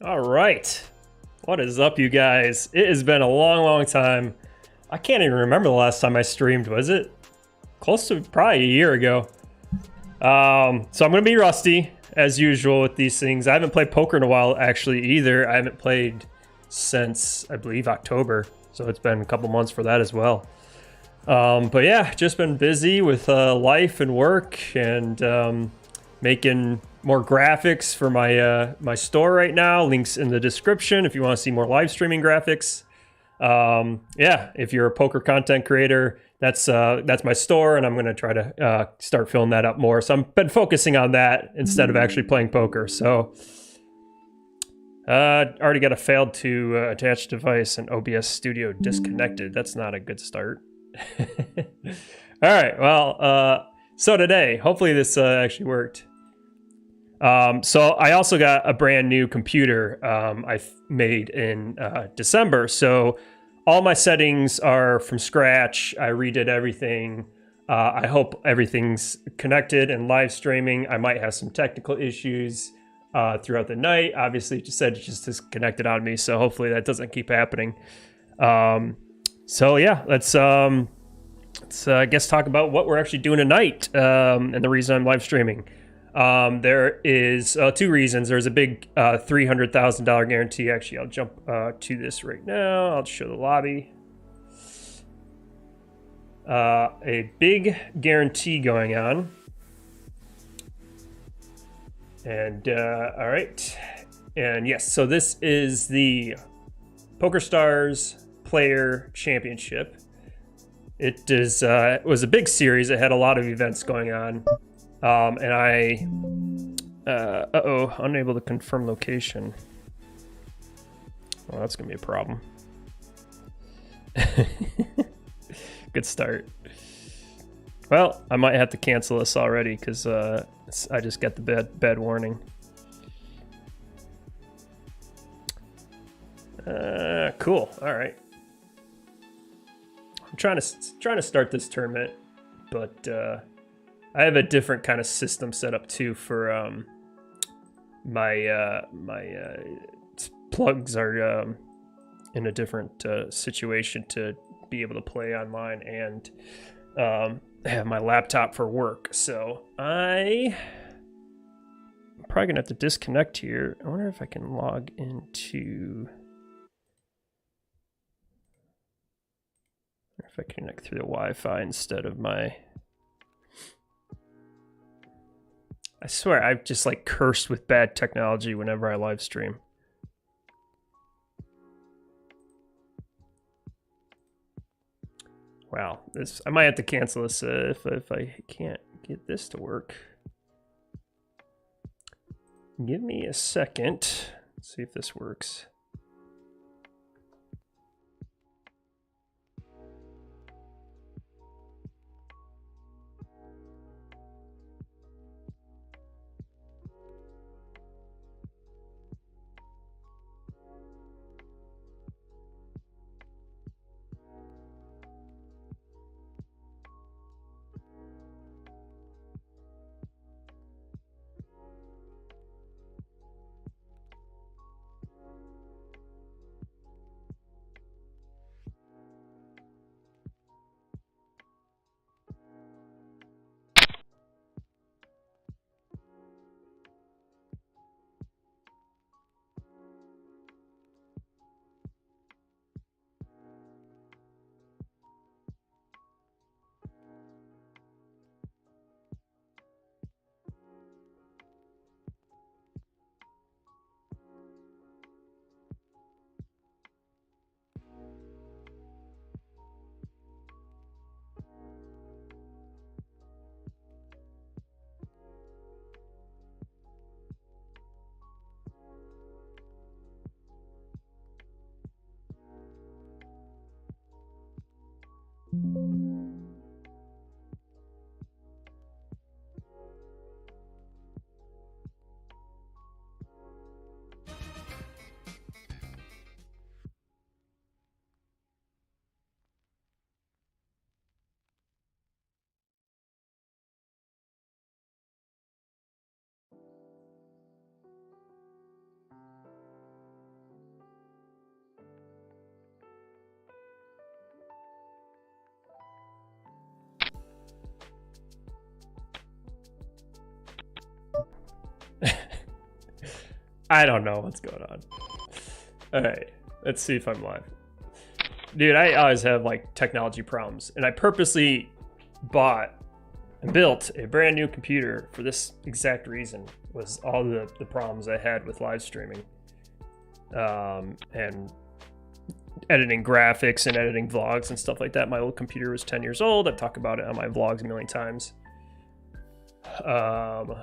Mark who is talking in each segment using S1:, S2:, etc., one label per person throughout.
S1: All right. What is up, you guys? It has been a long time. I can't even remember the last time I streamed. Was it close to probably a year ago? So I'm going to be rusty, as usual, with these things. I haven't played poker in a while, actually, either. I haven't played since, I believe, October. So it's been a couple months for that as well. But yeah, just been busy with life and work and making more graphics for my my store right now. Links in the description if you want to see more live streaming graphics. Yeah, if you're a poker content creator, that's my store, and I'm gonna try to start filling that up more. So I've been focusing on that instead of actually playing poker. So already got a failed to attach device and OBS Studio disconnected. That's not a good start. All right, well, so today, hopefully this actually worked. So I also got a brand new computer I made in December. So all my settings are from scratch. I redid everything. I hope everything's connected and live streaming. I might have some technical issues throughout the night. Obviously, it just said it just disconnected on me. So hopefully that doesn't keep happening. So yeah, let's I guess talk about what we're actually doing tonight and the reason I'm live streaming. There is two reasons. There's a big $300,000 guarantee. Actually, I'll jump to this right now. I'll show the lobby. A big guarantee going on. And all right. And yes, so this is the PokerStars Player Championship. It is was a big series. It had a lot of events going on. And I, unable to confirm location. Well, that's gonna be a problem. Good start. Well, I might have to cancel this already because I just got the bad warning. Cool. All right. I'm trying to start this tournament, but I have a different kind of system set up too for my plugs are in a different situation to be able to play online and have my laptop for work. So I'm probably gonna have to disconnect here. I wonder if I can log into. If I connect through the Wi-Fi instead of my. I swear, I've just like cursed with bad technology whenever I live stream. Wow, this I might have to cancel this if I can't get this to work. Give me a second. Let's see if this works. I don't know what's going on. All right, let's see if I'm live. Dude, I always have like technology problems, and I purposely bought and built a brand new computer for this exact reason, was all the problems I had with live streaming. And editing graphics and editing vlogs and stuff like that. My old computer was 10 years old. I've talked about it on my vlogs a million times. Hopefully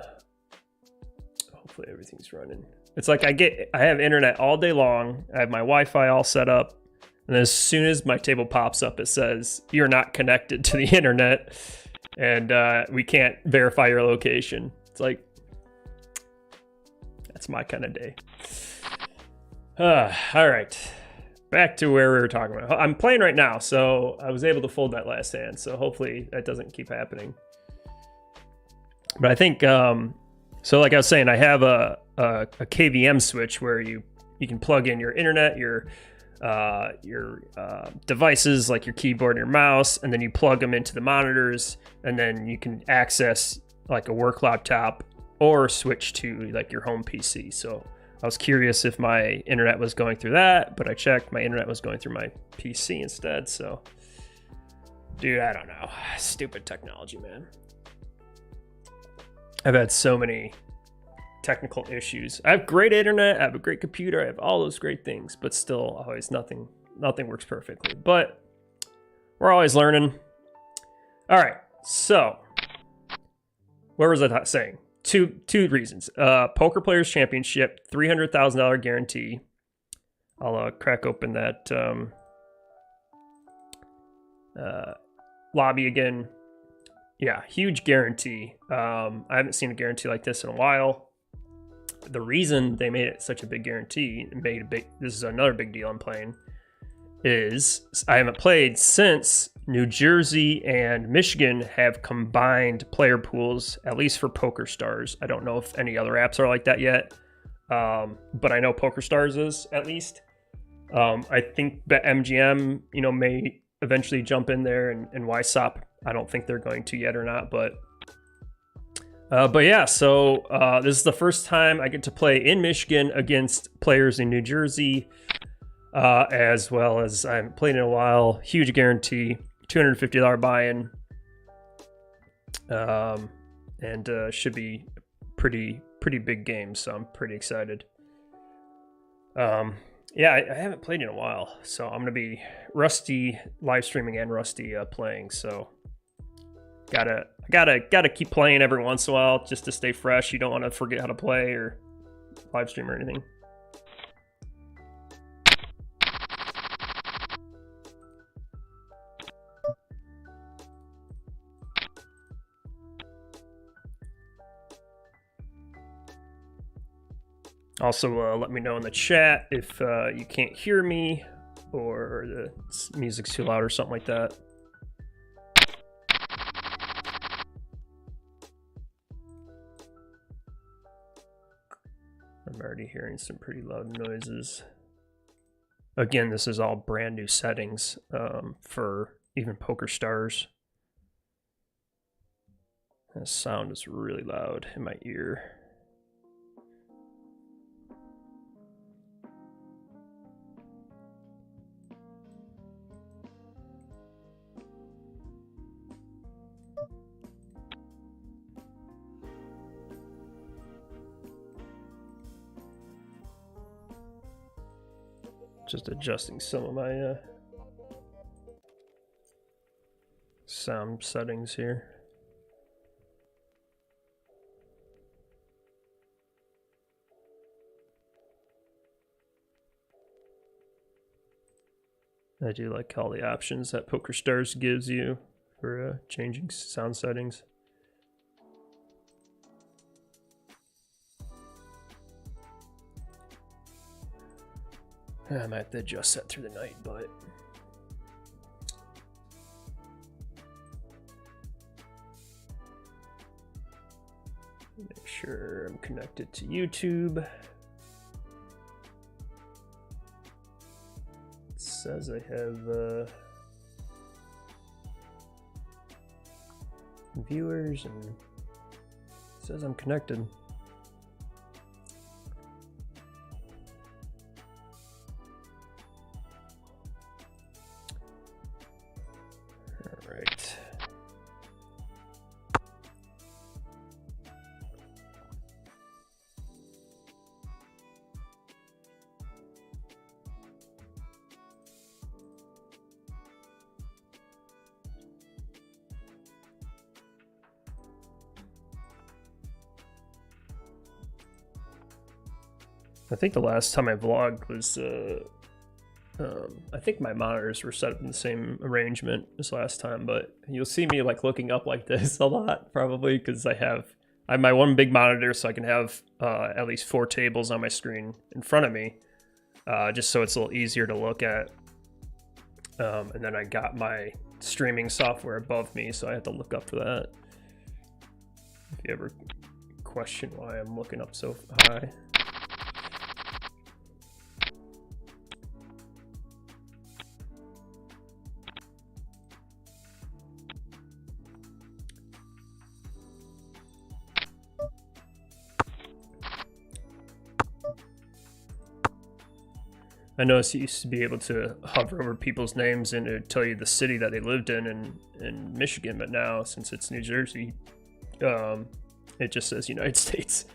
S1: everything's running. It's like I have internet all day long. I have my Wi-Fi all set up. And as soon as my table pops up, it says, "You're not connected to the internet and we can't verify your location." It's like, that's my kind of day. All right. Back to where we were talking about. I'm playing right now, so I was able to fold that last hand. So hopefully that doesn't keep happening. But I think, so like I was saying, I have a KVM switch where you can plug in your internet, your devices like your keyboard and your mouse, and then you plug them into the monitors, and then you can access like a work laptop or switch to like your home PC. So I was curious if my internet was going through that, but I checked, my internet was going through my PC instead. So, dude, I don't know. Stupid technology, man. I've had so many technical issues. I have great internet, I have a great computer, I have all those great things, but still always nothing works perfectly. But we're always learning. All right, so where was I saying? Two reasons. Poker Players Championship, $300,000 guarantee. I'll crack open that lobby again. Yeah, huge guarantee. I haven't seen a guarantee like this in a while. The reason they made it such a big guarantee, and this is another big deal I'm playing, is I haven't played since New Jersey and Michigan have combined player pools, at least for PokerStars. I don't know if any other apps are like that yet, but I know PokerStars is, at least. I think BetMGM, may eventually jump in there, and YSOP, I don't think they're going to yet or not, but yeah, so this is the first time I get to play in Michigan against players in New Jersey, as well as I haven't played in a while. Huge guarantee, $250 buy-in, and should be pretty big game, so I'm pretty excited. Yeah, I haven't played in a while, so I'm gonna be rusty live streaming and rusty playing. So gotta keep playing every once in a while just to stay fresh. You don't want to forget how to play or live stream or anything. Also, let me know in the chat if you can't hear me or the music's too loud or something like that. I'm already hearing some pretty loud noises. Again, this is all brand new settings for even PokerStars. The sound is really loud in my ear. Just adjusting some of my sound settings here. I do like all the options that PokerStars gives you for changing sound settings. I might have to adjust that through the night, but make sure I'm connected to YouTube. It says I have viewers, and it says I'm connected. I think the last time I vlogged was, I think my monitors were set up in the same arrangement as last time, but you'll see me like looking up like this a lot probably because I have my one big monitor, so I can have at least 4 tables on my screen in front of me, just so it's a little easier to look at. And then I got my streaming software above me, so I have to look up for that. If you ever question why I'm looking up so high. I noticed you used to be able to hover over people's names and it would tell you the city that they lived in Michigan, but now since it's New Jersey, it just says United States.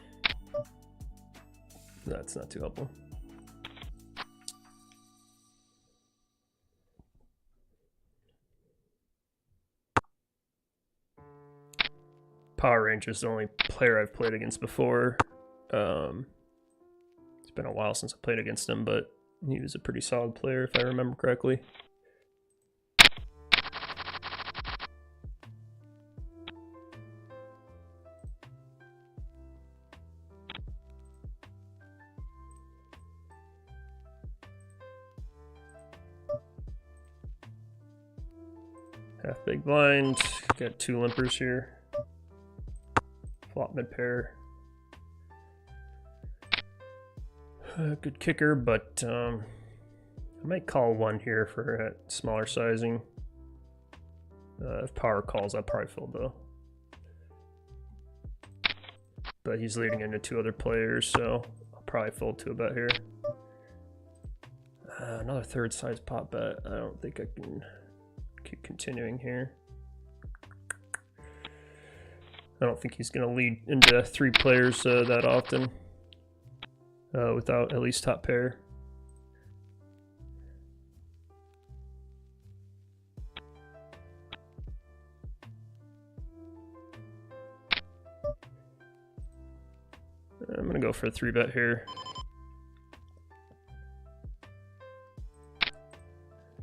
S1: That's not too helpful. Power Ranger's the only player I've played against before. It's been a while since I played against him, but he was a pretty solid player if I remember correctly. Half big blind, got 2 limpers here. Flop mid pair. Good kicker, but I might call 1 here for smaller sizing. If power calls, I'll probably fold though. But he's leading into 2 other players, so I'll probably fold to a bet here. Another third size pot bet. I don't think I can keep continuing here. I don't think he's going to lead into 3 players that often without at least top pair. I'm going to go for a 3-bet here.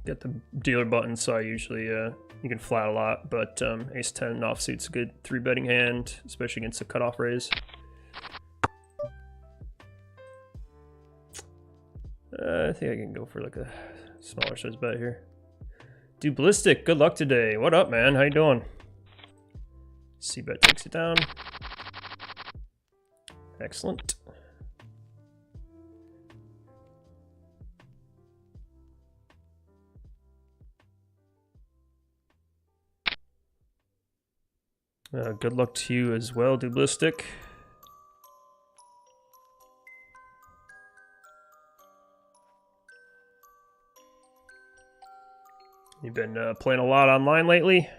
S1: Get the dealer button, so I usually you can flat a lot, but ace 10 offsuit's a good 3-betting hand, especially against a cutoff raise. I think I can go for like a smaller size bet here. Dublistic, good luck today. What up, man? How you doing? C-bet takes it down. Excellent. Good luck to you as well, Dublistic. You've been playing a lot online lately?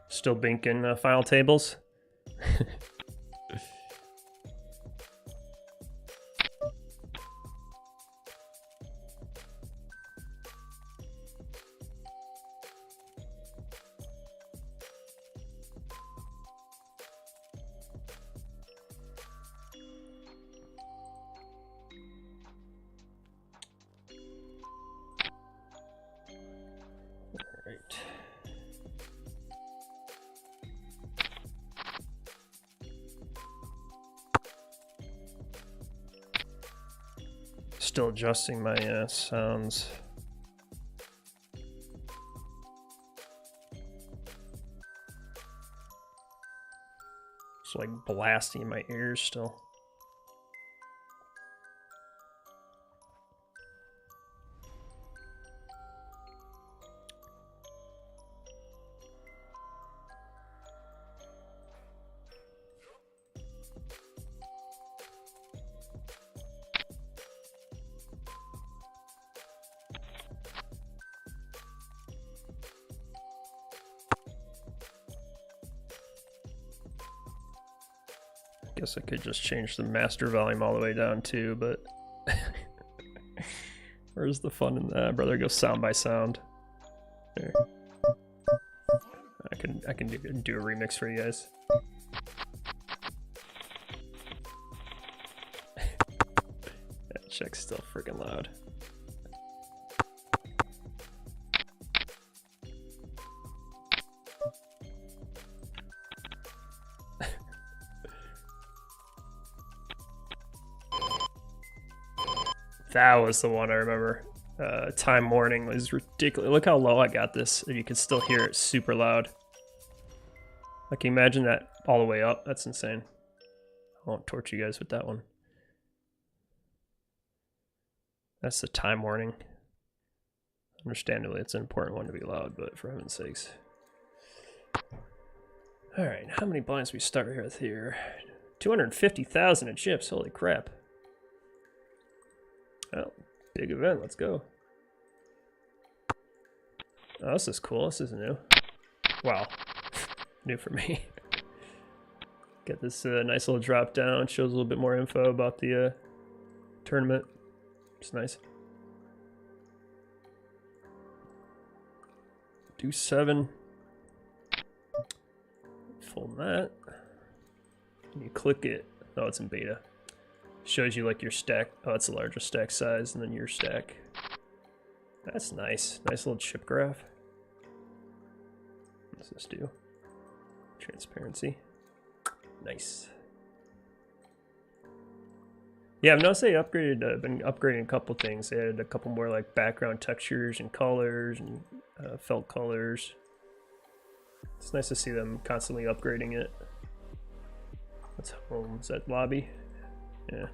S1: Still binking final tables? Still adjusting my sounds. It's like blasting in my ears still. Guess I could just change the master volume all the way down too, but where's the fun in that? Brother, go sound by sound. There. I can do a remix for you guys. check's still freaking loud. That was the one I remember. Time warning was ridiculous. Look how low I got this. You can still hear it super loud. Like, imagine that all the way up. That's insane. I won't torture you guys with that one. That's the time warning. Understandably, it's an important one to be loud, but for heaven's sakes. Alright, how many blinds do we start with here? 250,000 in chips, holy crap. Oh, big event, let's go. Oh, this is cool, this is new. Wow, new for me. Get this nice little drop down, shows a little bit more info about the tournament. It's nice. Do 7. Fold that. And you click it. Oh, it's in beta. Shows you like your stack. Oh, it's a larger stack size, and then your stack. That's nice. Nice little chip graph. What does this do? Transparency. Nice. Yeah, I've noticed they upgraded. Been upgrading a couple things. They added a couple more like background textures and colors and felt colors. It's nice to see them constantly upgrading it. That's home. Is that lobby? Yeah.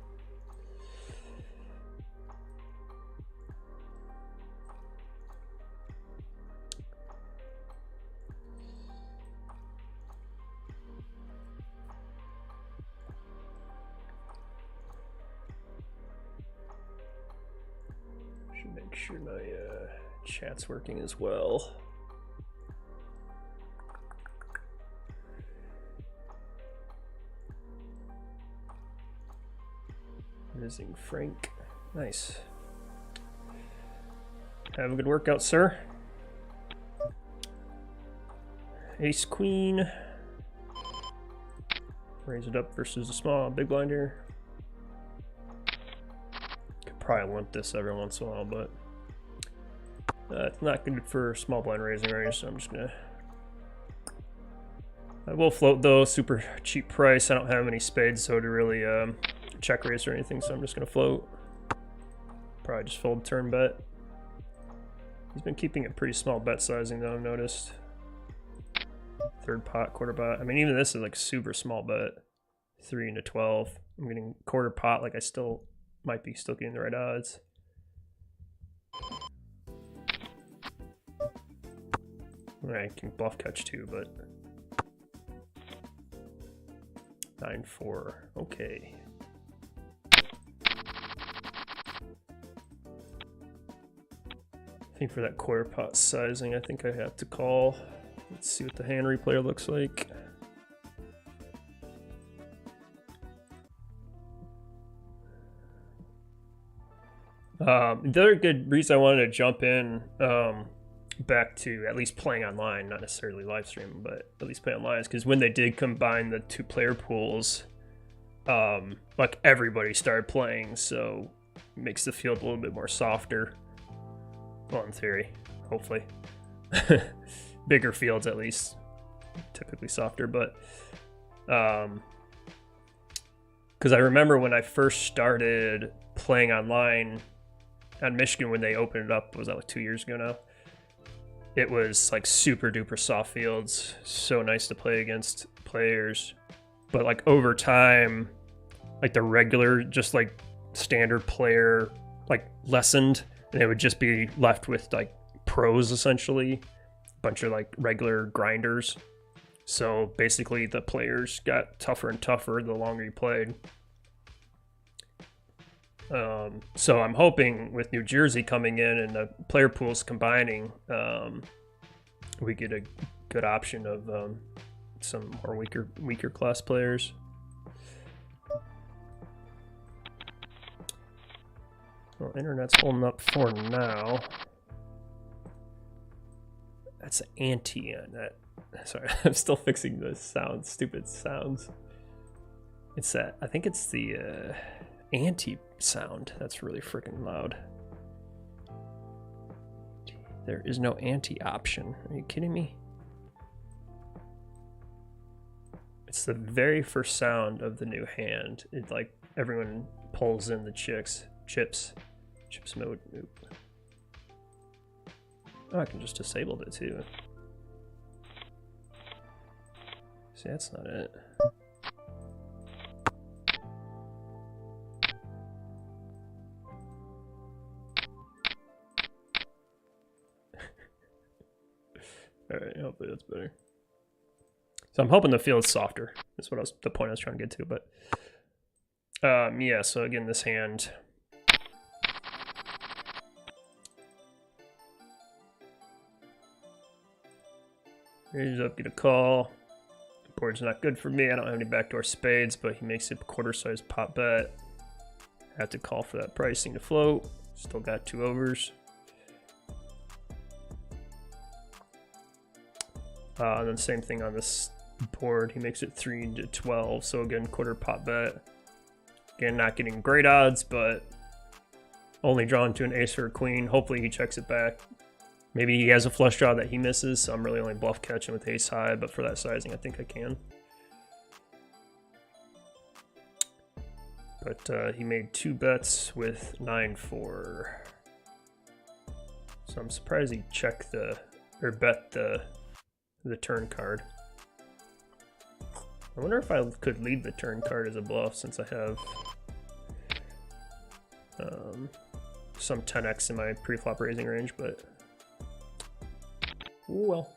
S1: Should make sure my chat's working as well. Visiting Frank. Nice. Have a good workout, sir. Ace Queen. Raise it up versus a small big blind here. Could probably limp this every once in a while, but it's not good for small blind raising range, so I'm just gonna. I will float though, super cheap price. I don't have any spades, so to really check raise or anything, so I'm just gonna float. Probably just fold turn bet. He's been keeping a pretty small bet sizing though, I've noticed. Third pot, quarter pot. I mean, even this is like super small bet. 3 into 12. I'm getting quarter pot, like I still might be still getting the right odds. I can bluff catch too, but 9-4. Okay. I think for that quarter pot sizing, I think I have to call. Let's see what the hand replayer looks like. The other good reason I wanted to jump in back to at least playing online, not necessarily live streaming, but at least play online, is because when they did combine the 2 player pools, like everybody started playing, so it makes the field a little bit more softer. Well, in theory, hopefully. Bigger fields at least, typically softer, but because I remember when I first started playing online on Michigan when they opened it up, was that like 2 years ago now? It was like super duper soft fields, so nice to play against players, but like over time, like the regular, just like standard player, like lessened, and it would just be left with like pros essentially, a bunch of like regular grinders. So basically the players got tougher and tougher the longer you played. So I'm hoping with New Jersey coming in and the player pools combining, we get a good option of some more weaker class players. Well, internet's holding up for now. That's an anti on that. Sorry, I'm still fixing the sounds, stupid sounds. It's that, I think it's the anti sound. That's really freaking loud. There is no anti option. Are you kidding me? It's the very first sound of the new hand. It like everyone pulls in the chips mode. Oop. Oh, I can just disable it too. See, that's not it. Alright, hopefully that's better. So I'm hoping the field's softer. That's what the point I was trying to get to, but yeah, so again, this hand. Raise up, get a call. The board's not good for me. I don't have any backdoor spades, but he makes it quarter-size pot bet. I have to call for that pricing to float. Still got 2 overs. And then same thing on this board. He makes it 3 to 12. So again, quarter pot bet. Again, not getting great odds, but only drawn to an ace or a queen. Hopefully he checks it back. Maybe he has a flush draw that he misses, so I'm really only bluff catching with ace high, but for that sizing, I think I can. But he made 2 bets with 9-4. So I'm surprised he checked bet the turn card. I wonder if I could lead the turn card as a bluff since I have some 10x in my pre-flop raising range, but ooh, well.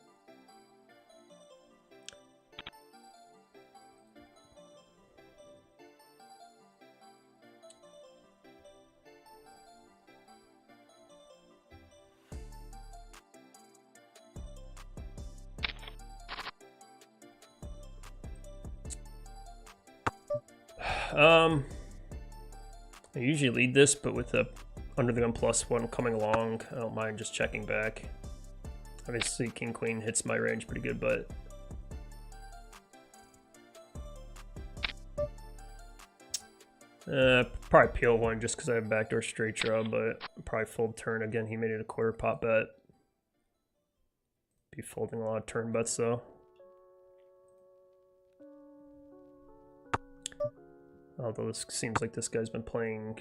S1: I usually lead this, but with the under the gun +1 coming along, I don't mind just checking back. Obviously, king queen hits my range pretty good, but probably peel one just because I have backdoor straight draw, but probably fold turn again. He made it a quarter pot bet. Be folding a lot of turn bets though. Although this seems like this guy's been playing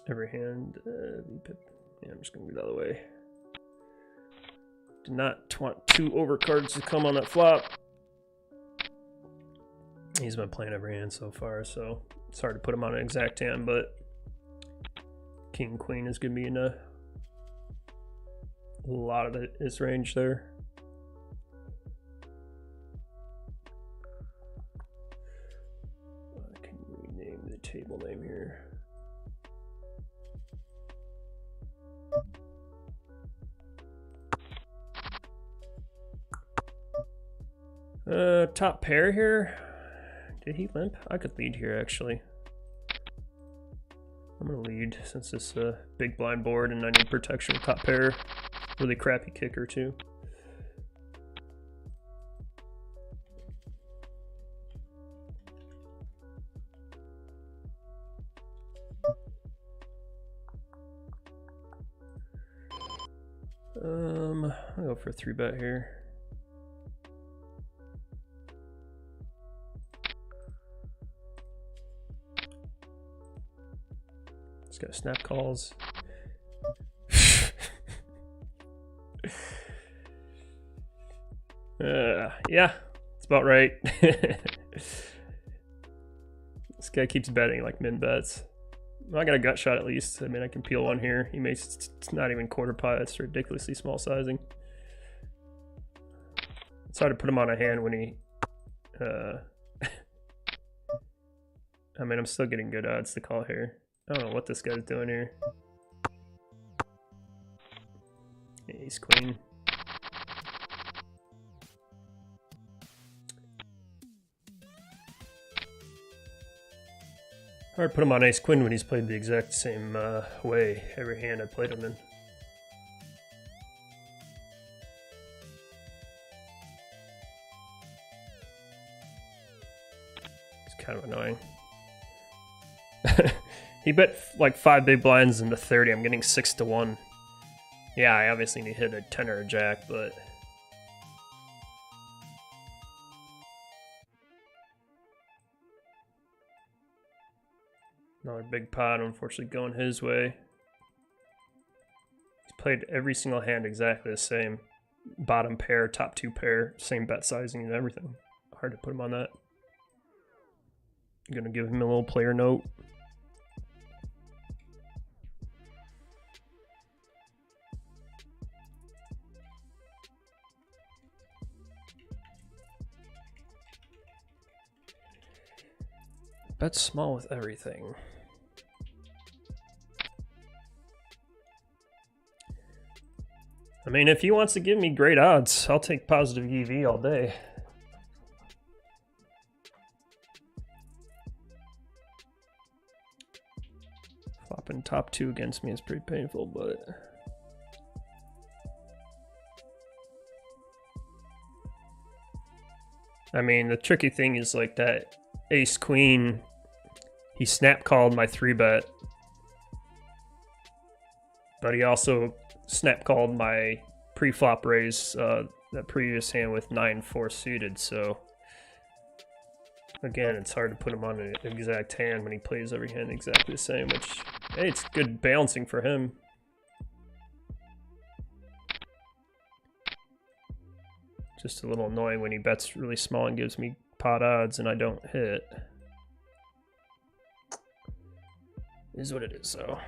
S1: every hand. Yeah, I'm just gonna move the other way. Did not want 2 overcards to come on that flop. He's been playing every hand so far, so it's hard to put him on an exact hand, but king queen is gonna be in a lot of his range there. Can you rename the table name here? Top pair here. Did he limp? I could lead here actually. I'm gonna lead since this big blind board and I need protection with top pair. Really crappy kicker too. I'll go for a 3-bet here. Just got snap calls. Yeah, it's about right. This guy keeps betting like min bets. I got a gut shot at least. I mean, I can peel one here. He makes it's not even quarter pot. It's ridiculously small sizing. It's hard to put him on a hand when he. I mean, I'm still getting good odds to call here. I don't know what this guy's doing here. Ace queen. Hard to put him on ace queen when he's played the exact same way every hand I played him in. He's kind of annoying. He bet like 5 big blinds into 30. I'm getting 6 to 1. Yeah, I obviously need to hit a 10 or a jack, but another big pot, unfortunately, going his way. He's played every single hand exactly the same. Bottom pair, top 2 pair, same bet sizing and everything. Hard to put him on that. I'm gonna give him a little player note. Bet small with everything. I mean, if he wants to give me great odds, I'll take positive EV all day. Flopping top 2 against me is pretty painful, but I mean, the tricky thing is like that ace queen, he snap called my 3-bet, but he also snap called my pre-flop raise that previous hand with 9-4 suited, so again, it's hard to put him on an exact hand when he plays every hand exactly the same, which, hey, it's good balancing for him. Just a little annoying when he bets really small and gives me pot odds and I don't hit. Is what it is, though.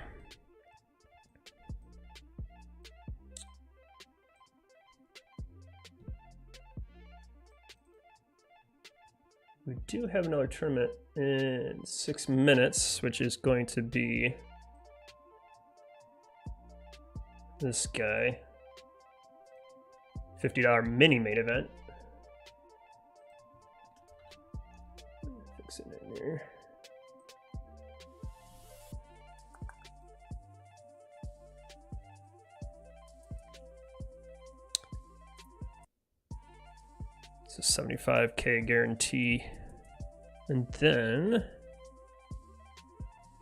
S1: We do have another tournament in 6 minutes, which is going to be this guy. $50 mini main event. Fix it in there. It's a 75K guarantee. And then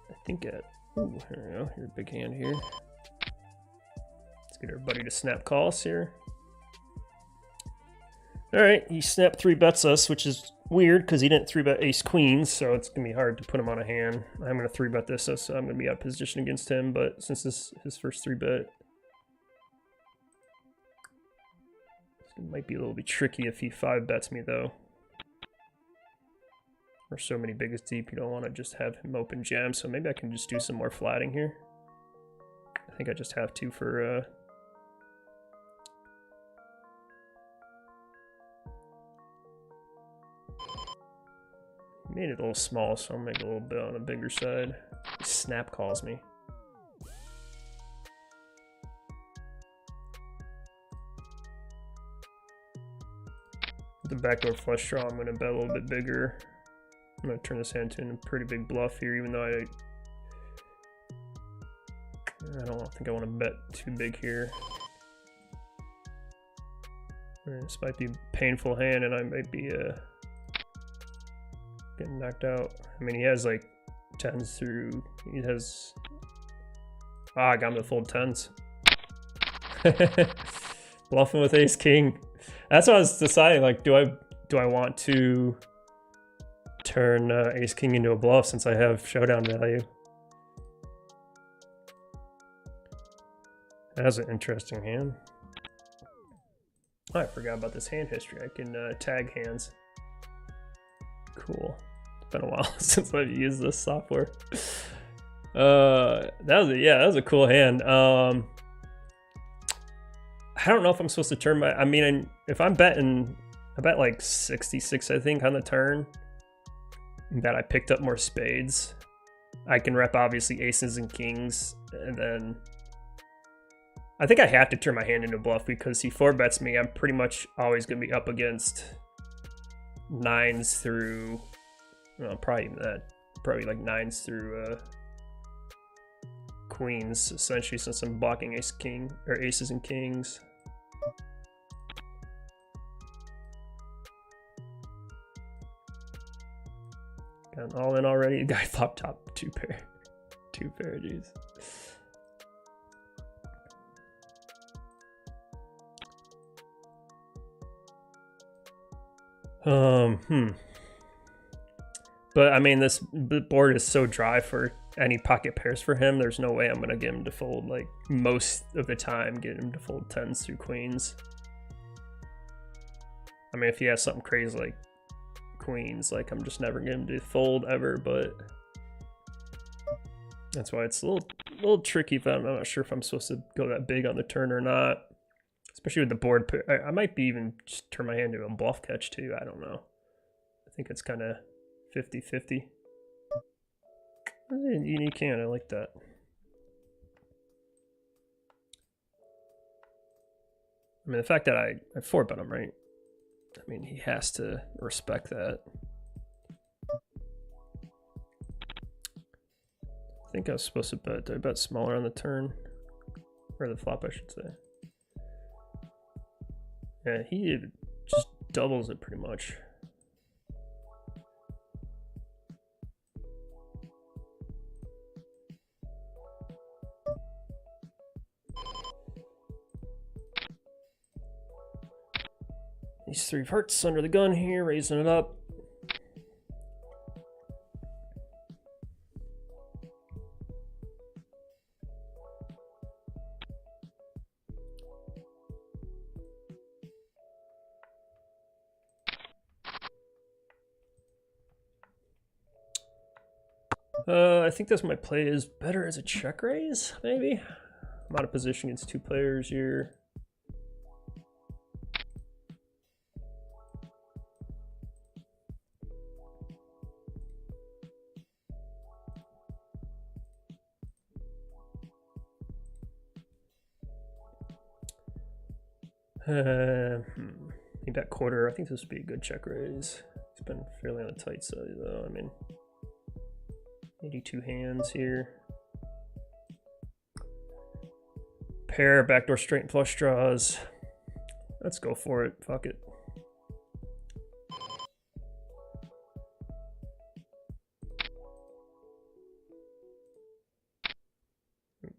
S1: I think at, ooh, here we go, here's a big hand here. Let's get everybody to snap call us here. All right, he snapped 3-bets us, which is weird because he didn't 3-bet ace queens, so it's gonna be hard to put him on a hand. I'm gonna 3-bet this, so I'm gonna be out of position against him, but since this is his first 3-bet, it might be a little bit tricky if he 5-bets me though. Or so many bigs deep, you don't want to just have him open jam, so maybe I can just do some more flatting here. I think I just have to for made it a little small, so I'll make it a little bit on the bigger side. He snap calls me. With the backdoor flush draw, I'm going to bet a little bit bigger. I'm going to turn this hand to a pretty big bluff here, even though I don't think I want to bet too big here. This might be a painful hand, and I might be getting knocked out. I mean, he has like 10s through. He has. Ah, I got him to fold 10s. Bluffing with ace king. That's what I was deciding. Like, do I want to turn ace king into a bluff since I have showdown value? That's an interesting hand. Oh, I forgot about this hand history. I can tag hands. Cool. It's been a while since I've used this software. That was a cool hand. I don't know if I'm supposed to turn my. I mean, if I'm betting, I bet like 66, I think, on the turn. That I picked up more spades. I can rep obviously aces and kings, and then I think I have to turn my hand into a bluff because he 4-bets me. I'm pretty much always gonna be up against 9s through, well, probably even that, probably like 9s through queens, essentially, since I'm blocking ace king or aces and kings. Got all in already. The guy flopped top 2 pair. 2 pair, jeez. But I mean, this board is so dry for any pocket pairs for him. There's no way I'm gonna get him to fold, like, most of the time, get him to fold 10s through queens. I mean, if he has something crazy like queens, like, I'm just never getting him to fold ever, but that's why it's a little tricky. If I'm not sure if I'm supposed to go that big on the turn or not, especially with the board. I might be even just turn my hand to a bluff catch too. I don't know. I think it's kind of 50-50. Unique hand, I like that. I mean, the fact that I 4-bet him, right? I mean, he has to respect that. I think I was supposed to bet. Did I bet smaller on the turn? Or the flop, I should say. Yeah, he just doubles it pretty much. These 3 of hearts under the gun here, raising it up. I think this might play is better as a check raise, maybe. I'm out of position against 2 players here. He bet quarter. I think this would be a good check raise. It's been fairly on the tight side though. I mean, 82 hands here. Pair, backdoor straight and flush draws. Let's go for it. Fuck it.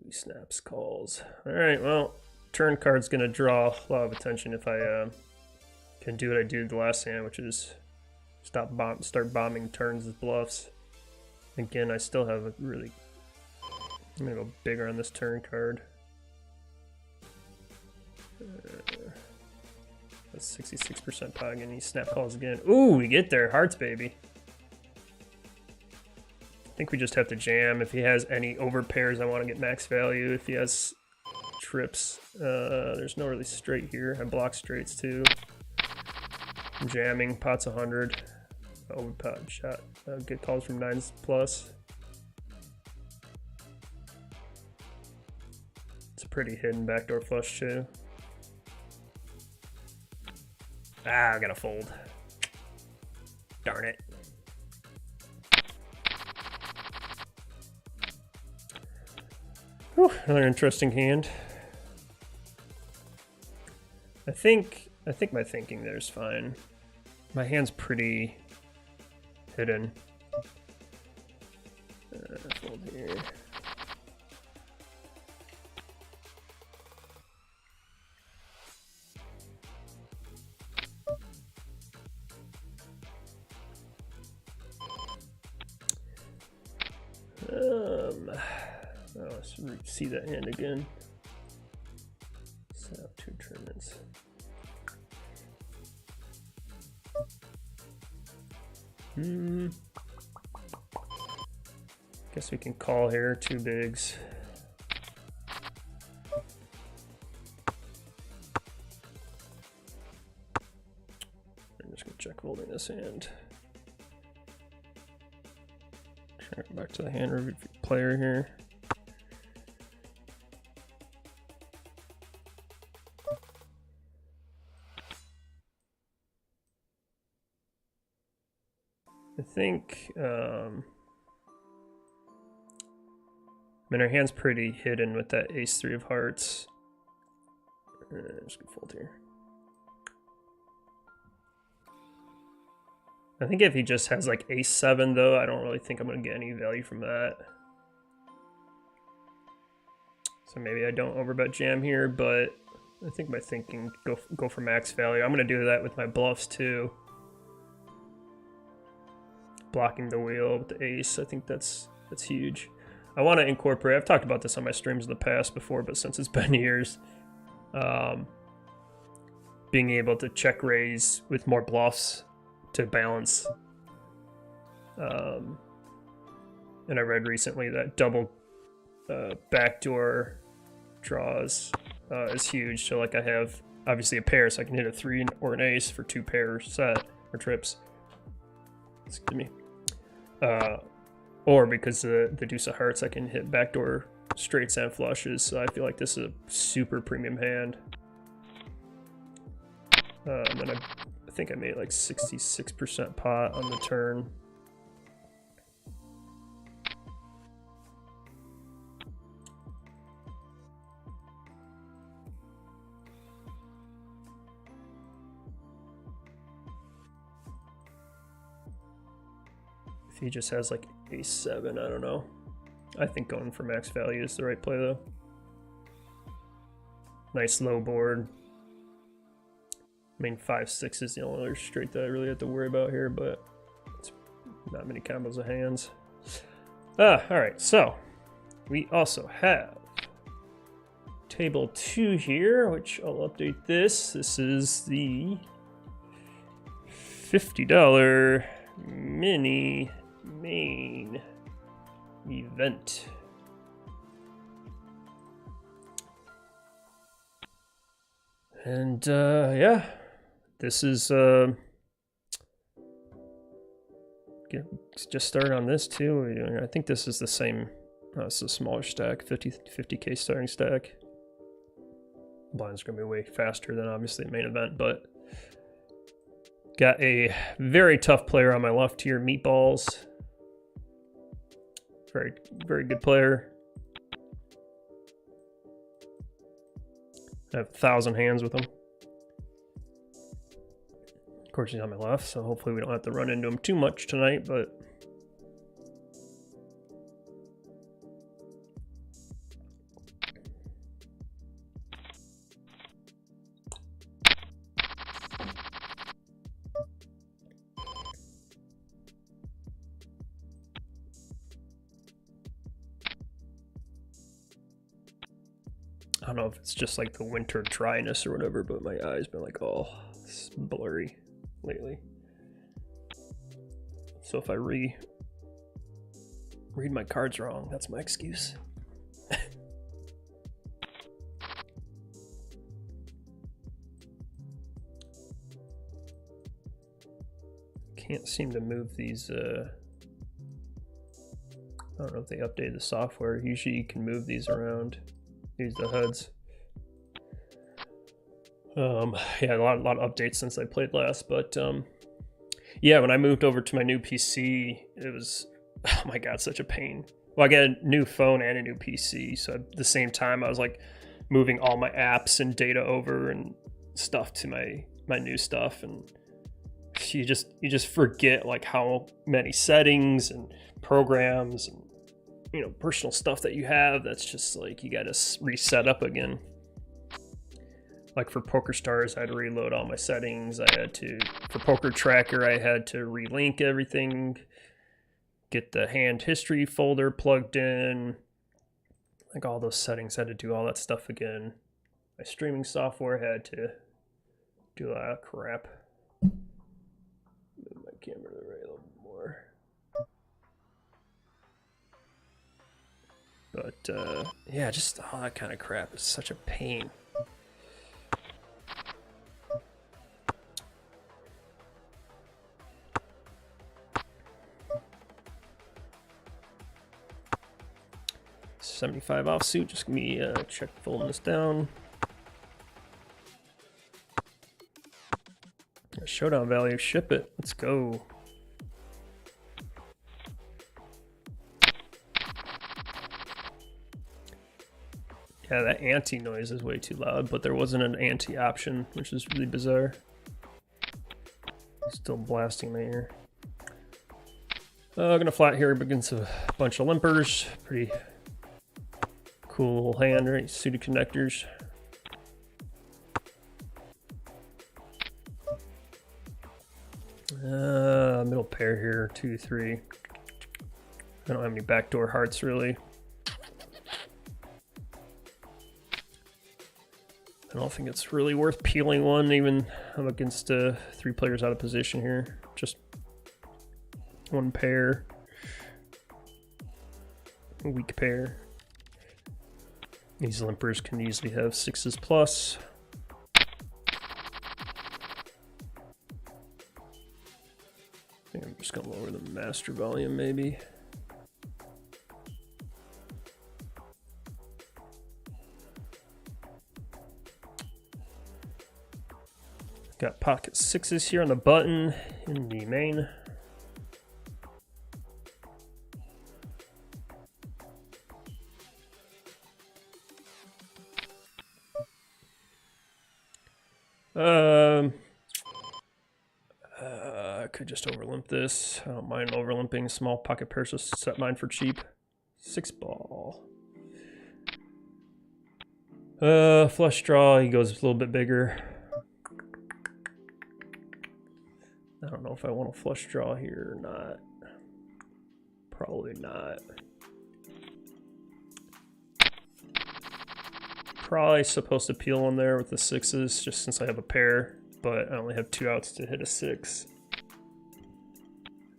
S1: He snaps, calls. All right, well, turn card's gonna draw a lot of attention if I can do what I did the last hand, which is start bombing turns with bluffs. Again, I still have a really... I'm gonna go bigger on this turn card. That's 66% pog, and he snap calls again. Ooh, we get there. Hearts, baby. I think we just have to jam. If he has any over pairs, I want to get max value. If he has trips, there's no really straight here. I block straights too. I'm jamming. Pot's 100. Over pot shot. Good calls from 9s plus. It's a pretty hidden backdoor flush too. Ah, I gotta fold. Darn it. Whew, another interesting hand. I think my thinking there's fine. My hand's pretty hidden. Fold here. Let's see that hand again. So 2 tournaments. Guess we can call here. 2 bigs. I'm just gonna check folding this hand. Try to go back to the hand review player here. I think, I mean, our hand's pretty hidden with that ace-3 of hearts. I'm just gonna fold here. I think if he just has like ace-7 though, I don't really think I'm gonna get any value from that. So maybe I don't overbet jam here, but I think my thinking go for max value. I'm gonna do that with my bluffs too. Blocking the wheel with the ace, I think that's huge. I want to incorporate, I've talked about this on my streams in the past before, but since it's been years, being able to check raise with more bluffs to balance. And I read recently that double backdoor draws is huge. So like I have obviously a pair, so I can hit a 3 or an ace for 2 pairs set or trips. Excuse me. Or because the deuce of hearts, I can hit backdoor straights and flushes. So I feel like this is a super premium hand. And then I think I made like 66% pot on the turn. If he just has like ace-7, I don't know. I think going for max value is the right play though. Nice low board. I mean, 5-6 is the only other straight that I really have to worry about here, but it's not many combos of hands. All right, so we also have table 2 here, which I'll update this. This is the $50 mini main event. And yeah, this is just start on this too. I think this is the same. It's a smaller stack, 50k starting stack. Blind's gonna be way faster than obviously the main event, but got a very tough player on my left here, Meatballs. Very good player. I have 1,000 hands with him. Of course, he's on my left, so hopefully we don't have to run into him too much tonight, but I don't know if it's just like the winter dryness or whatever, but my eyes been like all blurry lately. So if I read my cards wrong, that's my excuse. Can't seem to move these. I don't know if they updated the software. Usually you can move these around. Use the HUDs. Yeah, a lot of updates since I played last, but yeah, when I moved over to my new PC, it was, oh my god, such a pain. Well, I got a new phone and a new PC, so at the same time I was like moving all my apps and data over and stuff to my new stuff, and you just forget like how many settings and programs and personal stuff that you have that's just like you gotta reset up again. Like for PokerStars, I had to reload all my settings. I had to, for Poker Tracker, I had to relink everything, get the hand history folder plugged in, like all those settings. I had to do all that stuff again. My streaming software had to do a lot of crap. Move my camera to the right a little bit more. But yeah, just all that kind of crap is such a pain. $75 offsuit, just give me check folding this down. Showdown value, ship it, let's go. Yeah, that ante noise is way too loud, but there wasn't an ante option, which is really bizarre. Still blasting my ear. Gonna flat here against a bunch of limpers. Pretty cool little hand, right? Suited connectors. Middle pair here, 2, 3. I don't have any backdoor hearts really. I don't think it's really worth peeling one, even I'm against 3 players out of position here. Just one pair, a weak pair. These limpers can easily have 6s plus. I think I'm just gonna lower the master volume maybe. Got pocket 6s here on the button in the main. I could just overlimp this. I don't mind overlimping small pocket pairs to set mine for cheap. 6 ball. Flush draw, he goes a little bit bigger. I don't know if I want to flush draw here or not. Probably not. Probably supposed to peel one there with the 6s just since I have a pair, but I only have 2 outs to hit a 6.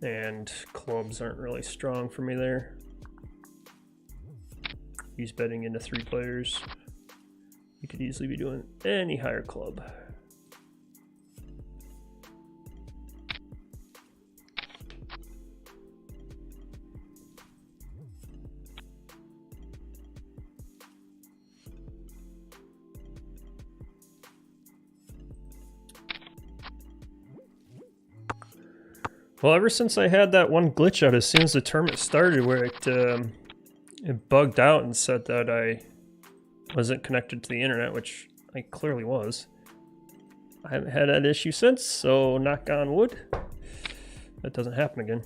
S1: And clubs aren't really strong for me there. He's betting into 3 players. You could easily be doing any higher club. Well, ever since I had that one glitch out as soon as the tournament started where it bugged out and said that I wasn't connected to the internet, which I clearly was. I haven't had that issue since, so knock on wood, that doesn't happen again.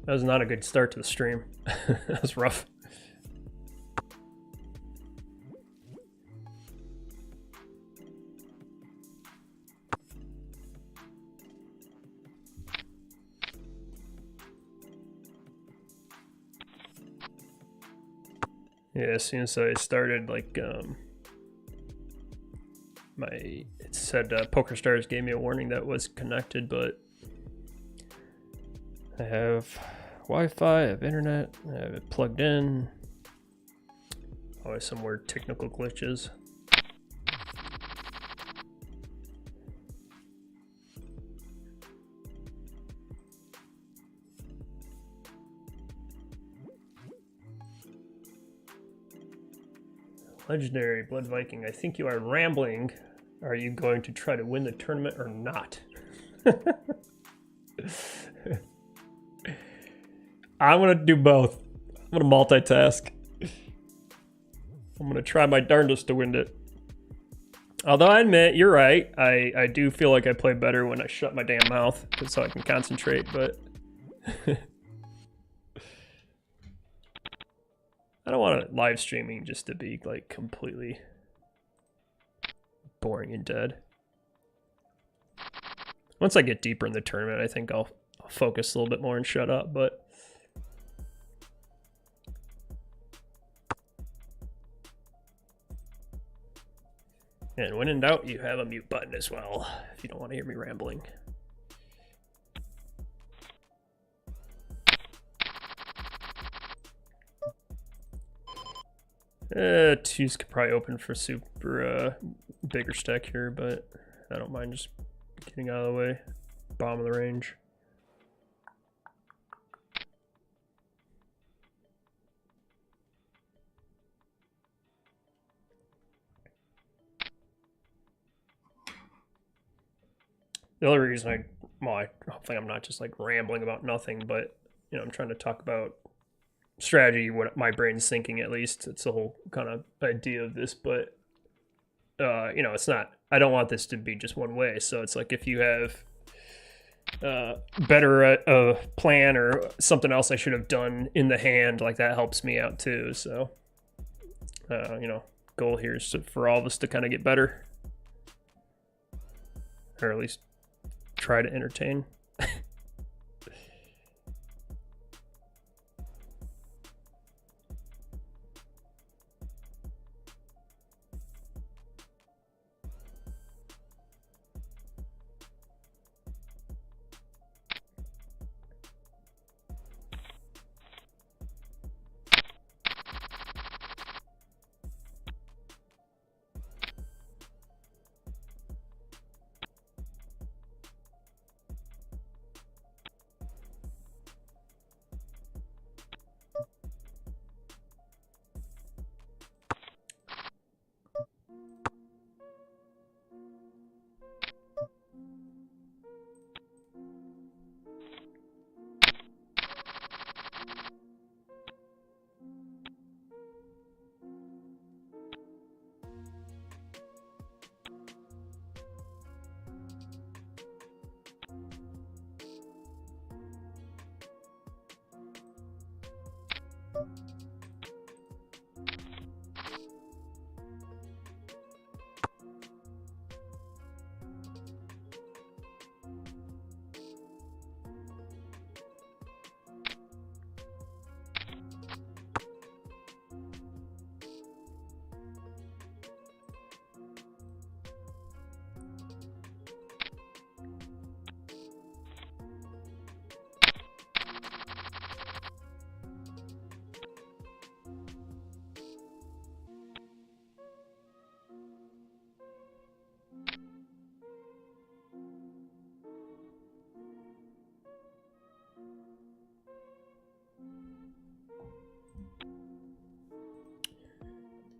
S1: That was not a good start to the stream. That was rough. Yeah, as soon as I started, like, it said PokerStars gave me a warning that was connected, but I have Wi-Fi, I have internet, I have it plugged in. Always some weird technical glitches. Legendary Blood Viking, I think you are rambling. Are you going to try to win the tournament or not? I'm gonna do both. I'm gonna multitask. I'm gonna try my darndest to win it. Although I admit, you're right. I do feel like I play better when I shut my damn mouth, so I can concentrate, but... I don't want live streaming just to be like completely boring and dead. Once I get deeper in the tournament, I think I'll focus a little bit more and shut up, but and when in doubt, you have a mute button as well if you don't want to hear me rambling. Twos could probably open for super bigger stack here, but I don't mind just getting out of the way. Bottom of the range. The other reason I hopefully I'm not just like rambling about nothing, but you know, I'm trying to talk about strategy, what my brain's thinking at least. It's the whole kind of idea of this, but you know, it's not, I don't want this to be just one way. So it's like if you have better plan or something else I should have done in the hand, like that helps me out too. So, you know, goal here is for all of us to kind of get better, or at least try to entertain.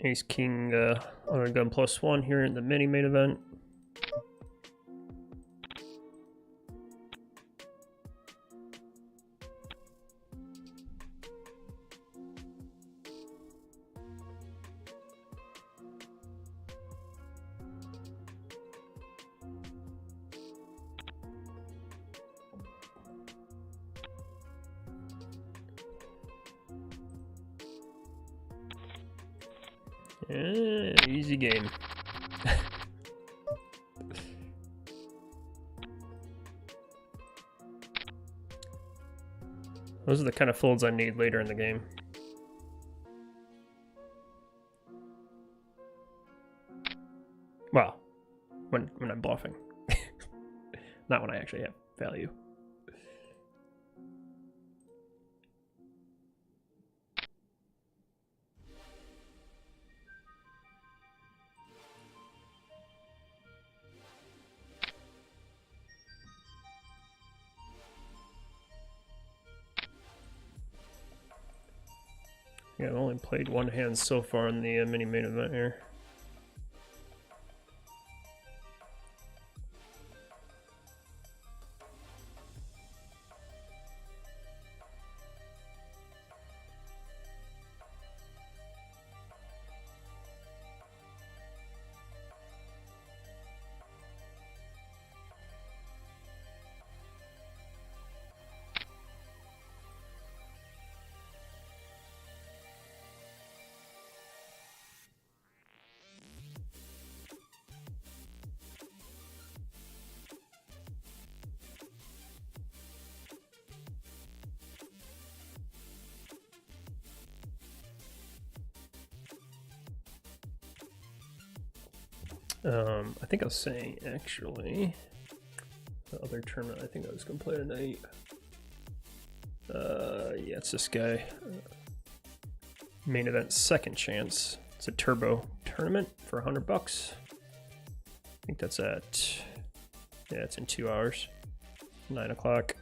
S1: Ace King on a gun +1 here in the mini main event. Easy game. Those are the kind of folds I need later in the game. Well, when I'm bluffing. Not when I actually have value. Yeah, I've only played one hand so far in the mini main event here. I think I was saying, actually, the other tournament I think I was going to play tonight. Yeah, it's this guy. Main event second chance. It's a turbo tournament for $100. I think that's at, yeah, it's in 2 hours, 9 o'clock.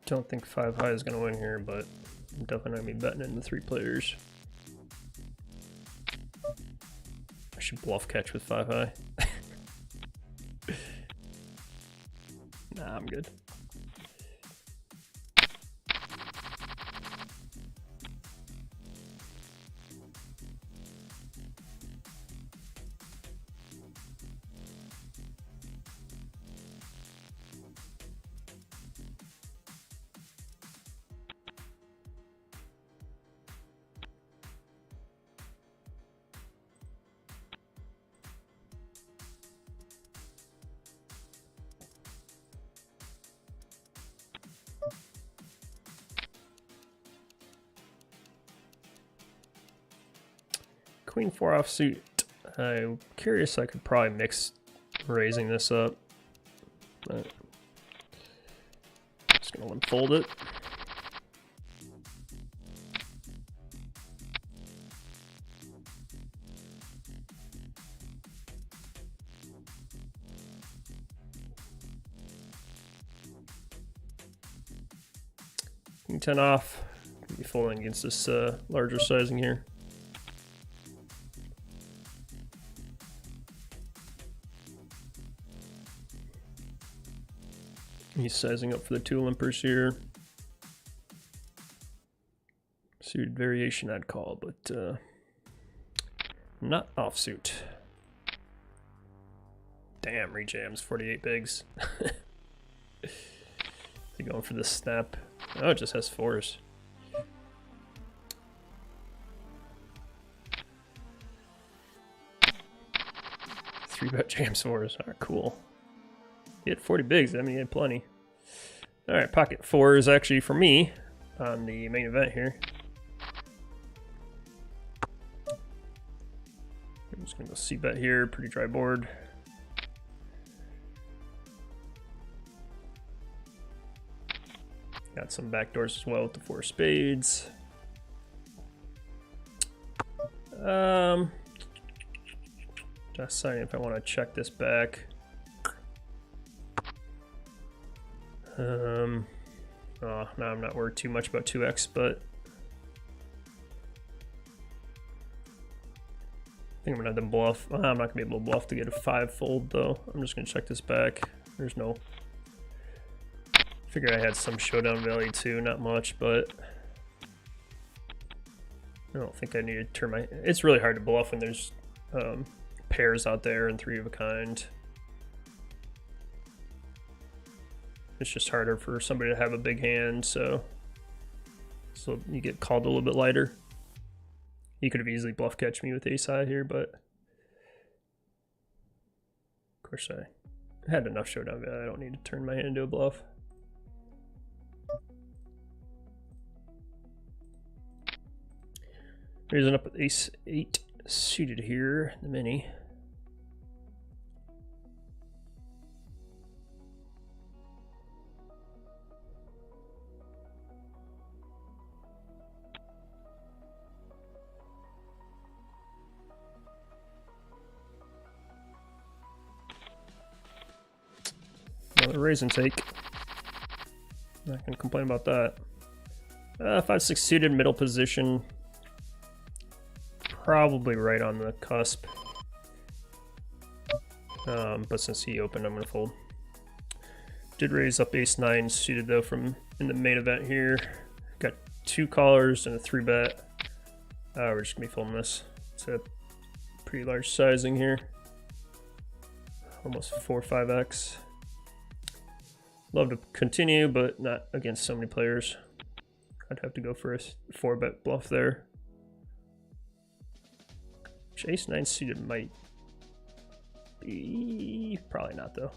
S1: Don't think 5 high is going to win here, but I'm definitely going to be betting in the 3 players. I should bluff catch with 5 high. Nah, I'm good. Queen 4 offsuit. I'm curious, I could probably mix raising this up, but just gonna unfold it. King 10 off. Be folding against this larger sizing here. He's sizing up for the 2 limpers here. Suited variation I'd call, but not offsuit. Damn, rejams 48 bigs. They're going for the snap. Oh, it just has 4s. Three bet jams 4s. Alright, cool. He had 40 bigs, I mean, he had plenty. Alright, pocket 4s actually for me on the main event here. I'm just gonna go c-bet here, pretty dry board. Got some backdoors as well with the 4 spades. Deciding if I want to check this back. Oh, no, I'm not worried too much about 2x, but I think I'm gonna have them bluff. I'm not gonna be able to bluff to get a 5 fold though. I'm just gonna check this back. There's no. Figured I had some showdown value too, not much, but I don't think I need to turn my. It's really hard to bluff when there's pairs out there and 3 of a kind. It's just harder for somebody to have a big hand, so you get called a little bit lighter. You could have easily bluff catch me with ace high here, but of course I had enough showdown value. I don't need to turn my hand into a bluff. Raising up with ace 8 suited here, the mini. Another raise and take. Not gonna complain about that. 5-6 suited, middle position. Probably right on the cusp. But since he opened, I'm gonna fold. Did raise up ace 9 suited though from in the main event here. Got 2 callers and a 3 bet. We're just gonna be folding this. It's a pretty large sizing here. Almost 4-5x. Love to continue, but not against so many players. I'd have to go for a 4-bet bluff there. Which ace 9 suited might be, probably not though.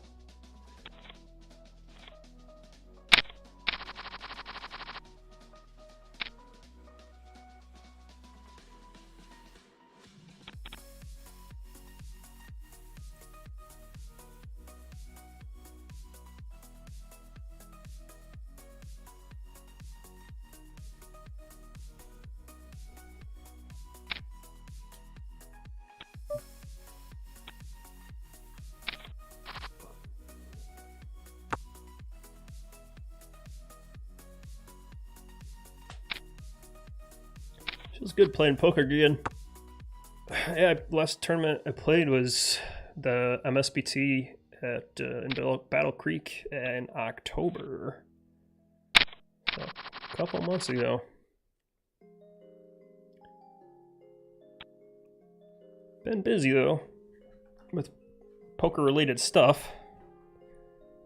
S1: Feels good playing poker again. Yeah, last tournament I played was the MSPT at in Battle Creek in October. So, a couple months ago. Been busy though with poker related stuff,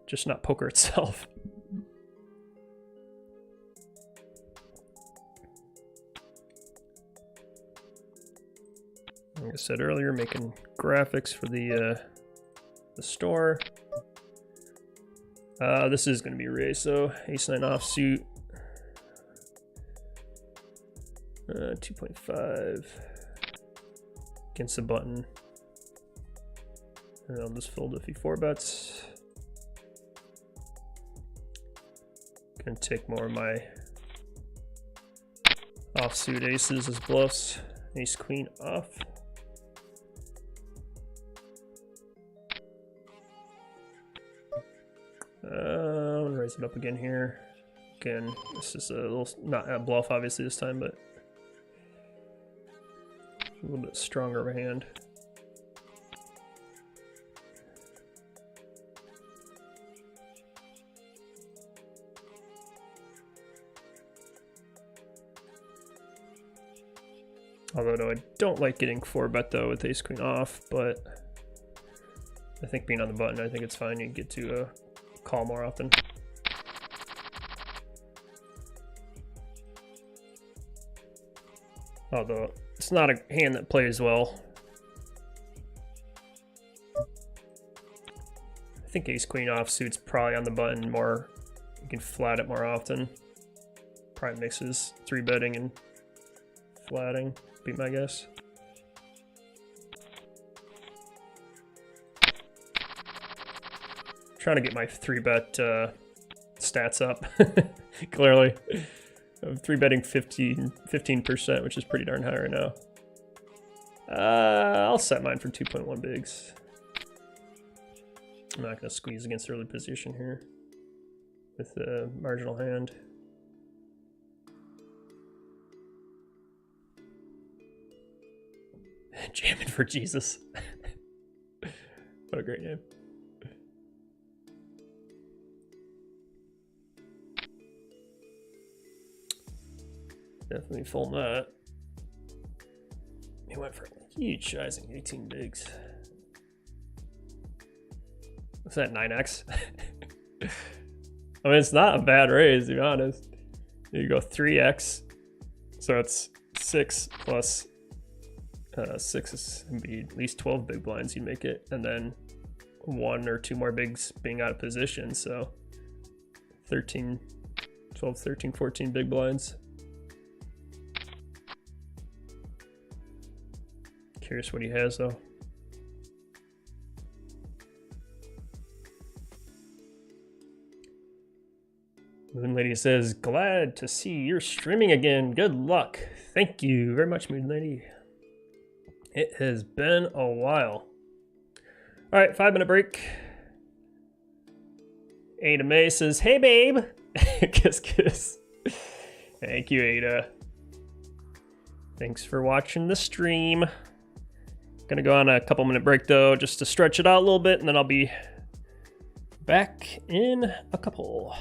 S1: just not poker itself. Like I said earlier, making graphics for the store. This is going to be raised, so ace-9 offsuit. 2.5 against the button. And I'll just fold if he 4-bets. Gonna take more of my offsuit aces as bluffs. Ace-queen off. I'm gonna raise it up again here. Again, this is a little, not a bluff obviously this time, but a little bit stronger of a hand. Although no, I don't like getting 4-bet though with ace-queen off, but I think being on the button, I think it's fine. You get to call more often. Although it's not a hand that plays well. I think ace-queen offsuit's probably on the button more. You can flat it more often. Probably mixes 3-betting and flatting, be my guess. Trying to get my 3-bet stats up. Clearly, I'm 3-betting 15%, which is pretty darn high right now. I'll set mine for 2.1 bigs. I'm not gonna squeeze against early position here with the marginal hand. Jamming for Jesus. What a great name. Definitely fold that. He went for a huge sizing, 18 bigs. What's that, 9x? I mean, it's not a bad raise, to be honest. You go 3x, so it's 6 plus 6 is gonna be at least 12 big blinds. You make it, and then 1 or 2 more bigs being out of position, so 13, 12, 13, 14 big blinds. Curious what he has though. Moon Lady says, glad to see you're streaming again. Good luck. Thank you very much, Moon Lady. It has been a while. All right, 5-minute break. Ada May says, hey babe. Kiss, kiss. Thank you, Ada. Thanks for watching the stream. Gonna go on a couple-minute break though, just to stretch it out a little bit, and then I'll be back in a couple.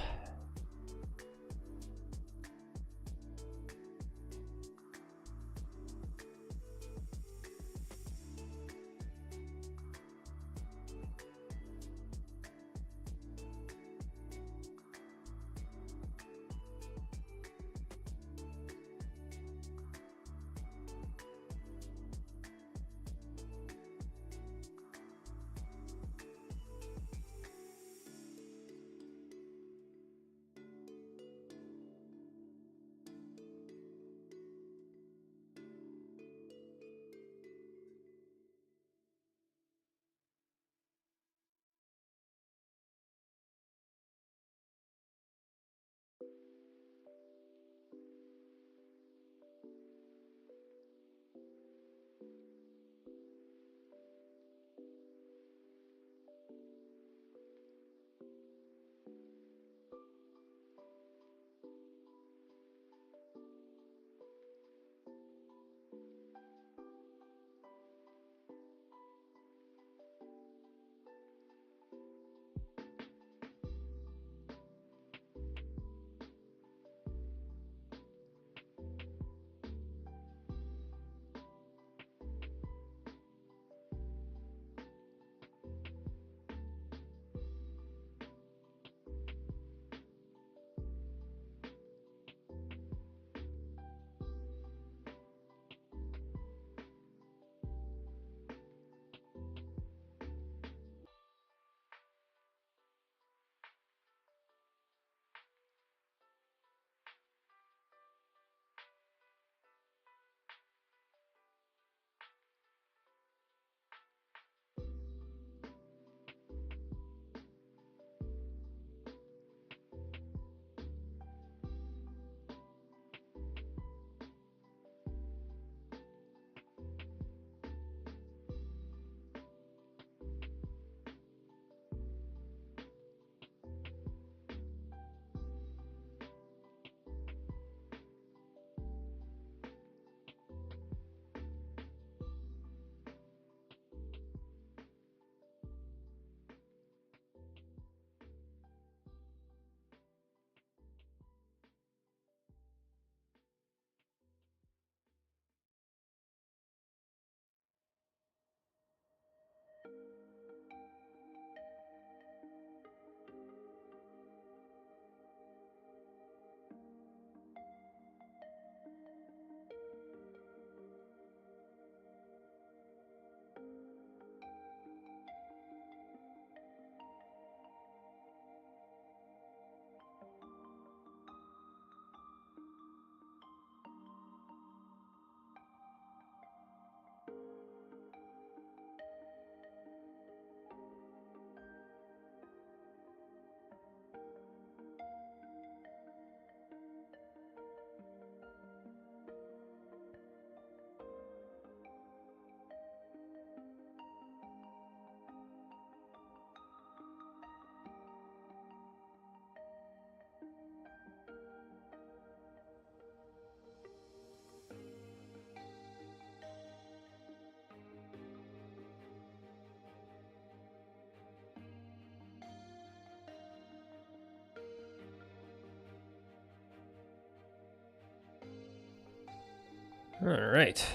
S1: All right.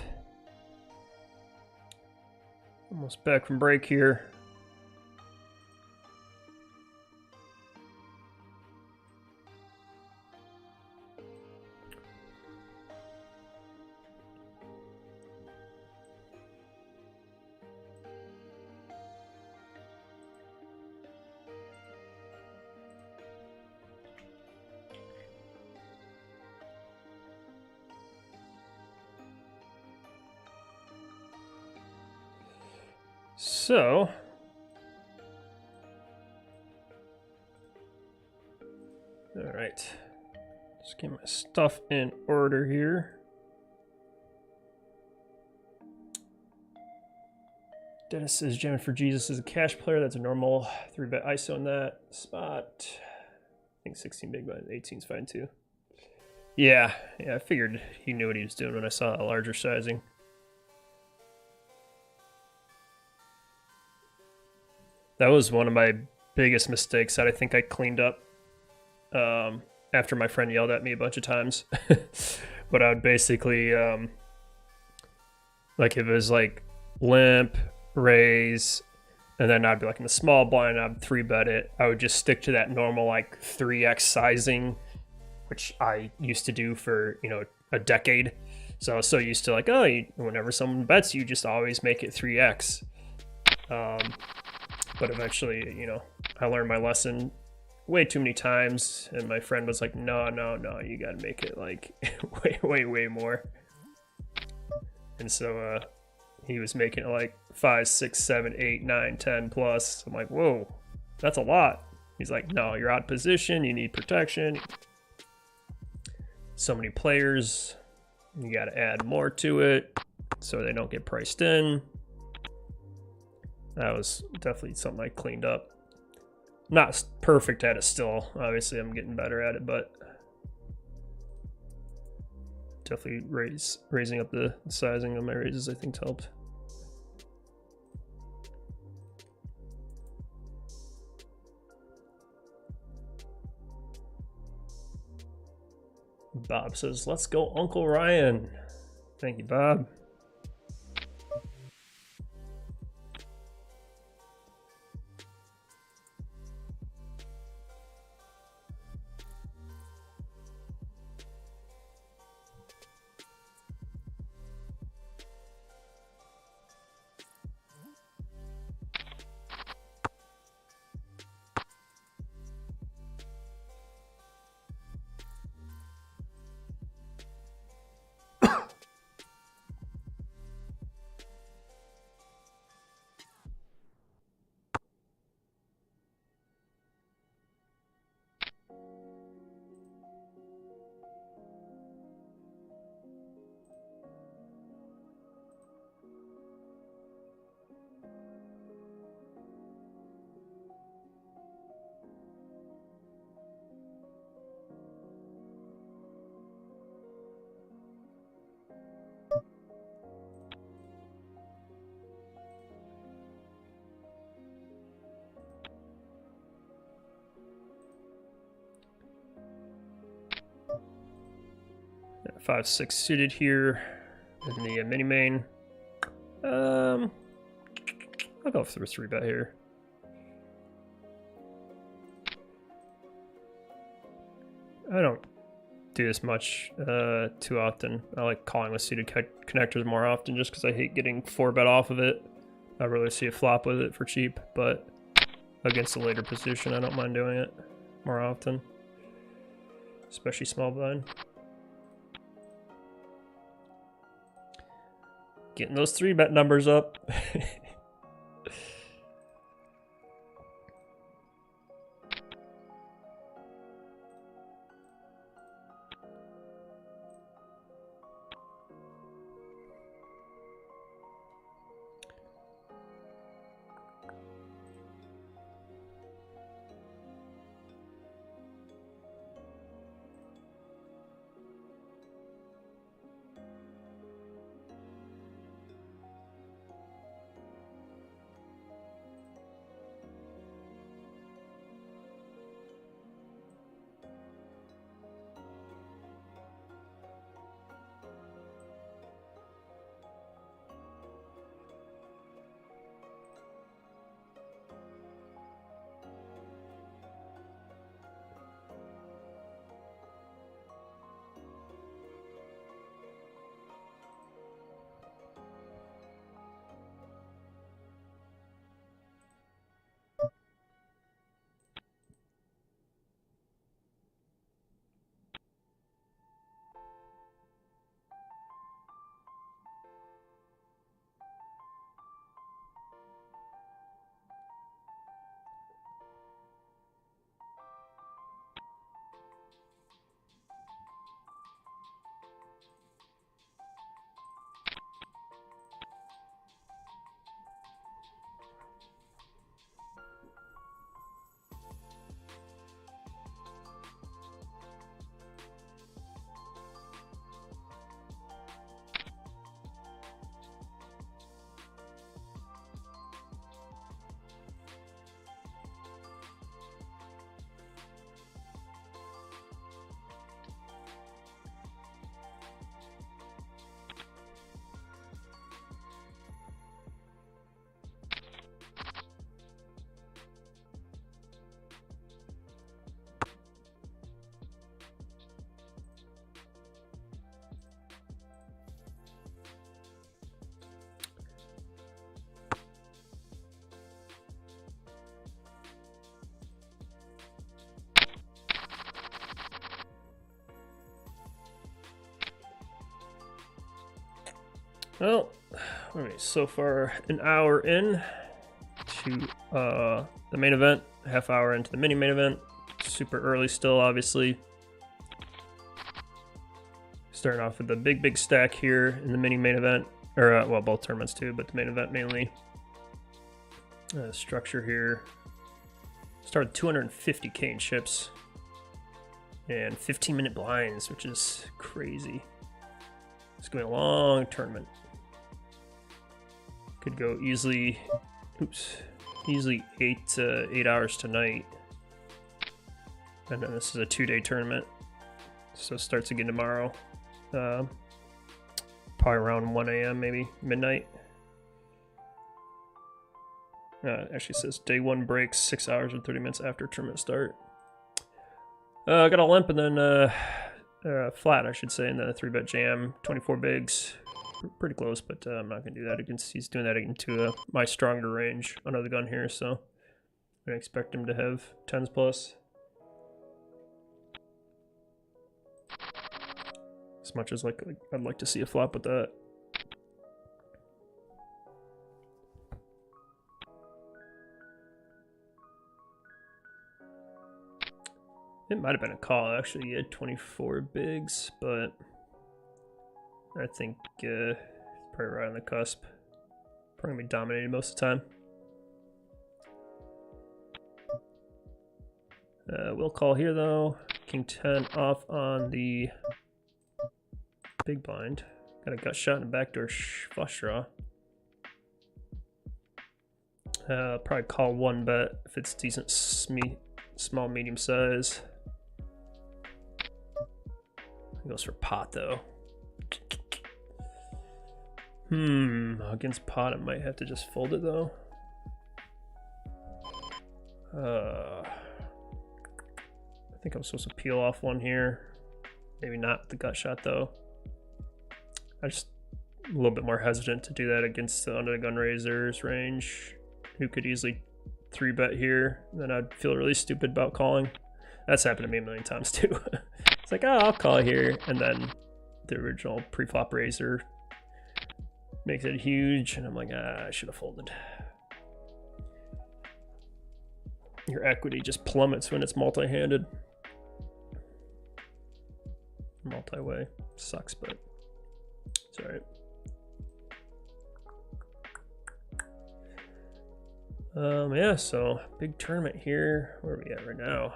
S1: Almost back from break here. So, all right, let's get my stuff in order here. Dennis says jamming for Jesus is a cash player. That's a normal 3-bet ISO in that spot. I think 16 big blind, 18's fine too. Yeah, I figured he knew what he was doing when I saw a larger sizing. That was one of my biggest mistakes that I think I cleaned up after my friend yelled at me a bunch of times. But I would basically, like if it was like limp, raise, and then I'd be like in the small blind, I'd 3-bet it. I would just stick to that normal like 3x sizing, which I used to do for, you know, a decade. So I was so used to like, oh, whenever someone bets, you just always make it 3x. But eventually, you know, I learned my lesson way too many times, and my friend was like, no, you gotta make it like way more. And so he was making it like 5, 6, 7, 8, 9, 10 plus. I'm like, whoa, that's a lot. He's like, no, you're out of position, you need protection. So many players, you gotta add more to it so they don't get priced in. That was definitely something I cleaned up. Not perfect at it still. Obviously, I'm getting better at it, but definitely raising up the sizing of my raises, I think, helped. Bob says, let's go Uncle Ryan. Thank you, Bob. Yeah, 5-6 suited here in the mini main. I'll go for a 3-bet here. I don't do this much too often. I like calling with suited connectors more often just because I hate getting 4-bet off of it. I really see a flop with it for cheap, but against a later position, I don't mind doing it more often, especially small blind. Getting those 3-bet numbers up. Well, so far an hour in to the main event, half hour into the mini main event. Super early still, obviously. Starting off with the big stack here in the mini main event, or well, both tournaments too, but the main event mainly. Structure here. Started 250k in chips and 15-minute blinds, which is crazy. It's going to be a long tournament. Could go easily, easily 8 hours tonight. And then this is a 2-day tournament. So it starts again tomorrow. Probably around 1 a.m. maybe, midnight. Actually says day 1 breaks 6 hours and 30 minutes after tournament start. I got a limp and then flat, I should say, and then a 3-bet jam, 24 bigs. Pretty close, but I'm not going to do that against, he's doing that into my stronger range under the gun here, so I expect him to have 10s plus. As much as like I'd like to see a flop with that. It might have been a call, actually. He had 24 bigs, but I think probably right on the cusp. Probably gonna be dominated most of the time. We'll call here though. King 10 off on the big blind. Got a gut shot and a backdoor flush draw. Probably call 1 bet if it's decent, small, medium size. He goes for pot though. Against pot, I might have to just fold it though. I think I'm supposed to peel off 1 here. Maybe not the gut shot though. I'm just a little bit more hesitant to do that against the under the gun raisers range, who could easily 3-bet here. Then I'd feel really stupid about calling. That's happened to me a million times too. It's like, oh, I'll call here, and then the original pre-flop raiser makes it huge, and I'm like, I should have folded. Your equity just plummets when it's multi-handed. Multi-way. Sucks, but it's alright. Yeah, so big tournament here. Where are we at right now?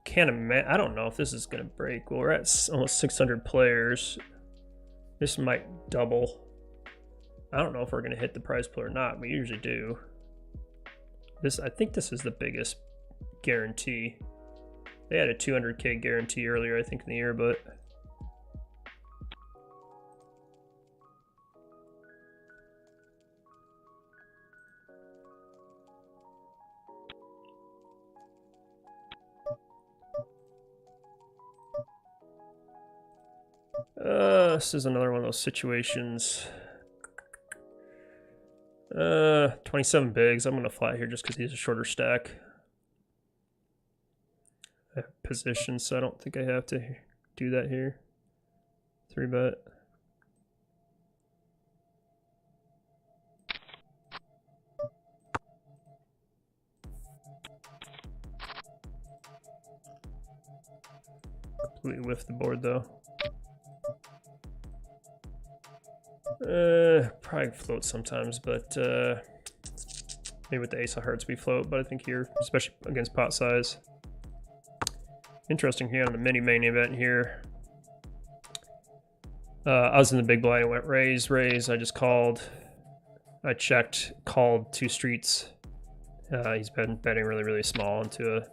S1: Can't imagine. I don't know if this is gonna break. Well, we're at almost 600 players. This might double. I don't know if we're gonna hit the prize pool or not. We usually do. I think this is the biggest guarantee. They had a 200k guarantee earlier, I think, in the year, but this is another one of those situations. 27 bigs. I'm gonna flat here just because he's a shorter stack. I have position, so I don't think I have to do that here. 3-bet. Completely whiffed the board though. Probably float sometimes, but maybe with the ace of hearts we float, but I think here, especially against pot size. Interesting here on the mini main event here. I was in the big blind, I went raise. I just called. I checked, called 2 streets. He's been betting really small into a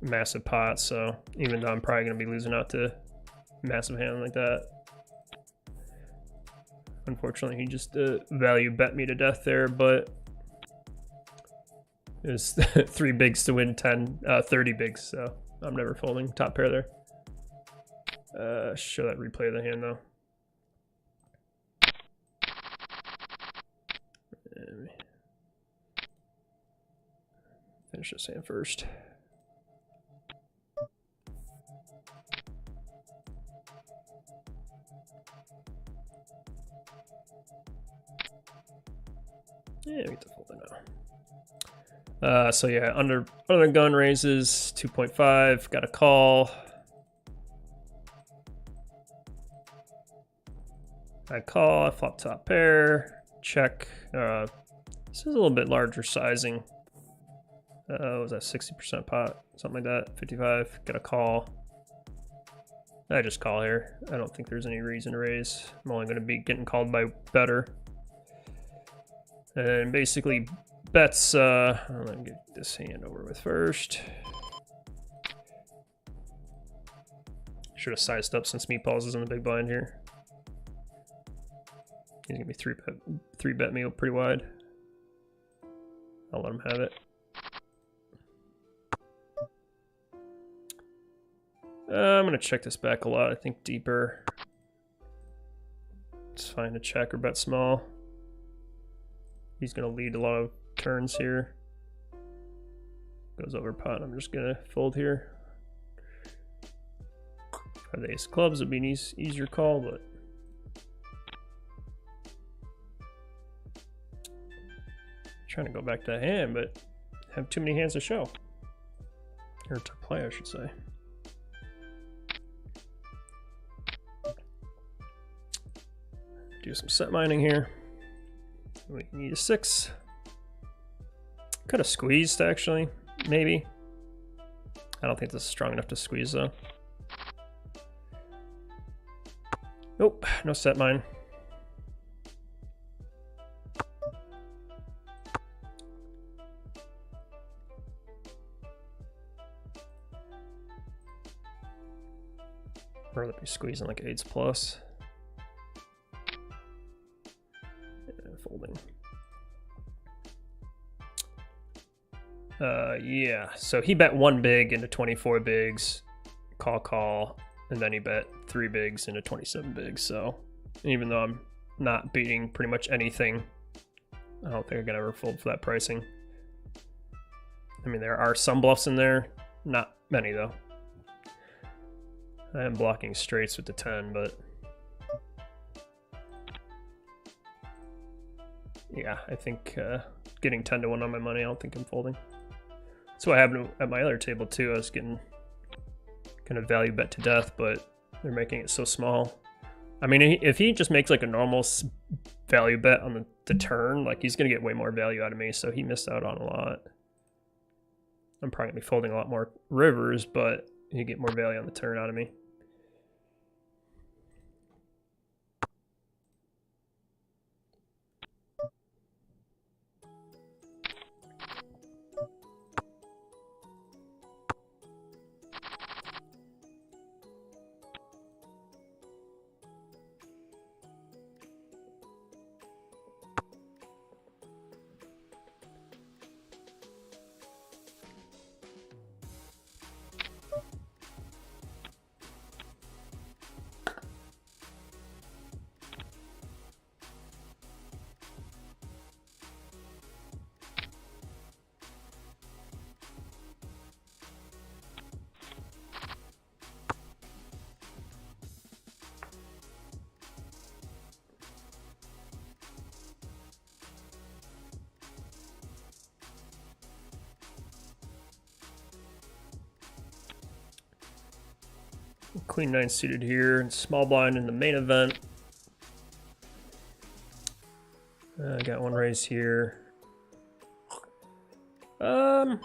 S1: massive pot, so even though I'm probably going to be losing out to a massive hand like that. Unfortunately, he just value bet me to death there, but it was 3 bigs to win 30 bigs, so I'm never folding top pair there. Show that replay of the hand though. Finish this hand first. Yeah, we get to fold it now. So yeah, under gun raises 2.5. Got a call. I call. I flop top pair. Check. This is a little bit larger sizing. Was that 60% pot? Something like that. 55. Got a call. I just call here. I don't think there's any reason to raise. I'm only going to be getting called by better. And basically bets, let me get this hand over with first. Should have sized up since meatballs is in the big blind here. He's gonna be three bet me pretty wide. I'll let him have it. I'm gonna check this back a lot. I think deeper. It's fine to check or bet small. He's gonna lead a lot of turns here. Goes over pot. I'm just gonna fold here. Have the ace of clubs would be an easier call, but trying to go back to that hand, but have too many hands to show. Or to play, I should say. Do some set mining here. We need a 6. Could have squeezed, actually. Maybe. I don't think this is strong enough to squeeze, though. Nope, no set mine. Rather be squeezing like 8s plus. And folding. Yeah, so he bet 1 big into 24 bigs, call, and then he bet 3 bigs into 27 bigs. So even though I'm not beating pretty much anything, I don't think I can ever fold for that pricing. I mean, there are some bluffs in there, not many though. I am blocking straights with the 10, but yeah, I think getting 10 to 1 on my money, I don't think I'm folding. That's what happened at my other table too. I was getting kind of value bet to death, but they're making it so small. I mean, if he just makes like a normal value bet on the turn, like he's gonna get way more value out of me, so he missed out on a lot. I'm probably gonna be folding a lot more rivers, but you get more value on the turn out of me. Queen 9 suited here, and small blind in the main event. I got one raise here. I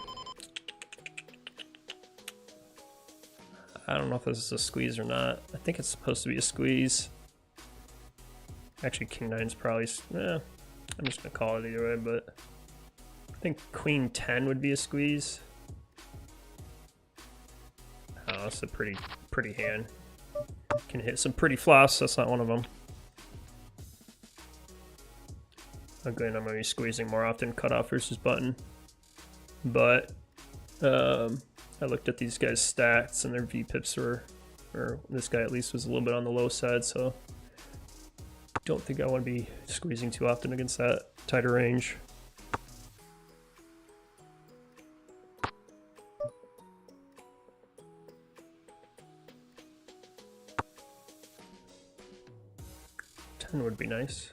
S1: don't know if this is a squeeze or not. I think it's supposed to be a squeeze. Actually, King 9's probably, I'm just gonna call it either way, but I think Queen 10 would be a squeeze. Oh, that's a pretty hand. Can hit some pretty flops, that's not one of them. Again, I'm gonna be squeezing more often, cutoff versus button. But I looked at these guys' stats and their VPIPs were, or this guy at least was a little bit on the low side, so don't think I want to be squeezing too often against that tighter range. Would be nice.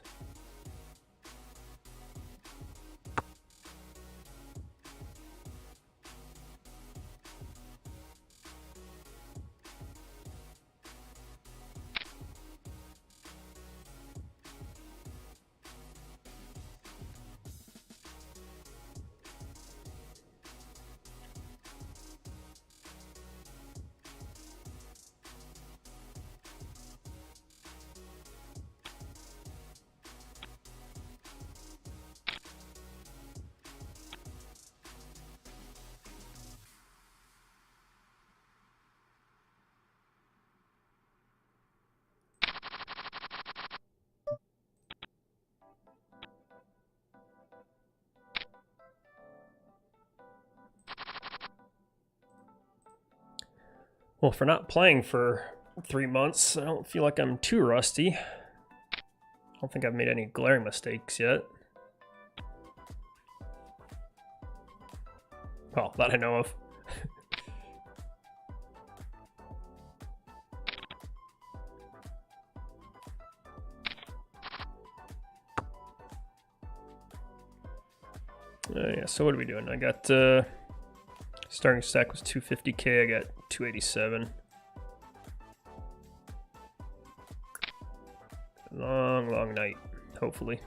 S1: Well, for not playing for 3 months, I don't feel like I'm too rusty. I don't think I've made any glaring mistakes yet. Well, that I know of. Yeah, so what are we doing? I got starting stack was 250k, I got 287. Long night, hopefully.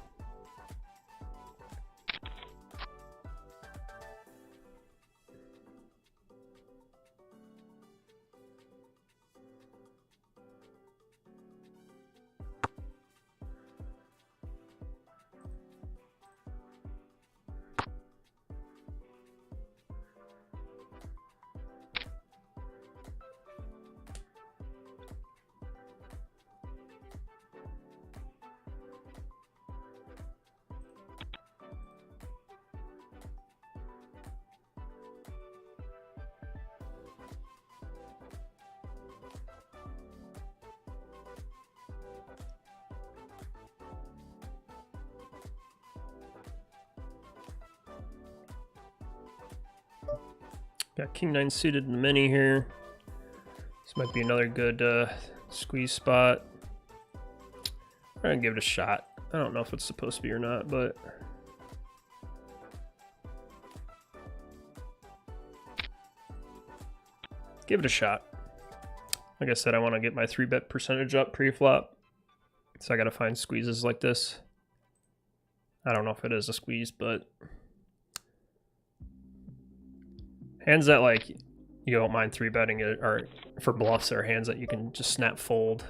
S1: Got king 9 suited in the mini here. This might be another good squeeze spot. I'm gonna give it a shot. I don't know if it's supposed to be or not, but give it a shot. Like I said, I want to get my 3-bet percentage up pre-flop, so I gotta find squeezes like this. I don't know if it is a squeeze, but hands that like you don't mind 3-betting it, or for bluffs, are hands that you can just snap fold.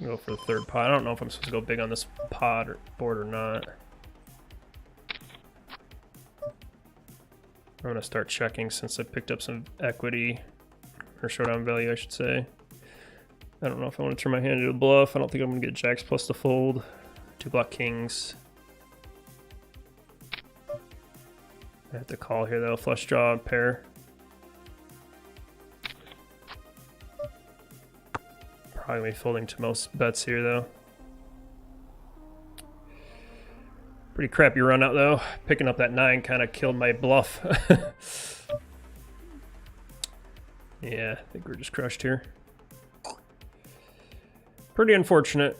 S1: Go for the third pot. I don't know if I'm supposed to go big on this pot or board or not. I'm gonna start checking since I picked up some equity, or showdown value, I should say. I don't know if I want to turn my hand into a bluff. I don't think I'm gonna get jacks plus to fold. 2 block kings. I have to call here though. Flush draw and pair. Probably be folding to most bets here though. Pretty crappy run out though. Picking up that 9 kind of killed my bluff. Yeah, I think we're just crushed here. Pretty unfortunate.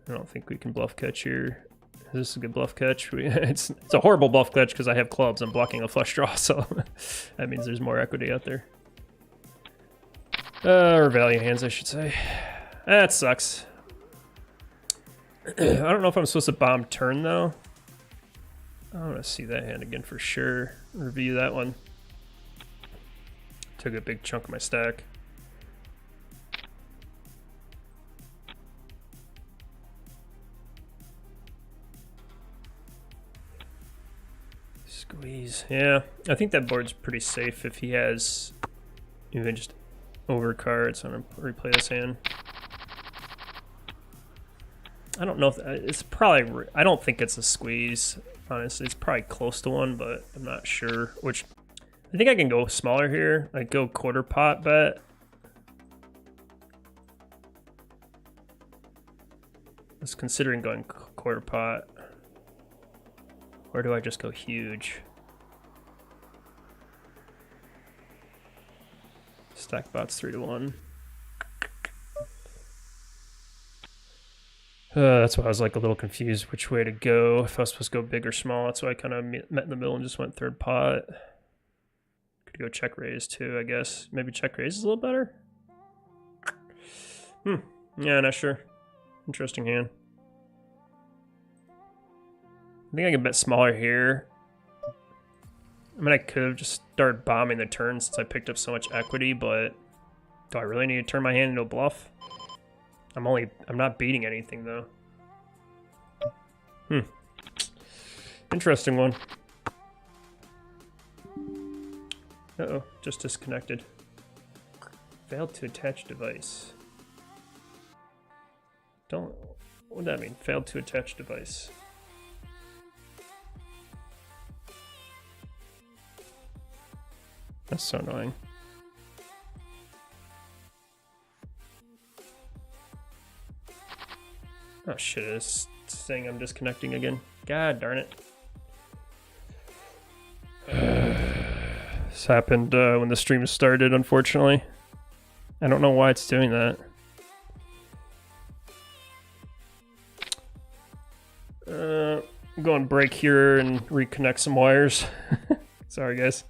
S1: I don't think we can bluff catch here. This is a good bluff catch. It's a horrible bluff catch because I have clubs. I'm blocking a flush draw, so that means there's more equity out there. Or value hands, I should say. That sucks. I don't know if I'm supposed to bomb turn, though. I want to see that hand again for sure. Review that one. Took a big chunk of my stack. Squeeze. Yeah, I think that board's pretty safe if he has even just over cards. I'm gonna replay this hand. I don't know if it's probably. I don't think it's a squeeze. Honestly, it's probably close to one, but I'm not sure. Which I think I can go smaller here. Like go quarter pot bet. I was considering going quarter pot. Or do I just go huge? Stack bots 3-1. That's why I was like a little confused which way to go. If I was supposed to go big or small, that's why I kind of met in the middle and just went third pot. Could go check raise too, I guess. Maybe check raise is a little better. Yeah, not sure. Interesting hand. I think I can bet smaller here. I mean, I could have just started bombing the turn since I picked up so much equity, but do I really need to turn my hand into a bluff? I'm not beating anything though. Interesting one. Uh-oh, just disconnected. Failed to attach device. What would that mean? Failed to attach device. That's so annoying. Oh shit, it's saying I'm disconnecting again. God darn it. This happened when the stream started, unfortunately. I don't know why it's doing that. Go and break here and reconnect some wires. Sorry, guys.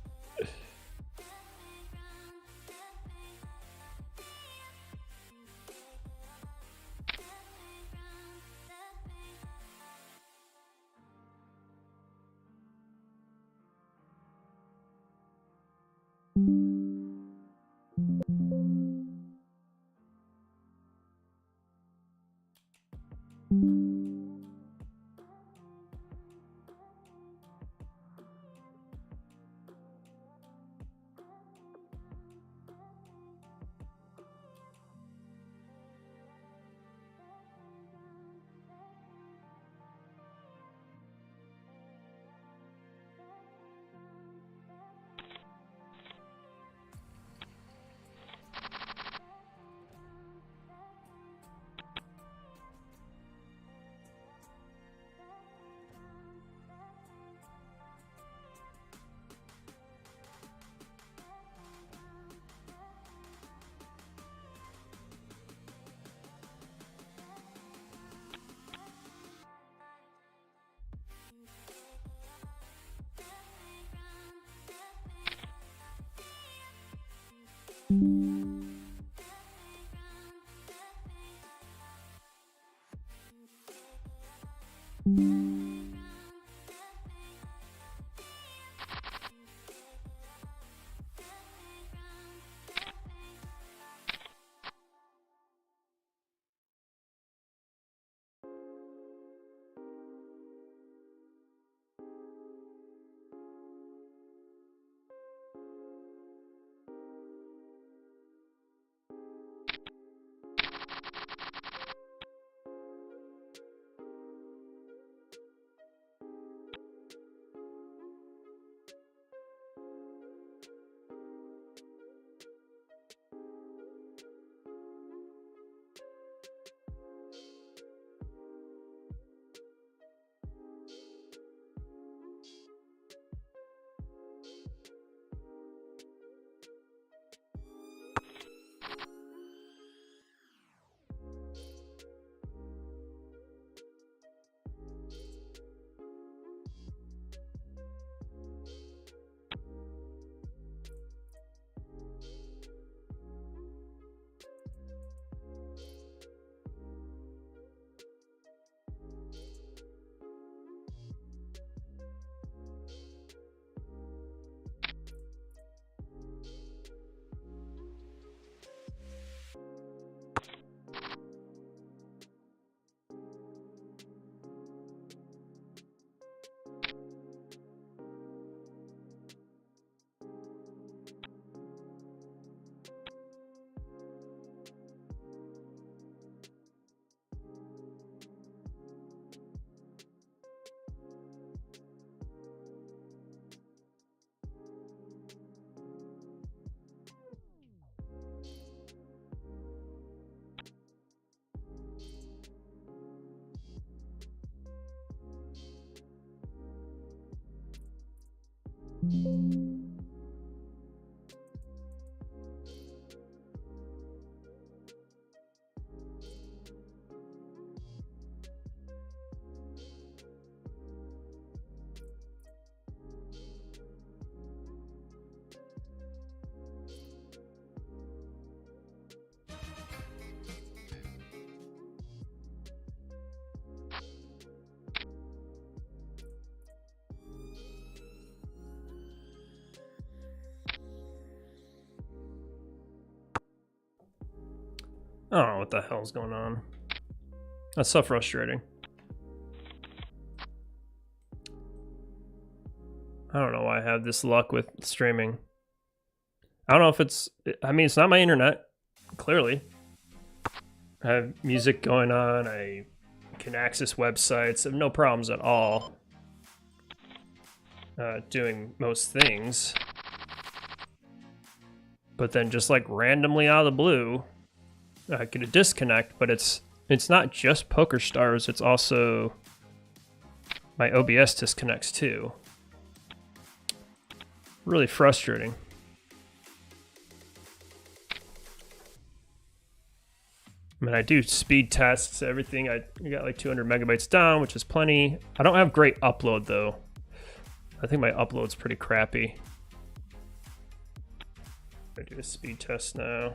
S1: I don't know what the hell's going on. That's so frustrating. I don't know why I have this luck with streaming. I don't know if it's... I mean, it's not my internet, clearly. I have music going on. I can access websites. I have no problems at all doing most things. But then just like randomly out of the blue, I get a disconnect, but it's not just PokerStars, it's also my OBS disconnects too. Really frustrating. I mean, I do speed tests, everything. I got like 200 megabytes down, which is plenty. I don't have great upload though. I think my upload's pretty crappy. I do a speed test now.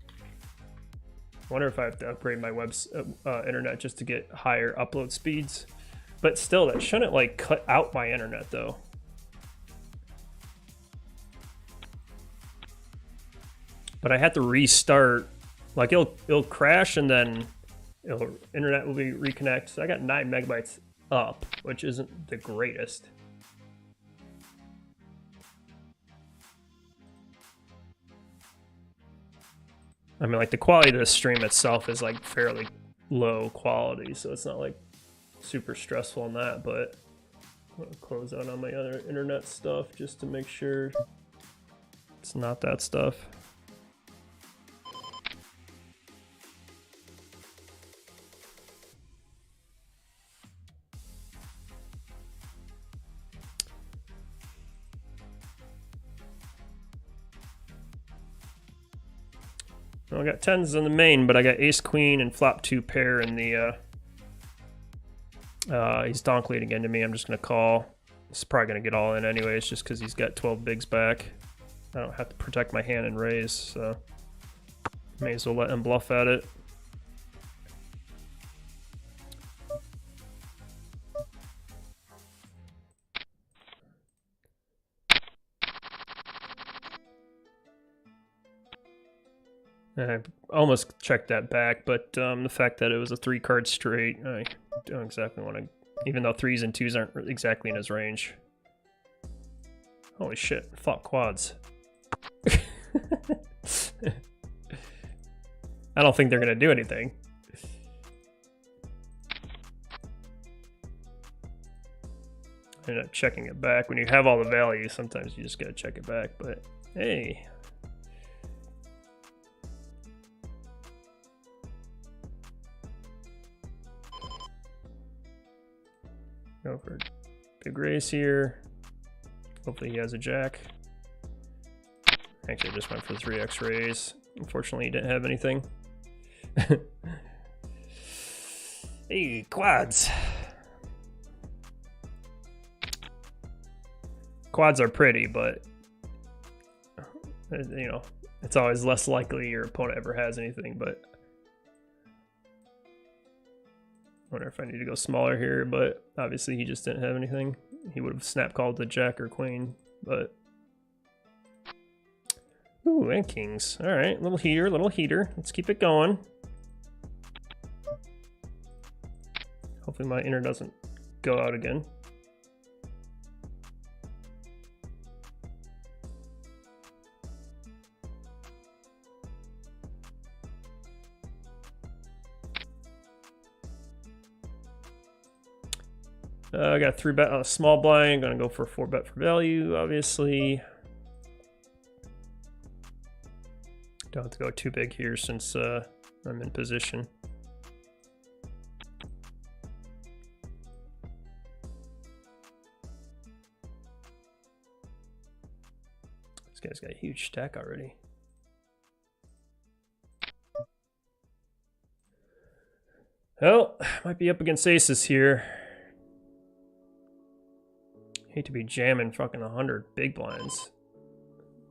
S1: I wonder if I have to upgrade my internet just to get higher upload speeds. But still, that shouldn't like cut out my internet though. But I had to restart. Like it'll crash and then internet will be reconnect. So I got 9 megabytes up, which isn't the greatest. I mean, like the quality of the stream itself is like fairly low quality, so it's not like super stressful on that, but I'm gonna close out on my other internet stuff just to make sure it's not that stuff. I got 10s in the main, but I got ace queen and flop 2 pair in the he's donk leading into me. I'm just gonna call. It's probably gonna get all in anyways, just because he's got 12 bigs back. I don't have to protect my hand and raise, so may as well let him bluff at it. I almost checked that back, but the fact that it was a 3-card straight, I don't exactly want to, even though 3s and 2s aren't exactly in his range. Holy shit, flop quads. I don't think they're going to do anything. I ended up checking it back. When you have all the value, sometimes you just got to check it back, but hey. Go for big raise here. Hopefully he has a jack. Actually, I just went for 3x raise. Unfortunately, he didn't have anything. Hey, quads. Quads are pretty, but you know, it's always less likely your opponent ever has anything, but I wonder if I need to go smaller here, but obviously he just didn't have anything. He would have snap called the jack or queen, but... Ooh, and kings. All right, little heater, little heater. Let's keep it going. Hopefully my inner doesn't go out again. I got a 3-bet on a small blind. Gonna go for a 4-bet for value, obviously. Don't have to go too big here since I'm in position. This guy's got a huge stack already. Well, might be up against aces here. Hate to be jamming fucking 100 big blinds.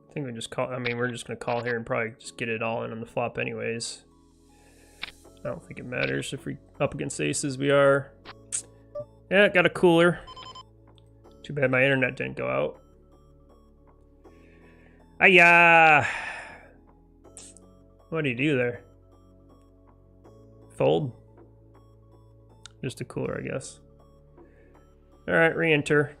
S1: I think we just call, I mean, we're just gonna call here and probably just get it all in on the flop anyways. I don't think it matters if we up against aces, we are. Yeah, got a cooler. Too bad my internet didn't go out. Ayah! What do you do there? Fold? Just a cooler, I guess. All right, re-enter.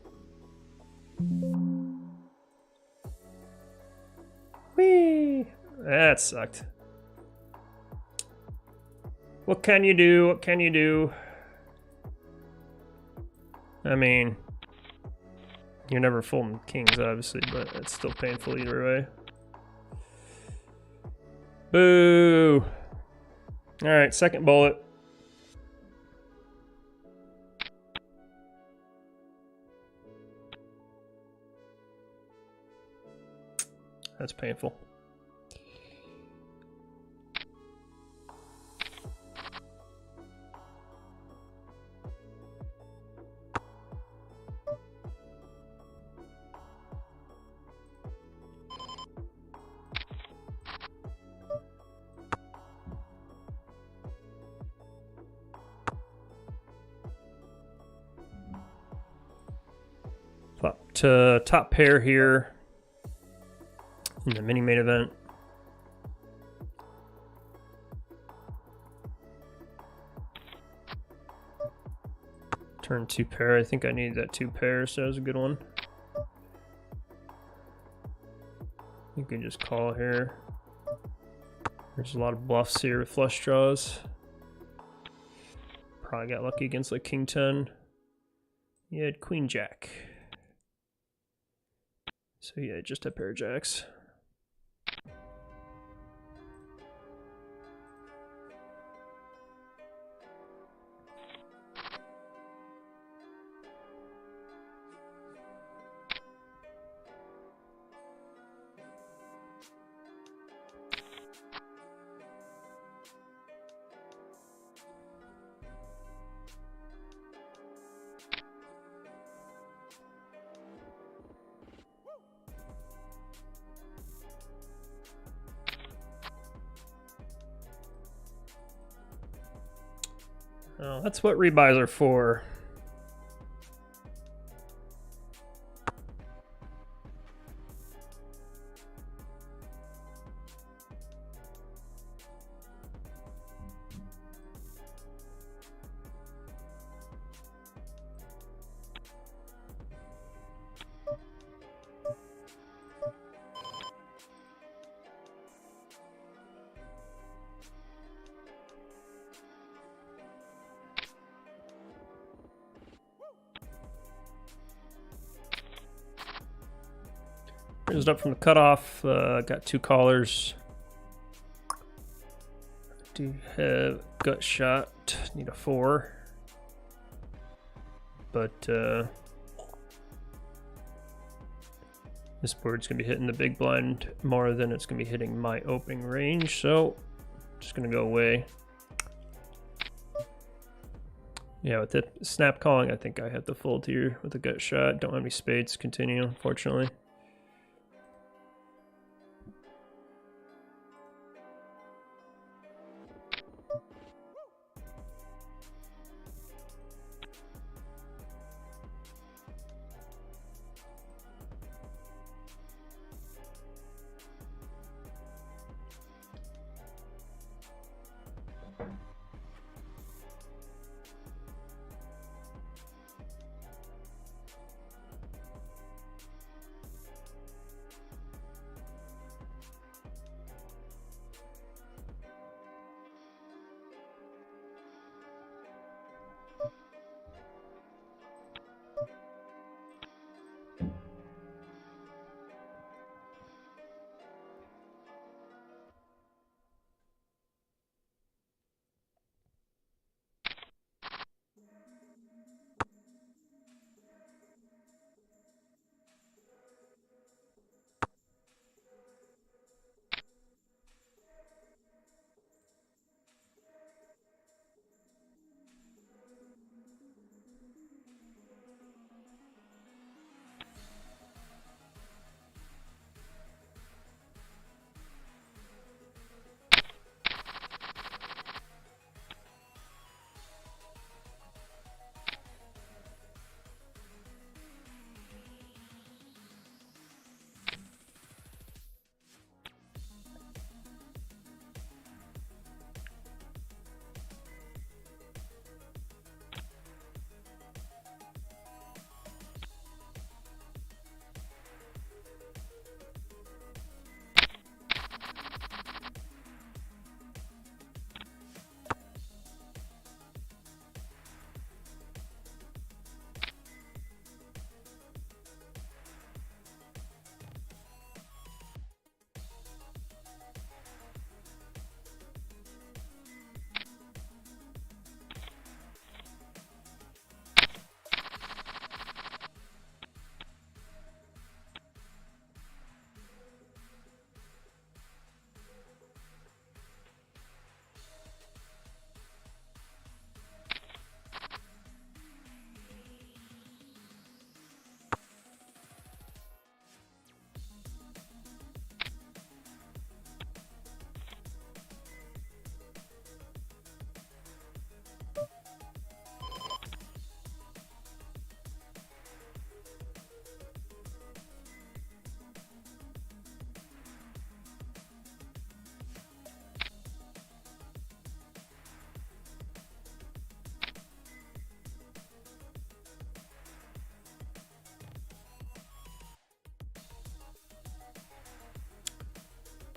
S1: Whee! That sucked. What can you do? What can you do? I mean, you're never folding kings, obviously, but it's still painful either way. Boo. All right, second bullet. That's painful. Flop to top pair here in the mini main event. Turn 2 pair. I think I need that 2 pair, so that was a good one. You can just call here. There's a lot of bluffs here with flush draws. Probably got lucky against like king 10. He had queen jack. So yeah, just a pair of jacks. Oh, that's what rebuys are for. Raised up from the cutoff, got 2 callers. Do have gut shot, need a 4. But this board's gonna be hitting the big blind more than it's gonna be hitting my opening range, so just gonna go away. Yeah, with the snap calling, I think I have to fold here with a gut shot. Don't have any spades, continue, unfortunately.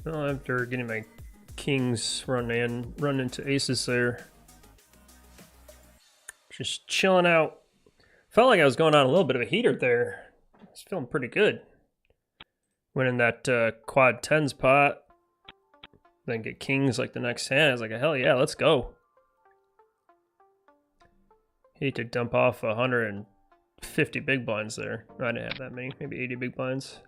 S1: Well, after getting my kings run into aces there, just chilling out. Felt like I was going on a little bit of a heater there. I was feeling pretty good. Winning that quad tens pot, then get kings like the next hand. I was like, hell yeah, let's go. Hate to dump off 150 big blinds there. I didn't have that many, maybe 80 big blinds.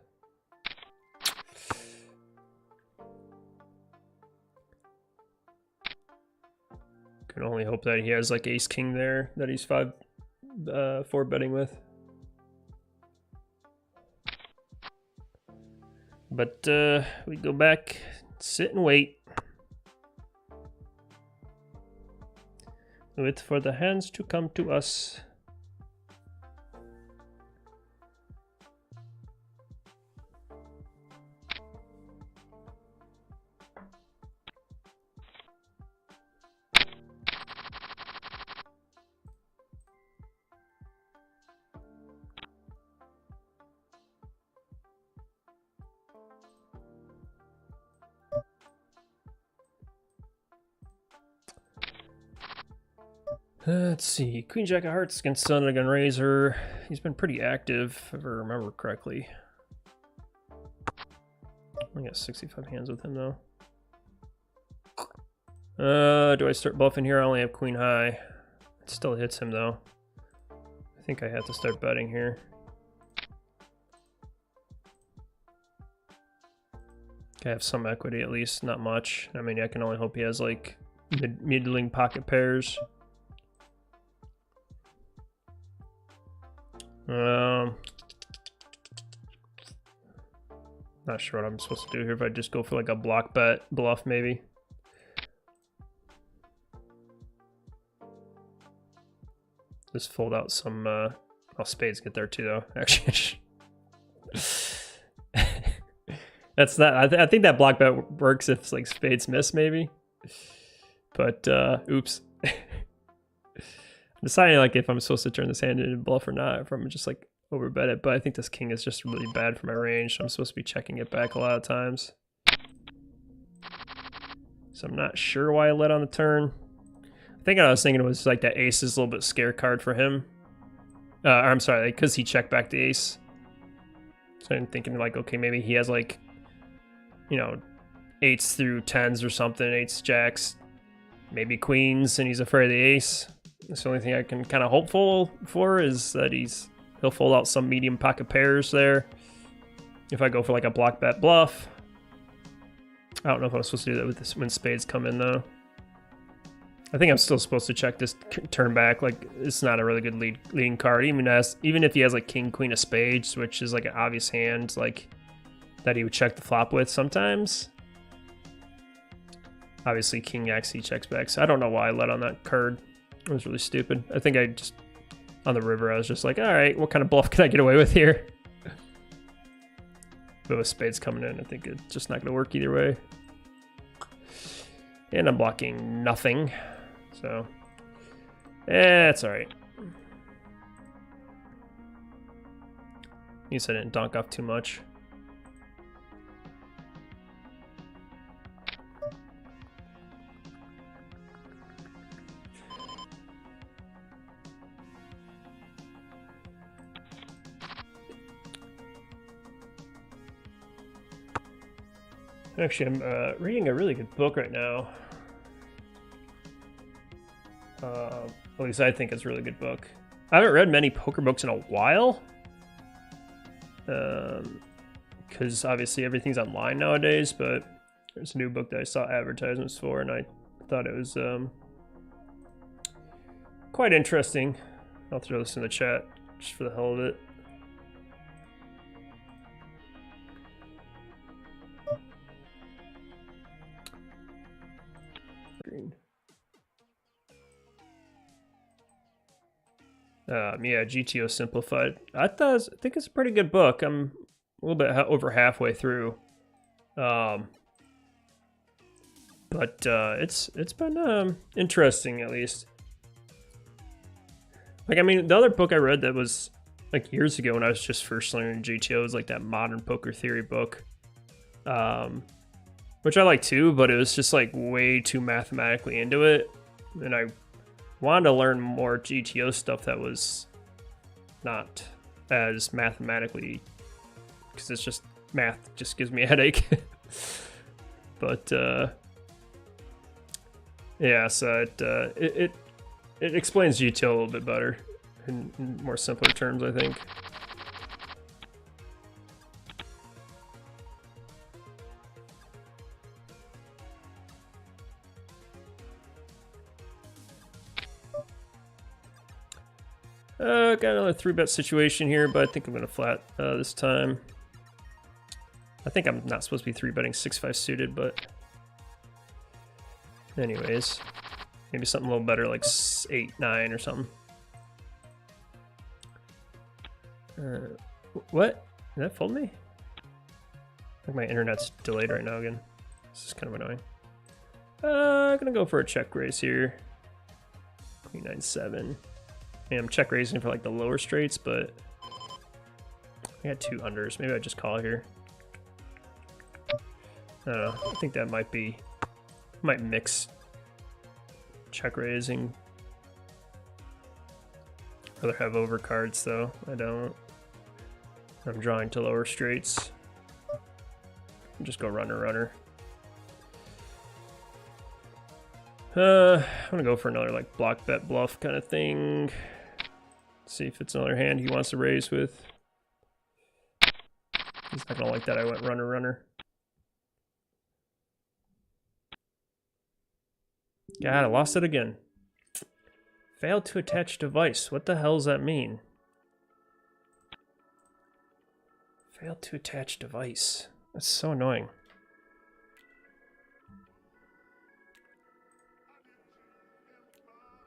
S1: Can only hope that he has like ace king there that he's 4 betting with. But we go back, sit and wait. Wait for the hands to come to us. Let's see, Queen Jack of Hearts against Sun against Razor. He's been pretty active, if I remember correctly. I got 65 hands with him though. Do I start bluffing here? I only have Queen High. It still hits him though. I think I have to start betting here. I have some equity at least, not much. I mean, I can only hope he has like middling pocket pairs. Not sure what I'm supposed to do here. If I just go for like a block bet bluff, maybe. Just fold out some. Oh, spades get there too, though. Actually, that's not. I think that block bet works if it's like spades miss, maybe. But oops. I'm deciding like if I'm supposed to turn this hand into a bluff or not. If I'm just like overbet it, but I think this king is just really bad for my range. So I'm supposed to be checking it back a lot of times. So I'm not sure why I let on the turn. I think I was thinking it was like that ace is a little bit scare card for him. Or I'm sorry, because he checked back the ace. So I'm thinking like, okay, maybe he has like, you know, 8s through 10s or something, 8s, jacks, maybe queens, and he's afraid of the ace. That's the only thing I can kind of hopeful for is that he'll fold out some medium pocket pairs there. If I go for like a block bet bluff. I don't know if I'm supposed to do that with this when spades come in though. I think I'm still supposed to check this turn back. Like it's not a really good leading card. Even if he has like king, queen of spades, which is like an obvious hand like that he would check the flop with sometimes. Obviously king X he checks back. So I don't know why I let on that card. It was really stupid. I think I just, on the river, I was just like, all right, what kind of bluff can I get away with here? But with spades coming in, I think it's just not going to work either way. And I'm blocking nothing. So, it's all right. At least I didn't donk off too much. Actually, I'm reading a really good book right now. At least I think it's a really good book. I haven't read many poker books in a while. Because obviously everything's online nowadays, but there's a new book that I saw advertisements for, and I thought it was quite interesting. I'll throw this in the chat just for the hell of it. Yeah, GTO Simplified. I think it's a pretty good book. I'm a little bit over halfway through, but it's been interesting at least. Like I mean, the other book I read that was like years ago when I was just first learning GTO was like that Modern Poker Theory book. which I like too, but it was just like way too mathematically into it. And I wanted to learn more GTO stuff that was not as mathematically, because it's just math just gives me a headache. But yeah, so it explains GTO a little bit better in more simpler terms, I think. Got another 3-bet situation here, but I think I'm gonna flat this time. I think I'm not supposed to be 3-betting 6-5 suited, but anyways, maybe something a little better like 8-9 or something. What? Did that fold me? I think my internet's delayed right now again. This is kind of annoying. I'm gonna go for a check raise here. Queen 9-7. Yeah, I'm check raising for like the lower straights, but I got 2 unders. Maybe I just call here. I don't know. I think that might mix check raising. Rather have overcards though. I don't. I'm drawing to lower straights. Just go runner. I'm gonna go for another like block bet bluff kind of thing. See if it's another hand he wants to raise with. He's not gonna like that I went runner. God, I lost it again. Failed to attach device. What the hell does that mean? Failed to attach device. That's so annoying.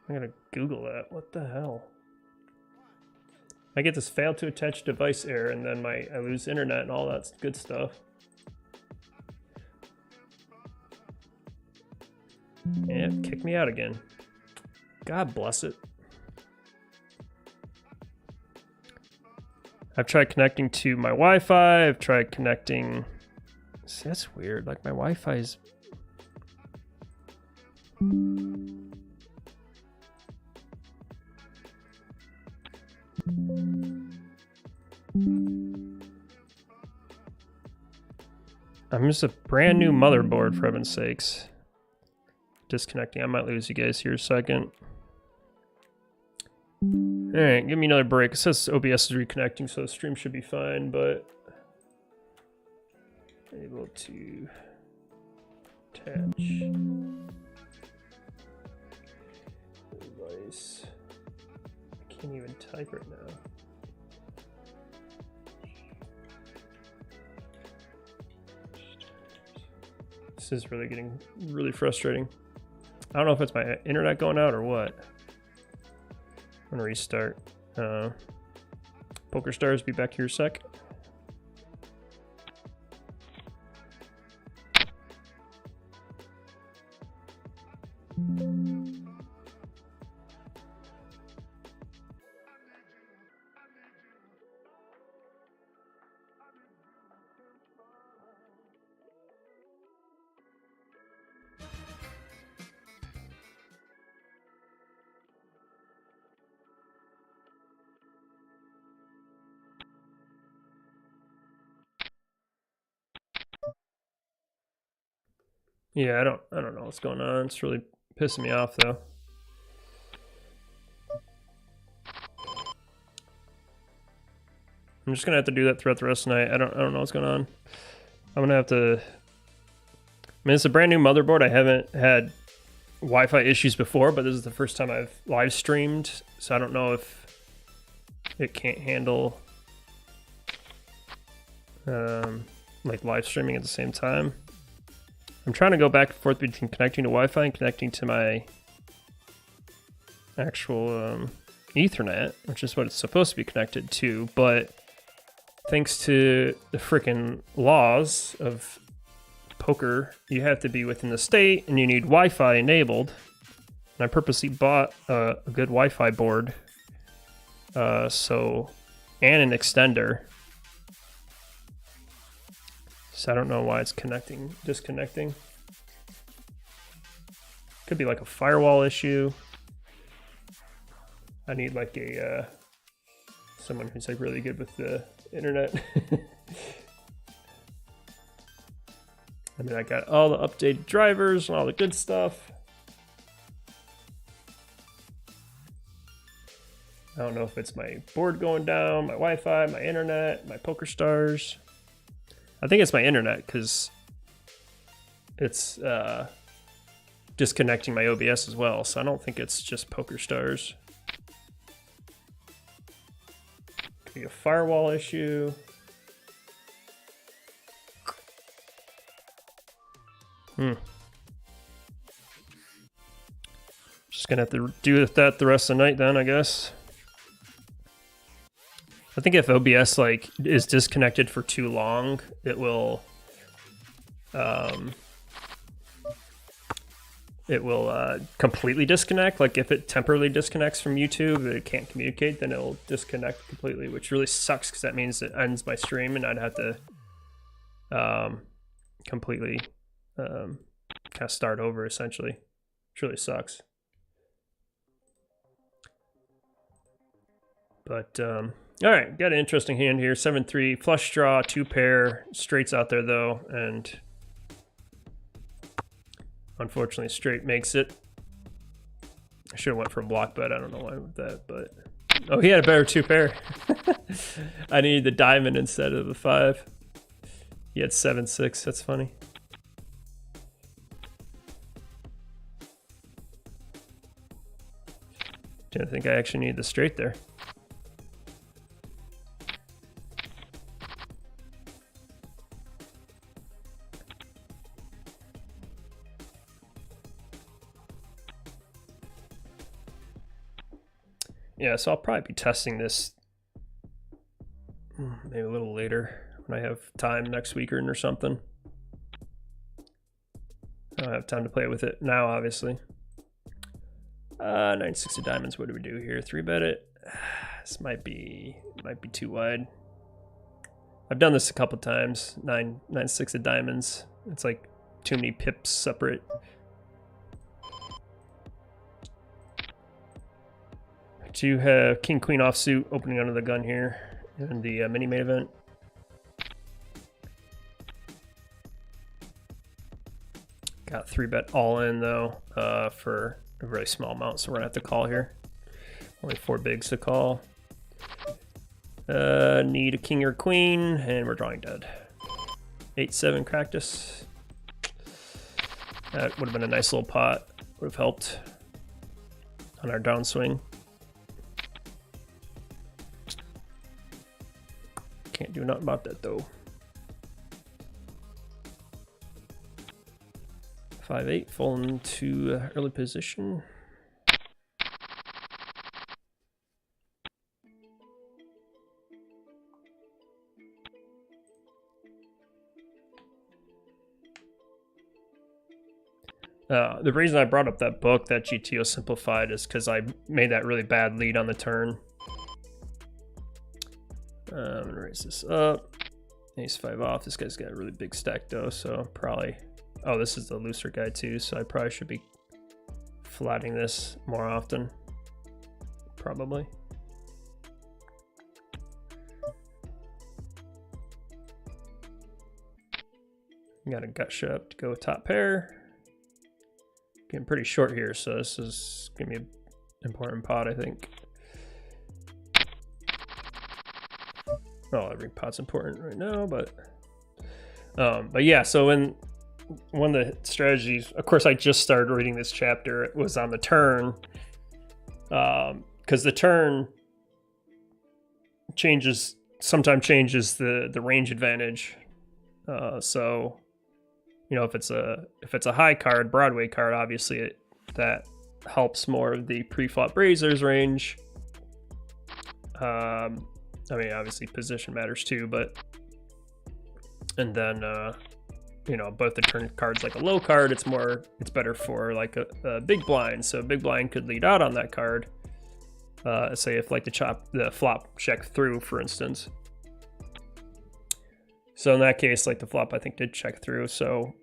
S1: I'm gonna Google that. What the hell? I get this failed to attach device error, and then I lose internet and all that good stuff. Yeah, kick me out again. God bless it. I've tried connecting to my Wi-Fi. I've tried connecting. See, that's weird. Like my Wi-Fi is. I'm just a brand new motherboard, for heaven's sakes. Disconnecting. I might lose you guys here a second. Alright, give me another break. It says OBS is reconnecting, so the stream should be fine, but able to attach device. I can't even type right now. This is really getting really frustrating. I don't know if it's my internet going out or what. I'm gonna restart. PokerStars, be back here a sec. Yeah, I don't know what's going on. It's really pissing me off though. I'm just gonna have to do that throughout the rest of the night. I don't know what's going on. I'm gonna have to. I mean, it's a brand new motherboard. I haven't had Wi-Fi issues before, but this is the first time I've live streamed, so I don't know if it can't handle like live streaming at the same time. I'm trying to go back and forth between connecting to Wi-Fi and connecting to my actual Ethernet, which is what it's supposed to be connected to, but thanks to the frickin' laws of poker, you have to be within the state and you need Wi-Fi enabled. And I purposely bought a good Wi-Fi board, and an extender. So I don't know why it's disconnecting. Could be like a firewall issue. I need like a someone who's like really good with the internet. I mean, I got all the updated drivers and all the good stuff. I don't know if it's my board going down, my Wi-Fi, my internet, my PokerStars. I think it's my internet because it's disconnecting my OBS as well. So I don't think it's just PokerStars. Could be a firewall issue. Just gonna have to do that the rest of the night then, I guess. I think if OBS like is disconnected for too long, it will completely disconnect. Like if it temporarily disconnects from YouTube, it can't communicate, then it'll disconnect completely, which really sucks because that means it ends my stream and I'd have to completely kind of start over essentially. Which really sucks. But all right, got an interesting hand here. 7-3 flush draw, 2 pair straights out there though, and unfortunately straight makes it. I should have went for a block bet. I don't know why with that, but oh, he had a better 2 pair. I needed the diamond instead of the 5. He had 7-6. That's funny. Didn't think I actually needed the straight there. Yeah, so I'll probably be testing this maybe a little later when I have time next week or something. I don't have time to play with it now, obviously. 9-6 of diamonds. What do we do here? 3-bet it. This might be too wide. I've done this a couple times. 9-6 of diamonds. It's like too many pips separate. Do you have king queen offsuit opening under the gun here in the mini main event? Got 3-bet all in though for a very small amount, so we're gonna have to call here. Only 4 bigs to call. Need a king or queen, and we're drawing dead. 8-7 cracked us. That would have been a nice little pot. Would have helped on our downswing. Can't do nothing about that though. 5-8, falling to early position. The reason I brought up that book, that GTO Simplified, is because I made that really bad lead on the turn. I'm gonna raise this up. Ace 5 off. This guy's got a really big stack though, so probably. Oh, this is the looser guy too, so I probably should be flatting this more often. Probably. Got a gut shove to go with top pair. Getting pretty short here, so this is gonna be an important pot, I think. Well, every pot's important right now, but yeah. So when one of the strategies, of course, I just started reading this chapter. It was on the turn, because the turn sometimes changes the range advantage. So you know, if it's a high card, Broadway card, obviously that helps more of the pre-flop raisers range. I mean, obviously position matters too, but and then you know, both the turn cards like a low card, it's better for like a big blind. So big blind could lead out on that card. Say if like the flop check through, for instance. So in that case, like the flop, I think did check through. So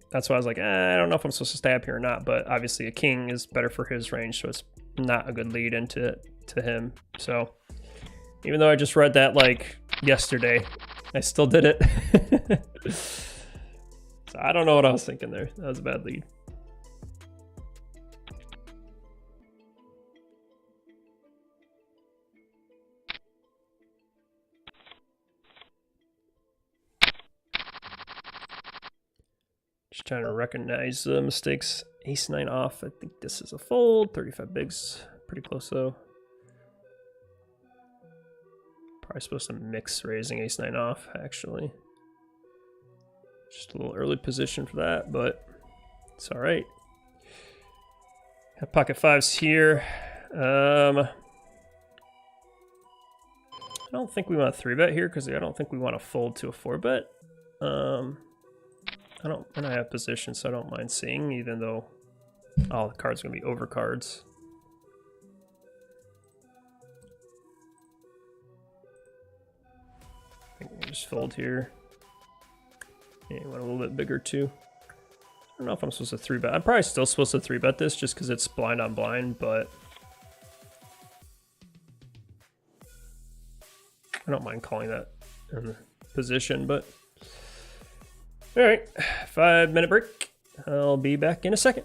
S1: that's why I was like, I don't know if I'm supposed to stab here or not. But obviously a king is better for his range, so it's not a good lead into him. So even though I just read that like yesterday, I still did it. So I don't know what I was thinking there. That was a bad lead. Just trying to recognize mistakes. Ace-9 off. I think this is a fold. 35 bigs. Pretty close though. Probably supposed to mix raising ace-9 off, actually. Just a little early position for that, but it's all right. Have pocket fives here. I don't think we want a 3-bet here because I don't think we want to fold to a 4-bet. And I have position, so I don't mind seeing, even though all the cards are gonna be over cards. I think we can just fold here. Yeah, went a little bit bigger too. I don't know if I'm supposed to 3-bet. I'm probably still supposed to 3-bet this just because it's blind on blind, but I don't mind calling that in the position, but all right, 5-minute break. I'll be back in a second.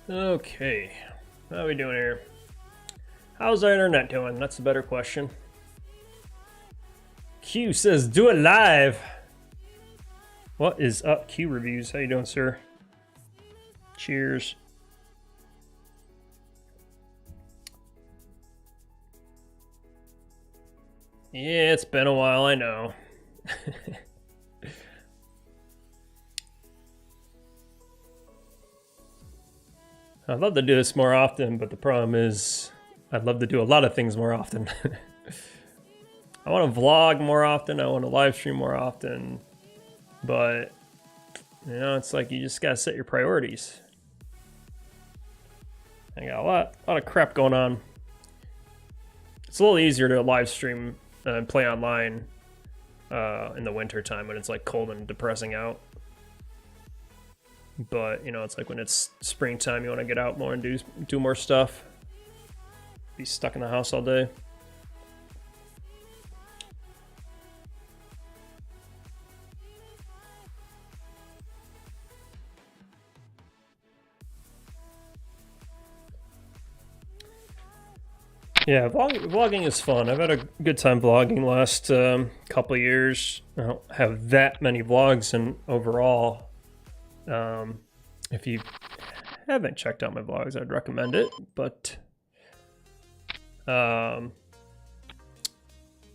S1: Okay, how are we doing here? How's our internet doing? That's a better question. Q says, do it live. What is up, Q Reviews? How you doing, sir? Cheers. Yeah, it's been a while, I know. I'd love to do this more often, but the problem is I'd love to do a lot of things more often. I want to vlog more often, I want to live stream more often, but you know, it's like you just gotta set your priorities. I got a lot of crap going on. It's a little easier to live stream and play online in the winter time when it's like cold and depressing out. But you know, it's like when it's springtime, you want to get out more and do more stuff. Be stuck in the house all day. Yeah, vlogging is fun. I've had a good time vlogging last couple of years. I don't have that many vlogs in overall. If you haven't checked out my vlogs, I'd recommend it. But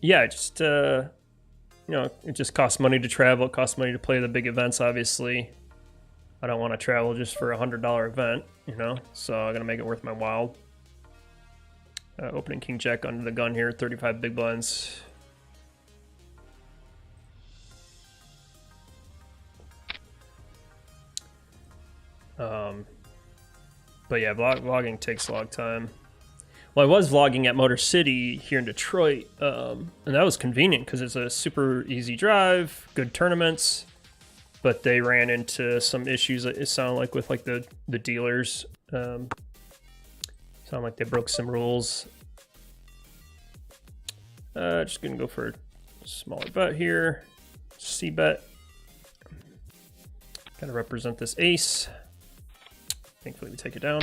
S1: yeah, just you know, it just costs money to travel. It costs money to play the big events. Obviously, I don't want to travel just for $100 event, you know. So I'm gonna make it worth my while. Opening King Jack under the gun here, 35 big blinds. But yeah, vlogging takes a long time. Well, I was vlogging at Motor City here in Detroit, and that was convenient because it's a super easy drive, good tournaments, but they ran into some issues, it sounded like, with like the dealers. Sound like they broke some rules. Just gonna go for a smaller bet here. C bet. Gotta represent this ace. Thankfully we take it down.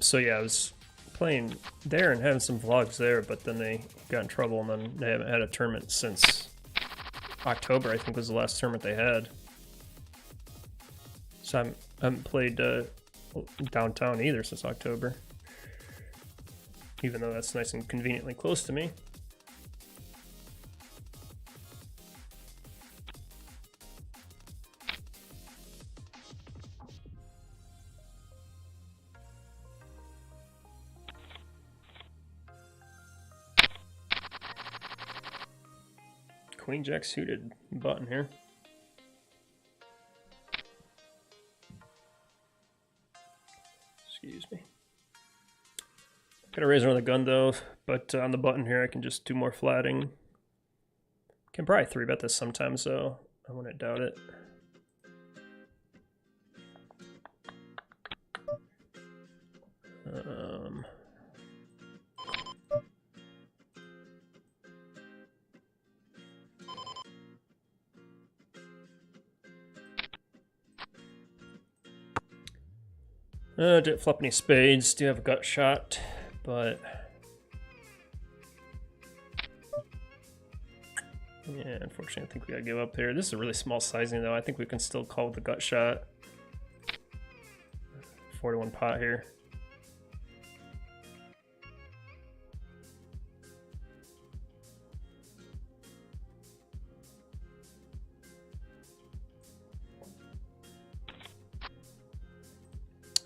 S1: So yeah, I was playing there and having some vlogs there, but then they got in trouble and then they haven't had a tournament since October, I think was the last tournament they had. So I haven't played downtown either since October, even though that's nice and conveniently close to me. Queen Jack suited button here. Excuse me. Got a razor on the gun though, but on the button here I can just do more flatting. Can probably 3-bet this sometimes, so I wouldn't doubt it. Didn't flop any spades, do have a gut shot, but yeah, unfortunately I think we gotta give up there. This is a really small sizing though. I think we can still call the gut shot. 4-1 pot here.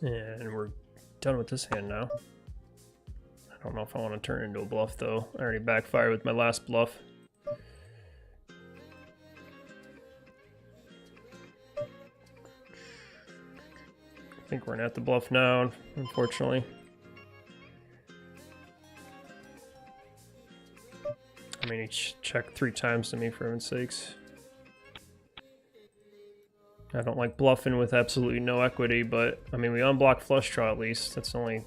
S1: And we're done with this hand now. I don't know if I want to turn it into a bluff though. I already backfired with my last bluff. I think we're at the bluff now, unfortunately. I mean, he checked 3 times to me, for heaven's sakes. I don't like bluffing with absolutely no equity, but I mean, we unblock flush draw at least. That's the only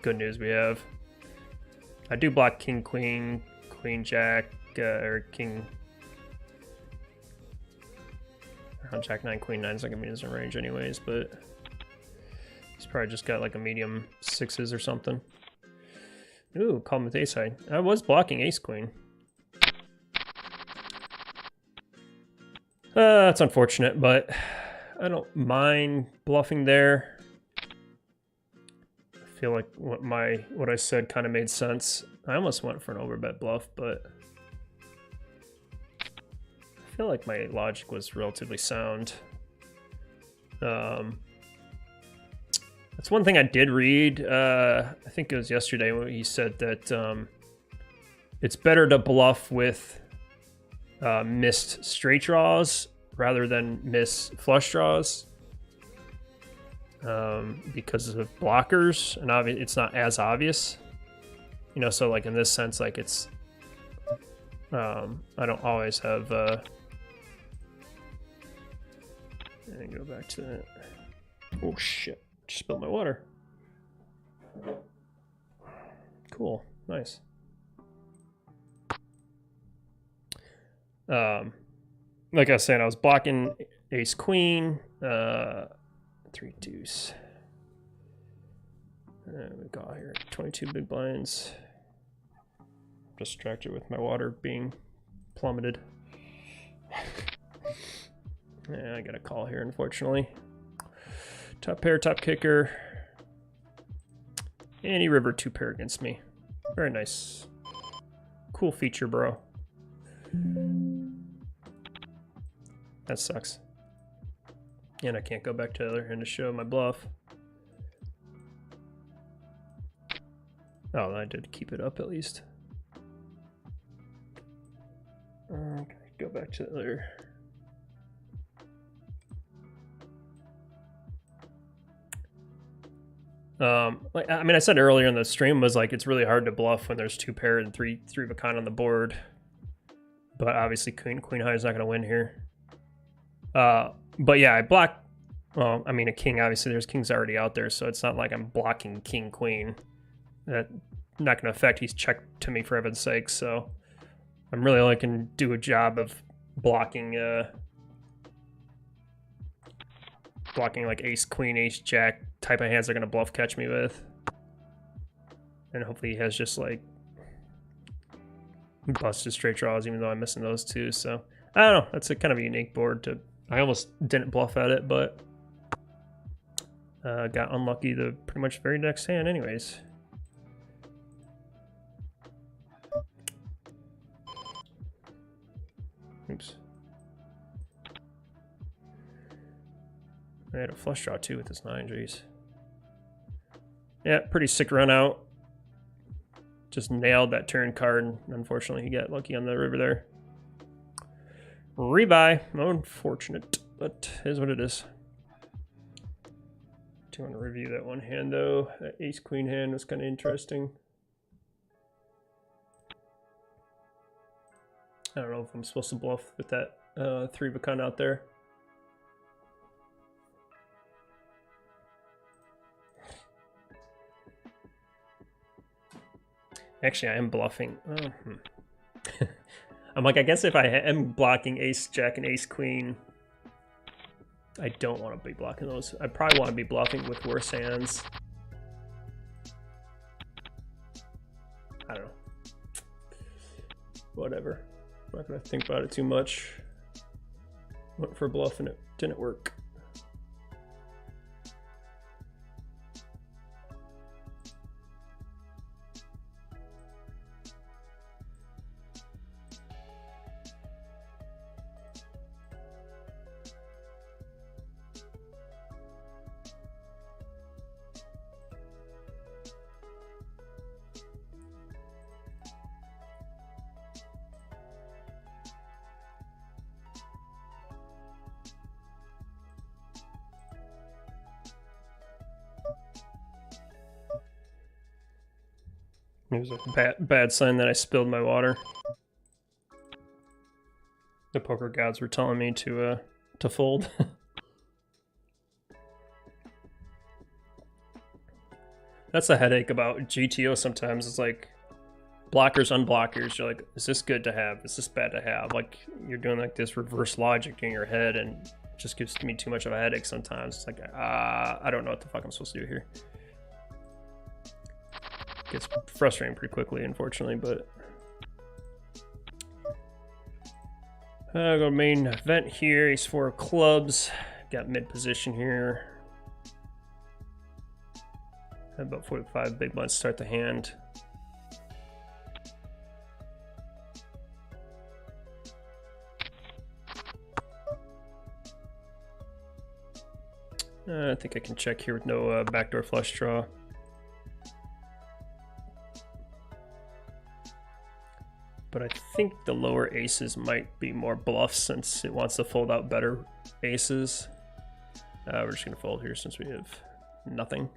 S1: good news we have. I do block king, queen, queen, jack, or king. Jack 9, queen 9 is not gonna be in his range anyways, but he's probably just got like a medium 6s or something. Ooh, call him with ace high. I was blocking ace queen. That's unfortunate, but I don't mind bluffing there. I feel like what I said kind of made sense. I almost went for an overbet bluff, but I feel like my logic was relatively sound. That's one thing I did read. I think it was yesterday when he said that it's better to bluff with missed straight draws rather than miss flush draws because of blockers, and it's not as obvious, you know. So like in this sense, like it's I don't always have let me go back to that. Oh shit, just spilled my water. Cool, nice. Like I was saying, I was blocking ace queen, 3 deuce. There we go here, 22 big blinds. Distracted with my water being plummeted. Yeah, I got a call here, unfortunately. Top pair, top kicker. And he rivered 2 pair against me. Very nice. Cool feature, bro. That sucks. And I can't go back to the other hand to show my bluff. Oh, I did keep it up at least. Okay, go back to the other. Like I mean, I said earlier in the stream was like it's really hard to bluff when there's 2 pair and three of a kind on the board. But obviously, queen high is not going to win here. But yeah, I block. Well, I mean, a king. Obviously, there's kings already out there, so it's not like I'm blocking king queen. That not going to affect. He's checked to me for heaven's sake. So I'm really only can do a job of blocking. Blocking like ace queen, ace jack type of hands they're going to bluff catch me with, and hopefully he has just like busted straight draws, even though I'm missing those 2. So I don't know. That's a kind of a unique board. I almost didn't bluff at it, but got unlucky the pretty much very next hand anyways. Oops. I had a flush draw too with this 9, jeez. Yeah, pretty sick run out. Just nailed that turn card, and unfortunately he got lucky on the river there. Rebuy. Unfortunate, but here's what it is. Do want to review that one hand though. That ace queen hand was kind of interesting. I don't know if I'm supposed to bluff with that 3 of a kind out there. Actually, I am bluffing. I'm like, I guess if I am blocking ace jack and ace queen, I don't want to be blocking those. I probably want to be bluffing with worse hands. I don't know. Whatever. I'm not going to think about it too much. Went for a bluff and it didn't work. It was a bad sign that I spilled my water. The poker gods were telling me to fold. That's a headache about GTO sometimes. It's like blockers, unblockers. You're like, is this good to have? Is this bad to have? Like, you're doing like this reverse logic in your head, and it just gives me too much of a headache sometimes. It's like, I don't know what the fuck I'm supposed to do here. Gets frustrating pretty quickly, unfortunately, but I'll go main event here. Ace 4 of clubs. Got mid position here. About 45 big blinds start the hand. I think I can check here with no backdoor flush draw. But I think the lower aces might be more bluffs since it wants to fold out better aces. We're just gonna fold here since we have nothing.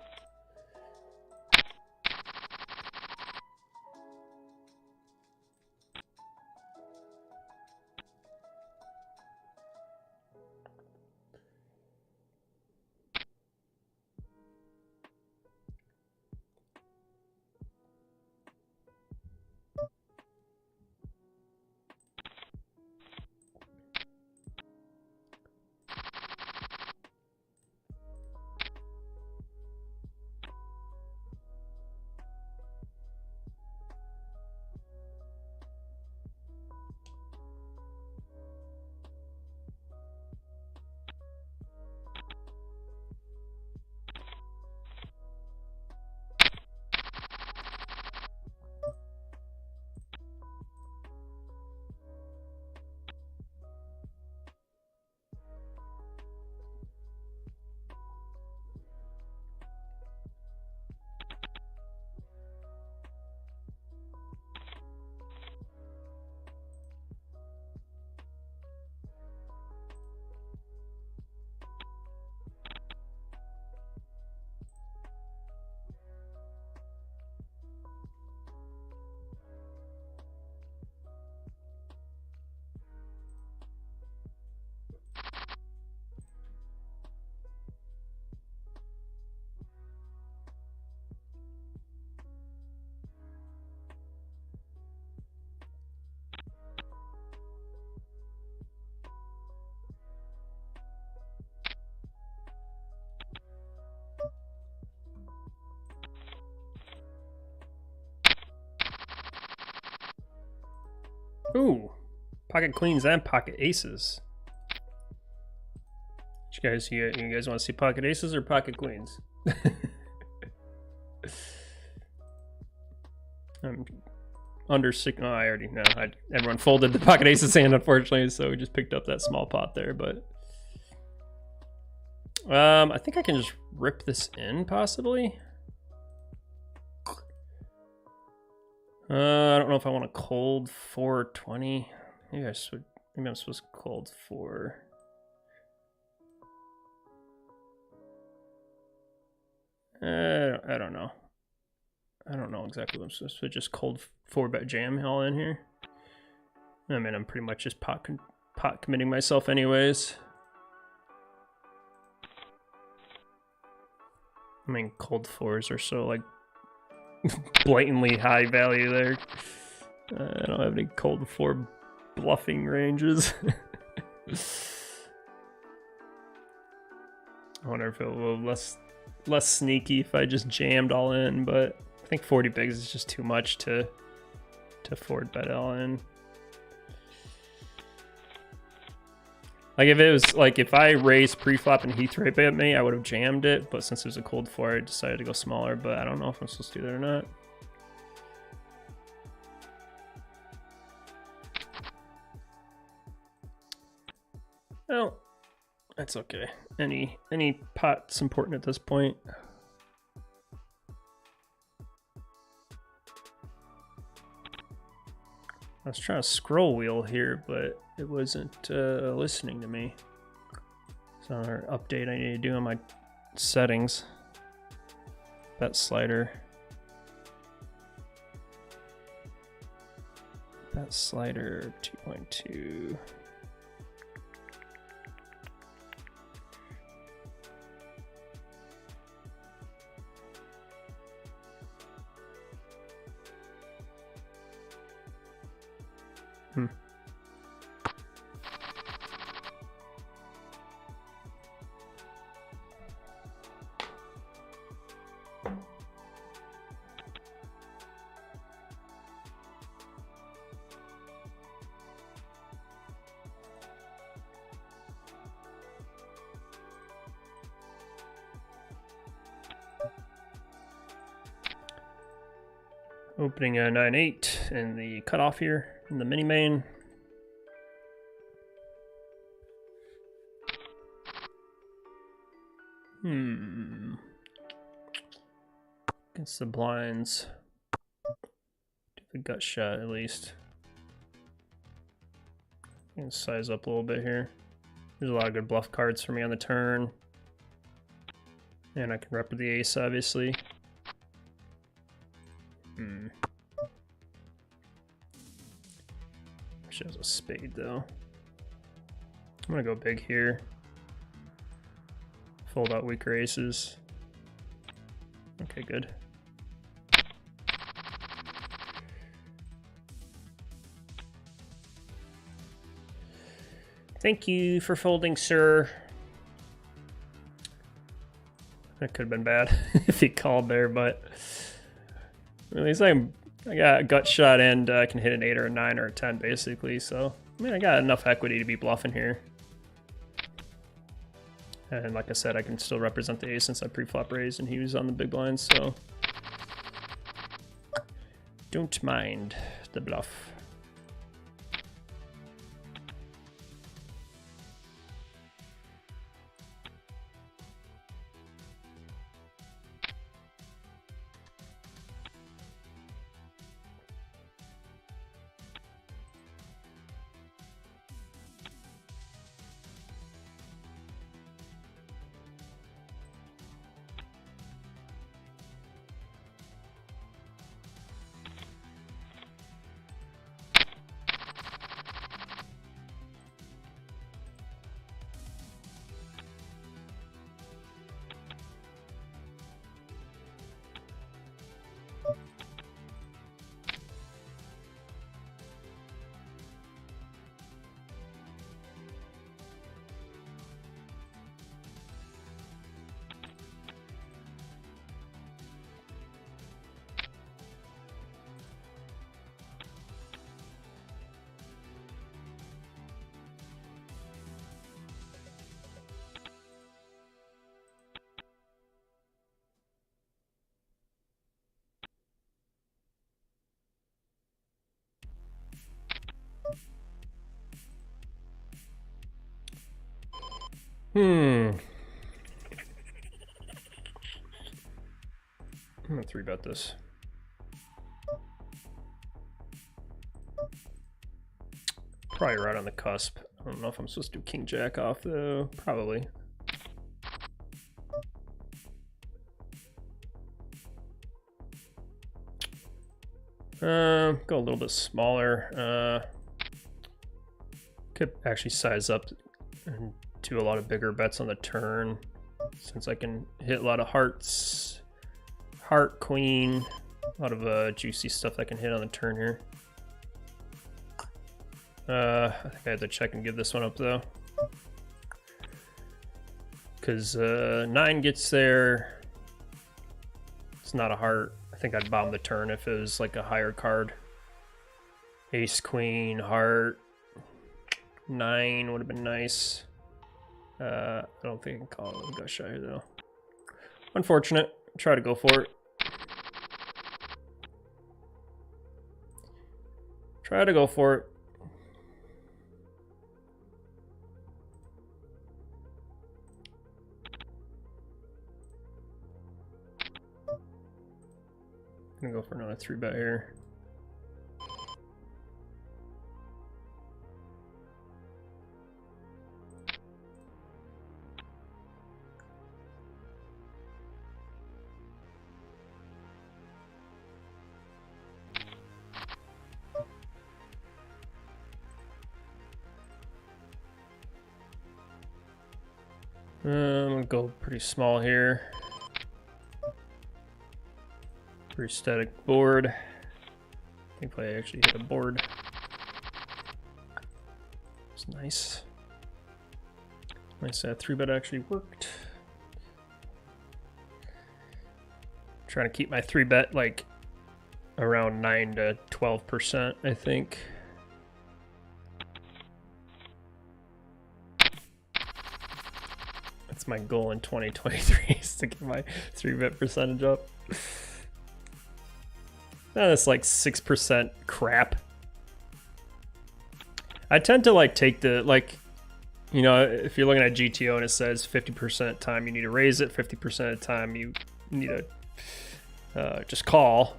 S1: Ooh, pocket queens and pocket aces. You guys want to see pocket aces or pocket queens? I'm under six. Oh, I already know. Everyone folded the pocket aces hand, unfortunately, so we just picked up that small pot there. But I think I can just rip this in, possibly. I don't know if I want a cold 420. Maybe I'm supposed to cold 4. I don't know. I don't know exactly what I'm supposed to just cold 4-bet jam all in here. I mean, I'm pretty much just pot committing myself anyways. I mean, cold 4s are so like blatantly high value there. I don't have any cold 4 bluffing ranges. I wonder if it will less sneaky if I just jammed all in, but I think 40 bigs is just too much to forward bet all in. Like if it was like if I raised pre-flop and he 3-bet me, I would have jammed it, but since it was a cold 4, I decided to go smaller, but I don't know if I'm supposed to do that or not. Well, that's okay. Any pot's important at this point. I was trying to scroll wheel here, but it wasn't listening to me. So another update I need to do on my settings. Bet slider. Bet slider 2.2. Opening a 9-8 in the cutoff here in the mini main. Against the blinds. Do the gut shot at least. And size up a little bit here. There's a lot of good bluff cards for me on the turn. And I can rep with the ace, obviously. She has a spade though. I'm gonna go big here. Fold out weaker aces. Okay, good. Thank you for folding, sir. That could have been bad if he called there, but at least I got a gut shot and I can hit an 8 or a 9 or a 10 basically. So I mean, I got enough equity to be bluffing here. And like I said, I can still represent the ace since I pre-flop raised and he was on the big blind, so don't mind the bluff. I'm gonna 3-bet this. Probably right on the cusp. I don't know if I'm supposed to do king jack off though. Probably. Go a little bit smaller. Could actually size up and do a lot of bigger bets on the turn since I can hit a lot of hearts, heart, queen, a lot of juicy stuff I can hit on the turn here. I think I have to check and give this one up though, because 9 gets there. It's not a heart. I think I'd bomb the turn if it was like a higher card. Ace, queen, heart, 9 would have been nice. I don't think I can call it with a gut shot here though. Unfortunate. Try to go for it. Try to go for it. I'm gonna go for another 3-bet here. I'm gonna go pretty small here. Pretty static board. I think I actually hit a board. Nice. Nice, that 3-bet actually worked. Trying to keep my 3-bet like around 9 to 12%, I think. That's my goal in 2023 is to get my 3-bet percentage up. That's like 6% crap. I tend to like take the, like, you know, if you're looking at GTO and it says 50% of the time you need to raise it, 50% of the time you need to just call.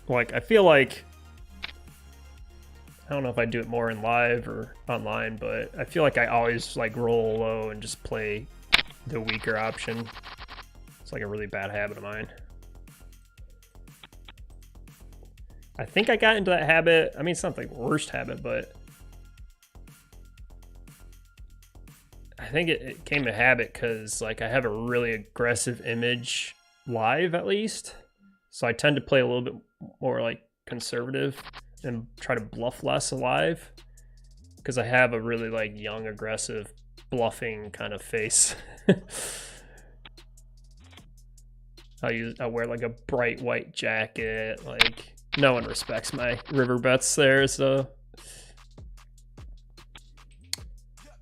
S1: Like, I feel like, I don't know if I do it more in live or online, but I feel like I always like roll low and just play the weaker option. It's like a really bad habit of mine. I think I got into that habit. I mean, it's not like the worst habit, but I think it came a habit because like I have a really aggressive image live, at least. So I tend to play a little bit more like conservative and try to bluff less live because I have a really like young, aggressive, bluffing kind of face. I wear like a bright white jacket. Like, no one respects my river bets there, so.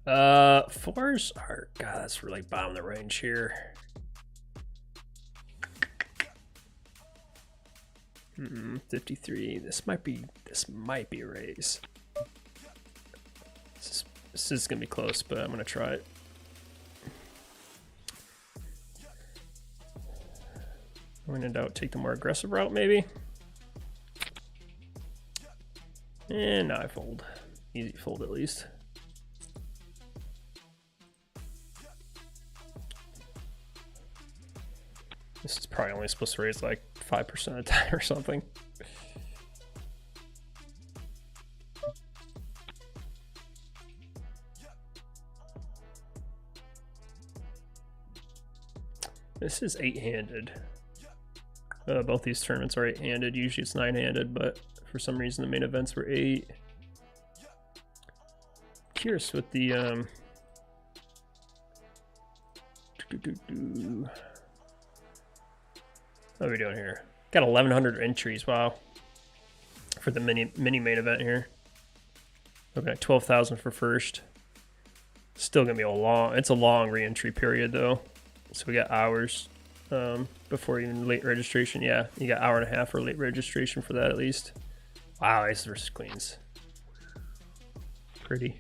S1: Fours are, God, that's really bottom of the range here. 53. This might be a raise. This is gonna be close, but I'm gonna try it. When in doubt, take the more aggressive route, maybe. And now I fold. Easy fold, at least. This is probably only supposed to raise like 5% of the time or something. This is 8-handed. Both these tournaments are 8-handed. Usually it's 9-handed, but for some reason the main events were 8. Curious with the what are we doing here? Got 1,100 entries. Wow, for the mini main event here. Looking at 12,000 for first. Still gonna be it's a long re-entry period though. So we got hours before even late registration. Yeah, you got hour and a half for late registration for that at least. Wow, aces versus queens. Pretty.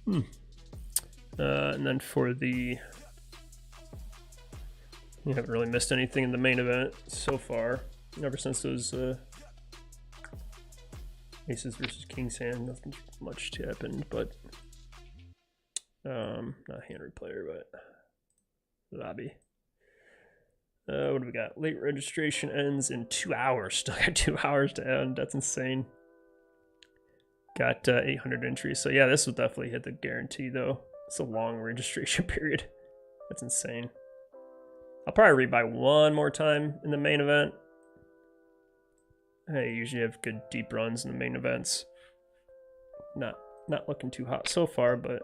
S1: And then for the, you haven't really missed anything in the main event so far. Ever since those aces versus kings hand, nothing much happened, but not hand replayer, but lobby. What do we got? Late registration ends in 2 hours. Still got 2 hours to end. That's insane. Got 800 entries. So yeah, this will definitely hit the guarantee though. It's a long registration period. That's insane. I'll probably rebuy one more time in the main event. I usually have good deep runs in the main events. Not looking too hot so far, but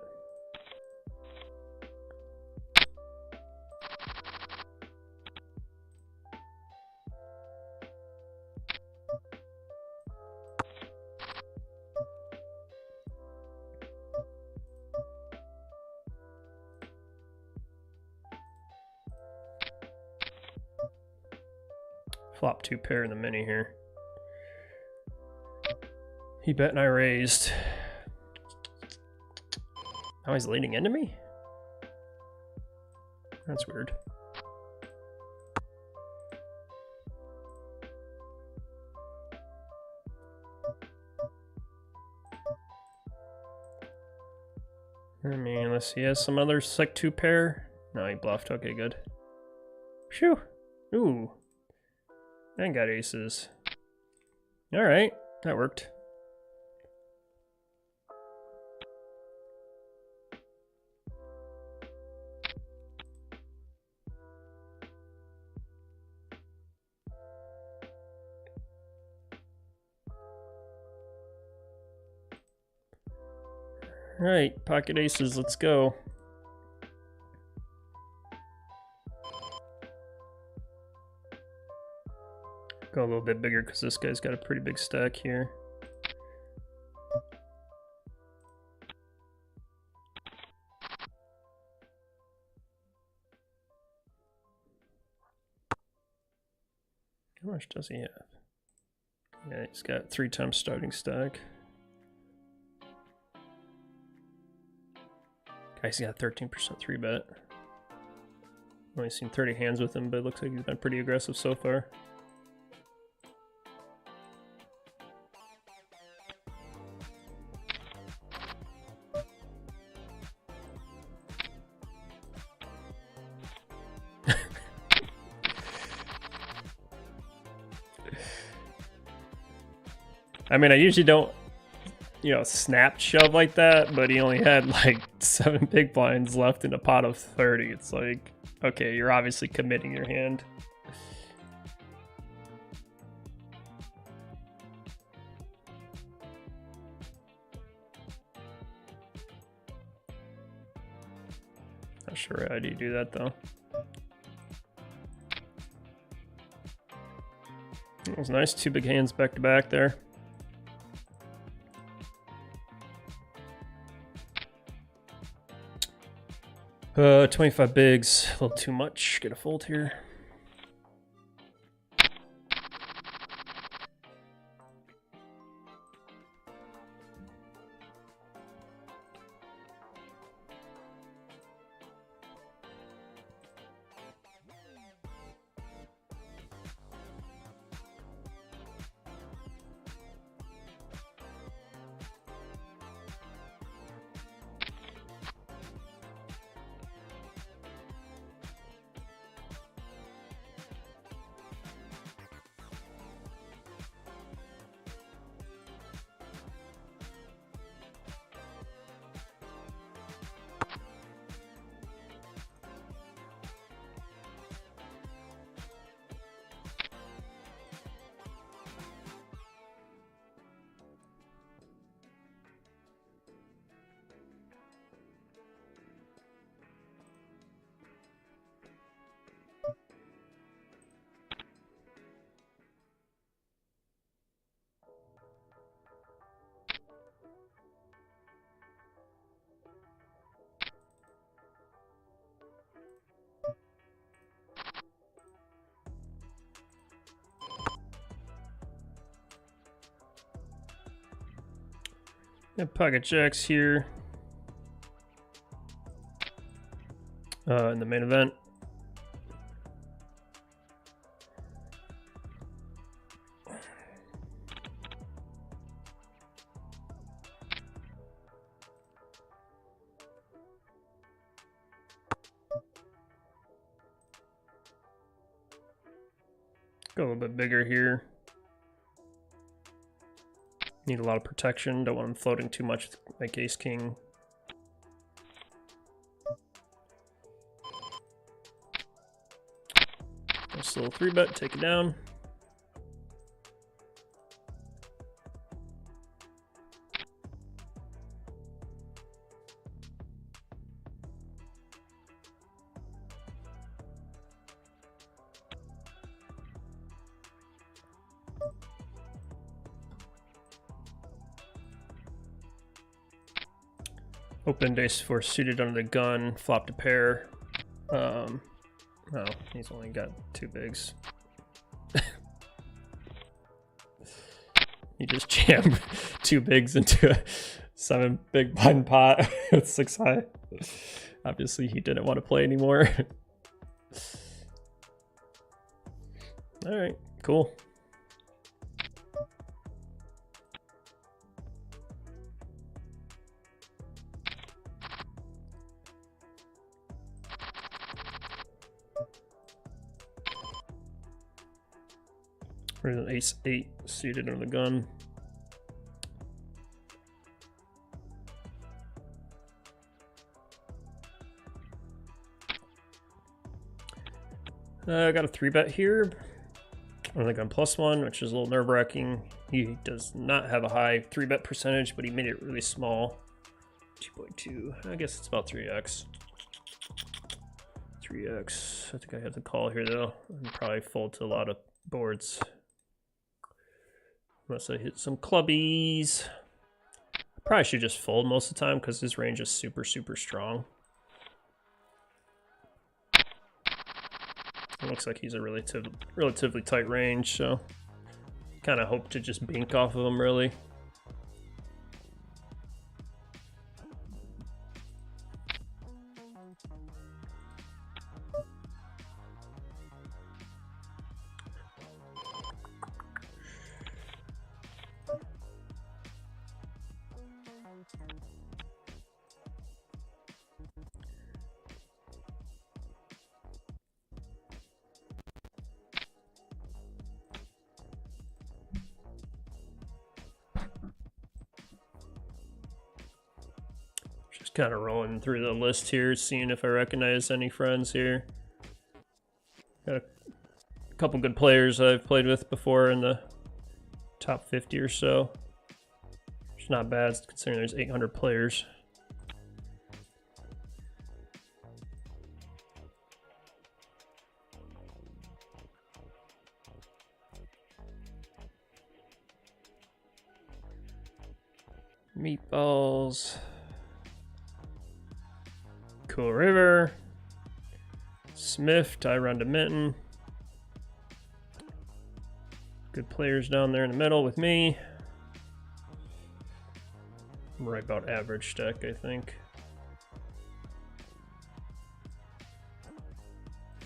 S1: flop 2 pair in the mini here. He bet and I raised. Now he's leading into me? That's weird. I mean, unless he has some other sec 2 pair. No, he bluffed. Okay, good. Phew. Ooh. And got aces. Alright, that worked. All right, pocket aces, let's go. Go a little bit bigger because this guy's got a pretty big stack here. How much does he have? Yeah, he's got 3 times starting stack. Guy's got 13% 3-bet. Only seen 30 hands with him, but it looks like he's been pretty aggressive so far. I mean, I usually don't, you know, snap shove like that, but he only had like 7 big blinds left in a pot of 30. It's like, okay, you're obviously committing your hand. Not sure how do you do that though. It was nice, 2 big hands back to back there. 25 bigs, a little too much. Get a fold here. Pocket jacks here in the main event. Go a little bit bigger here. Need a lot of protection. Don't want him floating too much like ace king. Just a little 3-bet, take it down. Opened ace-4 suited under the gun, flopped a pair. Oh, he's only got 2 bigs. He just jammed 2 bigs into a 7 big blind pot with 6 high. Obviously, he didn't want to play anymore. All right, cool. There's an ace-8 suited under the gun. I got a 3-bet here on the gun +1, which is a little nerve-wracking. He does not have a high 3-bet percentage, but he made it really small. 2.2. I guess it's about 3x. 3x. I think I have the call here though. And probably fold to a lot of boards. Unless I hit some clubbies. I probably should just fold most of the time because his range is super, super strong. It looks like he's a relatively tight range, so kind of hope to just bink off of him really. Kind of rolling through the list here, seeing if I recognize any friends here. Got a couple good players I've played with before in the top 50 or so. It's not bad considering there's 800 players. Meatballs. Cool River, Smith, I run to Minton. Good players down there in the middle with me. I'm right about average stack, I think.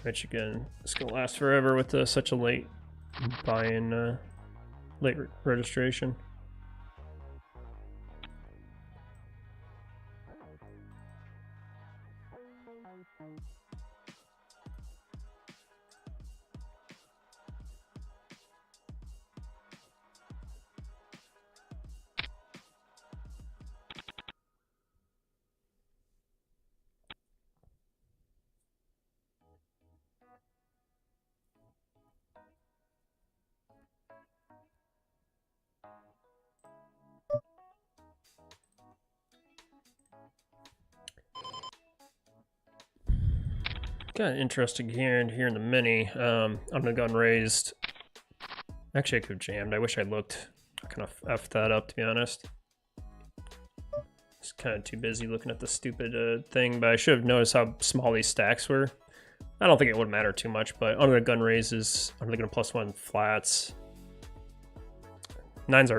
S1: Which again, it's gonna last forever with such a late buy-in, late registration. Kind of interesting here in the mini. I'm gonna go and raised. Actually, I could have jammed. I wish I looked. I kind of effed that up, to be honest. Just kind of too busy looking at the stupid thing, but I should have noticed how small these stacks were. I don't think it would matter too much, but under the gun raises, I'm gonna +1 flats. Nines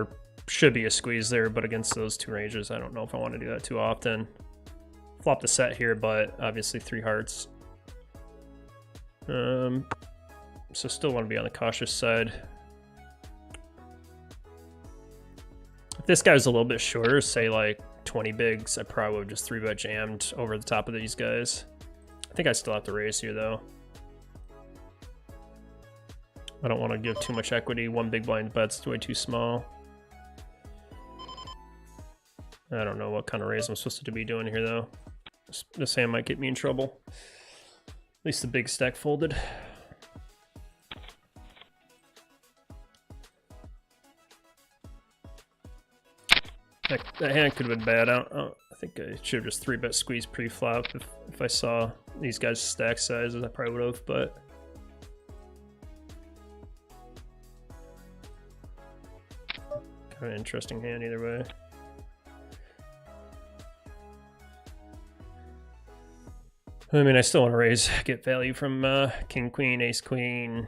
S1: should be a squeeze there, but against those two ranges, I don't know if I want to do that too often. Flop the set here, but obviously 3 hearts. So still want to be on the cautious side. If this guy was a little bit shorter, say like 20 bigs, I probably would have just 3-bet jammed over the top of these guys. I think I still have to raise here though. I don't want to give too much equity. 1 big blind bet's way too small. I don't know what kind of raise I'm supposed to be doing here though. This hand might get me in trouble. At least the big stack folded. That hand could have been bad. I think I should have just 3-bet squeeze pre-flop if I saw these guys' stack sizes. I probably would have, but kind of interesting hand either way. I mean, I still want to raise, get value from king, queen, ace, queen,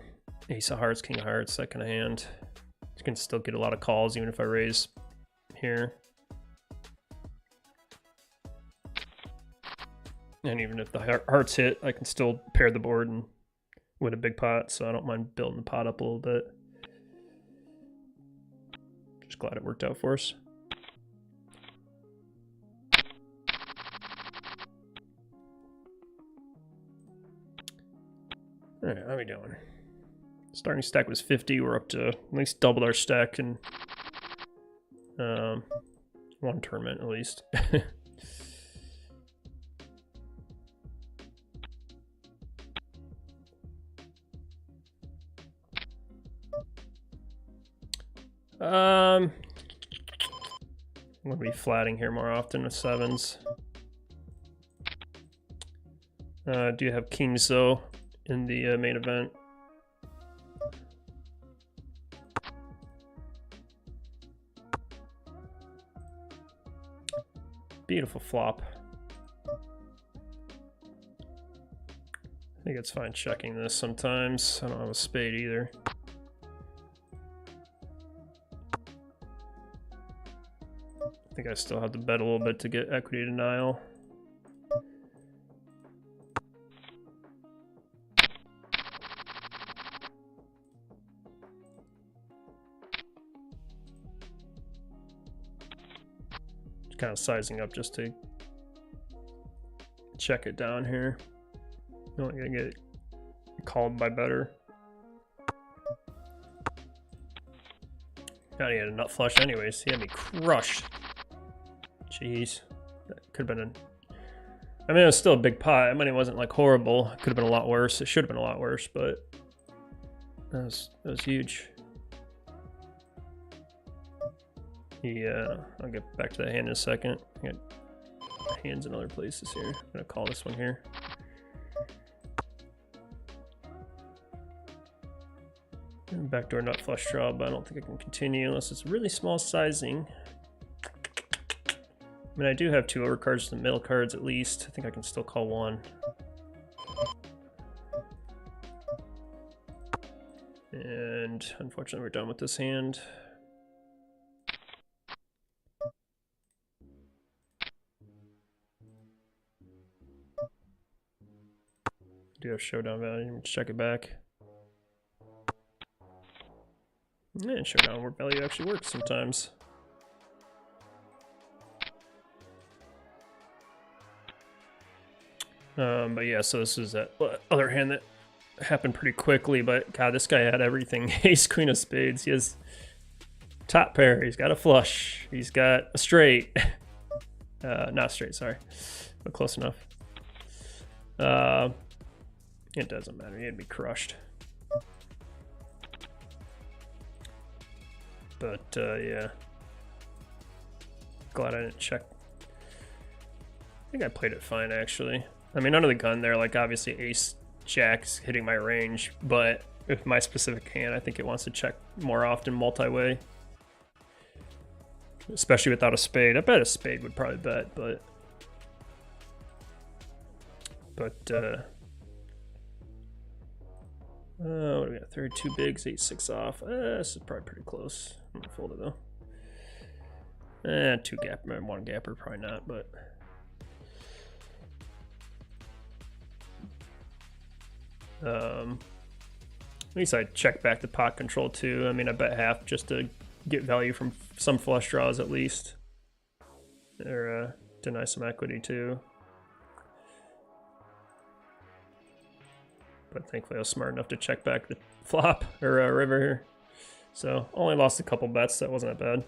S1: ace of hearts, king of hearts, that kind of hand. You can still get a lot of calls even if I raise here. And even if the hearts hit, I can still pair the board and win a big pot, so I don't mind building the pot up a little bit. Just glad it worked out for us. All right, how are we doing? Starting stack was 50. We're up to at least double our stack in one tournament at least. I'm going to be flatting here more often with sevens. Do you have kings though in the main event? Beautiful flop. I think it's fine checking this sometimes. I don't have a spade either. I think I still have to bet a little bit to get equity denial. Just kind of sizing up just to check it down here. Not gonna get called by better. God, he had a nut flush anyways. He had me crushed. Jeez. That could have been I mean, it was still a big pot. I mean, it wasn't like horrible. It could have been a lot worse. It should have been a lot worse, but that was huge. Yeah, I'll get back to that hand in a second. I got hands in other places here. I'm gonna call this one here. Backdoor nut flush draw, but I don't think I can continue unless it's really small sizing. I mean, I do have 2 overcards to the middle cards at least. I think I can still call one. And unfortunately, we're done with this hand. Do have showdown value. Check it back. And showdown work value actually works sometimes. But yeah, so this is that other hand that happened pretty quickly, but God, this guy had everything. Ace, queen of spades. He has top pair. He's got a flush. He's got a straight. Not straight, sorry. But close enough. It doesn't matter. He'd be crushed. But yeah. Glad I didn't check. I think I played it fine, actually. I mean, under the gun there, like obviously ace jack's hitting my range, but with my specific hand, I think it wants to check more often multi-way. Especially without a spade. I bet a spade would probably bet, but what do we got? 32 bigs, 8-6 off. This is probably pretty close. I'm gonna fold it though. 2 gap, maybe 1 gapper, probably not, but at least I check back the pot control too. I mean, I bet half just to get value from some flush draws at least, or deny some equity too. But thankfully I was smart enough to check back the flop or river here, so only lost a couple bets. That wasn't that bad.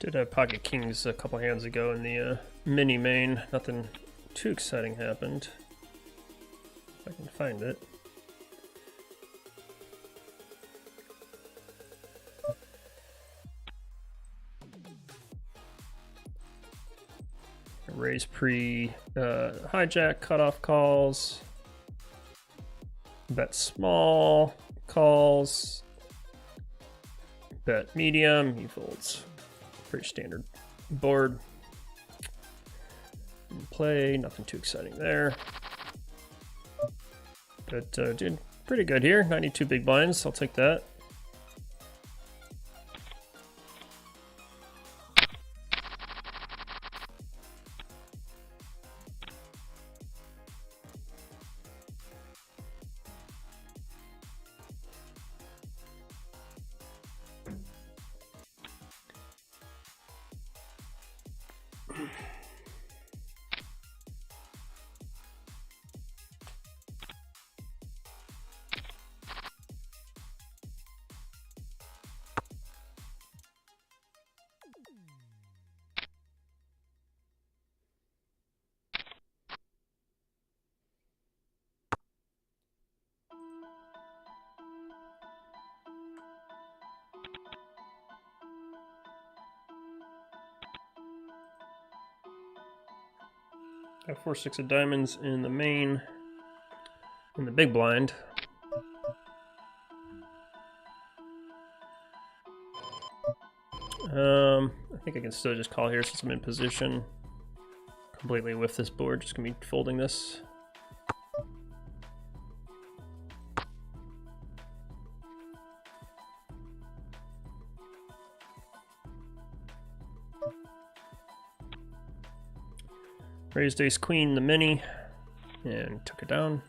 S1: Did have pocket kings a couple hands ago in the mini main. Nothing too exciting happened. If I can find it. Raise pre hijack cutoff calls. Bet small calls. Bet medium. He folds. Pretty standard board. Play. Nothing too exciting there. But did pretty good here. 92 big blinds. I'll take that. Got 4-6 of diamonds in the main, in the big blind. I think I can still just call here since I'm in position. Completely with this board, just gonna be folding this. Raised ace queen the mini and took it down.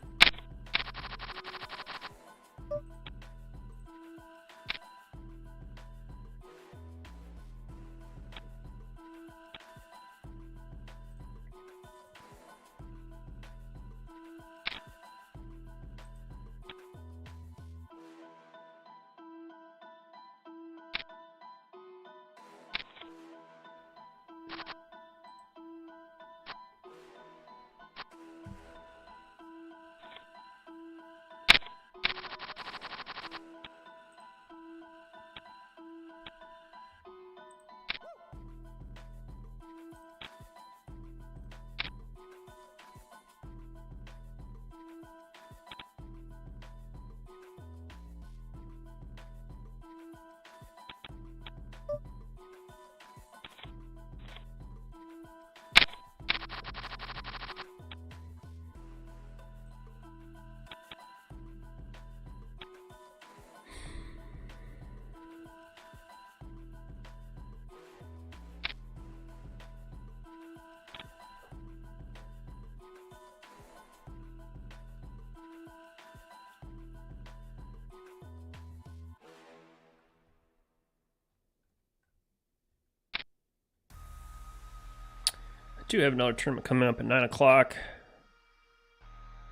S1: I do have another tournament coming up at 9 o'clock.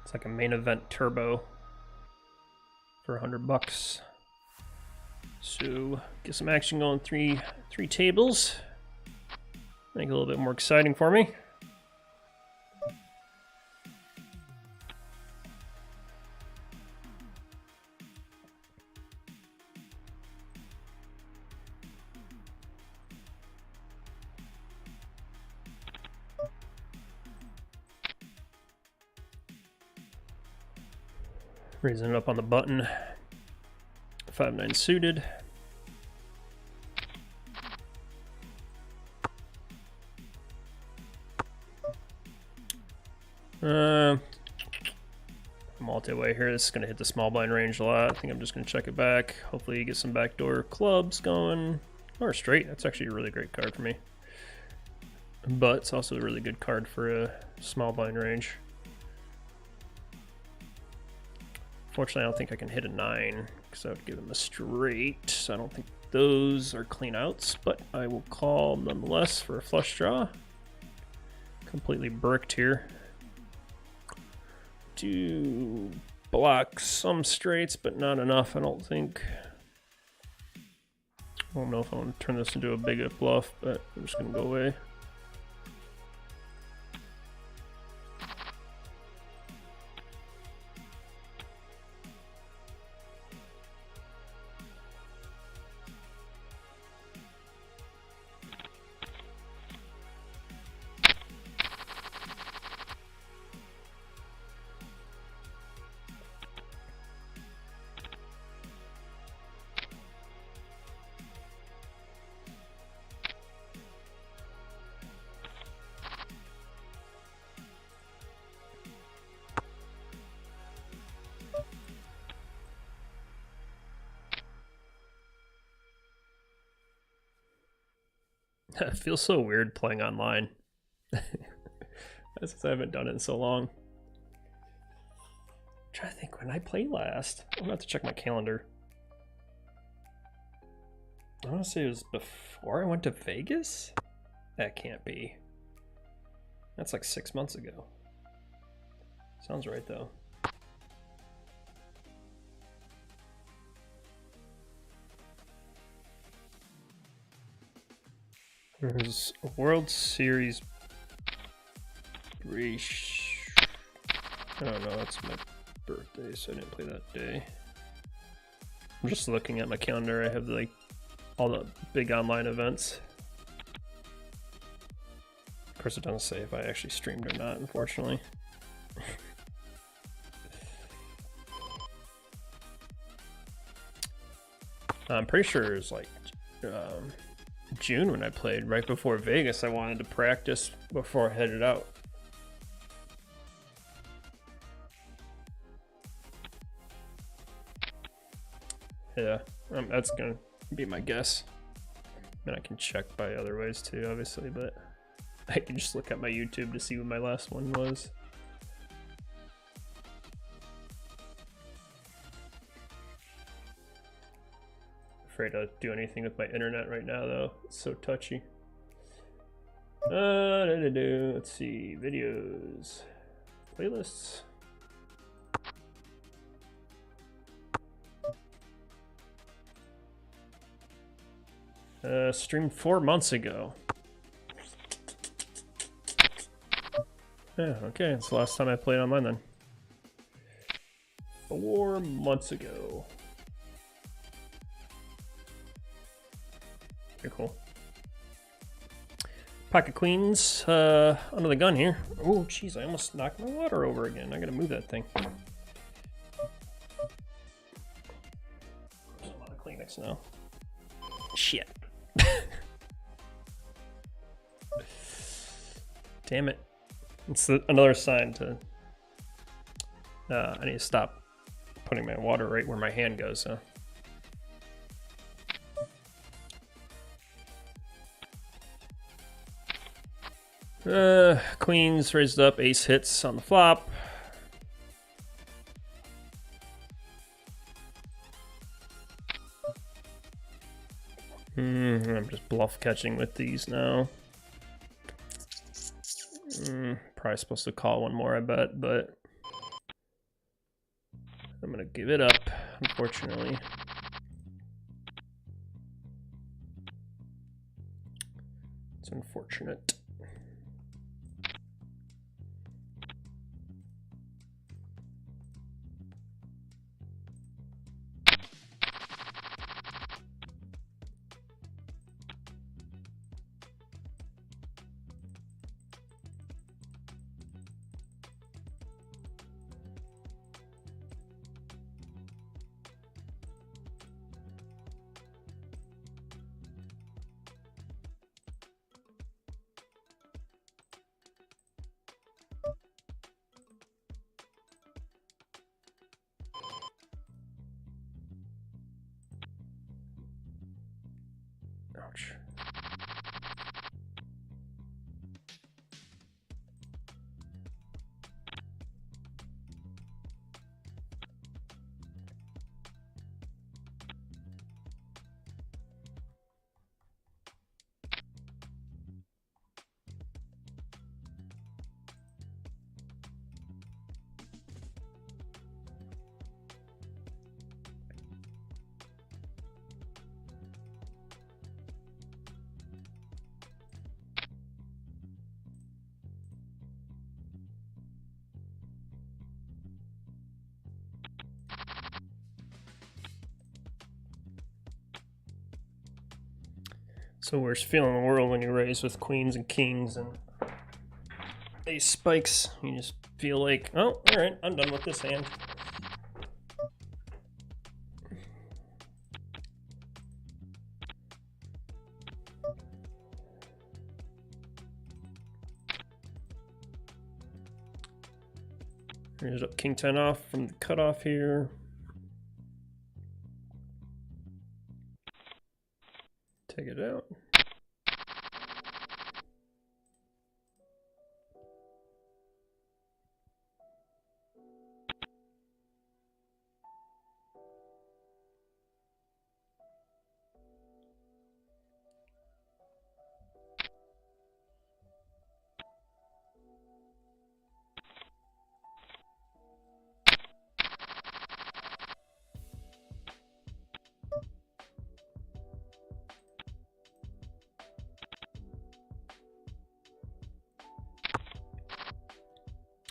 S1: It's like a main event turbo for $100. So get some action going. Three tables. Make it a little bit more exciting for me. Raising it up on the button. 5-9 suited. Multi-way here. This is going to hit the small blind range a lot. I think I'm just going to check it back. Hopefully you get some backdoor clubs going. Or straight. That's actually a really great card for me. But it's also a really good card for a small blind range. Fortunately, I don't think I can hit a 9 because I would give him a straight. So I don't think those are clean outs, but I will call nonetheless for a flush draw. Completely bricked here. Do block some straights, but not enough, I don't think. I don't know if I want to turn this into a big bluff, but I'm just going to go away. It feels so weird playing online. That's because I haven't done it in so long. I'm trying to think when I played last. I'm gonna have to check my calendar. I want to say it was before I went to Vegas? That can't be. That's like 6 months ago. Sounds right though. There's a World Series race. I don't know, that's my birthday, so I didn't play that day. I'm just looking at my calendar. I have like all the big online events. Of course, it doesn't say if I actually streamed or not, unfortunately. I'm pretty sure it was like June when I played, right before Vegas. I wanted to practice before I headed out. Yeah, that's gonna be my guess. And I can check by other ways too, obviously, but I can just look at my YouTube to see what my last one was. Afraid to do anything with my internet right now though. It's so touchy. Let's see, videos, playlists. Streamed 4 months ago. Yeah, okay, it's the last time I played online then. 4 months ago. Very cool. Pocket queens under the gun here. Oh, jeez, I almost knocked my water over again. I gotta move that thing. There's a lot of Kleenex now. Shit. Damn it. It's another sign to... I need to stop putting my water right where my hand goes, so... queens raised up, ace hits on the flop. I'm just bluff catching with these now. Probably supposed to call one more, I bet, but I'm gonna give it up, unfortunately. It's unfortunate. Ouch. So worst feeling in the world when you raise with queens and kings and ace spikes. You just feel like, oh, all right, I'm done with this hand. Here's up king 10 off from the cutoff here. Take it out.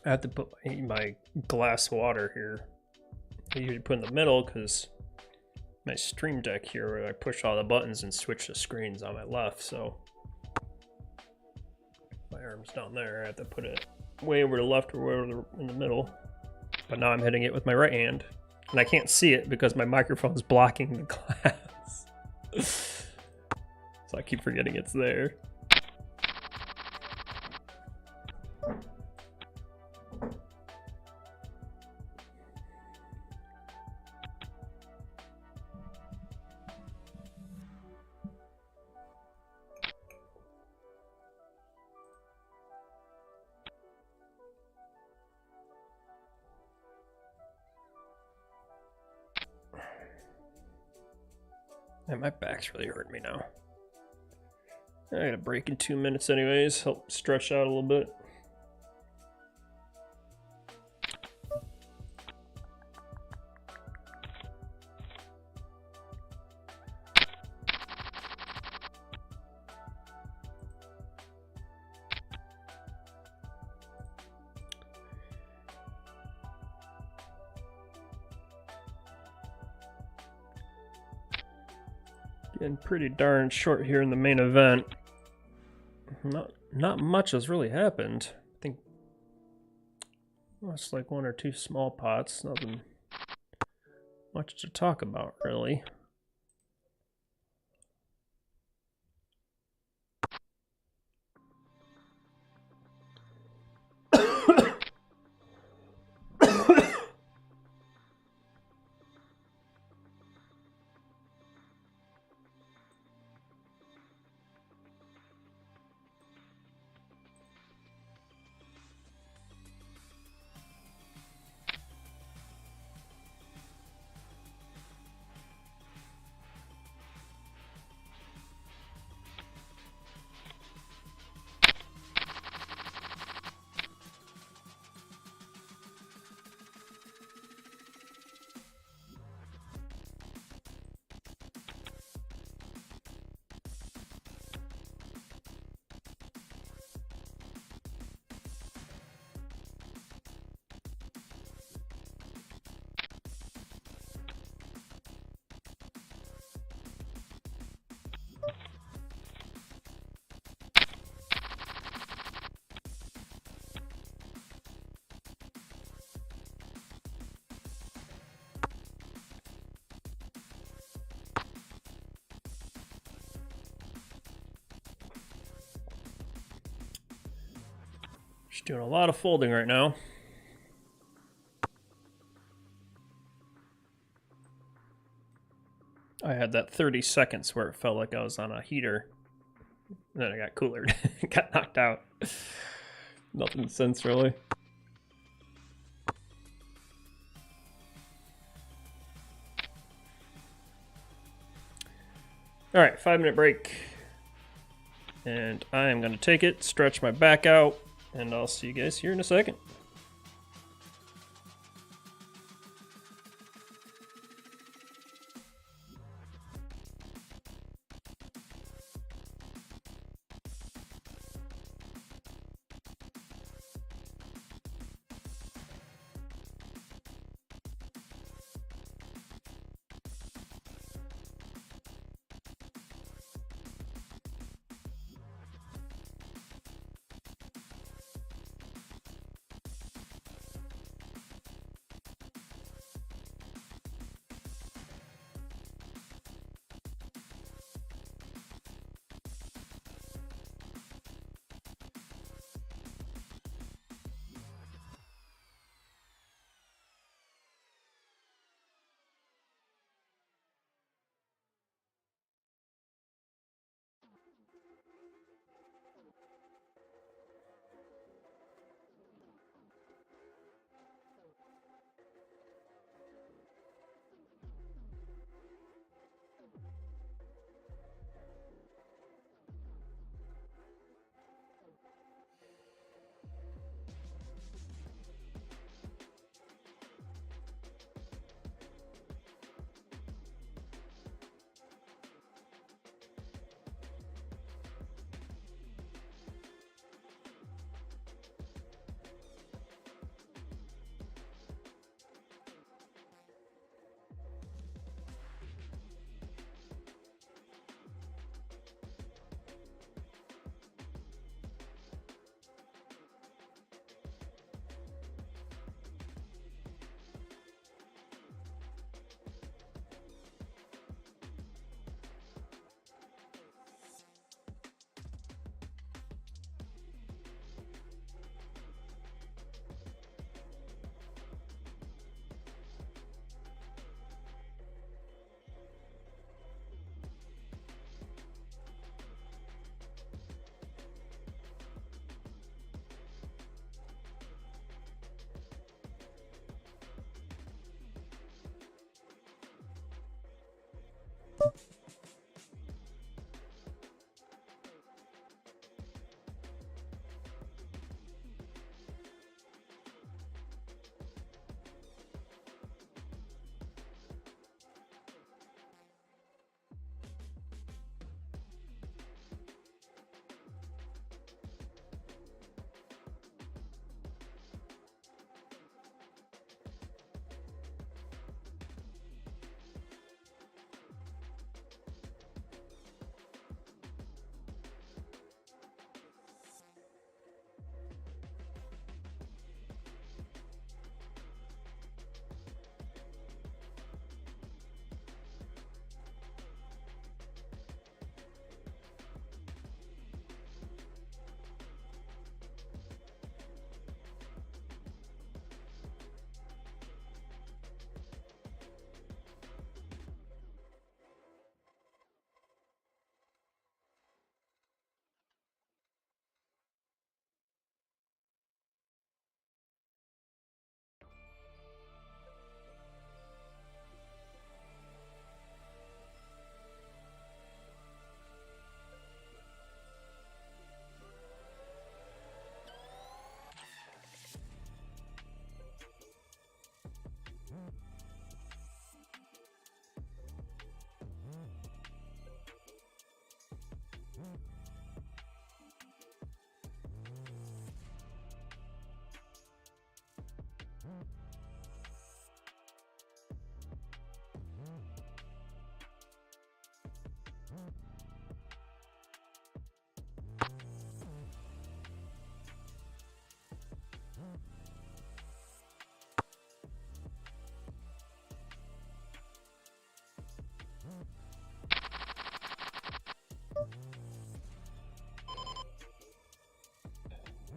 S1: I have to put my glass water here. I usually put in the middle because my stream deck here where I push all the buttons and switch the screens on my left, so my arm's down there. I have to put it way over to the left or way over in the middle. But now I'm hitting it with my right hand. And I can't see it because my microphone's blocking the glass. So I keep forgetting it's there. And my back's really hurting me now. I got a break in 2 minutes anyways, help stretch out a little bit. Getting pretty darn short here in the main event. Not much has really happened. I think it's like 1 or 2 small pots. Nothing much to talk about really. Just doing a lot of folding right now. I had that 30 seconds where it felt like I was on a heater. And then I got cooler. Got knocked out. Nothing since really. All right, 5-minute break. And I am gonna take it, stretch my back out, and I'll see you guys here in a second.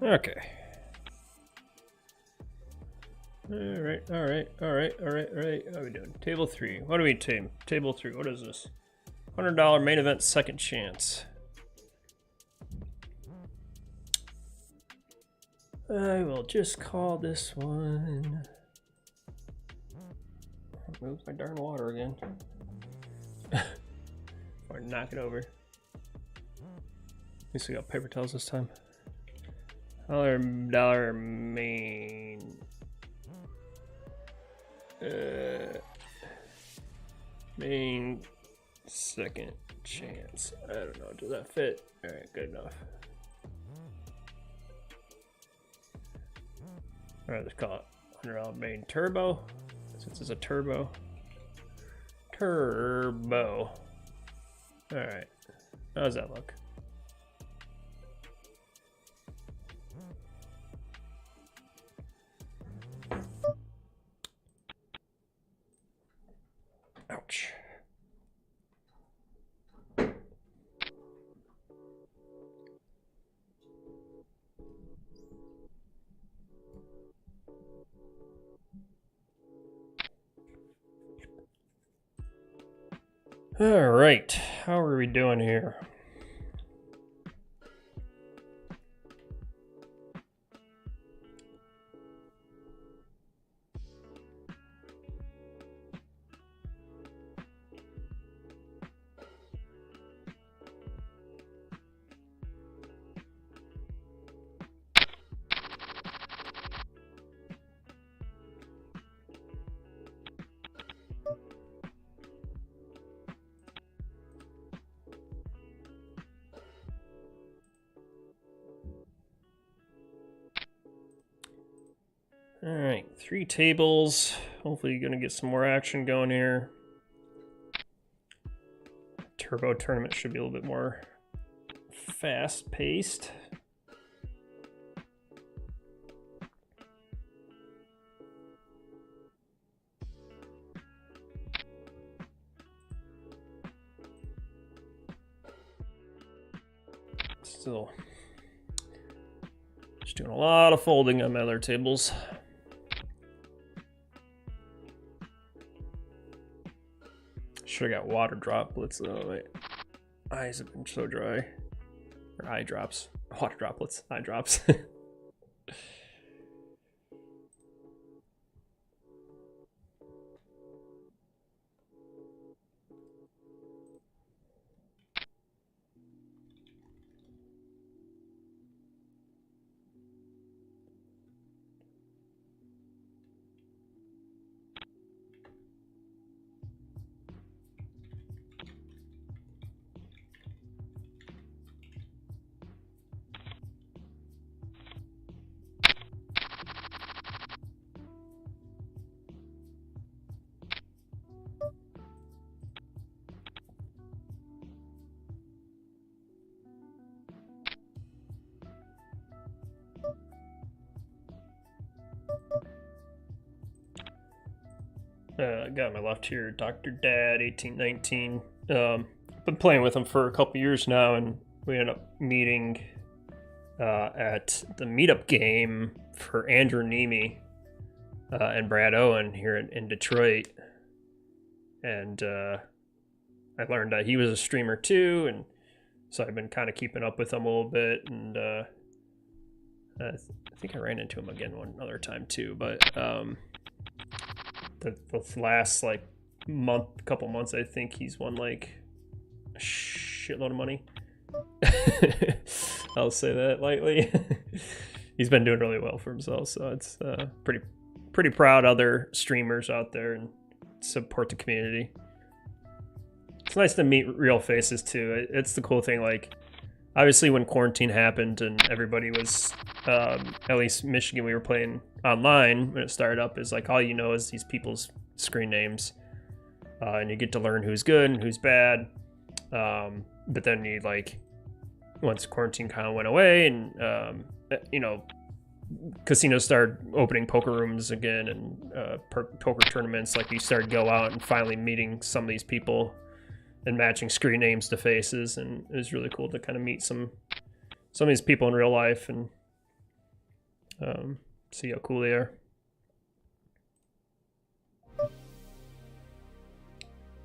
S1: Okay. Alright. How are we doing? Table 3. What do we team? Table 3. What is this? $100 main event second chance. I will just call this one. Move my darn water again. Or knock it over. At least we got paper towels this time. Dollar main. Main second chance. I don't know. Does that fit? All right, good enough. All right, let's call it $100 main turbo. Since it's a turbo. Turbo. All right. How does that look? Ouch. All right, how are we doing here? All right, 3 tables. Hopefully you're gonna get some more action going here. Turbo tournament should be a little bit more fast-paced. Still just doing a lot of folding on my other tables. Should have got water droplets though. My eyes have been so dry. Or eye drops. Water droplets. Eye drops. Got on my left here, Dr. Dad, 1819. Been playing with him for a couple years now, and we ended up meeting at the meetup game for Andrew Nemi and Brad Owen here in Detroit. And I learned that he was a streamer too, and so I've been kind of keeping up with him a little bit. And I think I ran into him again one other time too, but the last like couple months, I think he's won like a shitload of money. I'll say that lightly. He's been doing really well for himself, so it's pretty proud other streamers out there and support the community. It's nice to meet real faces too. It's the cool thing, like obviously when quarantine happened and everybody was at least Michigan, we were playing online when it started up, is like all you know is these people's screen names, and you get to learn who's good and who's bad. But then you like, once quarantine kind of went away and you know, casinos started opening poker rooms again and poker tournaments, like you started to go out and finally meeting some of these people and matching screen names to faces, and it was really cool to kind of meet some of these people in real life and see how cool they are.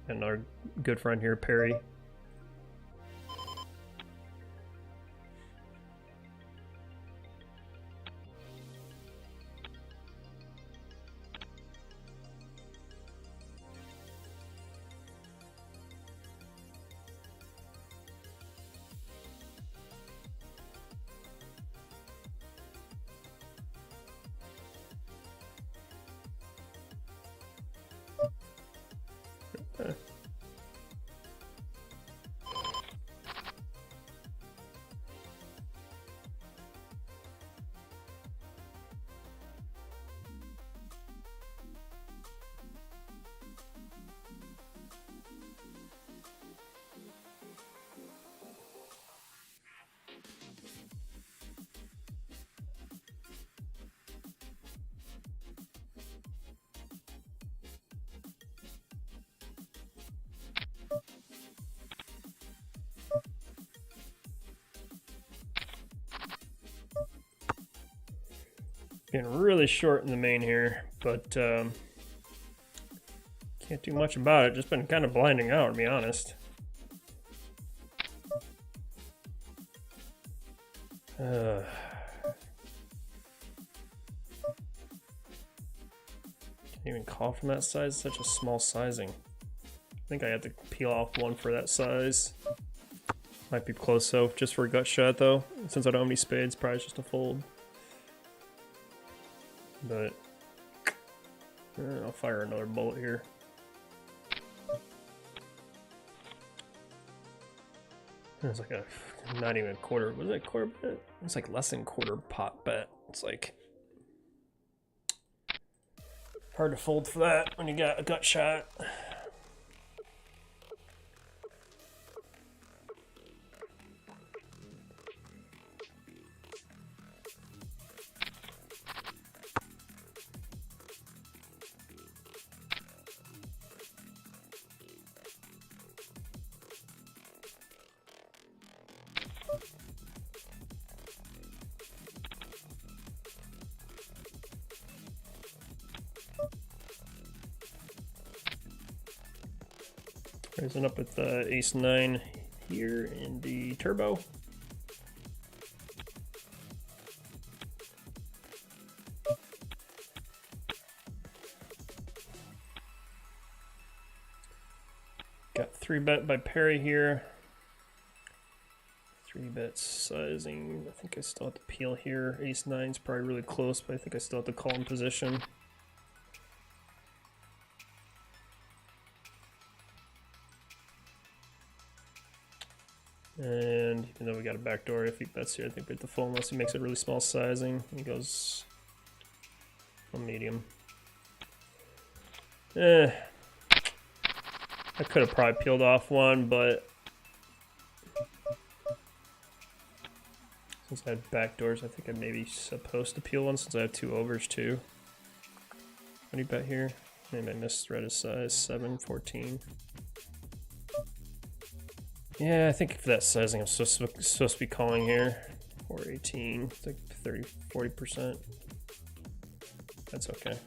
S1: And our good friend here, Perry. Getting really short in the main here, but can't do much about it. Just been kind of blinding out, to be honest. Can't even call from that size, such a small sizing. I think I have to peel off one for that size. Might be close though, just for a gut shot though. Since I don't have any spades, probably just a fold. But I'll fire another bullet here. It's like a, not even a quarter, was it a quarter bet? It's like less than quarter pot bet. It's like hard to fold for that when you got a gut shot. Raising up with ace-9 here in the turbo. Got 3-bet by Perry here. 3-bet sizing. I think I still have to peel here. Ace-9's probably really close, but I think I still have to call in position. And even though we got a backdoor, if he bets here, I think we have to fold unless he makes a really small sizing. He goes a medium. I could have probably peeled off one, but since I had backdoors, I think I'm maybe supposed to peel one since I have 2 overs too. What do you bet here? And I misread his size, 714. Yeah, I think for that sizing I'm supposed to be calling here. 418, it's like 30, 40%. That's okay.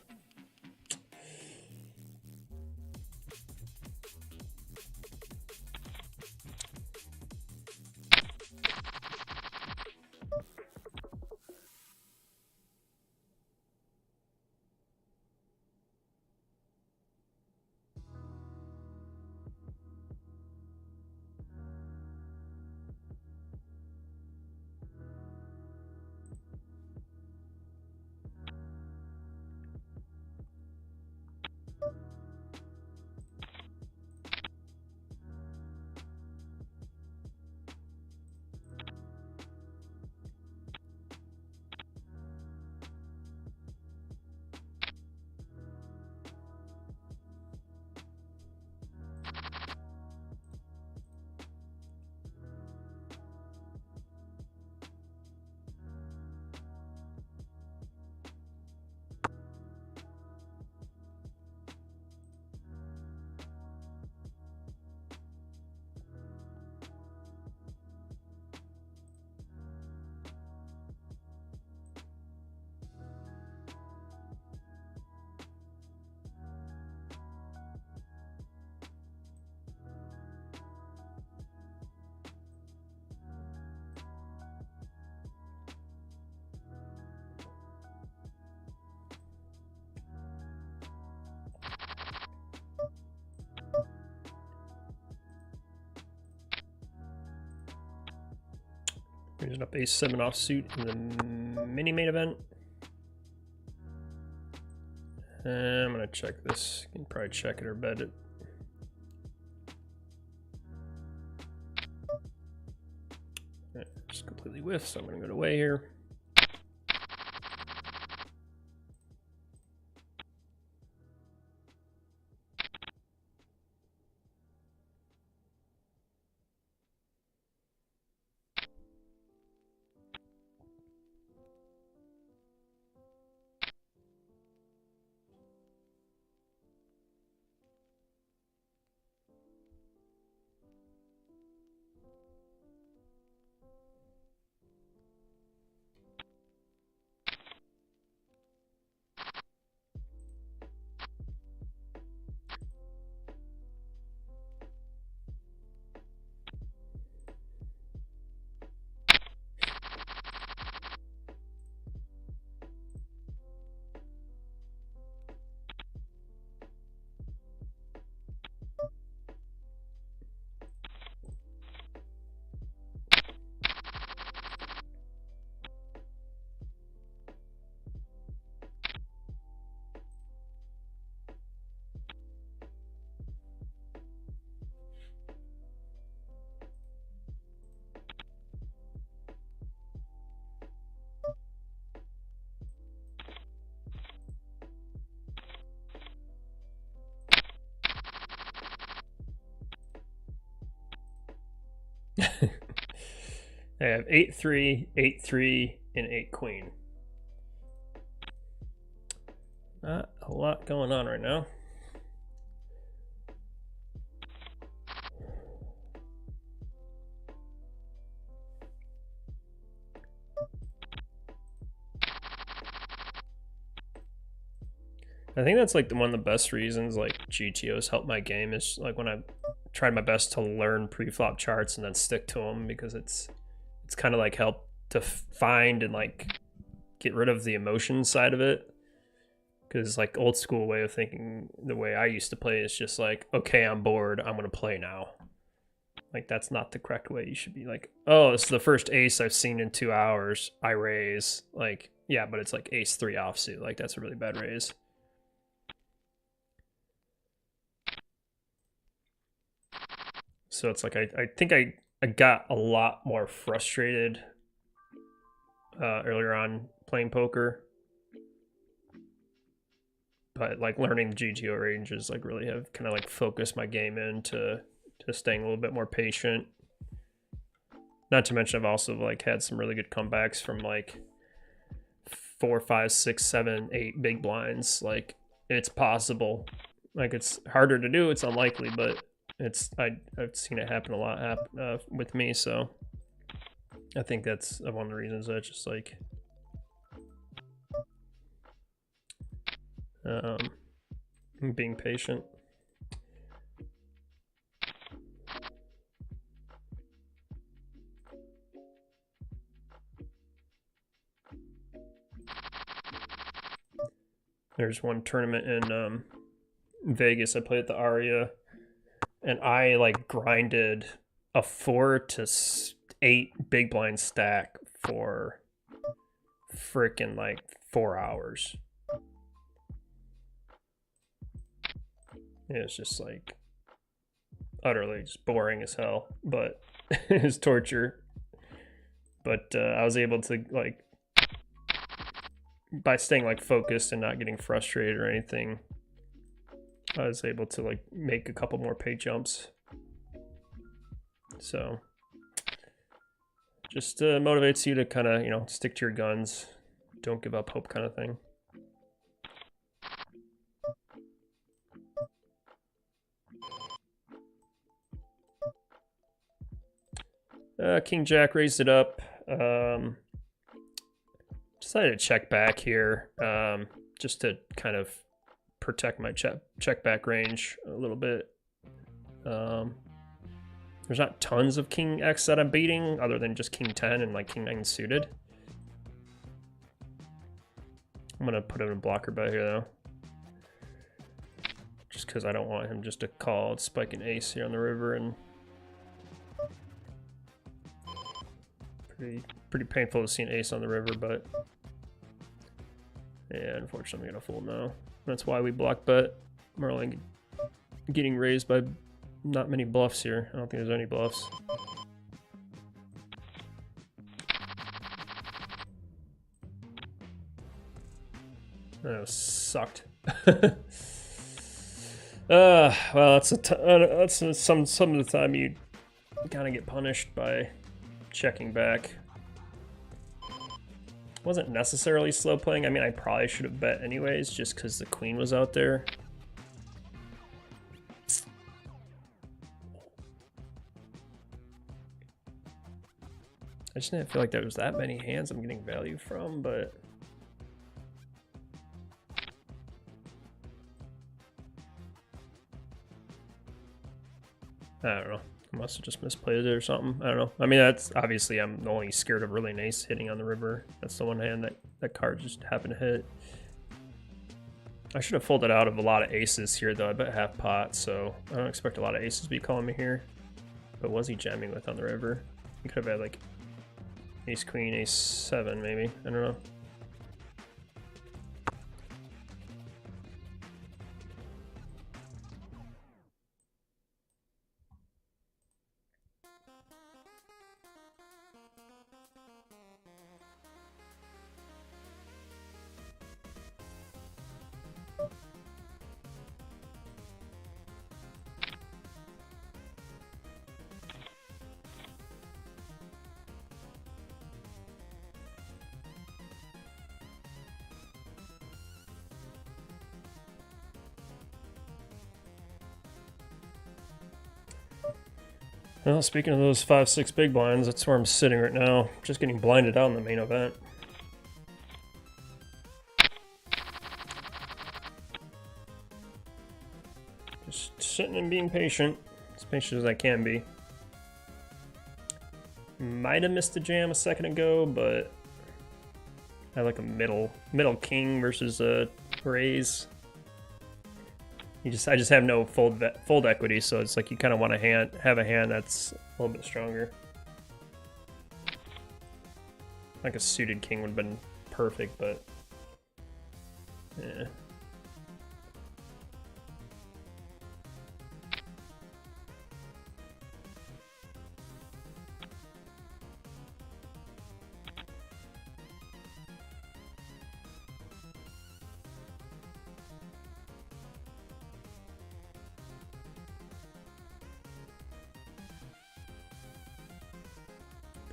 S1: Raising up ace-7 offsuit in the mini-main event. I'm gonna check this. You can probably check it or bet it. Right, just completely whiff, so I'm gonna go to way here. I have 8-3, 8-3, and 8 queen. Not a lot going on right now. I think that's like one of the best reasons like GTOs help my game is like when I tried my best to learn pre-flop charts and then stick to them, because it's kind of like help to find and like get rid of the emotion side of it. Because like old school way of thinking, the way I used to play is just like, okay, I'm bored, I'm gonna play now. Like that's not the correct way. You should be like, oh, this is the first ace I've seen in 2 hours, I raise. Like, yeah, but it's like ace-3 offsuit. Like that's a really bad raise. So it's like I think I got a lot more frustrated earlier on playing poker, but like learning the GTO ranges like really have kind of like focused my game into staying a little bit more patient. Not to mention I've also like had some really good comebacks from like 4, 5, 6, 7, 8 big blinds. Like it's possible. Like, it's harder to do, it's unlikely, but I've seen it happen a lot with me, so I think that's one of the reasons that just like being patient. There's one tournament in Vegas I played at the Aria, and I like grinded a 4 to 8 big blind stack for freaking like 4 hours. It's just like utterly just boring as hell, but it's torture. But I was able to, like, by staying like focused and not getting frustrated or anything, I was able to like make a couple more pay jumps. So just motivates you to kind of, you know, stick to your guns, don't give up hope kind of thing. King Jack raised it up. Decided to check back here, just to kind of protect my check back range a little bit. There's not tons of King X that I'm beating, other than just King 10 and like King 9 suited. I'm gonna put him in blocker bet here though, just because I don't want him just to call spike an ace here on the river, and pretty painful to see an ace on the river, but yeah, unfortunately I'm gonna fold now. That's why we block bet. We're only getting raised by not many bluffs here. I don't think there's any bluffs. That sucked. Well, that's some of the time you kind of get punished by checking back. Wasn't necessarily slow playing. I mean, I probably should have bet anyways, just because the queen was out there. I just didn't feel like there was that many hands I'm getting value from, but I don't know. I must have just misplayed it or something. I don't know. I mean, that's obviously, I'm only scared of really an ace hitting on the river. That's the one hand that card just happened to hit. I should have folded out of a lot of aces here though. I bet half pot, so I don't expect a lot of aces to be calling me here. But was he jamming with on the river? He could have had like ace queen, ace 7 maybe. I don't know. Well, speaking of those 5-6 big blinds, that's where I'm sitting right now. Just getting blinded out in the main event. Just sitting and being patient. As patient as I can be. Might have missed a jam a second ago, but I like a middle king versus a raise. I just have no fold equity, so it's like you kind of want to have a hand that's a little bit stronger. Like a suited king would have been perfect, but yeah.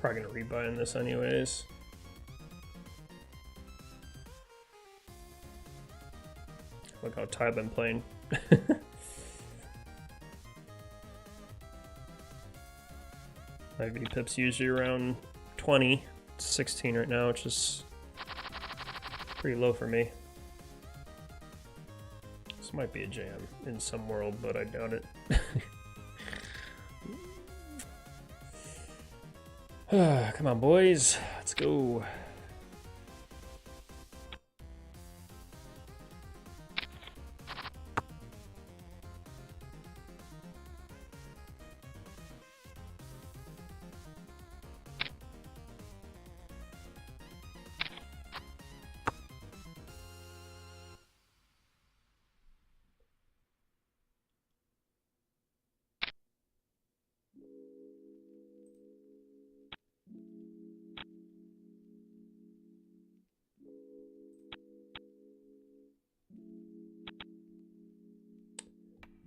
S1: Probably gonna rebuy in this anyways. Look how tight I've been playing. My VPIP's usually around 20, 16 right now, which is pretty low for me. This might be a jam in some world, but I doubt it. Come on, boys, let's go.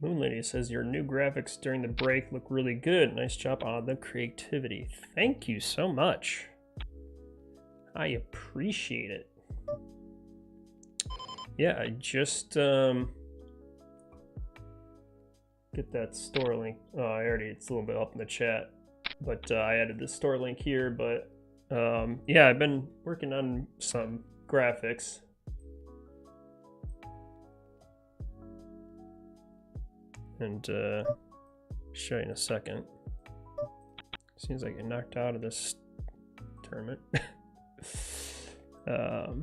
S1: Moon Lady says your new graphics during the break look really good. Nice job on the creativity. Thank you so much. I appreciate it. Yeah, I just get that store link. Oh, it's a little bit up in the chat, but I added the store link here. But yeah, I've been working on some graphics. And show you in a second. Seems like I knocked out of this tournament. But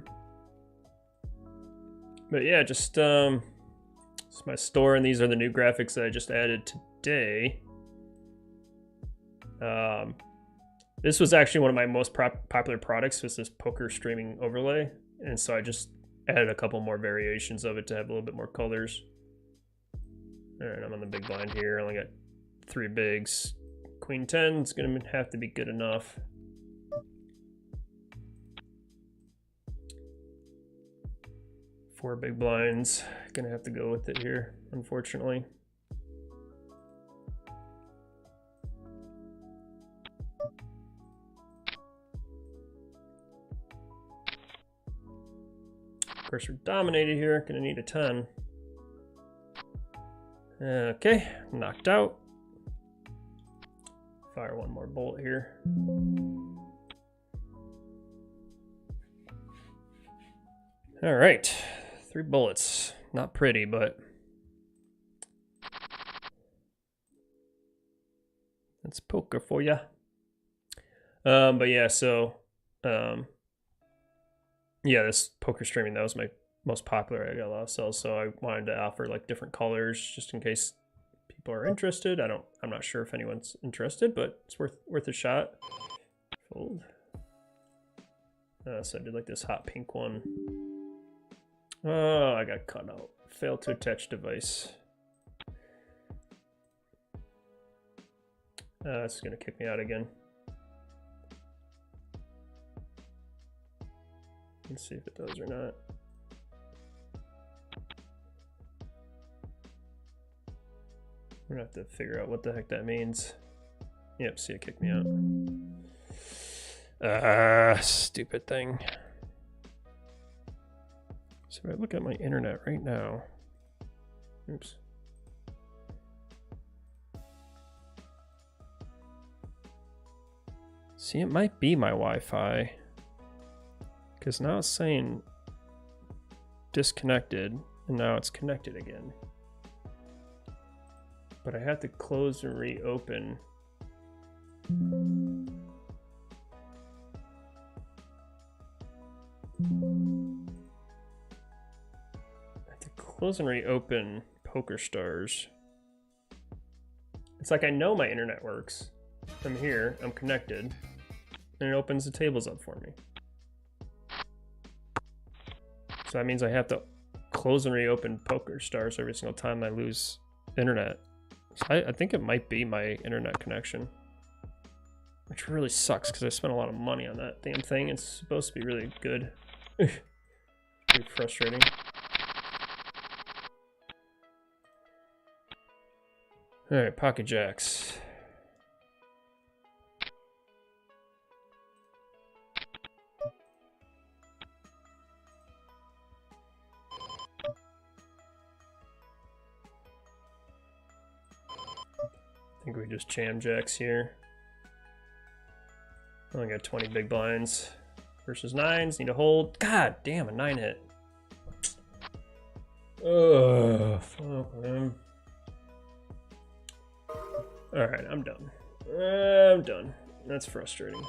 S1: yeah, just it's my store, and these are the new graphics that I just added today. This was actually one of my most popular products, was this poker streaming overlay, and so I just added a couple more variations of it to have a little bit more colors. Alright, I'm on the big blind here. I only got 3 bigs. Queen 10 is going to have to be good enough. Four big blinds. Gonna have to go with it here, unfortunately. Of course, we're dominated here. Gonna need a 10. Okay, knocked out. Fire one more bolt here. All right, 3 bullets. Not pretty, but that's poker for ya. But yeah, so yeah, this poker streaming, that was my most popular. I got a lot of sales, so I wanted to offer like different colors just in case people are interested. I'm not sure if anyone's interested, but it's worth a shot. Fold. So I did like this hot pink one. Oh, I got cut out. Failed to attach device. It's gonna kick me out again. Let's see if it does or not. We're gonna have to figure out what the heck that means. Yep, see it kicked me out. Stupid thing. So if I look at my internet right now. Oops. See, it might be my Wi-Fi. Because now it's saying disconnected, and now it's connected again. But I have to close and reopen. I have to close and reopen PokerStars. It's like I know my internet works. I'm here, I'm connected, and it opens the tables up for me. So that means I have to close and reopen PokerStars every single time I lose internet. So I think it might be my internet connection, which really sucks because I spent a lot of money on that damn thing. It's supposed to be really good. Pretty frustrating. All right, pocket jacks. I think we just jam jacks here. I only got 20 big blinds versus nines. Need to hold. God damn, a 9 hit. Ugh, fuck, man. All right, I'm done. I'm done. That's frustrating.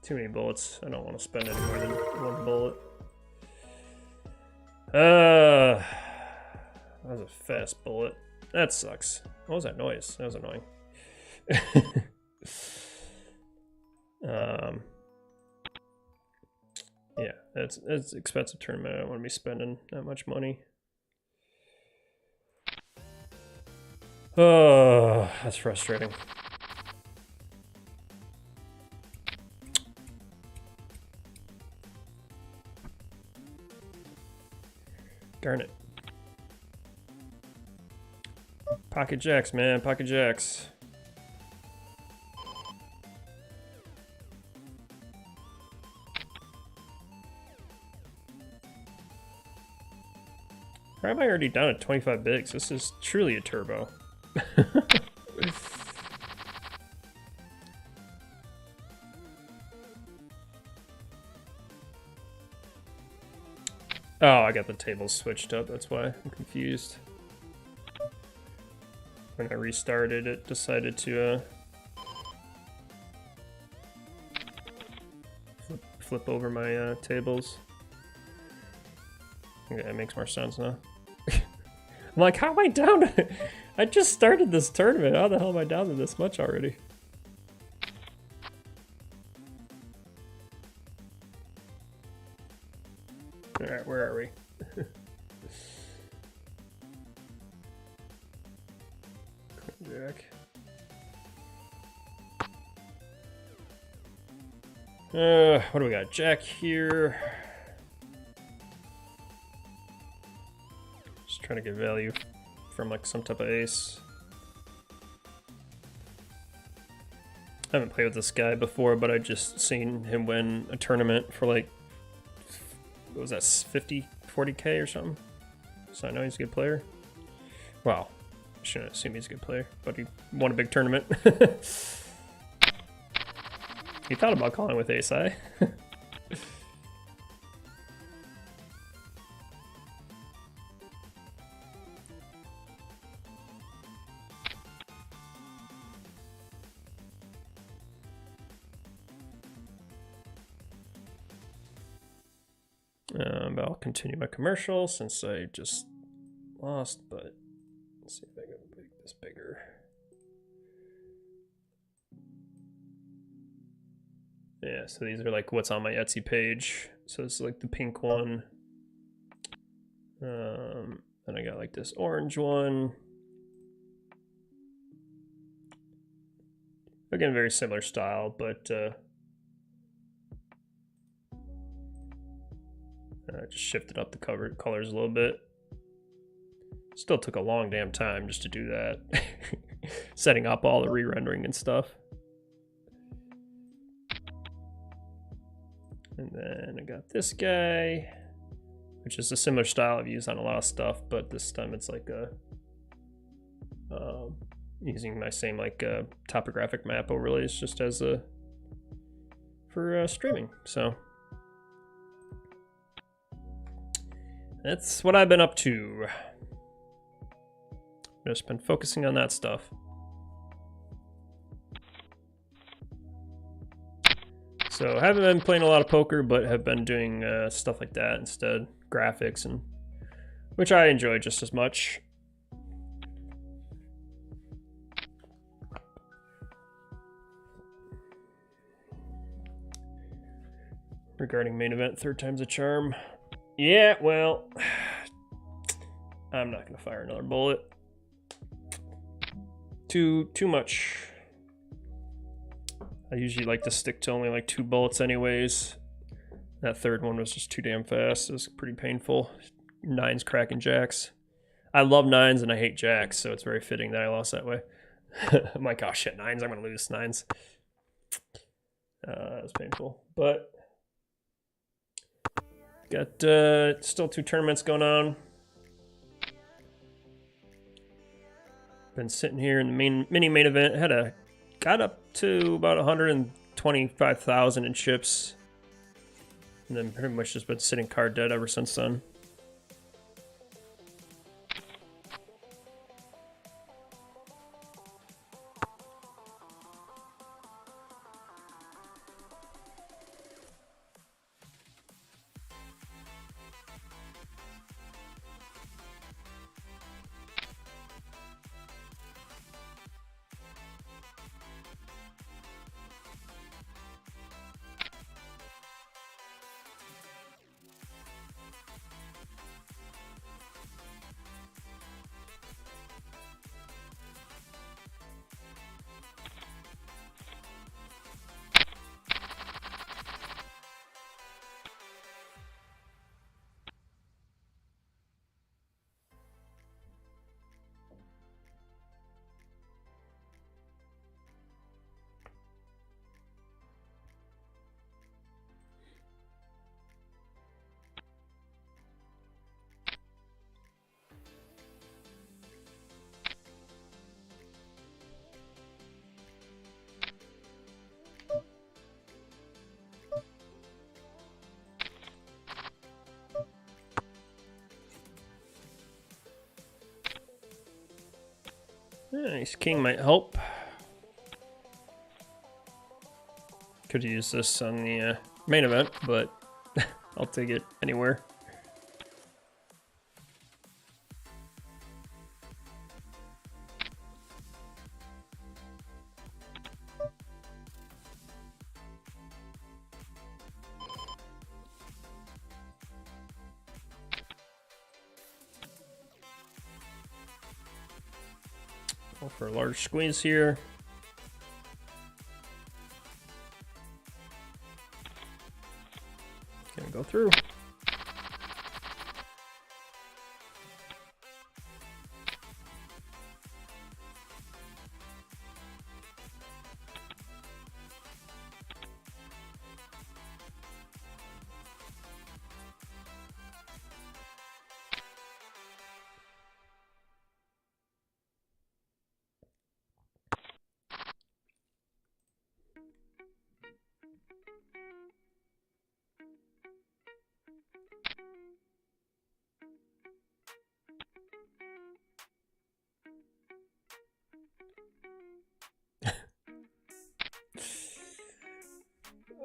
S1: Too many bullets. I don't want to spend any more than one bullet. That was a fast bullet. That sucks. What was that noise? That was annoying. Yeah, it's an expensive tournament. I don't want to be spending that much money. Oh, that's frustrating. Darn it. Pocket jacks, man. Pocket jacks. Why am I already down at 25 bigs? This is truly a turbo. Oh, I got the tables switched up. That's why I'm confused. When I restarted, it decided to flip over my tables. Okay, that makes more sense now. I'm like, how am I down to... I just started this tournament. How the hell am I down to this much already? Alright, where are we? Jack. What do we got? Jack here. Just trying to get value from like some type of ace. I haven't played with this guy before, but I just seen him win a tournament for like, what was that, 50, 40K or something? So I know he's a good player. Well, I shouldn't assume he's a good player, but he won a big tournament. He thought about calling with ace high. But I'll continue my commercial since I just lost, but let's see if I can make this bigger. Yeah, so these are like what's on my Etsy page. So it's like the pink one. Then I got like this orange one. Again, very similar style, but I just shifted up the colors a little bit. Still took a long damn time just to do that. Setting up all the re-rendering and stuff. And then I got this guy, which is a similar style I've used on a lot of stuff, but this time it's like a using my same like topographic map overlays just as a for streaming. So that's what I've been up to. Just been focusing on that stuff. So I haven't been playing a lot of poker, but have been doing stuff like that instead, graphics, and which I enjoy just as much. Regarding main event, 3rd time's a charm. Yeah, well, I'm not gonna fire another bullet. Too much. I usually like to stick to only like 2 bullets anyways. That 3rd one was just too damn fast. It was pretty painful. 9s cracking jacks. I love 9s and I hate jacks, so it's very fitting that I lost that way. I'm like, oh shit, 9s, I'm gonna lose 9s. That was painful. But got still 2 tournaments going on. Been sitting here in the main event. Got up to about 125,000 in chips, and then pretty much just been sitting card dead ever since then. Nice, king might help. Could use this on the main event, but I'll take it anywhere. Go for a large squeeze here. Gonna go through.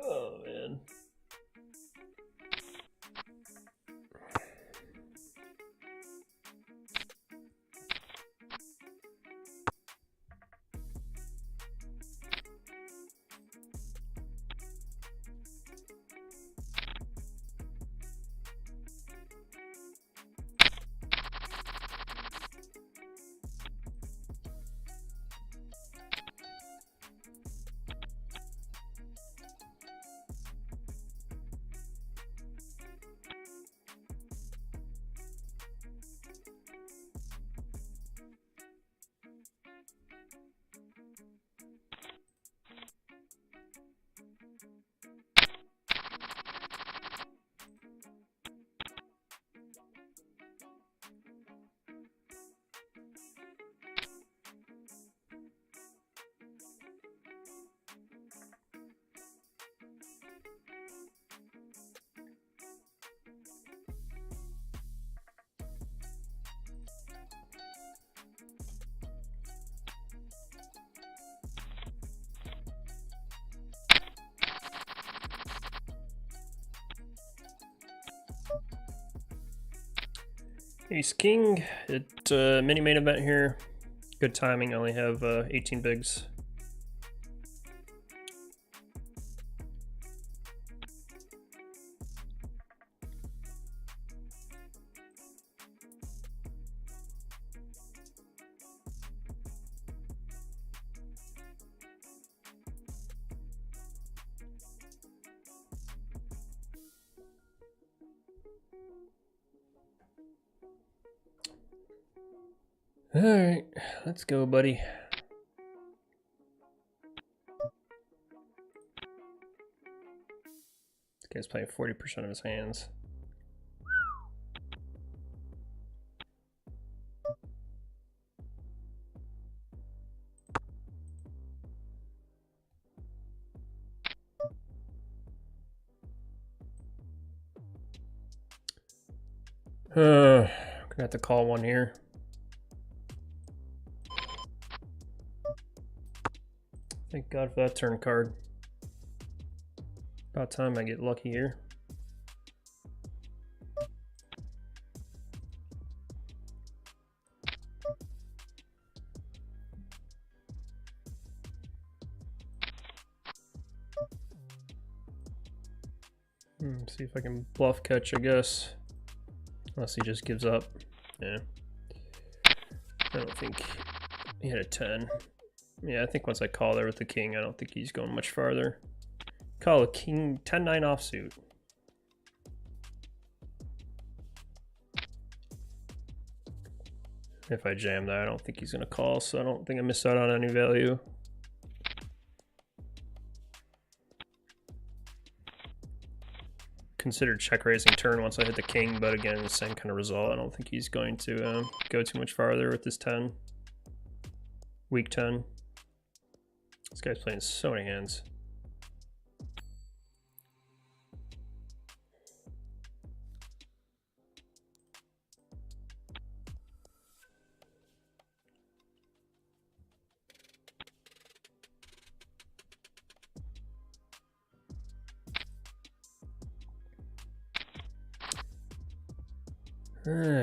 S1: Oh man. Ace King at mini main event here. Good timing, I only have 18 bigs. All right, let's go, buddy. This guy's playing 40% of his hands. Gonna have to call one here. Thank God for that turn card. About time I get lucky here. See if I can bluff catch, I guess. Unless he just gives up. Yeah. I don't think he had a 10. Yeah, I think once I call there with the king, I don't think he's going much farther. Call a king 10-9 offsuit. If I jam that, I don't think he's going to call, so I don't think I miss out on any value. Considered check raising turn once I hit the king, but again, the same kind of result. I don't think he's going to go too much farther with this 10. Weak 10. This guy's playing so many hands.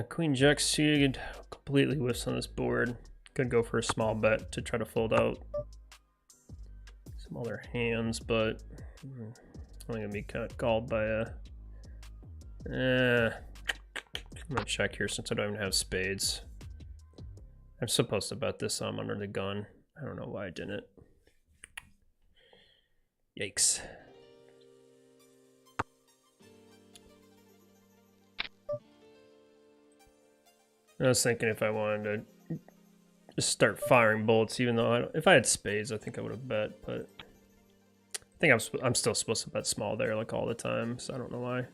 S1: Queen Jack suited completely whiffs on this board. Could go for a small bet to try to fold out some other hands, but I'm gonna be kind of called by a. I'm gonna check here since I don't even have spades. I'm supposed to bet this, so I'm under the gun. I don't know why I didn't. Yikes. I was thinking if I wanted to just start firing bullets, even though if I had spades, I think I would have bet, but I think I'm still supposed to bet small there like all the time, so I don't know why.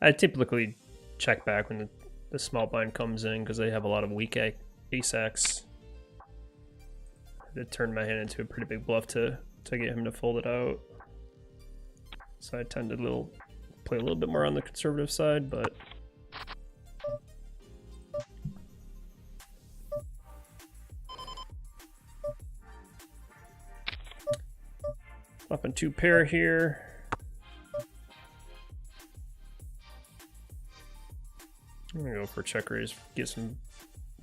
S1: I typically check back when the small blind comes in because they have a lot of weak ace-x. It turned my hand into a pretty big bluff to get him to fold it out. So I tend to play a little bit more on the conservative side, but up in 2 pair here. I'm gonna go for check raise, get some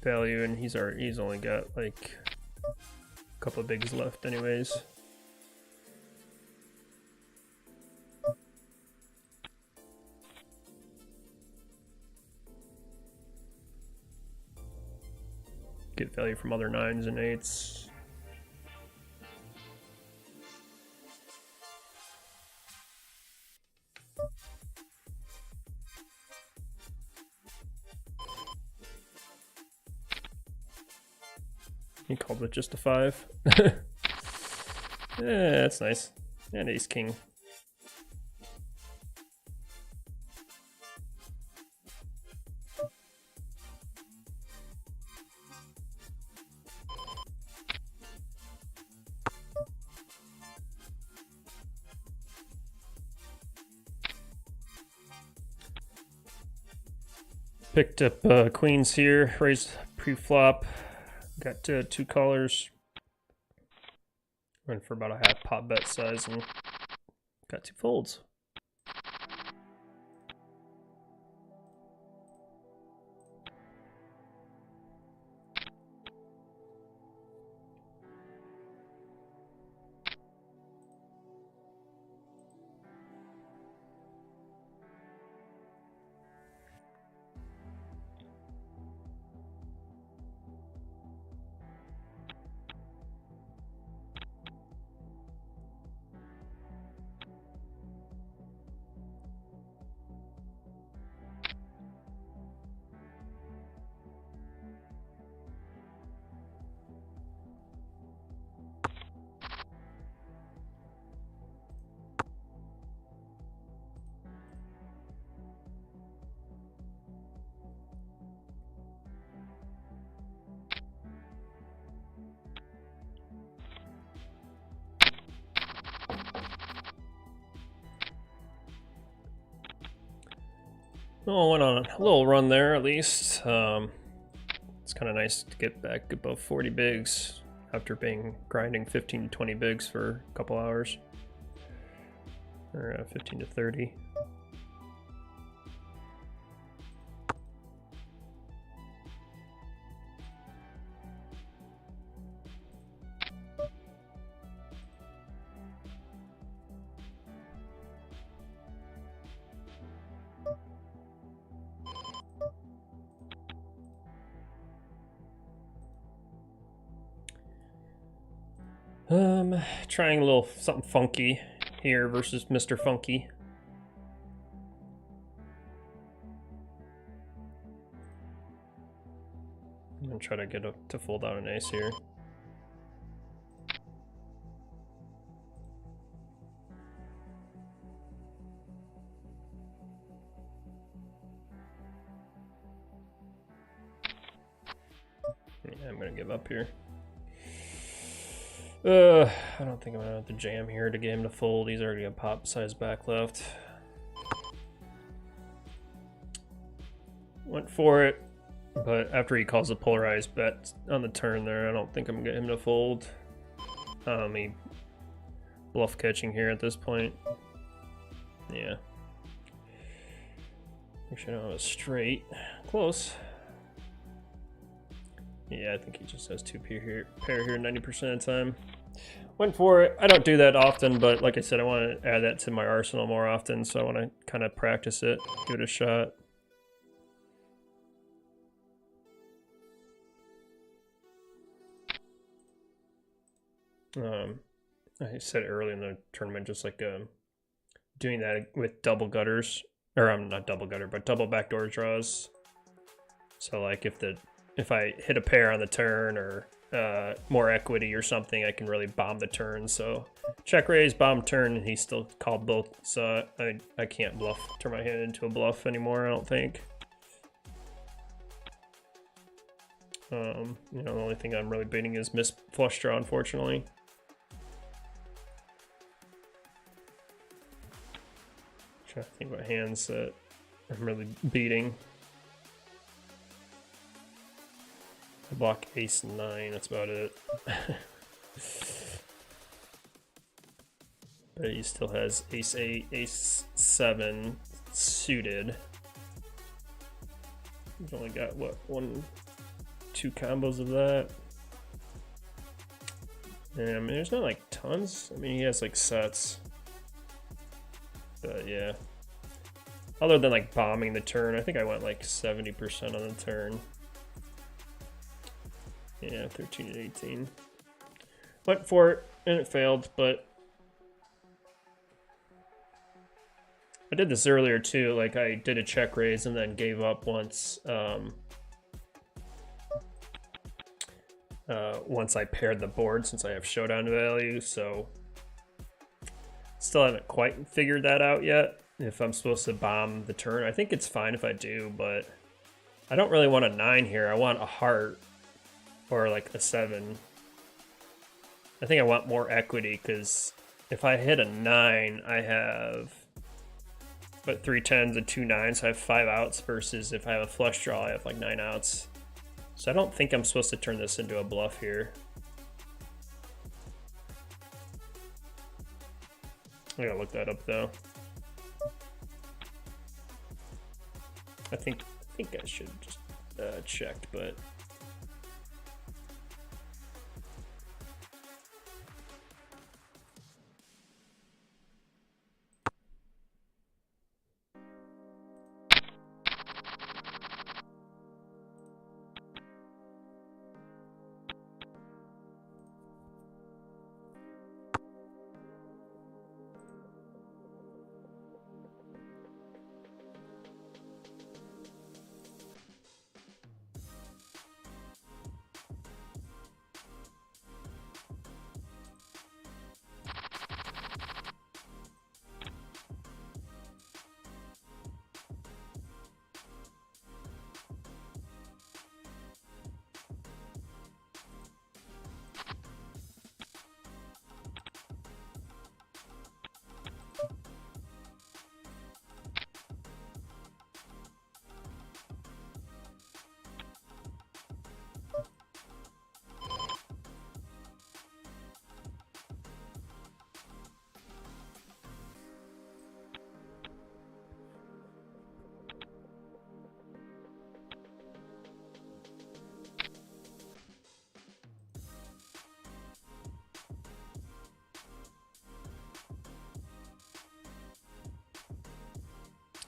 S1: value, and he's only got like a couple of bigs left anyways. Get value from other 9s and 8s. He called with just a 5. Yeah, that's nice. And ace king. Picked up queens here, raised pre-flop. Got 2 callers. Went for about a half pot bet size and got 2 folds. Oh, went on a little run there at least. It's kind of nice to get back above 40 bigs after grinding 15 to 20 bigs for a couple hours. Or 15 to 30. Trying a little something funky here versus Mr. Funky. I'm gonna try to get to fold out an ace here. Yeah, I'm gonna give up here. I don't think I'm gonna have to jam here to get him to fold. He's already got pop size back left. Went for it, but after he calls a polarized bet on the turn there, I don't think I'm gonna get him to fold. He bluff catching here at this point. Yeah. Actually, I don't have a straight. Close. Yeah, I think he just has two pair here 90% of the time. Went for it. I don't do that often, but like I said, I want to add that to my arsenal more often, so I want to kind of practice it, give it a shot. I said early in the tournament, just like doing that with double gutters, or not double gutter, but double backdoor draws. So like if I hit a pair on the turn or more equity or something, I can really bomb the turn. So check raise, bomb turn, and he still called both. So I can't turn my hand into a bluff anymore, I don't think. You know, the only thing I'm really beating is miss flush draw, unfortunately. Trying to think what hands that I'm really beating. I block ace 9, that's about it. But he still has ace 8, ace 7 suited. He's only got what, 1, 2 combos of that. And I mean, there's not like tons. I mean, he has like sets. But yeah. Other than like bombing the turn, I think I went like 70% on the turn. Yeah, 13 and 18. Went for it, and it failed, but I did this earlier too. Like I did a check raise and then gave up once once I paired the board, since I have showdown value. So still haven't quite figured that out yet, if I'm supposed to bomb the turn. I think it's fine if I do, but I don't really want a 9 here. I want a heart. Or like a 7. I think I want more equity, because if I hit a 9, I have but 3 10s and 2 9s, so I have 5 outs, versus if I have a flush draw, I have like 9 outs. So I don't think I'm supposed to turn this into a bluff here. I gotta look that up though. I think I should just check, but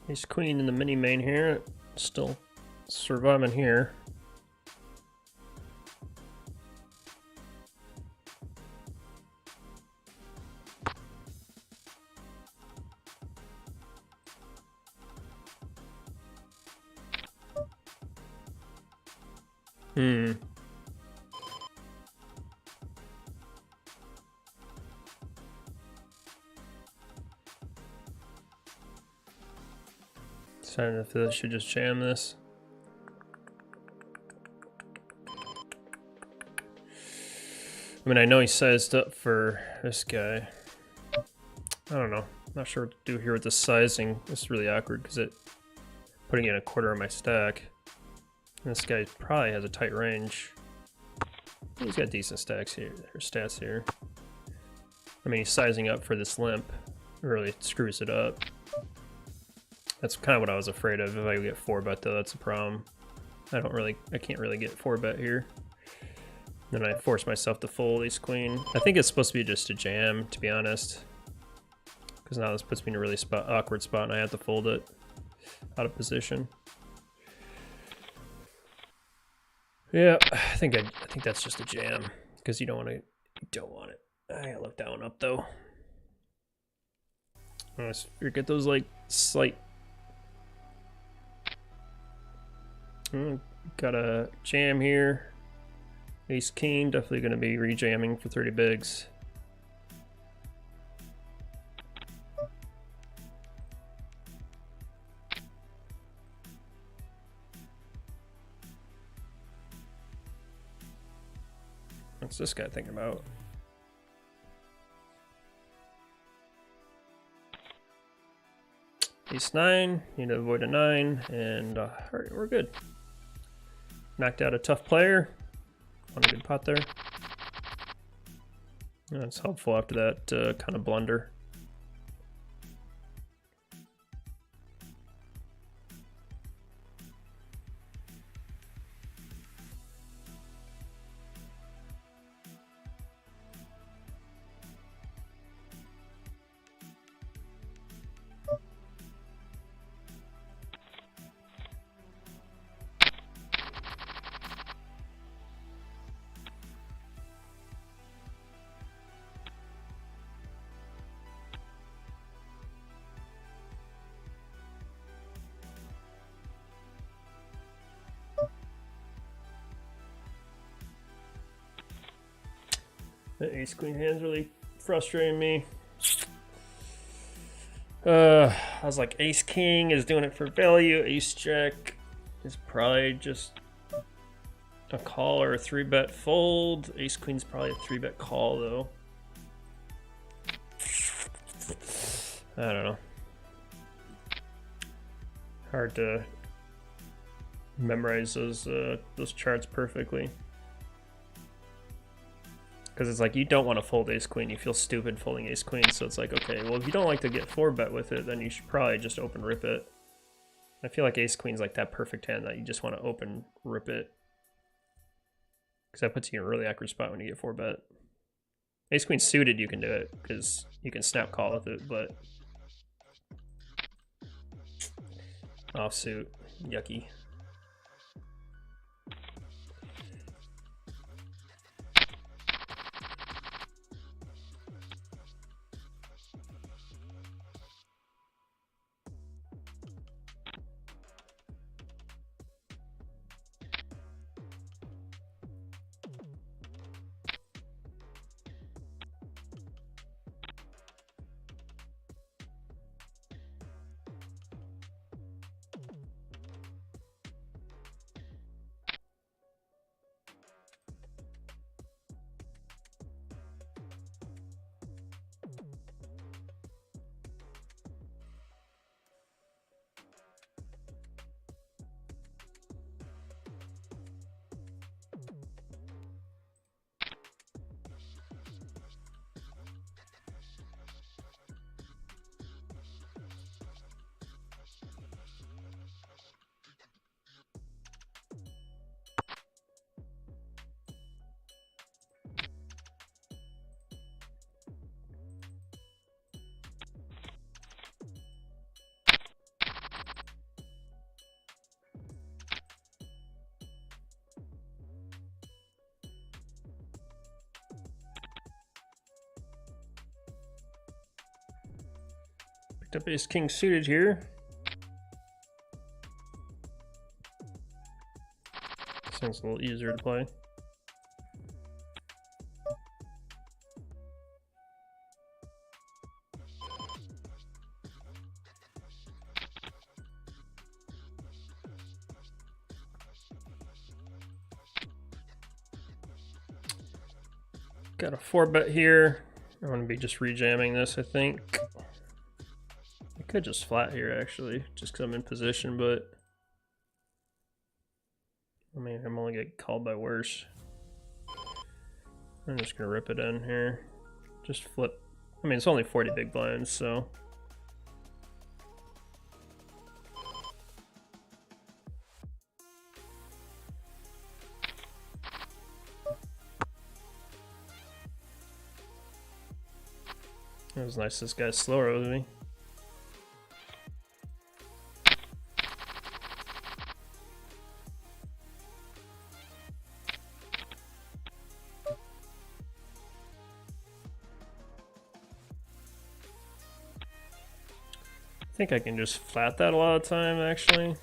S1: Ace queen in the mini main here, still surviving here. Deciding if I should just jam this. I mean, I know he sized up for this guy. I don't know. Not sure what to do here with the sizing. This is really awkward because it putting in a quarter of my stack. And this guy probably has a tight range. He's got decent stacks here, or stats here. I mean, he's sizing up for this limp. It really screws it up. That's kind of what I was afraid of. If I get 4-bet though, that's a problem. I can't really get 4-bet here. Then I force myself to fold ace queen. I think it's supposed to be just a jam, to be honest. Because now this puts me in a really awkward spot and I have to fold it out of position. Yeah, I think that's just a jam. Because you don't want it. I gotta look that one up though. I get those like slight. Got a jam here. Ace king, definitely going to be rejamming for 30 bigs. What's this guy thinking about? Ace 9, need to avoid a 9, and alright, we're good. Knocked out a tough player. On a good pot there. That's helpful after that kind of blunder. The ace queen hand's really frustrating me. I was like, ace king is doing it for value. Ace jack is probably just a call or a 3-bet fold. Ace queen's probably a 3-bet call though. I don't know. Hard to memorize those charts perfectly. Because it's like, you don't want to fold ace queen. You feel stupid folding ace queen. So it's like, okay, well, if you don't like to get 4-bet with it, then you should probably just open rip it. I feel like ace queen's like that perfect hand that you just want to open rip it. Because that puts you in a really awkward spot when you get 4-bet. Ace queen suited, you can do it because you can snap call with it, but offsuit, yucky. Picked up ace king suited here. Sounds a little easier to play. Got a 4-bet here. I'm going to be just rejamming this, I think. I could just flat here, actually, just because I'm in position, but... I mean, I'm only getting called by worse. I'm just going to rip it in here. Just flip. I mean, it's only 40 big blinds, so... It was nice this guy slower with me. I think I can just flat that a lot of time, actually.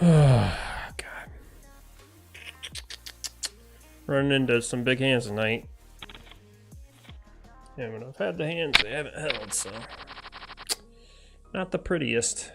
S1: God. Running into some big hands tonight. Yeah, when I've had the hands they haven't held, so not the prettiest.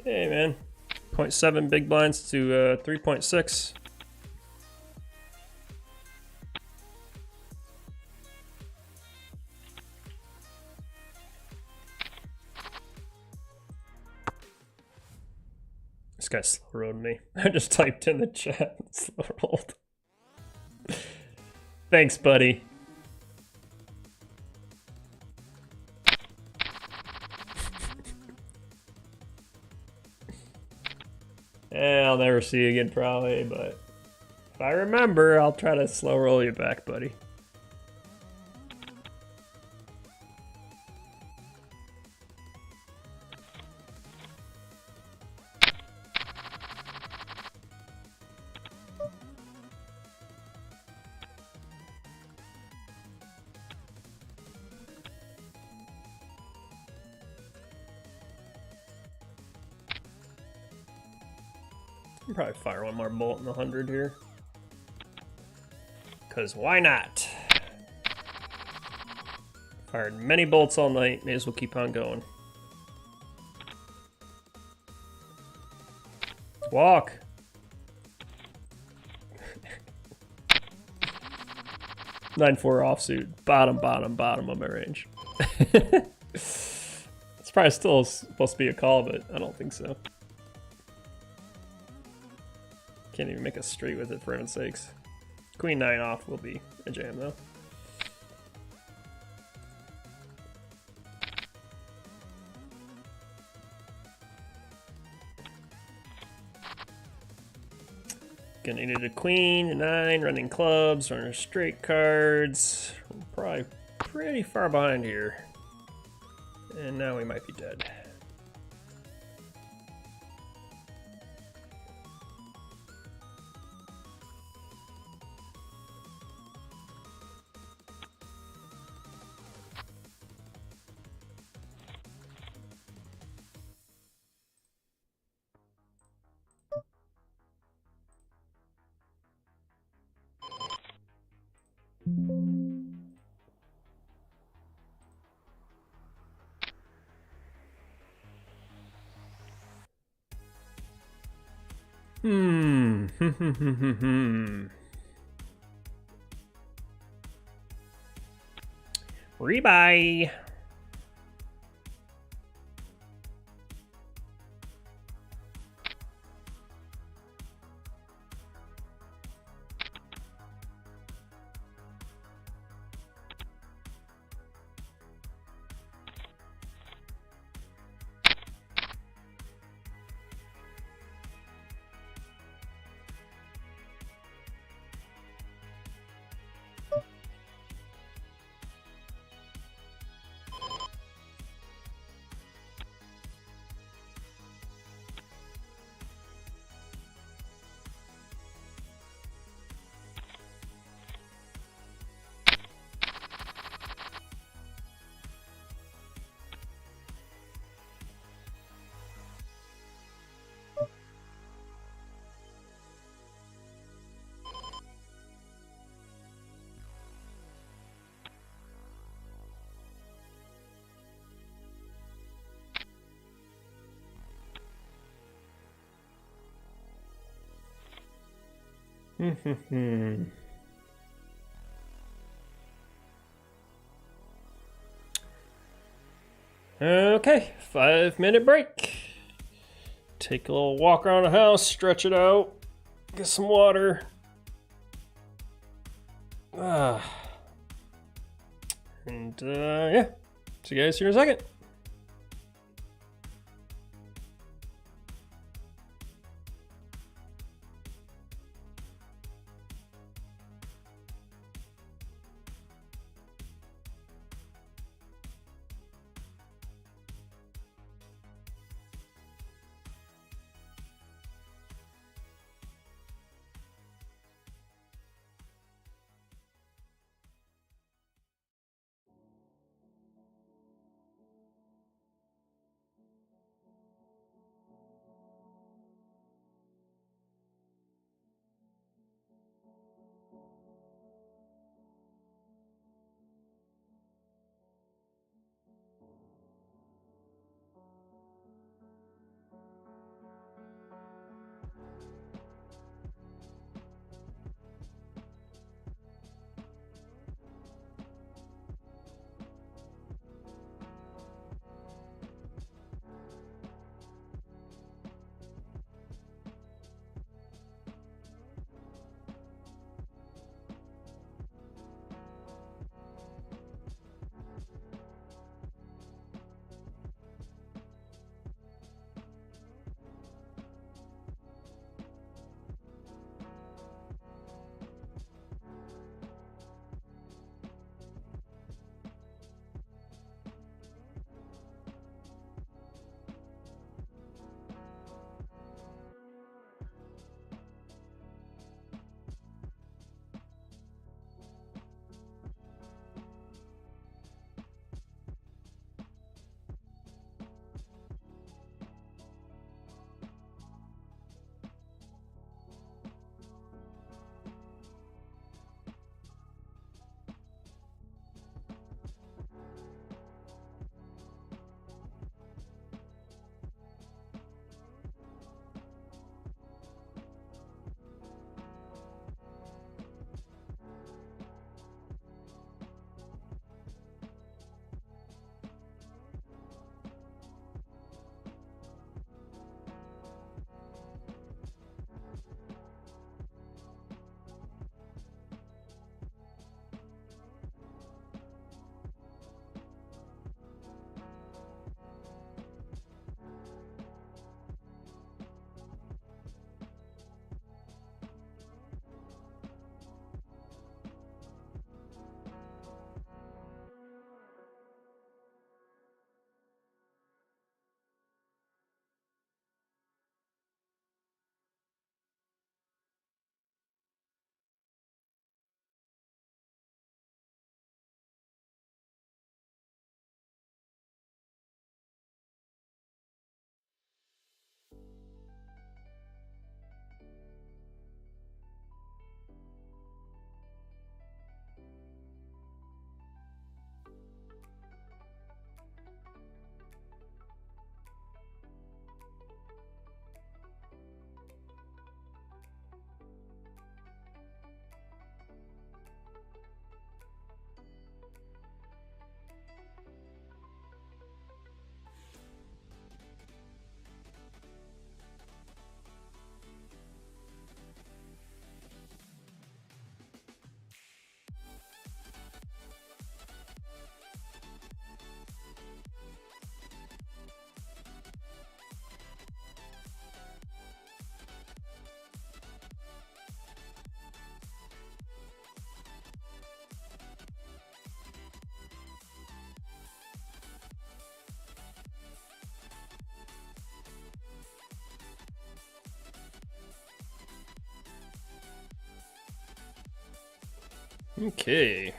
S1: Hey man, 0.7 big blinds to 3.6. This guy slow rolled me. I just typed in the chat, slow rolled. Thanks, buddy. Yeah, I'll never see you again probably, but if I remember, I'll try to slow roll you back, buddy. I'll probably fire one more bolt in the 100 here. Because why not? Fired many bolts all night, may as well keep on going. Walk! 9-4 offsuit, bottom of my range. It's probably still supposed to be a call, but I don't think so. Can't even make a straight with it, for heaven's sakes. Queen 9 off will be a jam, though. Gonna need a queen, a 9, running clubs, running straight cards. We're probably pretty far behind here. And now we might be dead. Rebuy. Okay, 5-minute break. Take a little walk around the house, stretch it out, get some water. And yeah, see you guys here in a second. Okay.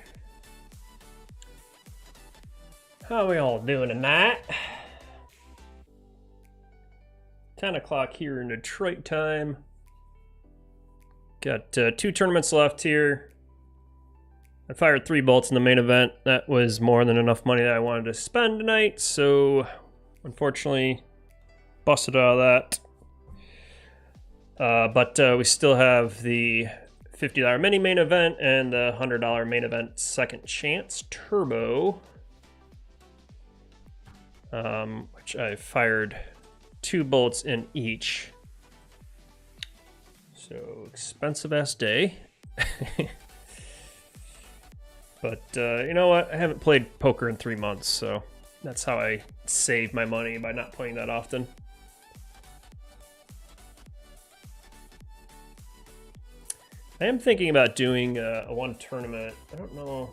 S1: How are we all doing tonight? 10 o'clock here in Detroit time. Got 2 tournaments left here. I fired 3 bolts in the main event. That was more than enough money that I wanted to spend tonight, so unfortunately busted out of that. But we still have the $50 mini main event and the $100 main event second chance turbo, which I fired 2 bullets in each. So expensive ass day. But you know what? I haven't played poker in 3 months, so that's how I save my money, by not playing that often. I am thinking about doing a one tournament. I don't know.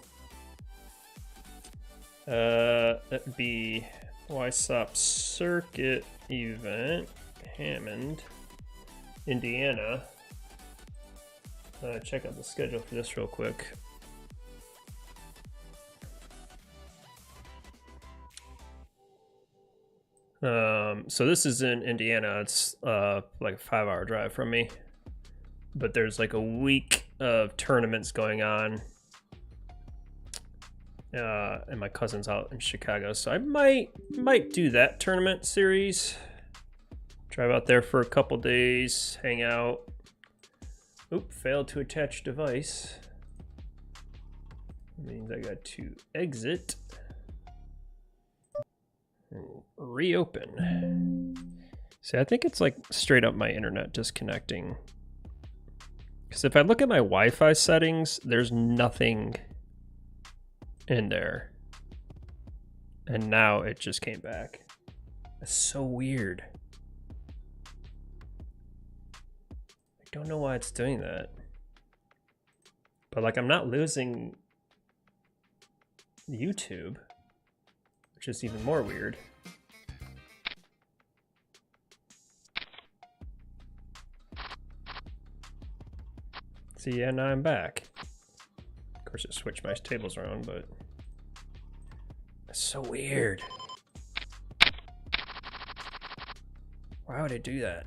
S1: That'd be YSOP Circuit event, Hammond, Indiana. Check out the schedule for this real quick. So this is in Indiana. It's like a 5-hour drive from me, but there's like a week of tournaments going on, and my cousin's out in Chicago, so I might do that tournament series. Drive out there for a couple days, hang out. Oop, failed to attach device. That means I got to exit. Reopen. See, I think it's like straight up my internet disconnecting. Because if I look at my Wi-Fi settings, there's nothing in there. And now it just came back. That's so weird. I don't know why it's doing that. But like, I'm not losing YouTube, which is even more weird. See, yeah, now I'm back. Of course, it switched my tables around, but that's so weird. Why would it do that?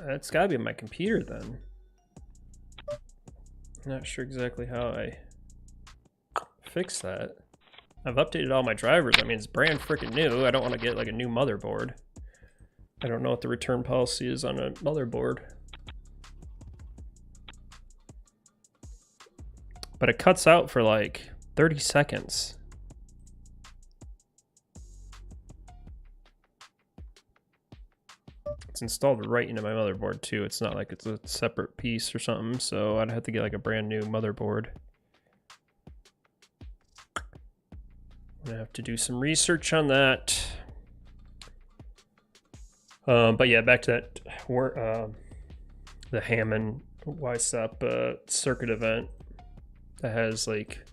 S1: That's gotta be my computer then. Not sure exactly how I fix that. I've updated all my drivers. I mean, it's brand freaking new. I don't want to get like a new motherboard. I don't know what the return policy is on a motherboard. But it cuts out for like 30 seconds. It's installed right into my motherboard too. It's not like it's a separate piece or something, so I'd have to get like a brand new motherboard. I'm gonna have to do some research on that. But yeah, back to that the Hammond YSOP circuit event that has like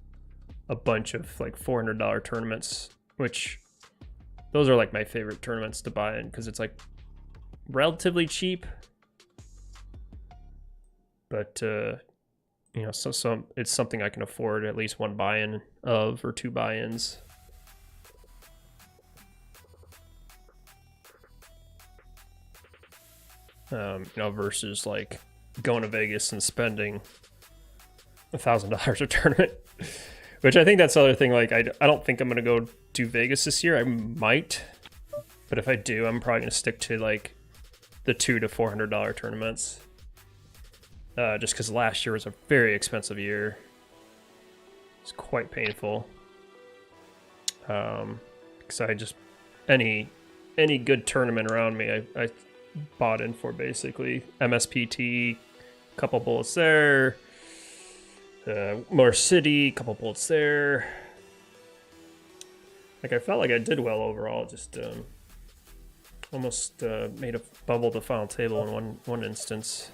S1: a bunch of like $400 tournaments, which those are like my favorite tournaments to buy in because it's like relatively cheap, but you know, so it's something I can afford at least one buy-in of, or 2 buy-ins. You know, versus like going to Vegas and spending $1,000 a tournament, which I think that's the other thing. Like, I don't think I'm gonna go do Vegas this year. I might, but if I do, I'm probably gonna stick to like the $200 to $400 tournaments, just because last year was a very expensive year. It's quite painful. Because I just any good tournament around me, I bought in for basically. MSPT, couple bullets there. Motor City, couple bullets there. Like, I felt like I did well overall. Just almost made a bubble the final table in one instance.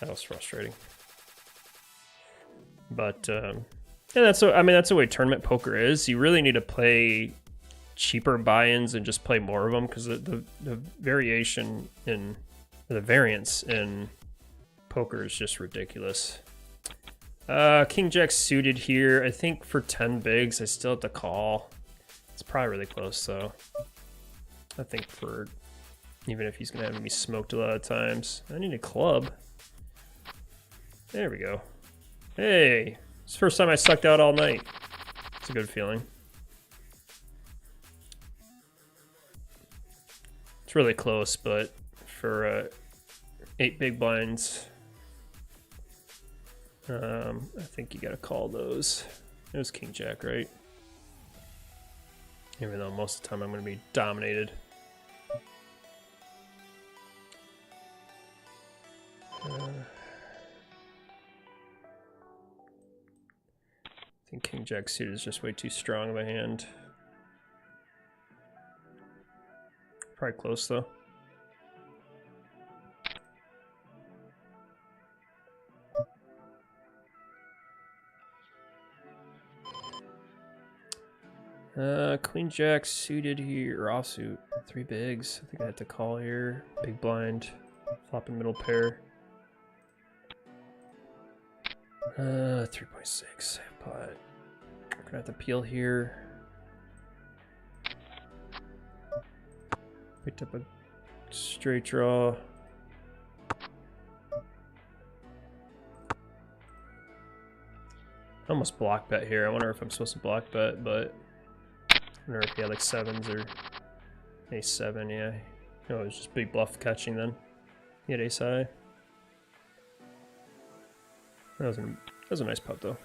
S1: That was frustrating. But yeah, that's the way tournament poker is. You really need to play cheaper buy-ins and just play more of them, because the variation in the variance in poker is just ridiculous. King Jack suited here. I think for 10 bigs, I still have to call. It's probably really close though. I think for, even if he's gonna have me smoked a lot of times. I need a club. There we go. Hey, it's the first time I sucked out all night. It's a good feeling. It's really close, but for 8 big blinds, I think you gotta call those. It was King Jack, right? Even though most of the time I'm gonna be dominated. I think King Jack suited is just way too strong of a hand. Probably close though. Queen Jack suited here, or offsuit. 3 bigs. I think I had to call here. Big blind, flopping middle pair. 3.6 pot. Gonna have to peel here. Picked up a straight draw. Almost block bet here. I wonder if I'm supposed to block bet, but I wonder if he had like 7s or ace 7. Yeah, no, it was just big bluff catching then. He had ace high. That was a nice putt though.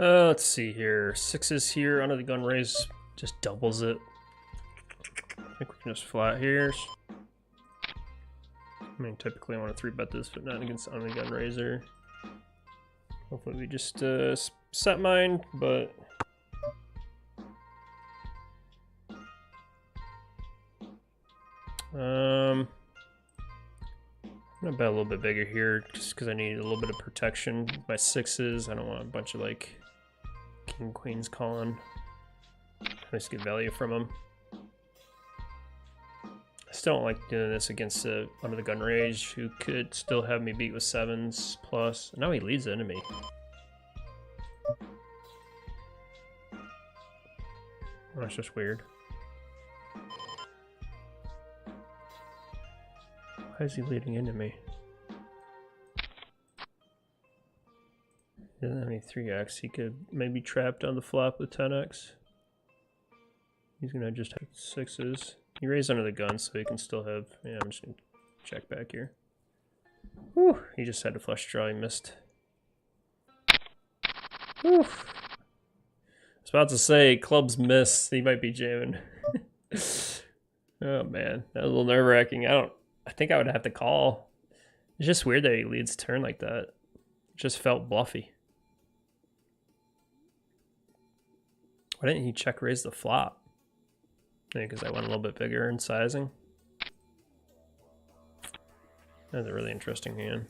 S1: Let's see here. 6s here under the gun raise just doubles it. I think we can just flat here. I mean, typically I want to 3-bet this, but not against on the gun raiser. Hopefully we just set mine, but I'm gonna bet a little bit bigger here just because I need a little bit of protection with my 6s. I don't want a bunch of like king queens calling. I just get value from them. I still don't like doing this against under the gun rage, who could still have me beat with 7s plus. Now he leads the enemy. Oh, that's just weird. Why is he leading into me? He doesn't have any 3x. He could maybe trap down the flop with 10x. He's gonna just have 6s. He raised under the gun, so he can still have. Yeah, I'm just gonna check back here. Whew, he just had a flush draw. He missed. Whew. I was about to say clubs miss. He might be jamming. Oh man, that was a little nerve-wracking. I think I would have to call. It's just weird that he leads turn like that. It just felt bluffy. Why didn't he check raise the flop? Maybe because I went a little bit bigger in sizing. That's a really interesting hand.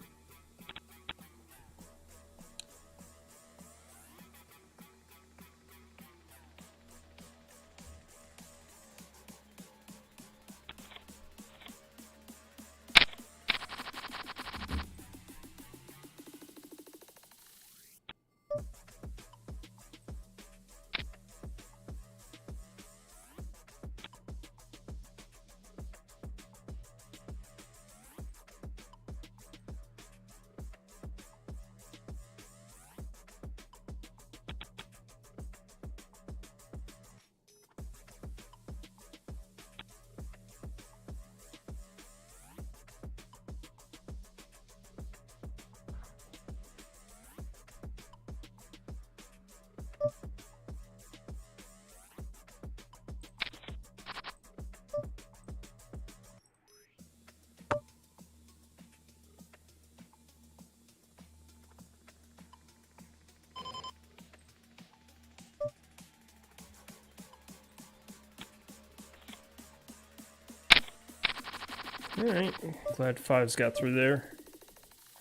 S1: Alright, glad fives got through there.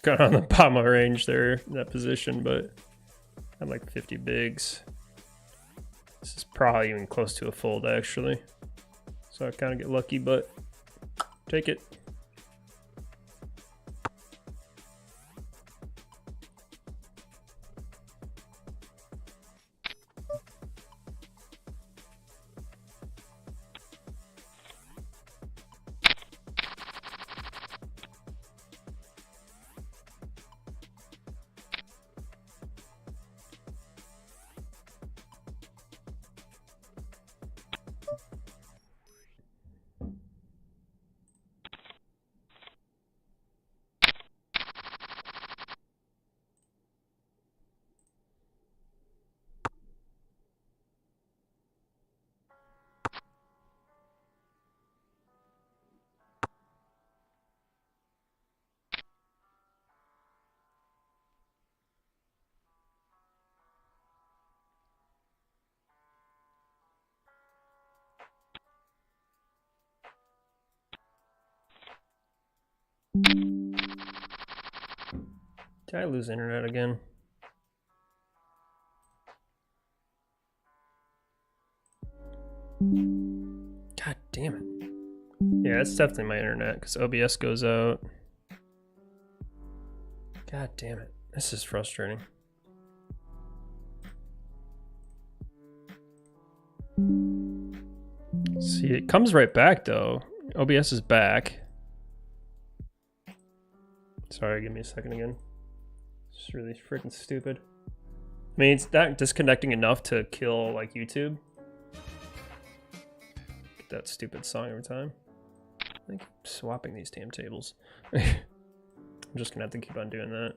S1: Got on the bottom of range there in that position, but I'm like 50 bigs. This is probably even close to a fold actually. So I kind of get lucky, but take it. Did I lose internet again? God damn it. Yeah, it's definitely my internet because OBS goes out. God damn it. This is frustrating. See, it comes right back though. OBS is back. Sorry, give me a second again. It's really freaking stupid. I mean, it's not disconnecting enough to kill like YouTube. Get that stupid song every time. I think I'm swapping these damn tables. I'm just gonna have to keep on doing that.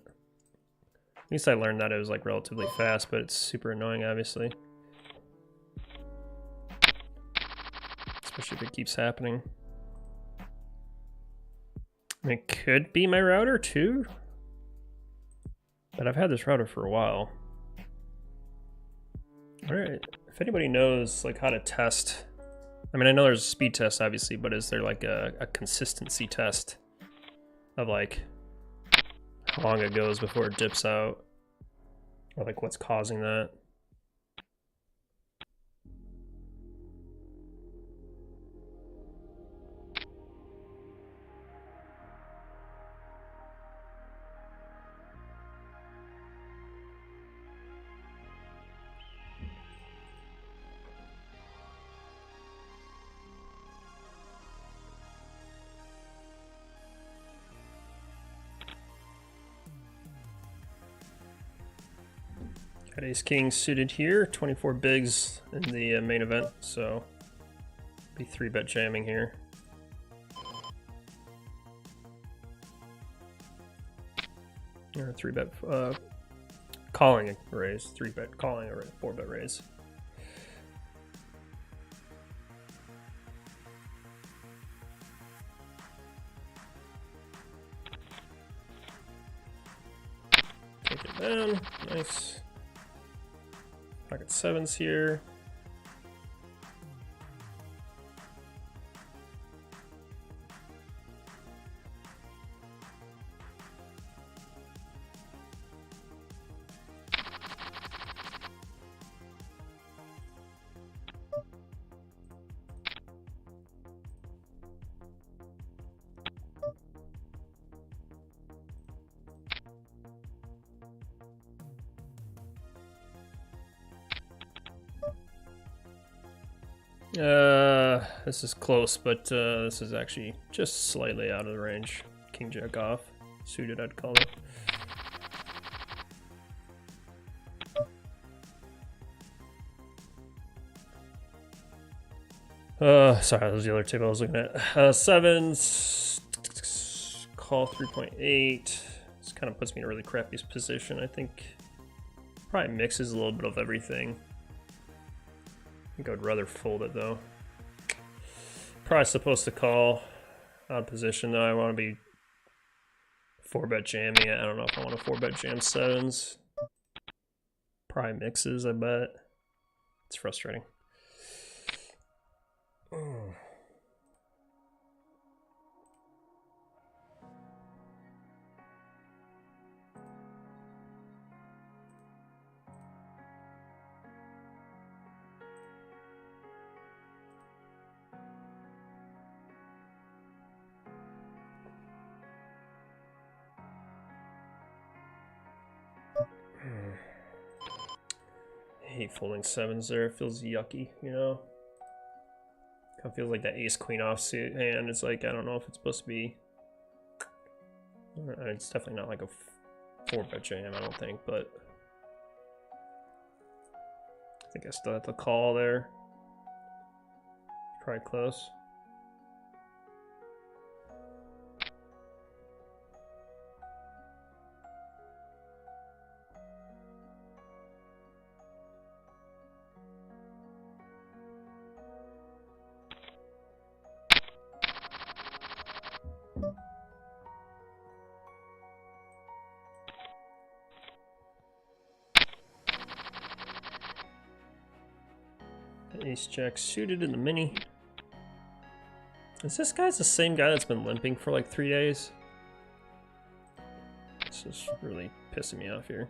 S1: At least I learned that it was like relatively fast, but it's super annoying, obviously. Especially if it keeps happening. I mean, it could be my router too, but I've had this router for a while. All right, if anybody knows like how to test, I mean, I know there's a speed test obviously, but is there like a consistency test of like how long it goes before it dips out, or like what's causing that? Got ace king suited here, 24 bigs in the main event, so be 3-bet jamming here. Or 3-bet calling a raise, 3-bet calling a 4-bet raise. Take it down, nice. Pocket sevens here. This is close, but this is actually just slightly out of the range. King jack off, suited I'd call it. Sorry, that was the other table I was looking at. Sevens, call 3.8. This kind of puts me in a really crappy position. I think probably mixes a little bit of everything. I think I would rather fold it though. Probably supposed to call odd position though. I want to be 4-bet jamming it. I don't know if I want to 4-bet jam sevens. Probably mixes, I bet. It's frustrating. I hate folding sevens there. It feels yucky, you know? Kind of feels like that ace queen offsuit hand. It's like, I don't know if it's supposed to be. It's definitely not like a 4-bet jam, I don't think, but I think I still have to call there. Probably close. Ace jack suited in the mini. Is this guy's the same guy that's been limping for like 3 days? This is really pissing me off here.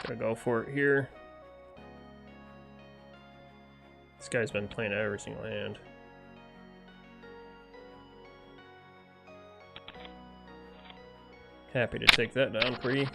S1: Gotta go for it here. This guy's been playing every single hand. Happy to take that down pretty.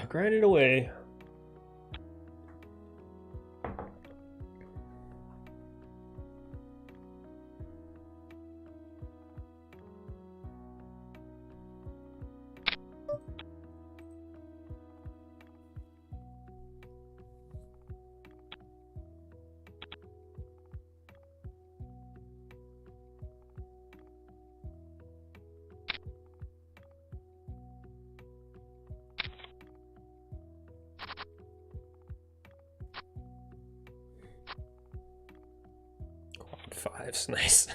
S1: Grind it away. Fives, nice.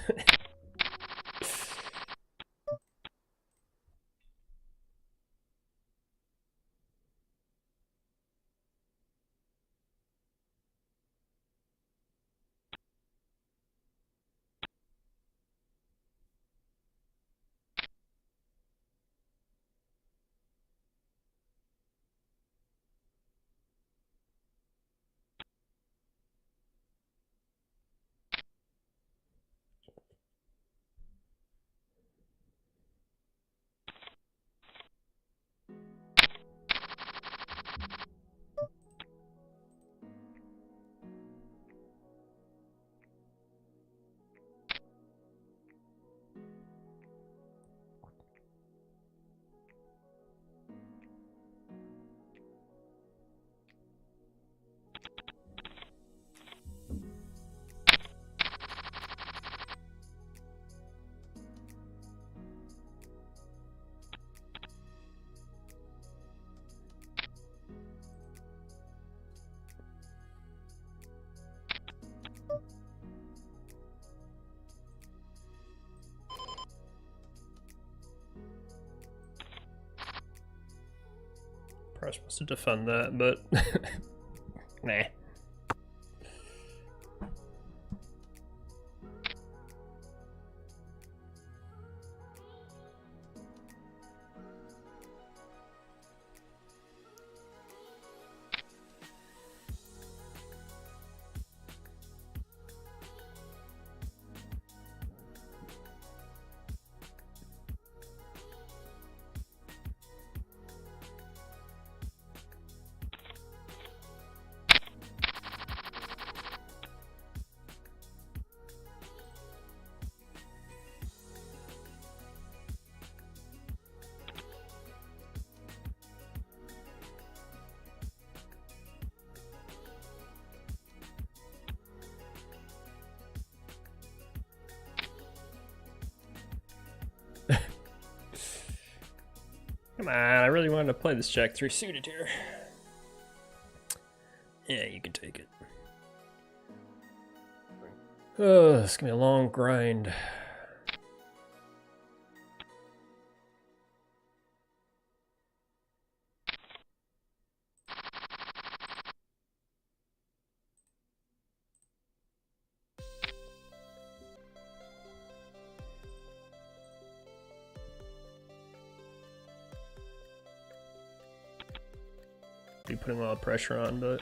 S1: Probably supposed to defend that, but nah. Come on, I really wanted to play this Jack 3 suited here. Yeah, you can take it. Oh, it's gonna be a long grind. Be putting a lot of pressure on, but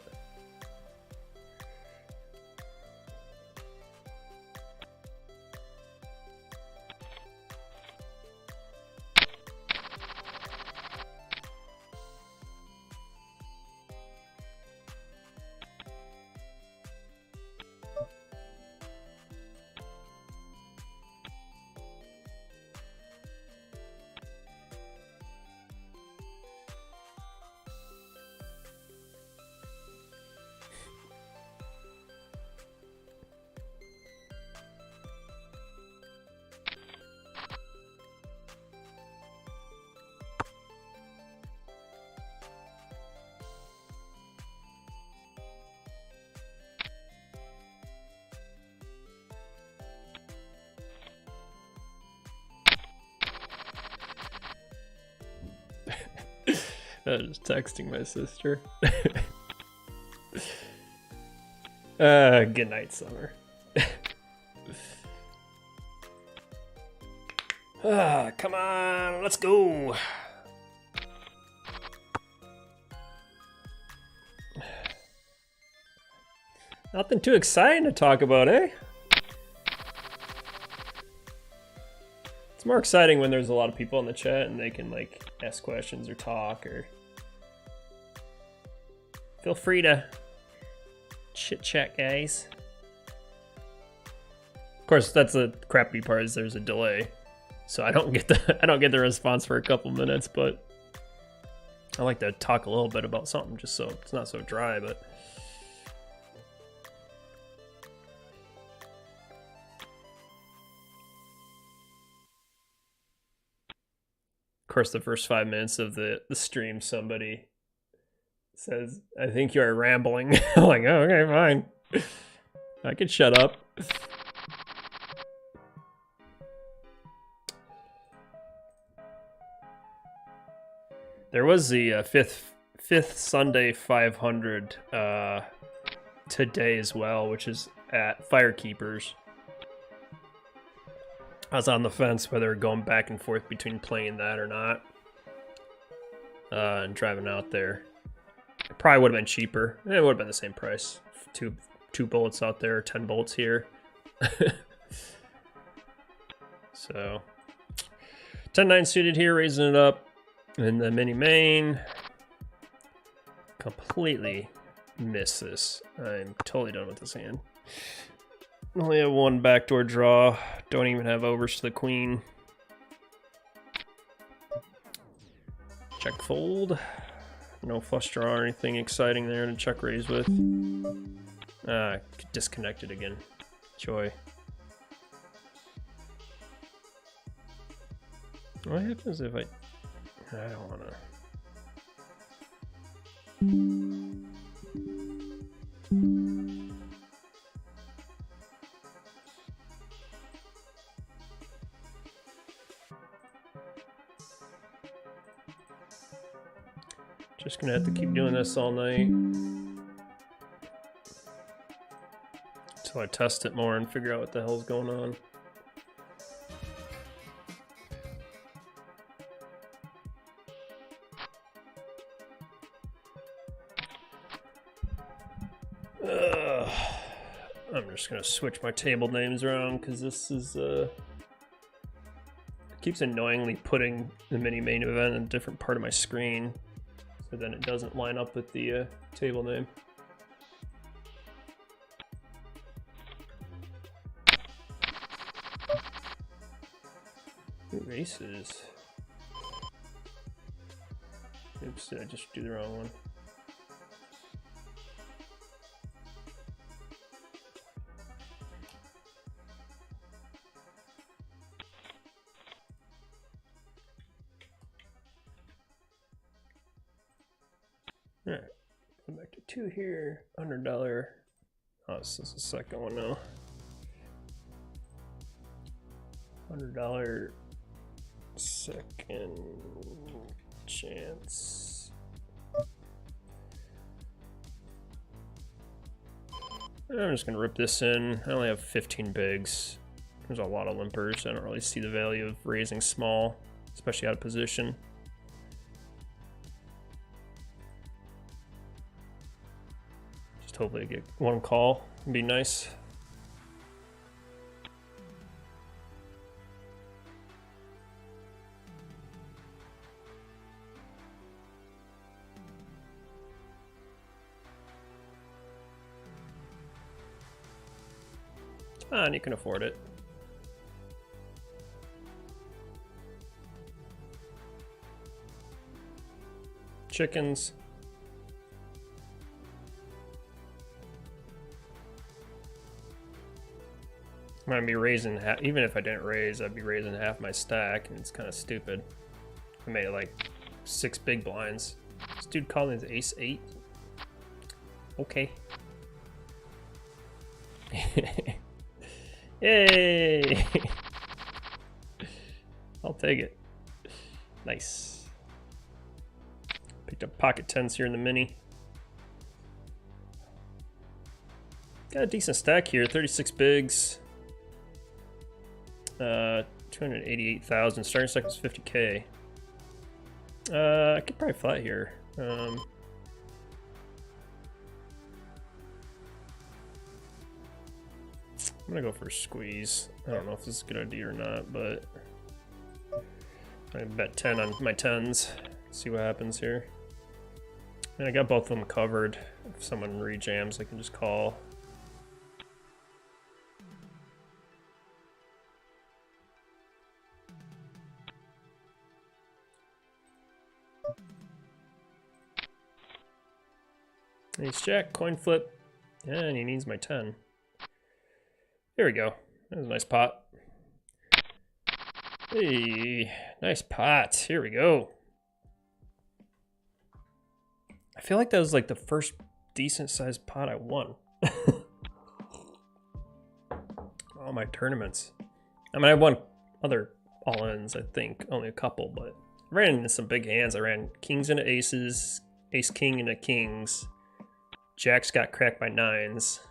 S1: I was just texting my sister. Good night, Summer. Come on, let's go. Nothing too exciting to talk about, eh? It's more exciting when there's a lot of people in the chat and they can like ask questions or talk or feel free to chit chat, guys. Of course, that's the crappy part is there's a delay, so I don't get the response for a couple minutes. But I like to talk a little bit about something just so it's not so dry. But of course, the first 5 minutes of the stream, somebody says, "I think you are rambling." I'm like, oh, okay, fine. I can shut up. There was the fifth Sunday 500 today as well, which is at Firekeepers. I was on the fence whether going back and forth between playing that or not, and driving out there. It probably would have been cheaper. It would have been the same price. Two bullets out there, 10 bullets here. So 10-9 suited here, raising it up. And the mini main. Completely miss this. I'm totally done with this hand. Only have one backdoor draw. Don't even have overs to the queen. Check fold. No flush draw or anything exciting there to check raise with. Disconnected again. Joy. What happens if I don't wanna. just gonna have to keep doing this all night until I test it more and figure out what the hell's going on. I'm just gonna switch my table names around because this is it keeps annoyingly putting the mini main event in a different part of my screen, so then it doesn't line up with the table name. Ooh, aces. Oops, did I just do the wrong one? Alright, go back to 2 here, $100. Oh, this is the second one now. $100 second chance. I'm just gonna rip this in. I only have 15 bigs. There's a lot of limpers. I don't really see the value of raising small, especially out of position. Hopefully get one call and be nice. And you can afford it. Chickens. I'm gonna be raising half, even if I didn't raise, I'd be raising half my stack, and it's kind of stupid. I made it like 6 big blinds. This dude called me his ace-8. Okay. Yay! I'll take it. Nice. Picked up pocket 10s here in the mini. Got a decent stack here, 36 bigs. 288,000. Starting stack was 50k. I could probably flat here. I'm gonna go for a squeeze. I don't know if this is a good idea or not, but I bet 10 on my 10s. See what happens here. And I got both of them covered. If someone rejams, I can just call. Ace jack, coin flip, and he needs my 10. There we go. That was a nice pot. Hey, nice pot. Here we go. I feel like that was like the first decent sized pot I won. All my tournaments. I mean, I won other all-ins, I think. Only a couple, but I ran into some big hands. I ran kings into aces, ace king into kings. Jacks got cracked by 9s.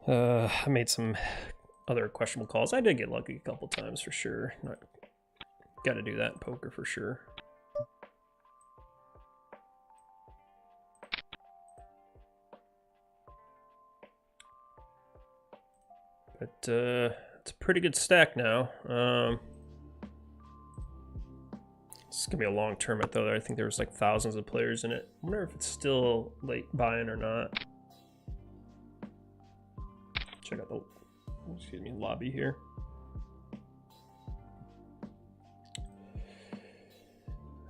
S1: I made some other questionable calls. I did get lucky a couple times for sure. Got to do that in poker for sure. But it's a pretty good stack now. It's gonna be a long tournament though. I think there was like thousands of players in it. I wonder if it's still late buy-in or not. Check out the, excuse me, lobby here.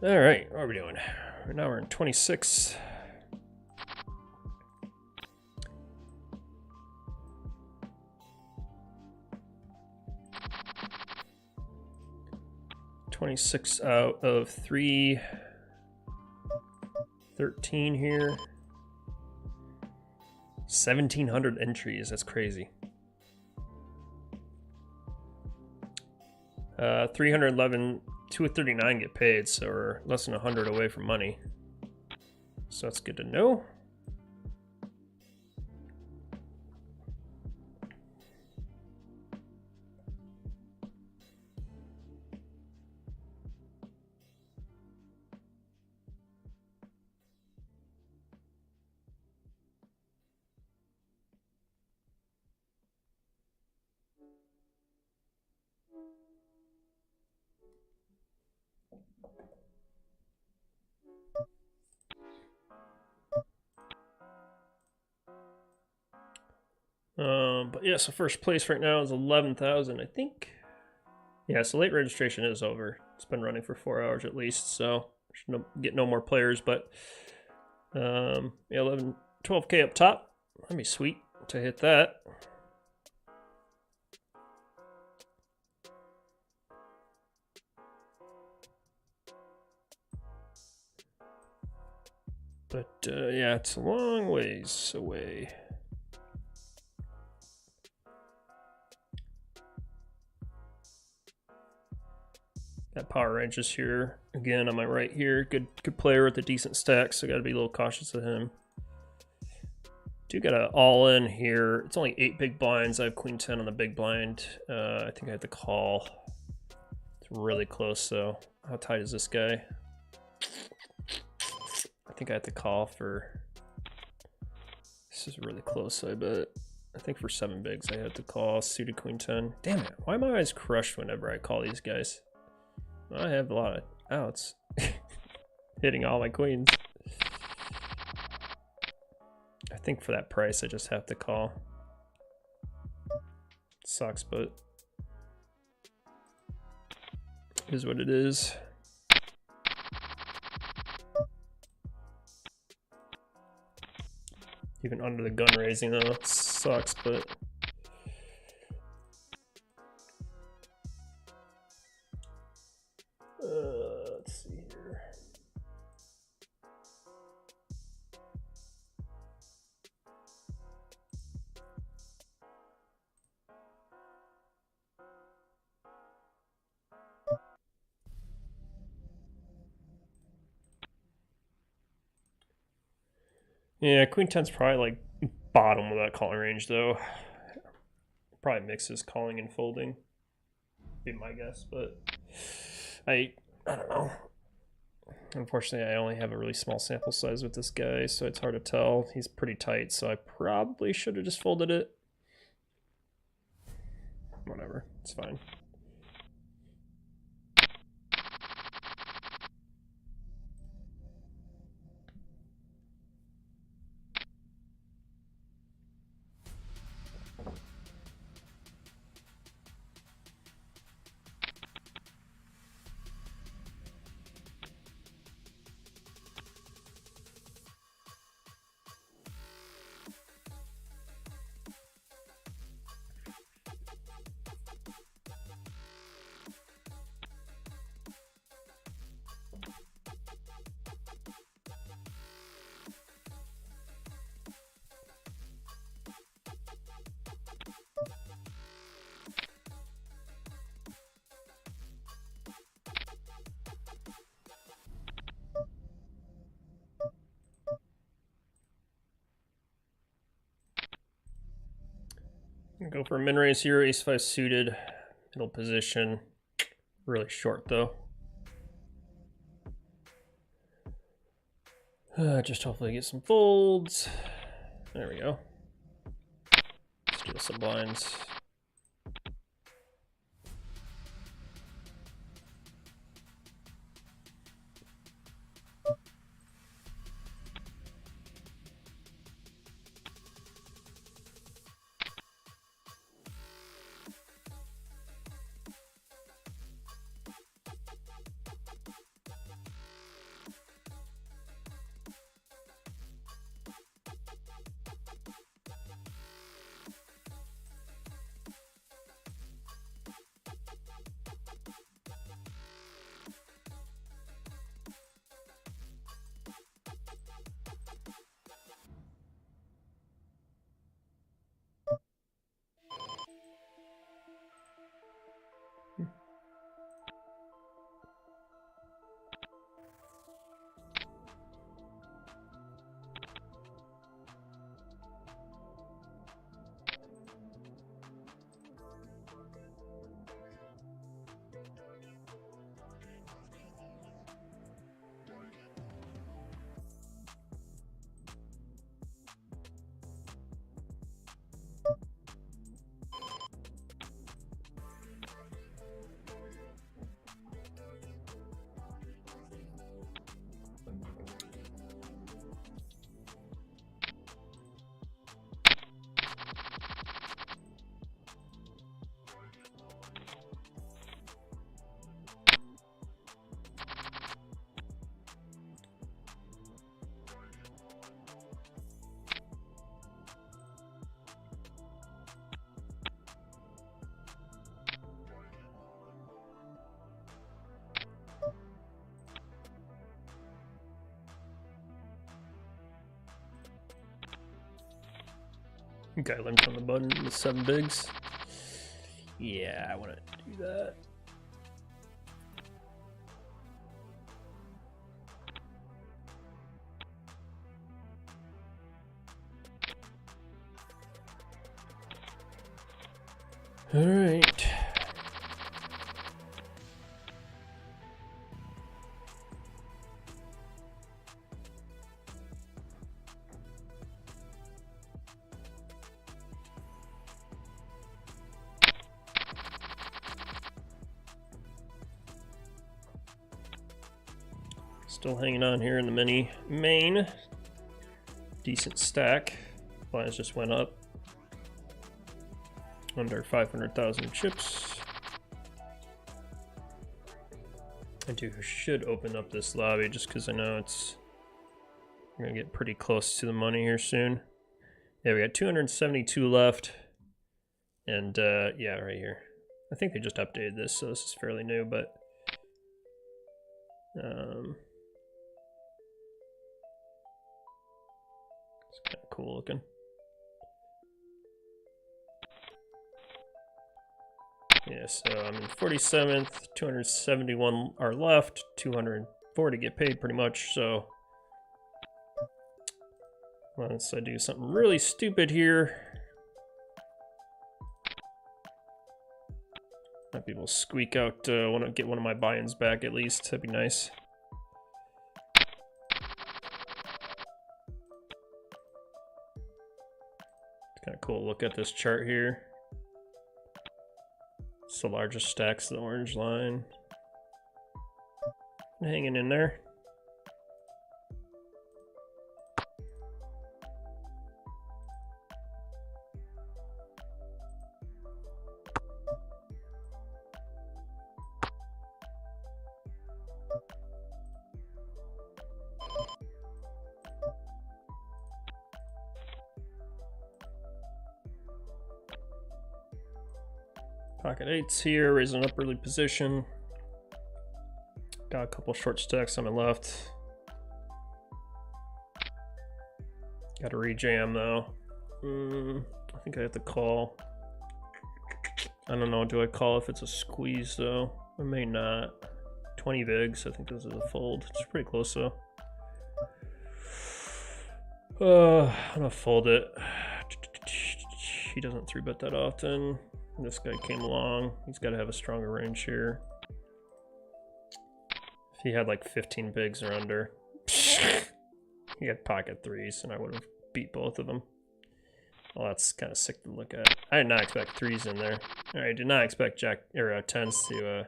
S1: All right, what are we doing? Right now we're in 26. $26 out of 313 here. 1,700 entries. That's crazy. 311 2 of 39 get paid, so we're less than 100 away from money. So that's good to know. But yeah, so first place right now is 11,000, I think. Yeah, so late registration is over. It's been running for 4 hours at least, so should get no more players. But yeah, 12K up top. That'd be sweet to hit that. But yeah, it's a long ways away. That Power Ranges here again on my right here. Good player with a decent stack, so got to be a little cautious of him. Do got an all in here. It's only 8 big blinds. I have Queen 10 on the big blind. I think I have to call. It's really close though. How tight is this guy? I think I have to call for. This is really close, I bet. I think for 7 bigs I have to call suited Queen 10. Damn it! Why am I always crushed whenever I call these guys? I have a lot of outs. Hitting all my queens. I think for that price I just have to call. Sucks, but it is what it is. Even under the gun raising though, it sucks, but let's see here. Yeah, Queen 10's probably like bottom of that calling range though. Probably mixes calling and folding. Be my guess, but I don't know. Unfortunately, I only have a really small sample size with this guy, so it's hard to tell. He's pretty tight, so I probably should have just folded it. Whatever, it's fine. Go for a min raise here, ace 5 suited, middle position. Really short though. Just hopefully get some folds. There we go. Steal some blinds. Okay, limit on the button with 7 bigs. Yeah, I want to do that. All right. Still hanging on here in the mini main. Decent stack. Lines just went up. Under 500,000 chips. I should open up this lobby just because I know it's gonna get pretty close to the money here soon. Yeah, we got 272 left. And yeah, right here. I think they just updated this, so this is fairly new, but it's kind of cool looking. Yeah, so I'm in 47th, 271 are left, 240 get paid pretty much, so once I do something really stupid here, might be able to squeak out, want to get one of my buy-ins back at least, that'd be nice. It's kind of cool to look at this chart here. It's the largest stacks of the orange line. Hanging in there. Pocket 8s here, raising up early position. Got a couple short stacks on my left. Got to rejam though. I think I have to call. I don't know, do I call if it's a squeeze though? I may not. 20 bigs, I think this is a fold. It's pretty close though. I'm gonna fold it. He doesn't 3-bet that often. This guy came along. He's got to have a stronger range here. If he had like 15 bigs or under, he had pocket 3s, and I would have beat both of them. Well, that's kind of sick to look at. I did not expect 3s in there. I did not expect jack or 10s to.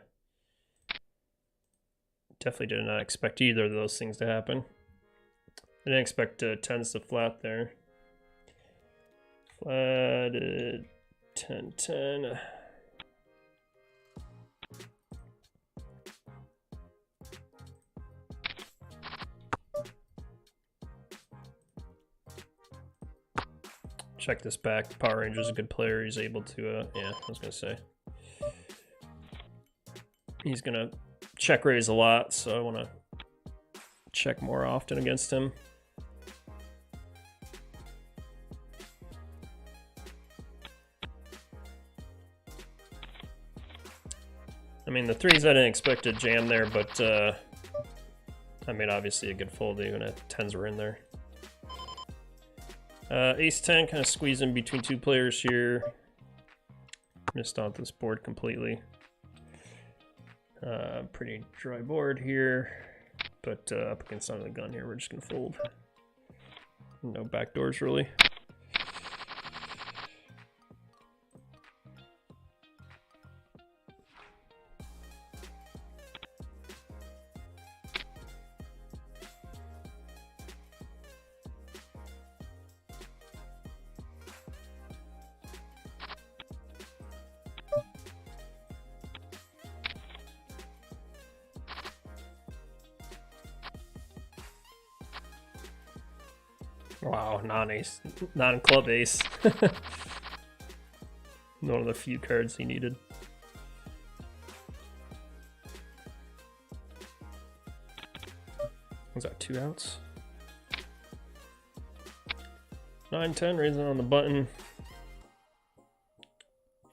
S1: Definitely did not expect either of those things to happen. I didn't expect 10s to flat there. Flatted 10-10. Check this back. Power Ranger's a good player. He's able to, yeah, I was gonna say. He's gonna check raise a lot, so I wanna check more often against him. I mean, the 3s I didn't expect to jam there, but I mean, obviously a good fold even if 10s were in there. Ace 10 kind of squeezing between 2 players here. Missed out this board completely. Pretty dry board here, but up against under the gun here, we're just gonna fold. No backdoors really. Wow, non-ace, non-club ace. One of the few cards he needed. Was that 2 outs? 9-10, raising on the button.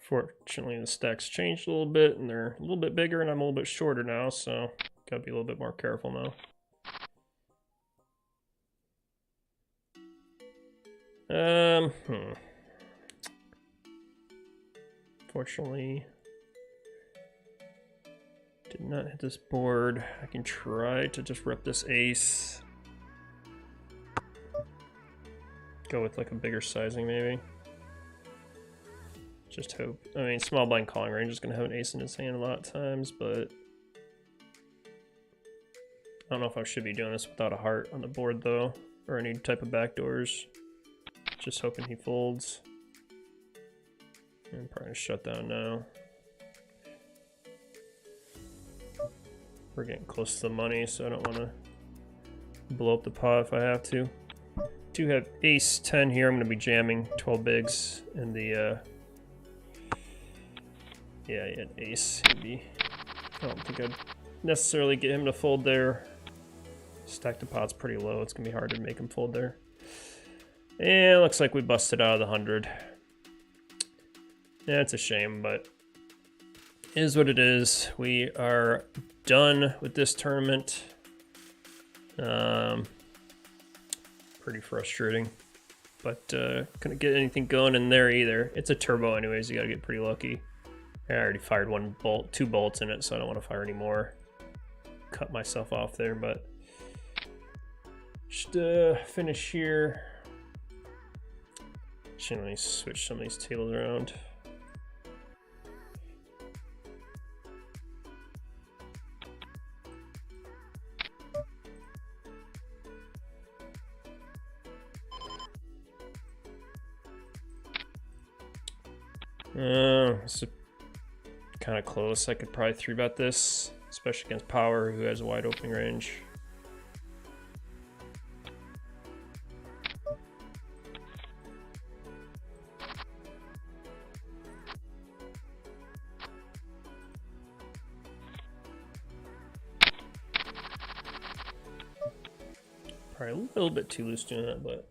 S1: Fortunately, the stacks changed a little bit, and they're a little bit bigger, and I'm a little bit shorter now, so gotta be a little bit more careful now. Fortunately, did not hit this board. I can try to just rep this ace. Go with like a bigger sizing maybe. Just hope. I mean, small blind calling range is going to have an ace in his hand a lot of times, but I don't know if I should be doing this without a heart on the board though, or any type of backdoors. Just hoping he folds. I'm probably going to shut down now. We're getting close to the money, so I don't want to blow up the pot if I have to. Do have ace 10 here. I'm going to be jamming 12 bigs in the yeah, he had ace. I don't think I'd necessarily get him to fold there. Stack the pot's pretty low. It's gonna be hard to make him fold there. And it looks like we busted out of the 100. Yeah, it's a shame, but it is what it is. We are done with this tournament. Pretty frustrating, but couldn't get anything going in there either. It's a turbo anyways. You gotta get pretty lucky. I already fired 1 bolt, 2 bolts in it, so I don't want to fire any more. Cut myself off there, but just finish here. Actually, let me switch some of these tables around. This is kind of close. I could probably 3-bet this, especially against Power, who has a wide opening range. Probably a little bit too loose doing that, but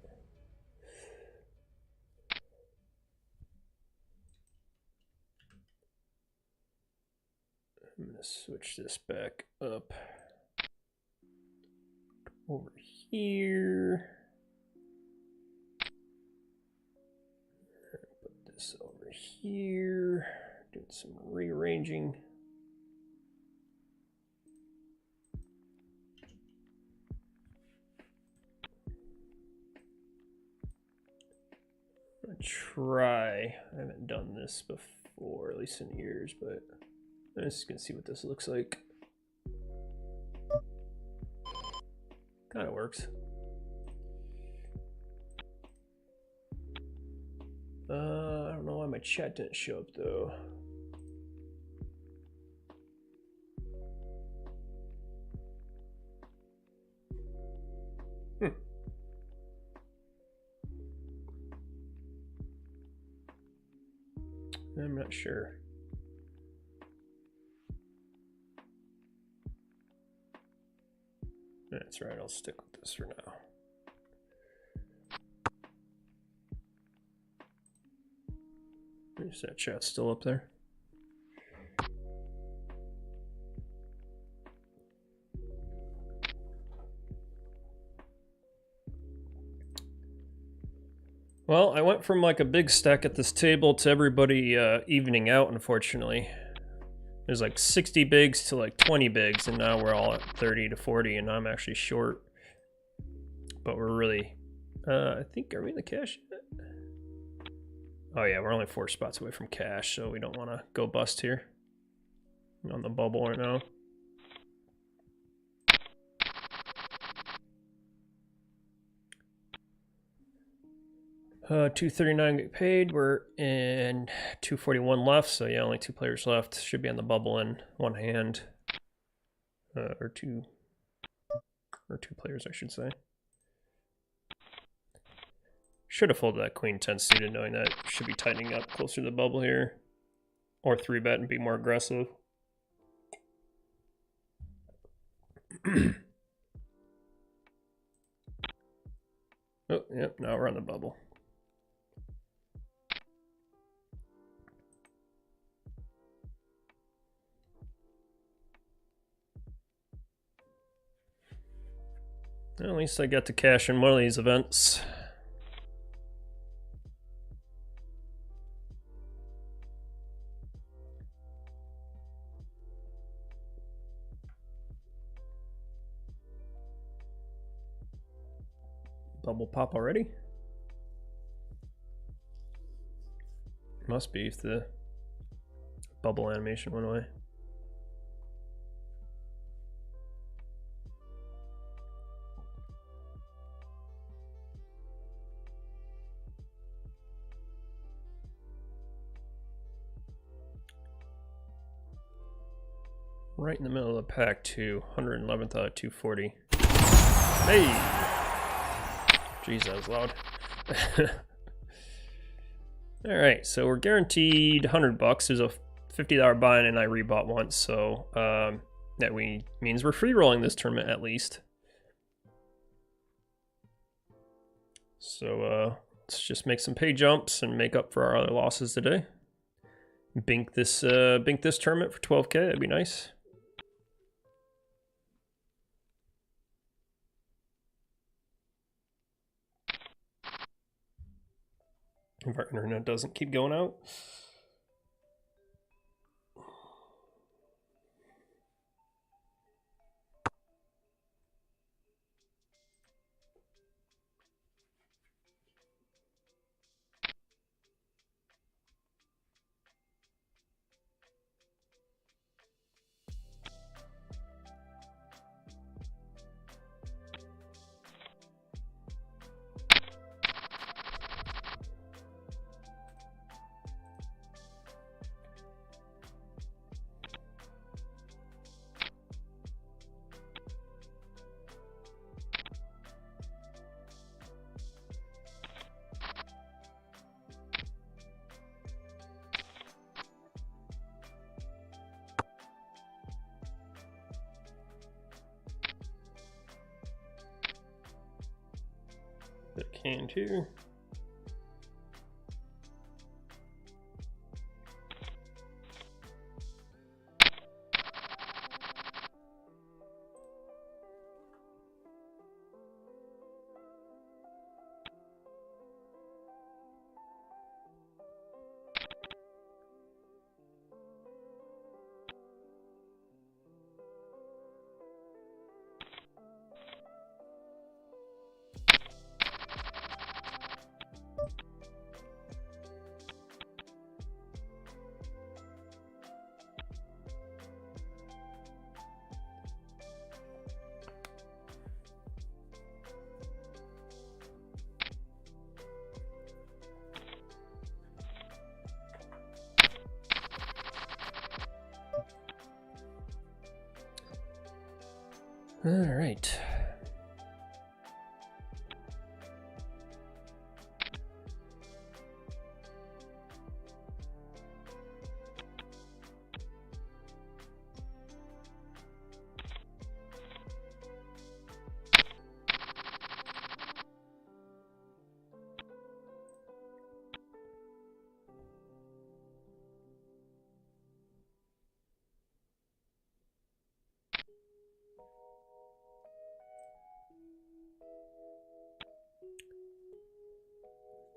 S1: I'm gonna switch this back up over here. Put this over here. Doing some rearranging. I'm gonna try. I haven't done this before, at least in years, but I'm just gonna see what this looks like. Kind of works. I don't know why my chat didn't show up though. I'm not sure. That's right, I'll stick with this for now. Is that chat still up there? Well, I went from like a big stack at this table to everybody evening out, unfortunately. There's like 60 bigs to like 20 bigs, and now we're all at 30 to 40, and I'm actually short. But we're really, I think, are we in the cash yet? Oh yeah, we're only 4 spots away from cash, so we don't want to go bust here. I'm on the bubble right now. $239 get paid. We're in 241 left, so yeah, only 2 players left. Should be on the bubble in one hand, or two players, I should say. Should have folded that queen 10 suited, knowing that should be tightening up closer to the bubble here, or 3-bet and be more aggressive. Oh, yep, now we're on the bubble. Well, at least I got to cash in one of these events. Bubble pop already? Must be if the bubble animation went away. Right in the middle of the pack too. 111th out of 240. Hey! Jeez, that was loud. Alright, so we're guaranteed 100 bucks. There's a $50 buy-in and I rebought once, so that means we're free rolling this tournament at least. So let's just make some pay jumps and make up for our other losses today. Bink this tournament for 12K, that'd be nice. If our internet doesn't keep going out. Bit of can too. All right.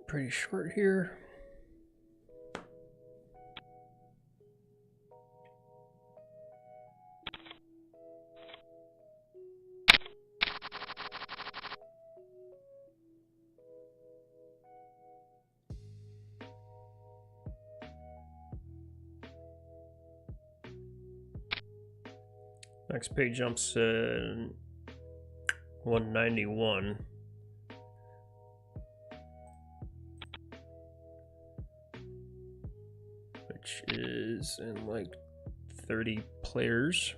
S1: Pretty short here. Next page jumps 191. Which is in like 30 players.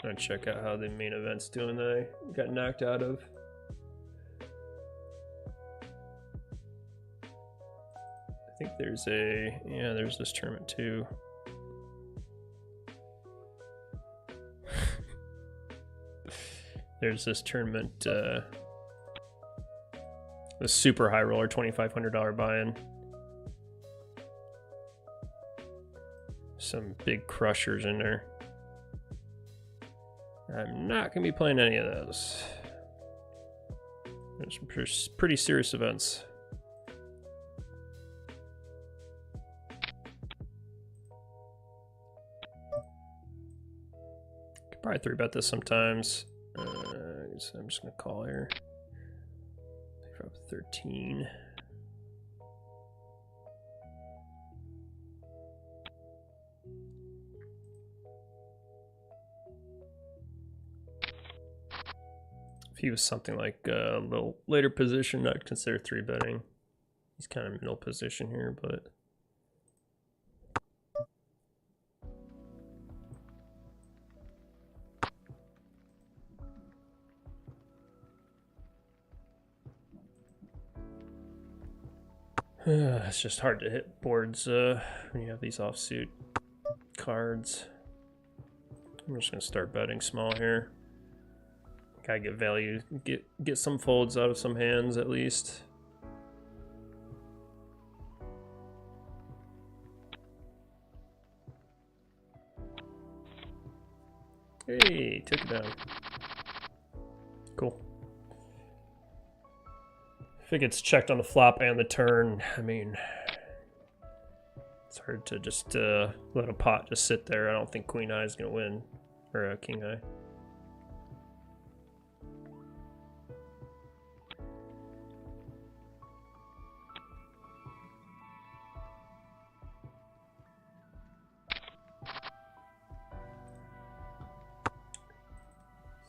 S1: I'll check out how the main event's doing that I got knocked out of. I think there's there's this tournament too. There's this tournament, the super high roller $2,500 buy-in. some big crushers in there. I'm not going to be playing any of those. There's some pretty serious events. Could probably 3-bet this sometimes. I'm just going to call here. 13. If he was something like a little later position, I'd consider 3-betting. He's kind of middle position here, but it's just hard to hit boards when you have these offsuit cards. I'm just gonna start betting small here. Gotta get value, get some folds out of some hands at least. Hey, took it down. Cool. If it gets checked on the flop and the turn, I mean, it's hard to just let a pot just sit there. I don't think queen eye is gonna win, or king eye.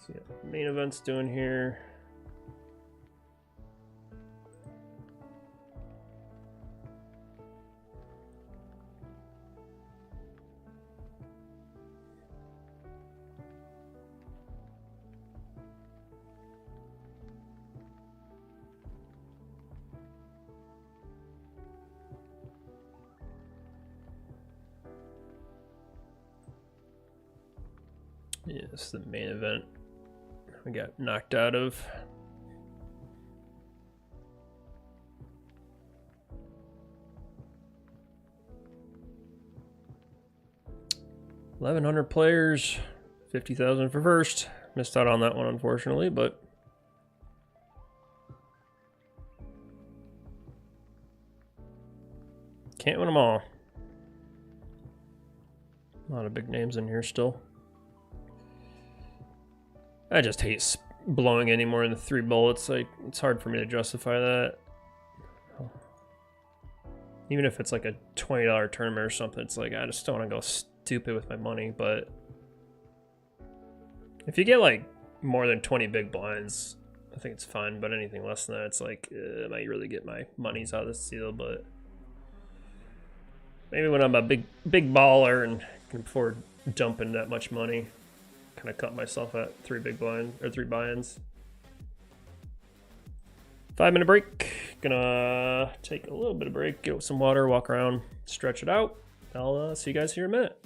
S1: See what the main event's doing here. Yeah, this is the main event we got knocked out of. $1,100 players, 50,000 for first. Missed out on that one, unfortunately, but can't win them all. A lot of big names in here still. I just hate blowing any more than 3 bullets. Like, it's hard for me to justify that. Even if it's like a $20 tournament or something, it's like I just don't want to go stupid with my money. But if you get like more than 20 big blinds, I think it's fine. But anything less than that, it's like I might really get my money's out of this deal. But maybe when I'm a big baller and can afford dumping that much money, kind of cut myself at 3 big blinds or 3 buy-ins. 5-minute break. Gonna take a little bit of break, get some water, walk around, stretch it out. I'll see you guys here in a minute.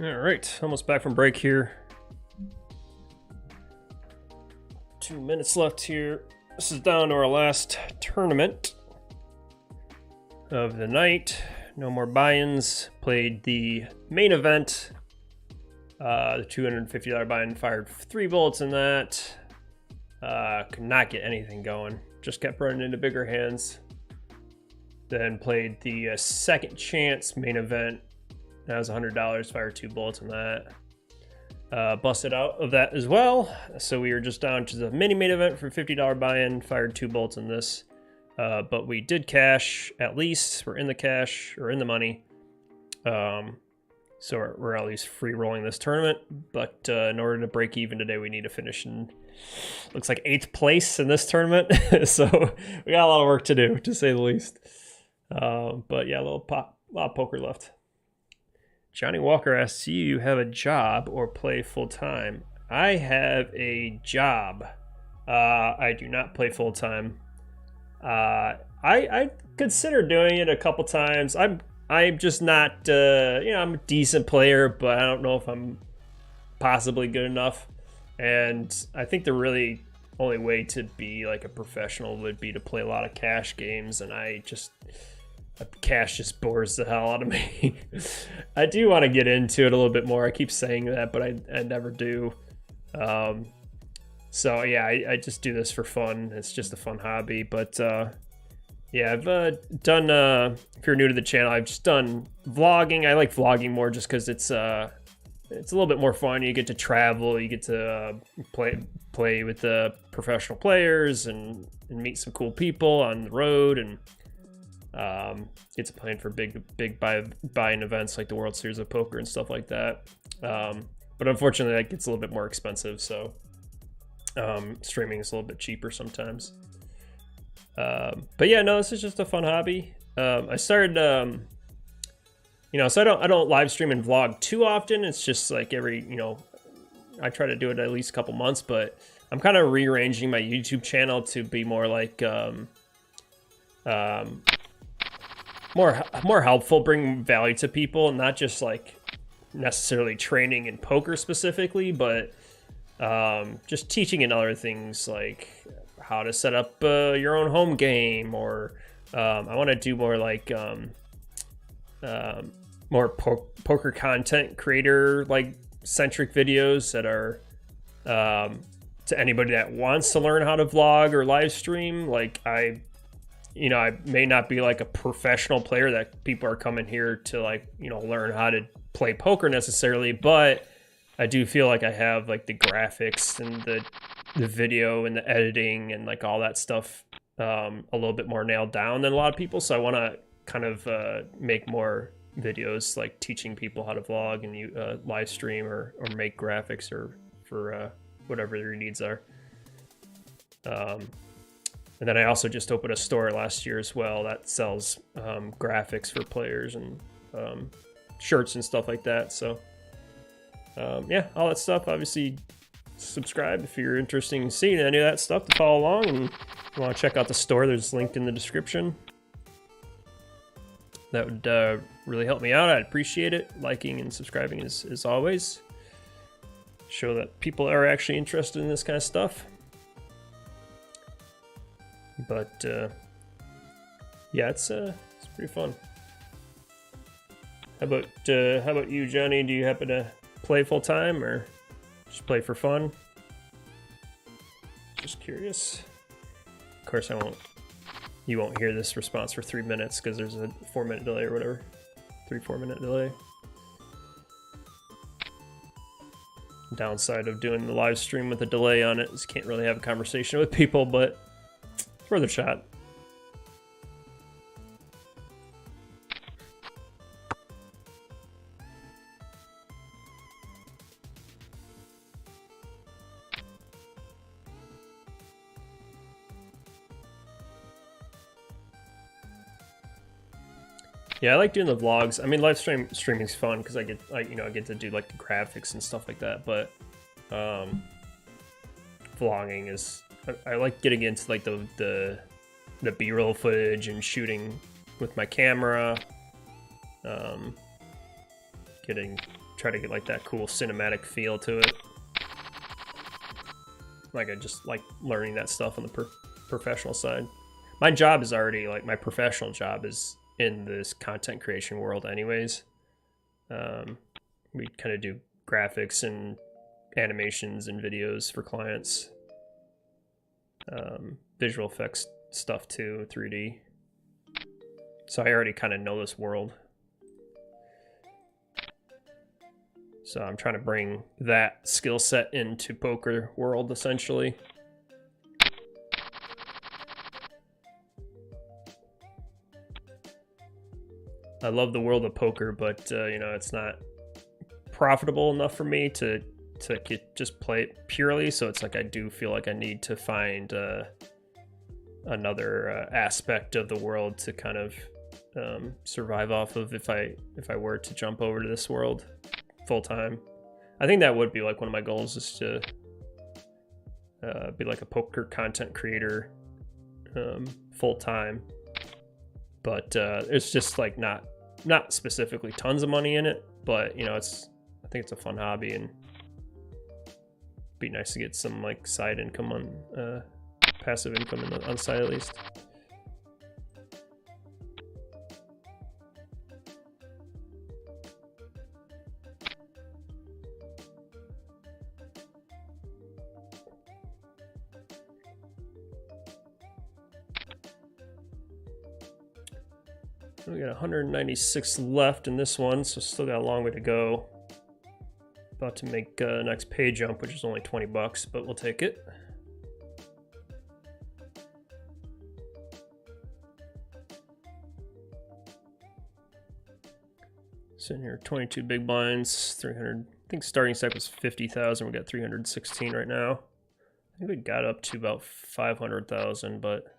S1: All right, almost back from break here. 2 minutes left here. This is down to our last tournament of the night. No more buy-ins. Played the main event. The $250 buy-in, fired 3 bullets in that. Could not get anything going. Just kept running into bigger hands. Then played the second chance main event. That was $100, fired 2 bullets in that. Busted out of that as well. So we were just down to the mini main event for $50 buy-in, fired 2 bullets in this. But we did cash at least. We're in the cash, or in the money. So we're at least free rolling this tournament. But in order to break even today, we need to finish in, looks like 8th place in this tournament. So we got a lot of work to do, to say the least. But yeah, a lot of poker left. Johnny Walker asks, do you have a job or play full-time? I have a job. I do not play full-time. I consider doing it a couple times. I'm just not, I'm a decent player, but I don't know if I'm possibly good enough. And I think the really only way to be like a professional would be to play a lot of cash games, and cash just bores the hell out of me. I do want to get into it a little bit more. I keep saying that, but I never do. So yeah, I just do this for fun. It's just a fun hobby. But yeah, I've done, if you're new to the channel, I've just done vlogging. I like vlogging more just because it's a little bit more fun. You get to travel, you get to play with the professional players and meet some cool people on the road, and get to play for big buy-in events like the World Series of Poker and stuff like that. But unfortunately, that gets a little bit more expensive. So streaming is a little bit cheaper sometimes. But yeah, no, this is just a fun hobby. I started, so I don't live stream and vlog too often. It's just like I try to do it at least a couple months, but I'm kind of rearranging my YouTube channel to be more like, more helpful, bring value to people, not just like necessarily training in poker specifically, but just teaching in other things like how to set up your own home game, or I want to do more like more poker content creator like centric videos that are to anybody that wants to learn how to vlog or live stream. Like I may not be like a professional player that people are coming here to learn how to play poker necessarily, but I do feel like I have like the graphics and the video and the editing and like all that stuff a little bit more nailed down than a lot of people. So I want to kind of make more videos like teaching people how to vlog and live stream or make graphics or for whatever your needs are. And then I also just opened a store last year as well that sells graphics for players and shirts and stuff like that. So yeah, all that stuff. Obviously, subscribe if you're interested in seeing any of that stuff to follow along. And if you want to check out the store, there's linked in the description. That would really help me out. I'd appreciate it. Liking and subscribing as always. Show that people are actually interested in this kind of stuff. But yeah, it's pretty fun. How about you, Johnny? Do you happen to play full time or just play for fun? Just curious. Of course, you won't hear this response for 3 minutes because there's a 4-minute delay or whatever. 3-4 minute delay. Downside of doing the live stream with a delay on it is you can't really have a conversation with people, but it's worth a shot. Yeah, I like doing the vlogs. I mean, live streaming is fun because I get to do like the graphics and stuff like that. But vlogging is, I like getting into like the B-roll footage and shooting with my camera. Getting try to get like that cool cinematic feel to it. Like I just like learning that stuff on the professional side. My job is already, like, my professional job is in this content creation world anyways. We kind of do graphics and animations and videos for clients. Visual effects stuff too, 3D. So I already kind of know this world. So I'm trying to bring that skill set into poker world, essentially. I love the world of poker, but you know, it's not profitable enough for me to just play it purely. So it's like I do feel like I need to find another aspect of the world to kind of survive off of if I were to jump over to this world full time. I think that would be like one of my goals, is to be like a poker content creator full time. But it's just like not specifically tons of money in it, but you know, I think it's a fun hobby, and be nice to get some like side income on passive income on the side at least. We got 196 left in this one, so still got a long way to go. About to make next pay jump, which is only 20 bucks, but we'll take it. Sitting here, 22 big blinds, 300. I think starting stack was 50,000. We got 316 right now. I think we got up to about 500,000, but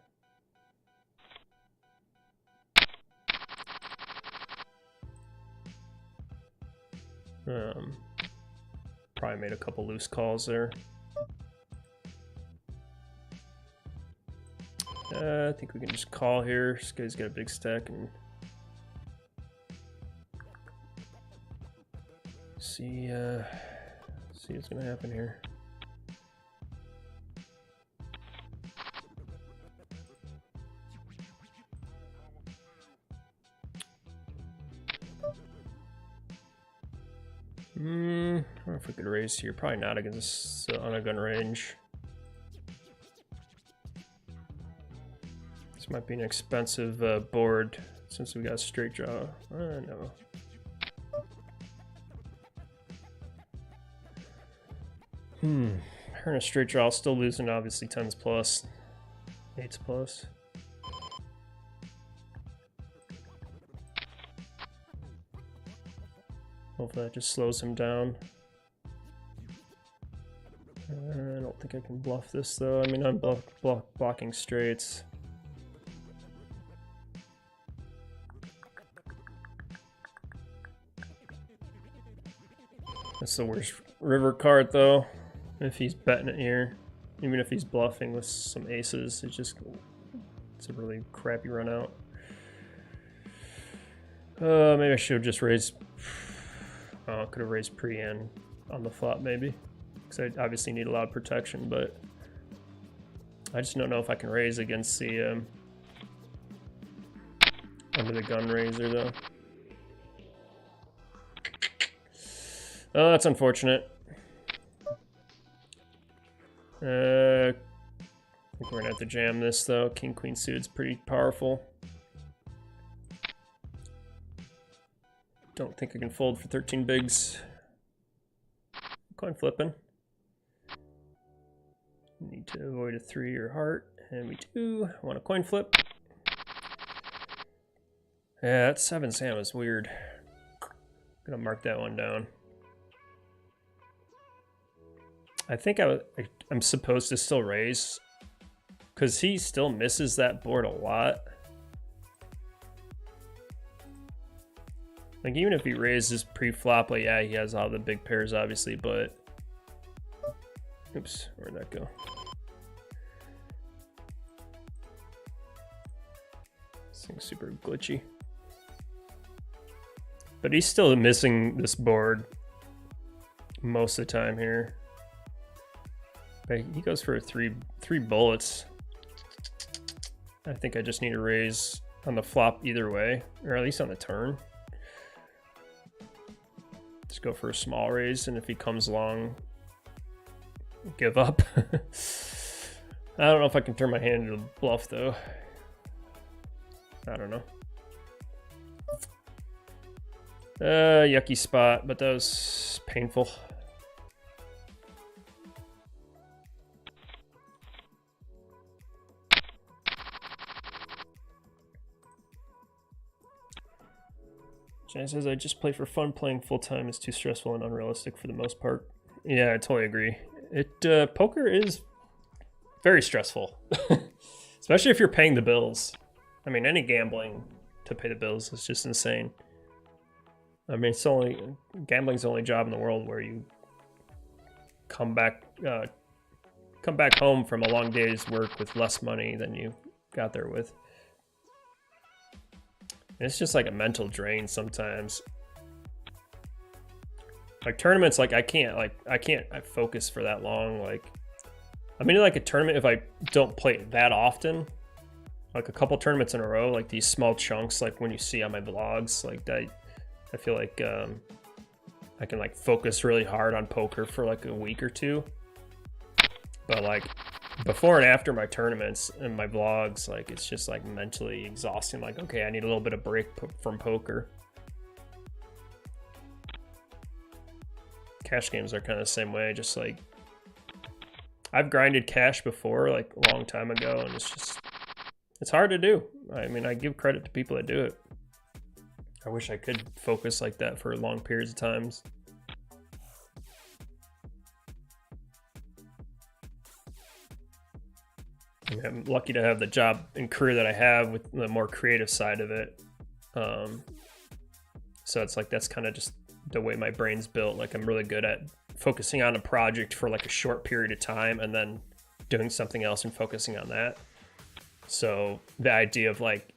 S1: probably made a couple loose calls there. I think we can just call here. This guy's got a big stack, and see what's gonna happen here. I don't know if we could raise here. Probably not against on a gun range. This might be an expensive board since we got a straight draw. No. Her in a straight draw, still losing obviously 10s plus, 8s plus. Hopefully that just slows him down. I don't think I can bluff this though. I mean, I'm blocking straights. That's the worst river card though. If he's betting it here, even if he's bluffing with some aces, it's a really crappy run out. Maybe I should have just raised. Oh, could have raised pre-in on the flop maybe, because I obviously need a lot of protection, but I just don't know if I can raise against the under the gun raiser though. Oh, that's unfortunate. I think we're gonna have to jam this though. King queen suited's pretty powerful. Don't think I can fold for 13 bigs. Coin flipping. Need to avoid a 3 or heart, and we do. I want a coin flip. Yeah, that 7 Sam is weird. Gonna mark that one down. I think I'm supposed to still raise, because he still misses that board a lot. Like, even if he raises pre-flop, like, yeah, he has all the big pairs, obviously, but... Oops, where'd that go? This thing's super glitchy. But he's still missing this board most of the time here. But he goes for three bullets. I think I just need to raise on the flop either way, or at least on the turn. Just go for a small raise, and if he comes along, give up. I don't know if I can turn my hand into a bluff though. I don't know. Yucky spot, but that was painful. Jen says, I just play for fun. Playing full-time is too stressful and unrealistic for the most part. Yeah, I totally agree. Poker is very stressful. Especially if you're paying the bills. I mean, any gambling to pay the bills is just insane. I mean, gambling's the only job in the world where you come back home from a long day's work with less money than you got there with. It's just like a mental drain sometimes. Like tournaments, like I can't focus for that long. Like, I mean, like a tournament, if I don't play it that often, like a couple tournaments in a row, like these small chunks, like when you see on my vlogs, like that, I feel like I can like focus really hard on poker for like a week or two. But like before and after my tournaments and my vlogs, like it's just like mentally exhausting. Like, okay, I need a little bit of break from poker. Cash games are kind of the same way. Just like I've grinded cash before, like a long time ago, and it's hard to do. I mean, I give credit to people that do it. I wish I could focus like that for long periods of times. I mean, I'm lucky to have the job and career that I have with the more creative side of it. So it's like that's kind of just the way my brain's built. Like I'm really good at focusing on a project for like a short period of time and then doing something else and focusing on that. So the idea of like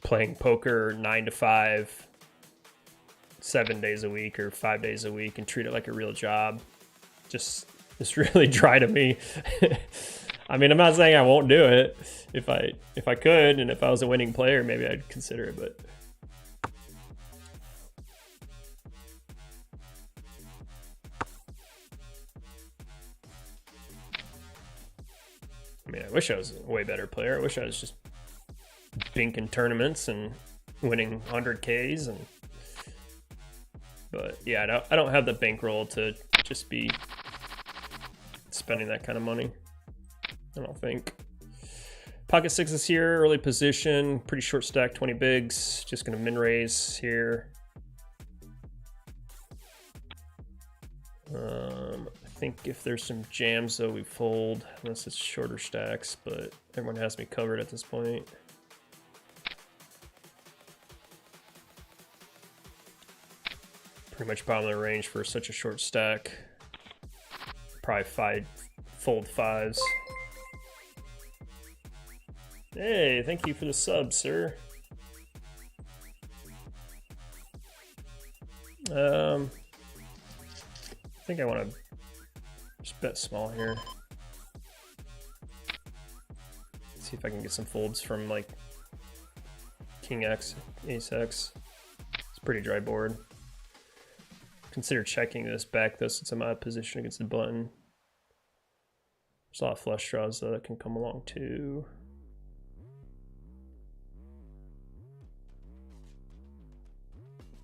S1: playing poker 9 to 5, 7 days a week or 5 days a week and treat it like a real job, just it's really dry to me. I mean, I'm not saying I won't do it. If I could, and if I was a winning player, maybe I'd consider it, but I mean, I wish I was a way better player. I wish I was just binking tournaments and winning 100Ks, but yeah, I don't have the bankroll to just be spending that kind of money. I don't think. Pocket sixes here, early position, pretty short stack, 20 bigs. Just gonna min raise here. I think if there's some jams though, we fold unless it's shorter stacks, but everyone has me covered at this point. Pretty much bottom of the range for such a short stack. Probably fold fives. Hey, thank you for the sub, sir. I think I want to just bet small here. See if I can get some folds from like King X, Ace X. It's a pretty dry board. Consider checking this back though, since I'm out of position against the button. There's a lot of flush draws though that can come along too.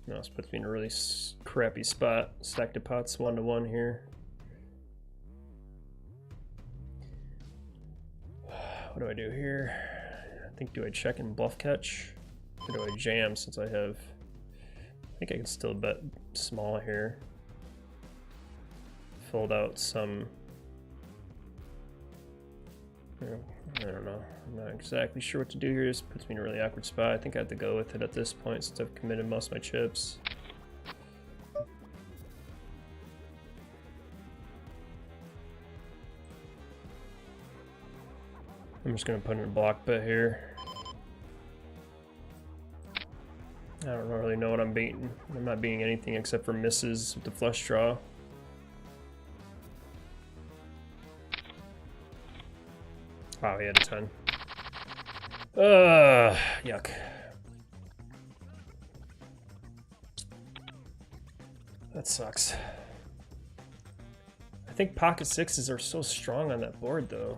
S1: No, this puts me in a really crappy spot. Stack the pots 1-to-1 here. What do I do here? I think, do I check and bluff catch? Or do I jam since I have... I think I can still bet small here. Fold out some... I don't know. I'm not exactly sure what to do here. This puts me in a really awkward spot. I think I have to go with it at this point since I've committed most of my chips. I'm just going to put in a block bet here. I don't really know what I'm beating. I'm not beating anything except for misses with the flush draw. Wow, he had a 10. Yuck. That sucks. I think pocket sixes are so strong on that board, though.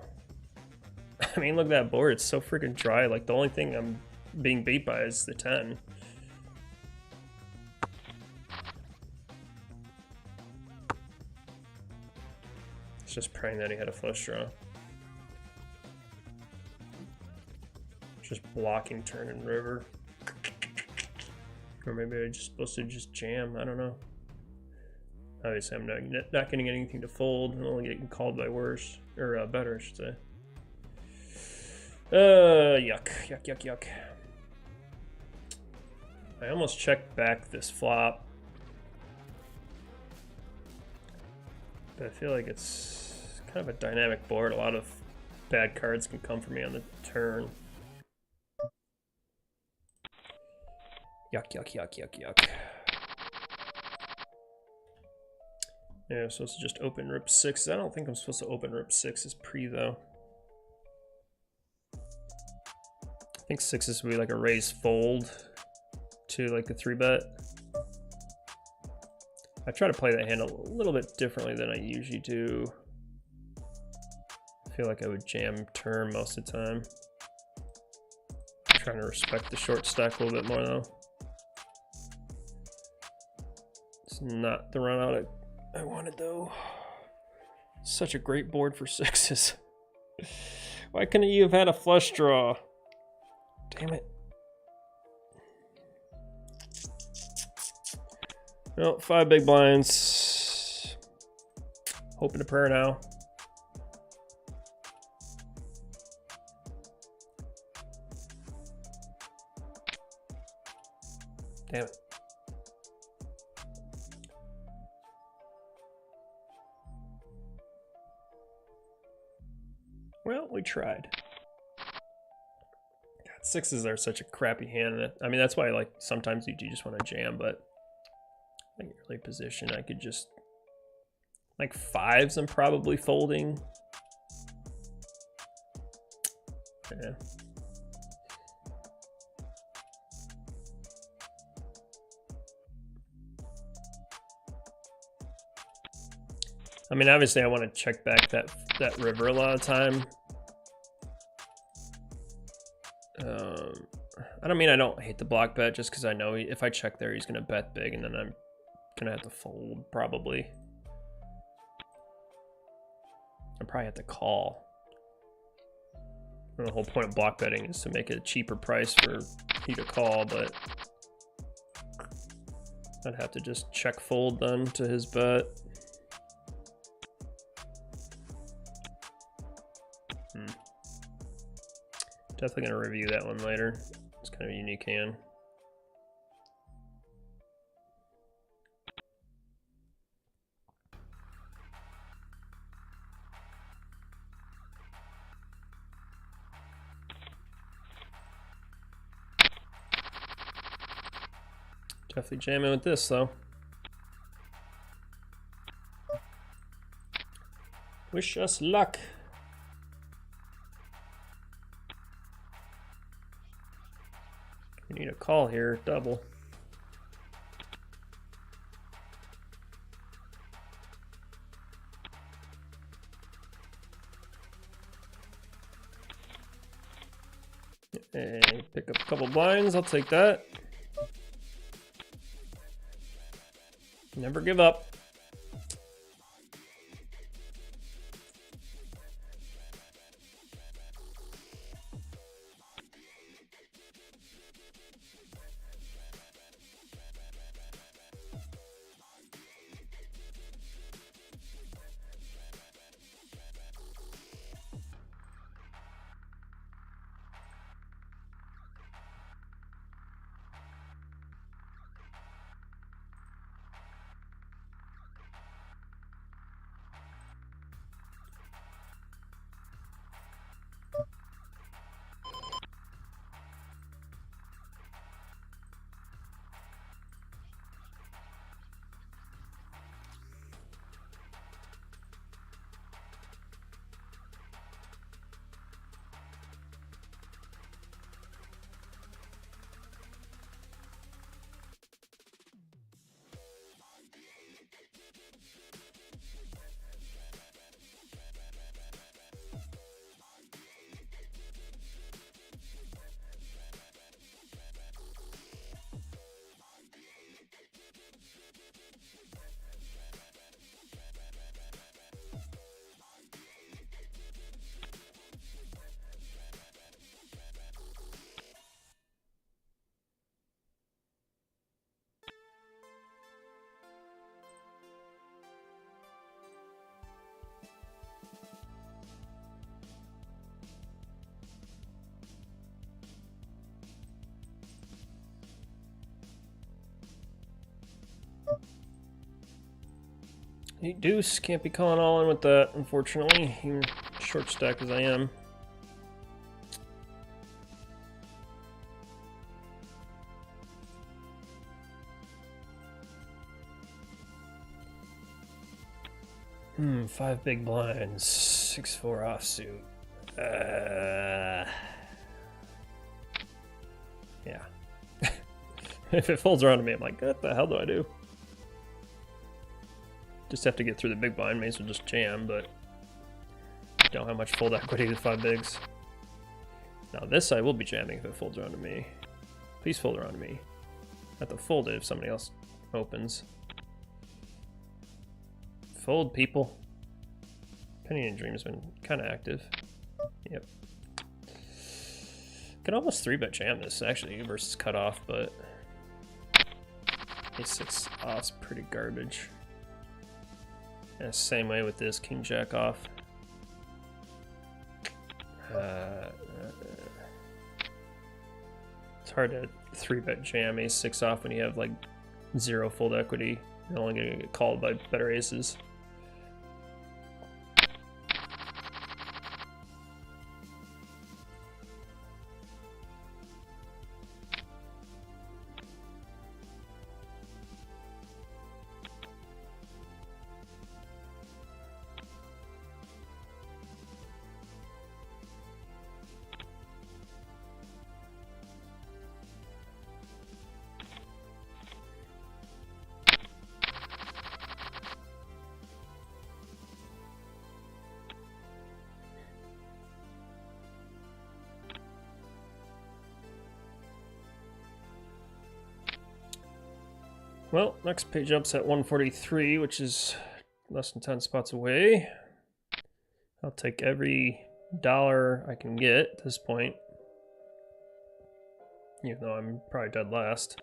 S1: I mean, look at that board. It's so freaking dry. Like, the only thing I'm being beat by is the 10. It's just praying that he had a flush draw. Just blocking turn and river. Or maybe I'm just supposed to just jam. I don't know. Obviously, I'm not getting anything to fold. I'm only getting called by worse. Or better, I should say. Yuck. Yuck, yuck, yuck. I almost checked back this flop. But I feel like it's kind of a dynamic board. A lot of bad cards can come for me on the turn. Yuck, yuck, yuck, yuck, yuck. Yeah, I'm supposed to just open rip 6. I don't think I'm supposed to open rip 6 as pre, though. I think 6s would be like a raise fold to like a 3-bet. I try to play that hand a little bit differently than I usually do. I feel like I would jam turn most of the time. I'm trying to respect the short stack a little bit more, though. It's not the run out I wanted, though. Such a great board for 6s. Why couldn't you have had a flush draw? Damn it. Well, 5 big blinds. Hoping to prayer now. Damn it. Well, we tried. God, 6s are such a crappy hand. I mean, that's why like sometimes you do just want to jam, but like early position, I could just like 5s. I'm probably folding. Yeah. I mean, obviously, I want to check back that river a lot of time. I don't mean I don't hate the block bet, just because I know if I check there, he's going to bet big, and then I'm going to have to fold, probably. I probably have to call. The whole point of block betting is to make it a cheaper price for you to call, but I'd have to just check fold then to his bet. Definitely going to review that one later. It's kind of a unique hand. Definitely jamming with this, though. Wish us luck. We need a call here, double. And pick up a couple blinds, I'll take that. Never give up. 8 deuce, can't be calling all in with that, unfortunately, even short stack as I am. Five big blinds, 6-4 offsuit. Yeah. If it folds around to me, I'm like, what the hell do I do? Just have to get through the big blind, may as well just jam, but don't have much fold equity with 5 bigs. Now this I will be jamming if it folds around to me. Please fold around to me. I have to fold it if somebody else opens. Fold, people. Penny and Dream has been kind of active. Yep. Can almost 3-bet jam this actually versus cutoff, but A6 off's pretty garbage. Yeah, same way with this King Jack off. It's hard to 3-bet jam A6 off when you have like 0 fold equity. You're only gonna get called by better aces. Well, next page up's at 143, which is less than 10 spots away. I'll take every dollar I can get at this point, even though I'm probably dead last.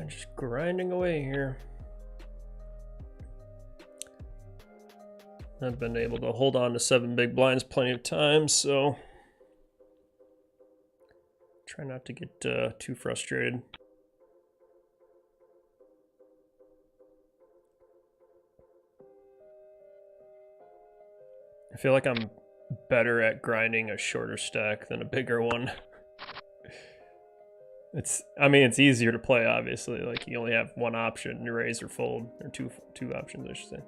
S1: Just grinding away here. I've been able to hold on to 7 big blinds plenty of times, so try not to get too frustrated. I feel like I'm better at grinding a shorter stack than a bigger one. I mean, it's easier to play, obviously. Like, you only have one option, you raise or fold, or two options, I should say.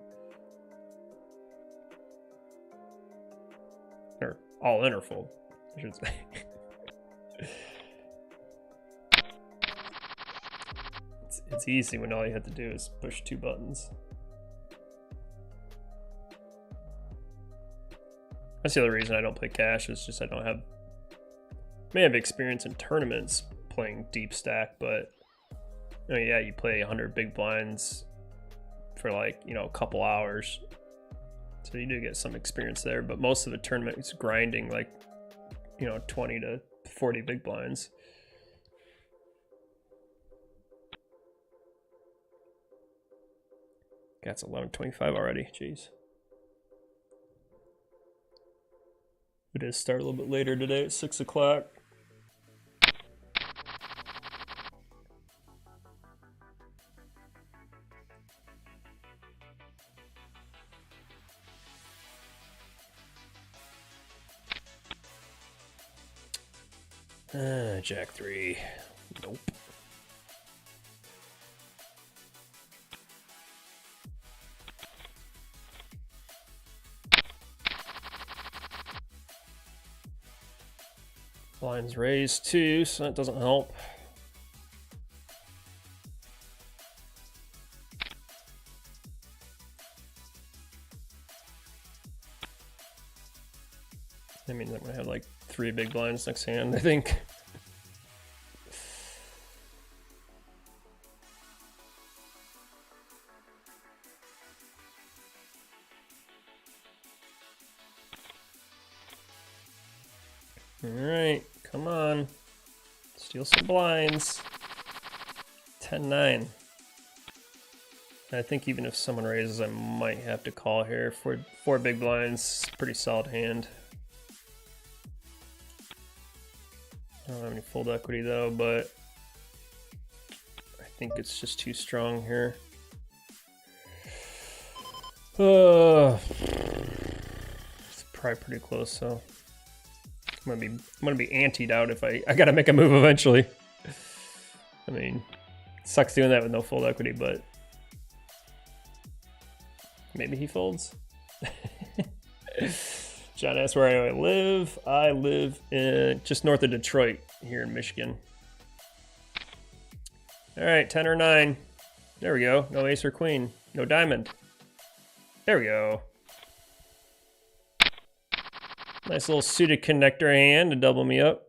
S1: Or all in or fold, I should say. It's easy when all you have to do is push 2 buttons. That's the other reason I don't play cash, is just I don't have... may have experience in tournaments playing deep stack, but oh yeah, you play 100 big blinds for like, you know, a couple hours, so you do get some experience there, but most of the tournament is grinding like, you know, 20 to 40 big blinds. That's 11:25 already. Jeez. We did start a little bit later today at 6 o'clock. Jack 3. Nope. Blinds raised too, so that doesn't help. That means I'm gonna have like 3 big blinds next hand, I think. All right, come on. Steal some blinds. 10-9. I think even if someone raises, I might have to call here. Four big blinds, pretty solid hand. I don't have any fold equity though, but I think it's just too strong here. It's probably pretty close, so I'm gonna be antied out if I gotta make a move eventually. I mean, it sucks doing that with no fold equity, but maybe he folds. John asks where I live. I live in just north of Detroit here in Michigan. All right, 10 or 9. There we go. No ace or queen. No diamond. There we go. Nice little suited connector hand to double me up.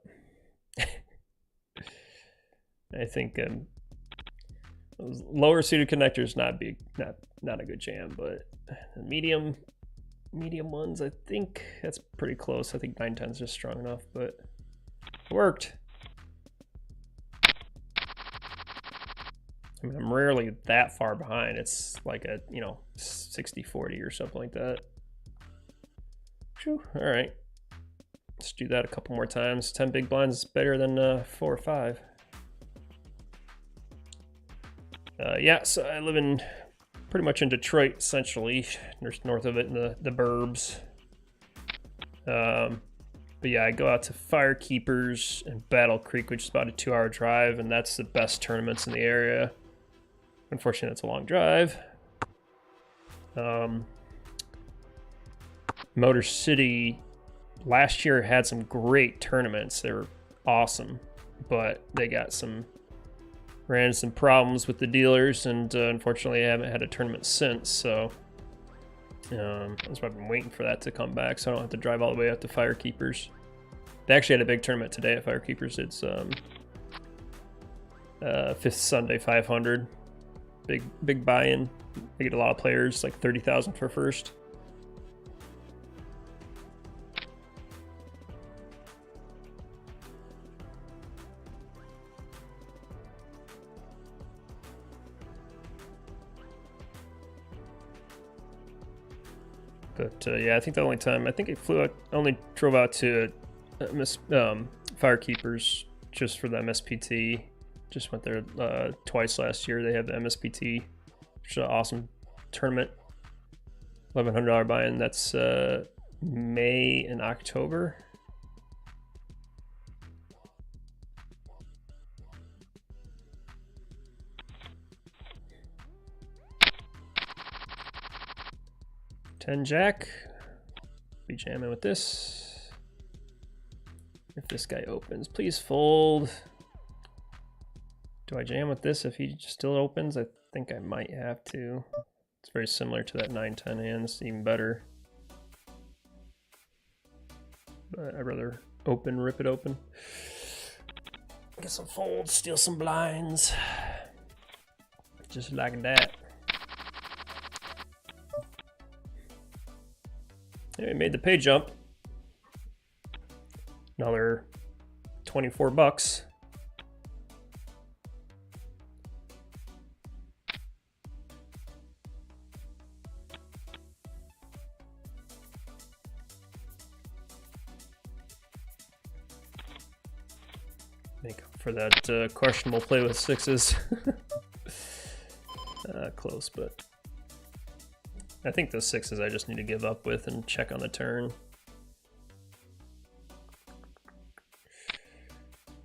S1: I think those lower suited connectors not a good jam, but the medium ones, I think that's pretty close. I think 9-10 is just strong enough, but it worked. I mean, I'm rarely that far behind. It's like a 60-40 or something like that. Whew. All right, let's do that a couple more times. 10 big blinds is better than 4 or 5. Yeah, so I live pretty much in Detroit, essentially. There's north of it in the burbs. But yeah, I go out to Firekeepers and Battle Creek, which is about a 2-hour drive, and that's the best tournaments in the area. Unfortunately, that's a long drive. Motor City last year had some great tournaments. They were awesome, but they ran into some problems with the dealers, and unfortunately I haven't had a tournament since, so that's why I've been waiting for that to come back so I don't have to drive all the way out to Firekeepers. They actually had a big tournament today at Firekeepers. It's 5th Sunday 500. Big buy-in. They get a lot of players, like 30,000 for first. But yeah, I think the only time I only drove out to Firekeepers just for the MSPT. Just went there twice last year. They have the MSPT, which is an awesome tournament. $1,100 buy-in. That's May and October. Jack. Be jamming with this. If this guy opens, please fold. Do I jam with this if he still opens? I think I might have to. It's very similar to that 9-10 hand. It's even better. But I'd rather rip it open. Get some folds, steal some blinds. Just like that. We made the pay jump. Another 24 bucks. Make up for that questionable play with 6s. Close, but I think those 6s I just need to give up with and check on the turn.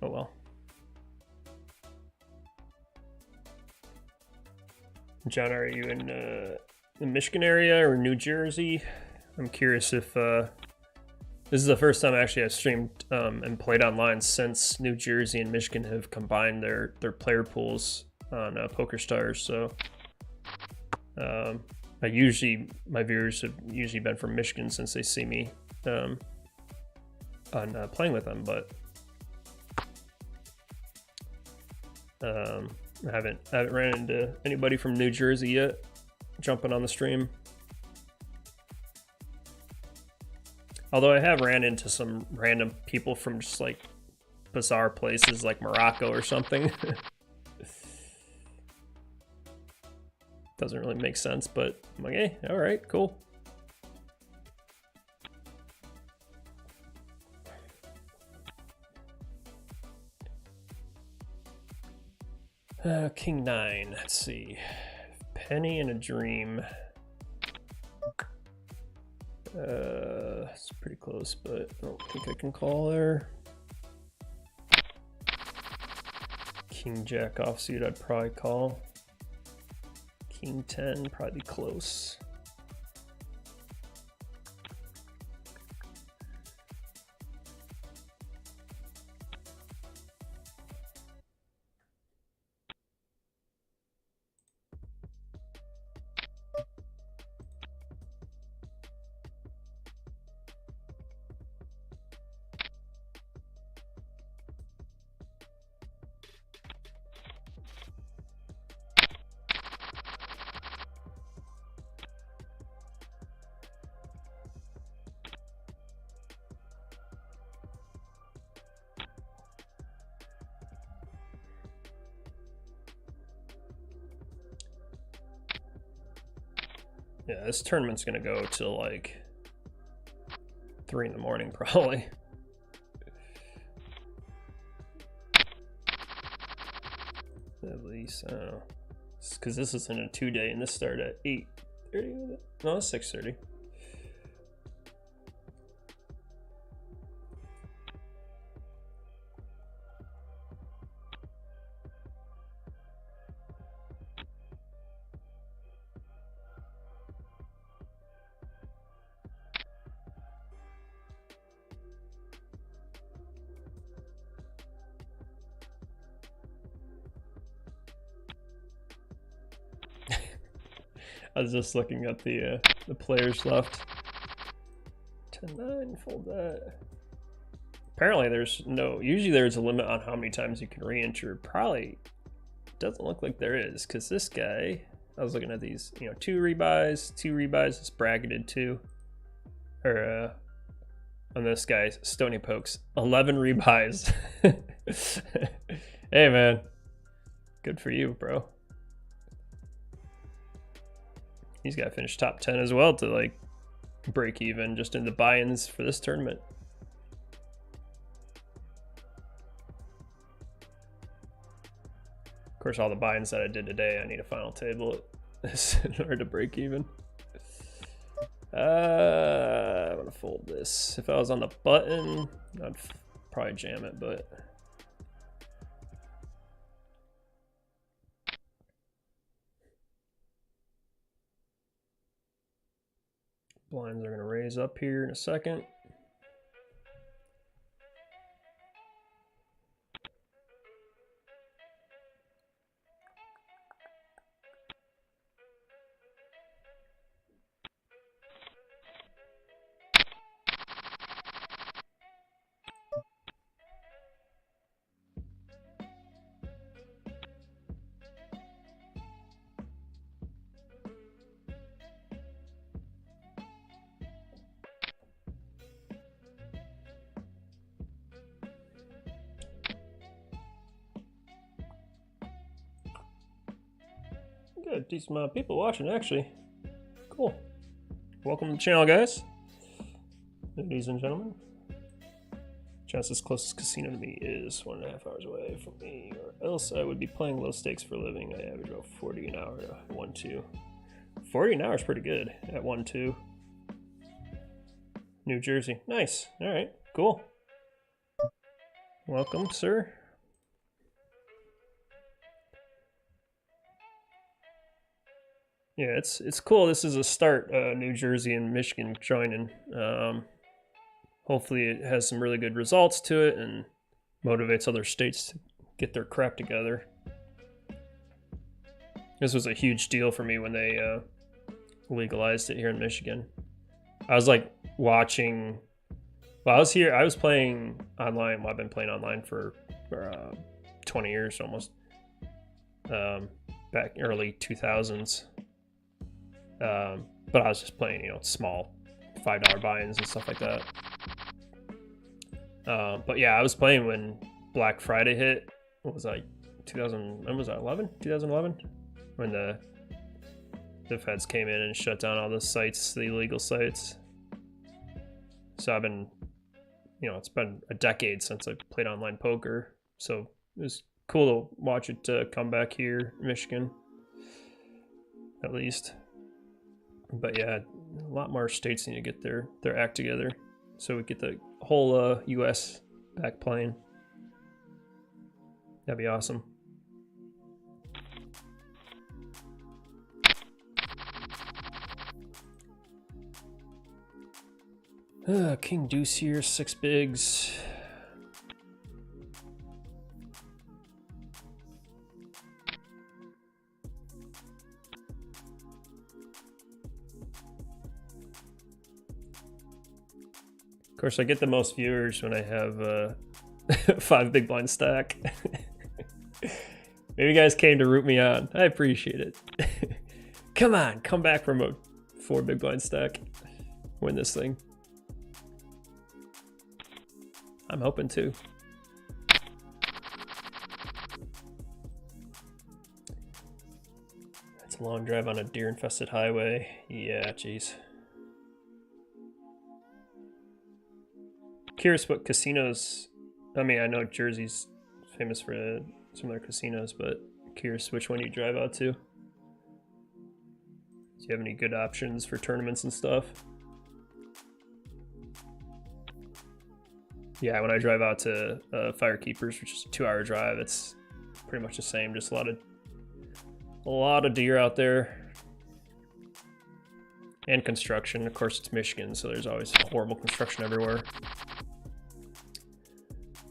S1: Oh well. John, are you in the Michigan area or New Jersey? I'm curious if this is the first time actually I've streamed and played online since New Jersey and Michigan have combined their player pools on PokerStars. So my viewers have usually been from Michigan since they see me on playing with them, but I haven't ran into anybody from New Jersey yet jumping on the stream. Although I have ran into some random people from just like bizarre places like Morocco or something. Doesn't really make sense, but I'm like, hey, all right, cool. King 9, let's see. Penny and a dream. It's pretty close, but I don't think I can call there. King Jack offsuit, I'd probably call. King 10, probably close. Yeah, this tournament's gonna go till like 3 in the morning probably. At least, I don't know. Because this isn't a 2-day and this started at 8:30. No, it's 6:30. I was just looking at the players left. 10-9, fold that. Apparently usually there's a limit on how many times you can re-enter. Probably doesn't look like there is, because this guy, I was looking at these, 2 rebuys, it's bracketed too. Or, on this guy, Stony Pokes, 11 rebuys. Hey man, good for you, bro. He's got to finish top 10 as well to like break even just in the buy-ins for this tournament. Of course, all the buy-ins that I did today, I need a final table in order to break even. I'm gonna fold this. If I was on the button, I'd probably jam it, but blinds are going to raise up here in a second. Good, decent amount of people watching actually. Cool. Welcome to the channel, guys. Ladies and gentlemen. Chance's closest casino to me is 1.5 hours away from me, or else I would be playing low stakes for a living. I average about 40 an hour to 1-2. 40 an hour is pretty good at 1-2. New Jersey. Nice. All right, cool. Welcome, sir. Yeah, it's cool. This is a start. New Jersey and Michigan joining. Hopefully it has some really good results to it and motivates other states to get their crap together. This was a huge deal for me when they legalized it here in Michigan. I was like watching, while I was here, I was playing online. Well, I've been playing online for 20 years almost, back early 2000s. But I was just playing, small $5 buy-ins and stuff like that. But yeah, I was playing when Black Friday hit. What was I? 2000? When was that? 11? 2011? When the feds came in and shut down all the sites, the illegal sites. So I've been, you know, it's been a decade since I played online poker. So it was cool to watch it come back here in Michigan, at least. But yeah, a lot more states need to get their act together so we get the whole U.S. back playing. That'd be awesome. King Deuce here, 6 bigs. Of course, I get the most viewers when I have 5 big blind stack. Maybe you guys came to root me on. I appreciate it. Come on, come back from a 4 big blind stack. Win this thing. I'm hoping to. That's a long drive on a deer-infested highway. Yeah, jeez. Curious what casinos. I mean, I know Jersey's famous for some of their casinos, but curious which one you drive out to. Do you have any good options for tournaments and stuff? Yeah, when I drive out to Firekeepers, which is a 2-hour drive, it's pretty much the same. Just a lot of deer out there, and construction. Of course, it's Michigan, so there's always horrible construction everywhere.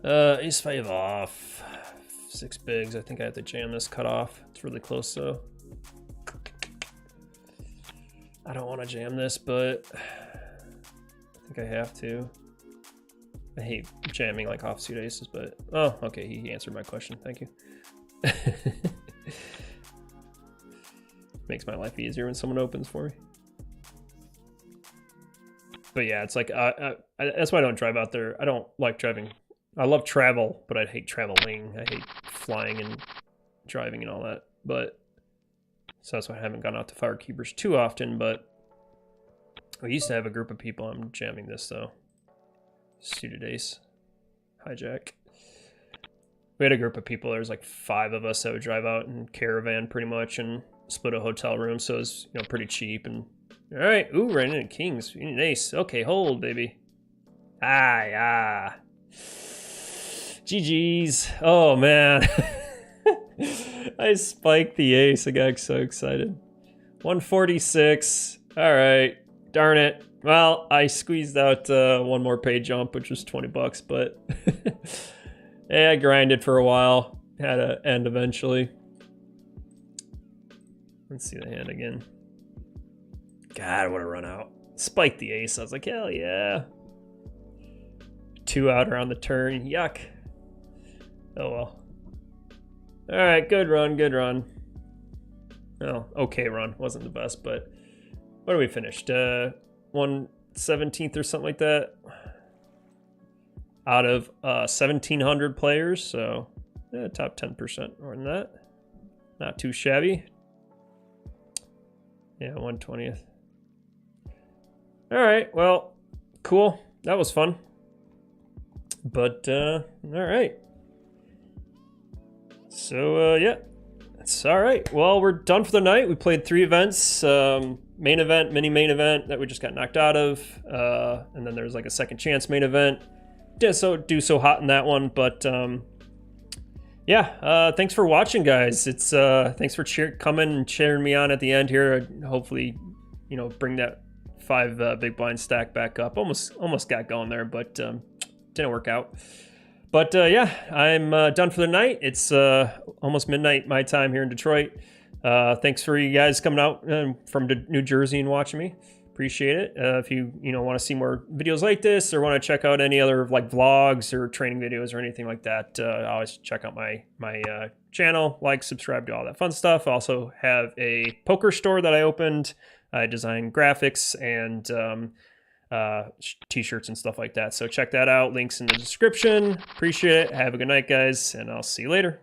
S1: Ace 5 off, 6 bigs. I think I have to jam this cutoff. It's really close though. I don't want to jam this, but I think I have to. I hate jamming like offsuit aces, but oh, okay, he answered my question. Thank you. Makes my life easier when someone opens for me. But yeah, it's like that's why I don't drive out there. I don't like driving. I love travel, but I hate traveling. I hate flying and driving and all that. But so that's why I haven't gone out to Firekeepers too often. But we used to have a group of people. I'm jamming this though. Suited ace, hijack. We had a group of people. There was like 5 of us that would drive out in caravan pretty much and split a hotel room. So it was, you know, pretty cheap. And all right, ooh, right into kings. You need an ace. Okay, hold, baby. GG's. Oh man, I spiked the ace. I got so excited. 146. All right, darn it. Well, I squeezed out one more pay jump, which was 20 bucks, but yeah, I grinded for a while. Had to end eventually. Let's see the hand again. God, I would have run out. Spiked the ace. I was like, hell yeah. 2 out around the turn. Yuck. Oh well. All right, good run, good run. Oh, okay run. Wasn't the best, but what did we finished? 1/17th or something like that out of 1,700 players, so yeah, top 10% more than that. Not too shabby. Yeah, 1/20th. All right, well, cool. That was fun. But all right. So yeah, that's all right. Well, we're done for the night. We played 3 events. Main event, mini main event that we just got knocked out of, and then there's like a second chance main event. Didn't do so hot in that one, but yeah, thanks for watching, guys. It's thanks for coming and cheering me on at the end here. Hopefully, you know, bring that 5 big blind stack back up. Almost got going there, but didn't work out. But yeah, I'm done for the night. It's almost midnight my time here in Detroit. Thanks for you guys coming out from New Jersey and watching me. Appreciate it. If you want to see more videos like this or want to check out any other like vlogs or training videos or anything like that, always check out my channel, like, subscribe to all that fun stuff. I also have a poker store that I opened. I design graphics and t-shirts and stuff like that. So check that out. Links in the description. Appreciate it. Have a good night, guys, and I'll see you later.